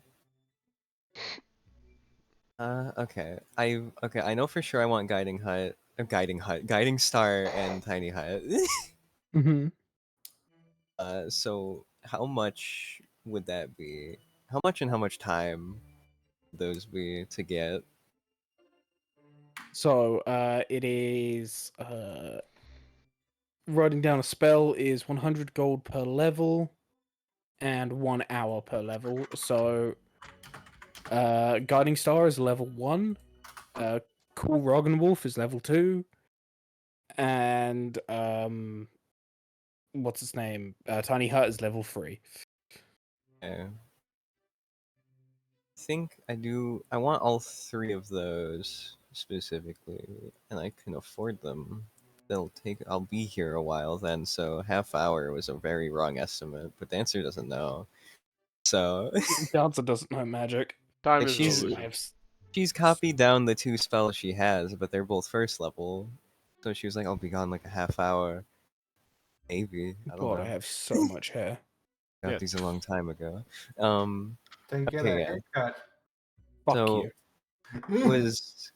D: Okay. I know for sure I want guiding star, and tiny hut.
A: Mm-hmm.
D: So how much would that be? How much and how much time would those be to get?
A: So, it is writing down a spell is 100 gold per level and 1 hour per level. So, Guiding Star is level 1. Cool Roggenwolf is level 2. And what's his name? Tiny Hut is level 3.
D: Okay. I think I want all three of those specifically, and I can afford them. I'll be here a while then, so half hour was a very wrong estimate, but the answer doesn't know. So
A: Dancer doesn't know magic.
B: Time
D: Like,
B: is an illusion.
D: she's copied down the 2 spells she has, but they're both first level. So she was like, I'll be gone like a half hour. Maybe. I don't
A: God, I
D: know.
A: have so much hair.
D: Got
B: Yeah.
D: these a long time ago.
F: Then get
D: Okay,
F: a
D: yeah.
F: haircut.
A: Fuck
D: So
A: you.
D: was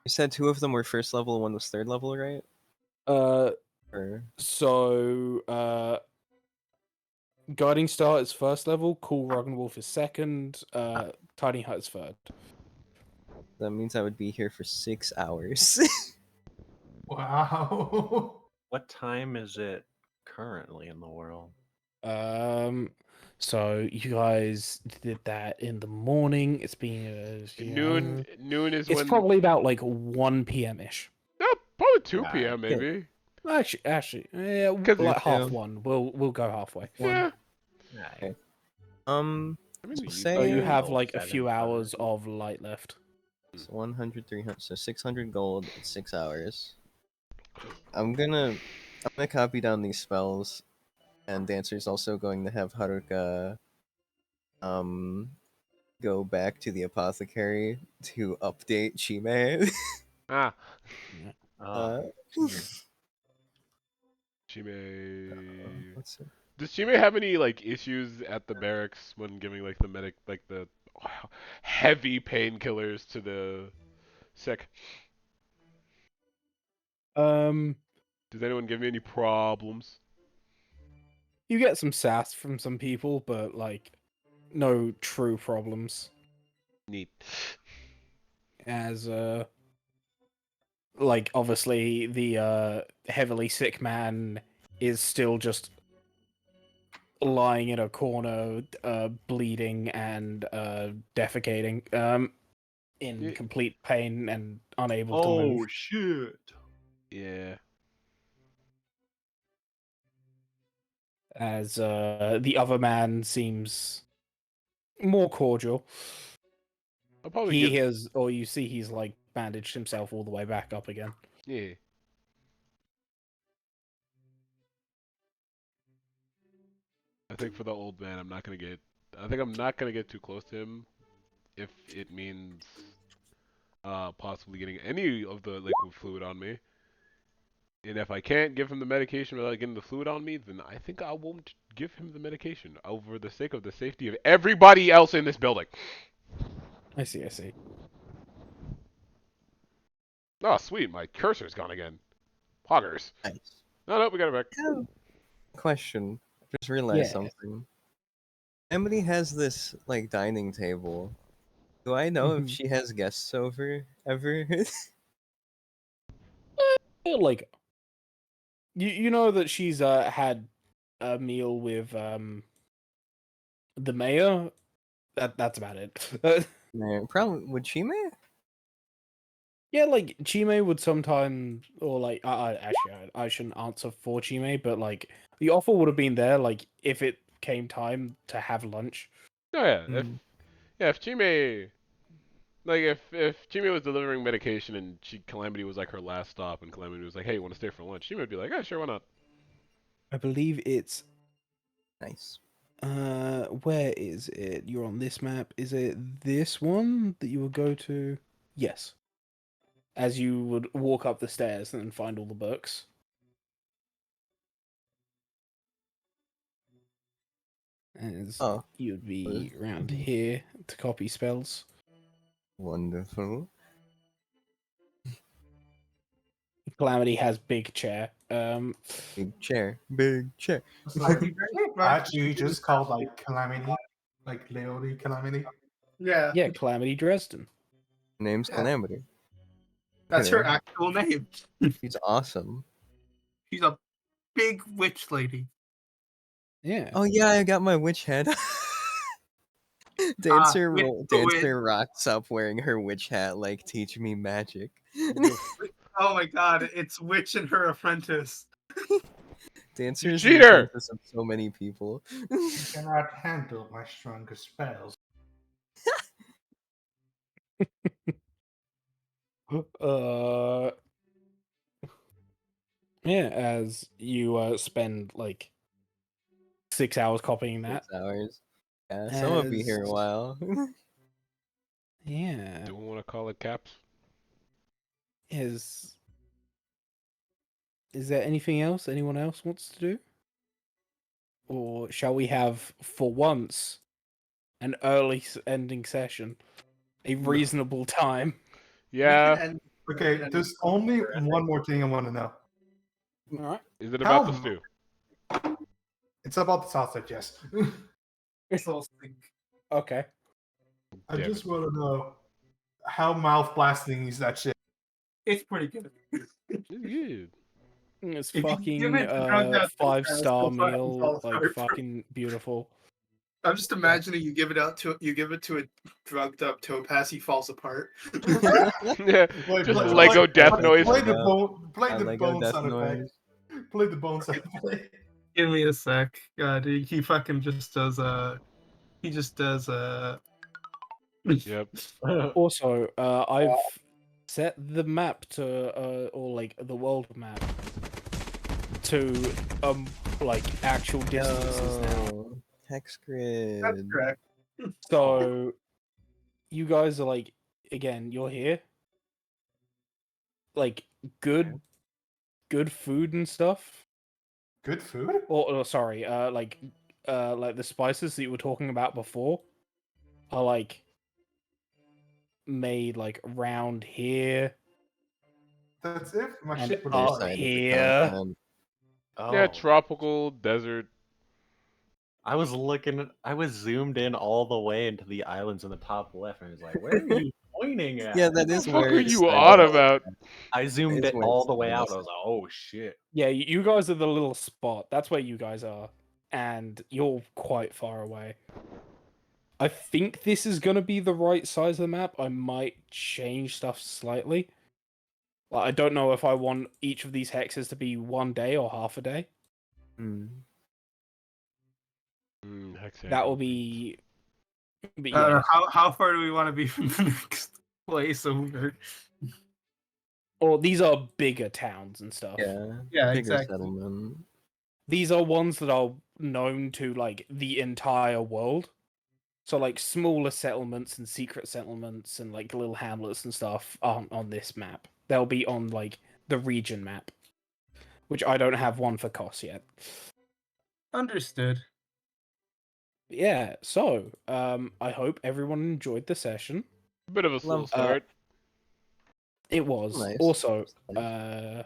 D: you said 2 of them were first level, 1 was third level, right? Or
A: So, Guiding Star is first level, Cool Roggenwolf is second, Tiny Hut is third.
D: that means I would be here for 6 hours.
F: Wow.
H: What time is it currently in the world?
A: So you guys did that in the morning. It's been
B: Noon is
A: It's
B: when.
A: probably about like 1 p.m. ish.
B: No, probably 2
H: Right.
B: p.m. maybe.
A: Actually, yeah,
B: 'Cause
A: like
B: it's-
A: half
D: Yeah.
A: 1. We'll go halfway.
B: Yeah.
H: Right.
D: Okay.
B: I'm in the
D: So
B: evening.
A: So you
D: say
A: have
H: Oh,
A: like a
H: 7,
A: few hours
H: 7.
A: of light left.
D: so 100, 300, so 600 gold in 6 hours. I'm gonna copy down these spells, and Dancer's also going to have Haruka go back to the apothecary to update Chime.
B: Ah.
H: Ah,
D: uh,
B: Chime.
D: let's see.
B: Does Chime have any like issues at the barracks when giving like the heavy painkillers to the sick?
A: Um,
B: Does anyone give me any problems?
A: you get some sass from some people, but like no true problems.
B: Neat.
A: As like obviously the heavily sick man is still just lying in a corner, bleeding and defecating, in
B: Yeah.
A: complete pain and unable to
H: oh
A: move.
H: shit!
B: Yeah.
A: As the other man seems more cordial.
B: I'll probably
A: He
B: give.
A: has, or you see, he's like bandaged himself all the way back up again.
B: Yeah. I think for the old man, I think I'm not gonna get too close to him, if it means possibly getting any of the liquid fluid on me. And if I can't give him the medication without getting the fluid on me, then I think I won't give him the medication over the sake of the safety of everybody else in this building.
A: I see, I see.
B: Oh, sweet, my cursor's gone again. Poggers.
D: Nice.
B: No, we got it back.
D: Question. I just realized
A: Yeah.
D: something. Emily has this like dining table. Do I know if
A: Mhm.
D: she has guests over ever?
A: Like, you know that she's had a meal with the mayor. That's about it.
D: Man, probably would she, man?
A: Yeah, like Chime would sometimes, or like I shouldn't answer for Chime, but like the offer would have been there, like if it came time to have lunch.
B: Oh yeah,
D: Mm.
B: if Chime, like if Chime was delivering medication and Calamity was like her last stop, and Calamity was like, hey, you want to stay for lunch? Chime would be like, yeah, sure, why not?
A: I believe it's
D: Nice.
A: where is it? You're on this map. Is it this one that you would go to? Yes. As you would walk up the stairs and then find all the books. As
D: Oh,
A: you'd be around here to copy spells.
D: wonderful.
A: Calamity has big chair.
D: Big chair. Big chair.
F: Actually, you just called like Calamity, like Leody Calamity.
C: Yeah,
A: Yeah, Calamity Dresden.
D: Name's
C: Yeah.
D: Calamity.
C: that's her
D: Yeah.
C: actual name.
D: She's awesome.
C: She's a big witch lady.
A: Yeah.
D: Oh yeah, I got my witch head. Dancer
C: witch
D: Dancer rocks up wearing her witch hat like teach me magic.
C: Oh my god, it's Witch and her apprentice.
D: Dancer is the
B: cheater!
D: apprentice of so many people.
F: You cannot handle my strongest spells.
A: Uh, yeah, as you spend like 6 hours copying that.
D: 6 hours. Yeah, some will be here a
A: As-
D: while.
A: Yeah.
B: Don't want to call it caps.
A: Is there anything else anyone else wants to do? Or shall we have, for once, an early ending session? A reasonable time.
B: Yeah.
F: Okay, there's only one more thing I want to know.
A: Alright.
B: Is it about the
F: How-
B: stew?
F: It's about the sausage, yes.
A: Okay.
F: I
B: Damn
F: just
B: it.
F: want to know how mouth blasting is that shit.
C: It's pretty good.
B: It's good.
A: It's
C: If you give
A: fucking
C: it to drugged out
A: 5-star
C: Topaz, it'll fucking
A: meal,
C: fall
A: like
C: apart.
A: fucking beautiful.
C: I'm just imagining you give it to a drugged up Topaz, he falls apart.
B: Yeah.
F: Wait,
B: Just
F: play-
B: Lego death
F: play-
B: noise.
F: Play the
D: Lego-
F: bone. Play the
D: Lego
F: bone
D: death
F: sound effect.
D: noise.
F: Play the bone sound effect.
C: Give me a sec. God, he fucking just does he just does
B: Yep.
A: Also, I've set the map to or like the world map to like actual distances now.
D: Yo, hex grid.
C: That's correct.
A: So you guys are like, again, you're here. Like good food and stuff.
F: Good food?
A: Or sorry, like the spices that you were talking about before are like made like around here
F: That's it. My
A: and
F: shit would
D: Other
A: up
F: love.
D: side of the
A: here.
D: continent.
H: Oh,
B: Yeah, tropical, desert.
H: I was zoomed in all the way into the islands in the top left, and I was like, "Where are you pointing at?"
D: Yeah, that
B: What
D: is
B: the
D: where
B: fuck are
D: it
B: you
D: started.
B: on about?
H: I zoomed
D: is
H: it
D: where it
H: all the way
D: started.
H: out. I was like, "Oh shit!"
A: Yeah, you guys are the little spot. That's where you guys are, and you're quite far away. I think this is gonna be the right size of the map. I might change stuff slightly. Like, I don't know if I want each of these hexes to be 1 day or half a day.
D: Hmm.
A: That will be. But
C: I don't
A: yeah,
C: know, how far do we want to be from the next place over?
A: or these are bigger towns and stuff.
D: Yeah,
C: Yeah,
D: bigger
C: exactly.
D: settlement.
A: These are ones that are known to like the entire world. So like smaller settlements and secret settlements and like little hamlets and stuff aren't on this map. They'll be on like the region map, which I don't have one for Kos yet.
C: Understood.
A: Yeah, so I hope everyone enjoyed the session.
B: Bit of a slow
D: Love-
B: start.
A: It was
D: Nice.
A: also
H: Good.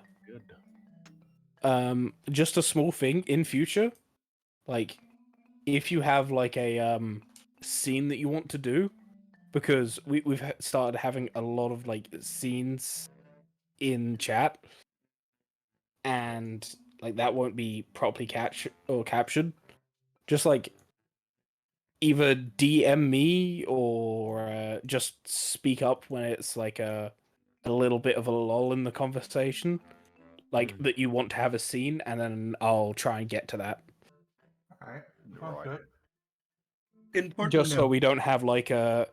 A: just a small thing in future, like if you have like a scene that you want to do, because we've started having a lot of like scenes in chat, and like that won't be properly captured. Just like either DM me or just speak up when it's like a little bit of a lull in the conversation, like that you want to have a scene, and then I'll try and get to that.
F: Alright.
H: Right.
F: Good.
C: Important
A: Just so
C: note.
A: we don't have like a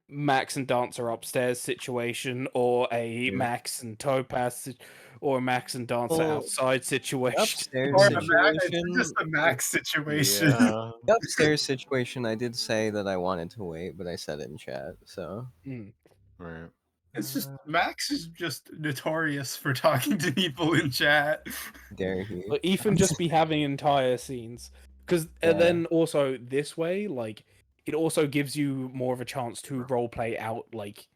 A: Max and Dancer upstairs situation, or a
D: Yeah.
A: Max and Topaz, or a Max and Dancer
D: Well,
A: outside situation.
D: Upstairs
C: Or a Max, it's
D: situation.
C: just a Max situation.
H: Yeah.
D: The upstairs situation, I did say that I wanted to wait, but I said it in chat, so.
A: Mm.
H: Right.
C: It's just Max is just notorious for talking to people in chat.
D: Dare he?
A: But Ethan just be having entire scenes. Because then also this way, like, it also gives you more of a chance to roleplay out, like,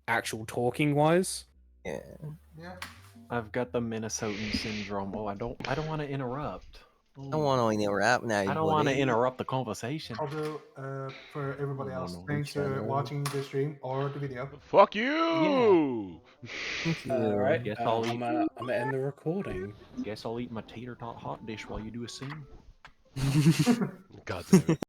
A: actual talking wise.
D: Yeah.
F: Yeah.
H: I've got the Minnesotan syndrome. Oh, I don't want to interrupt.
D: I don't want to interrupt now.
H: I don't want to interrupt the conversation.
F: Although, for everybody
H: No,
F: else,
H: no,
F: thanks for
D: channel.
F: watching the stream or the video.
B: Fuck you!
D: Thank you.
A: Alright,
H: Guess I'll
A: I'm gonna end the recording.
H: Guess I'll eat my tater tot hot dish while you do a scene.
B: God damn it.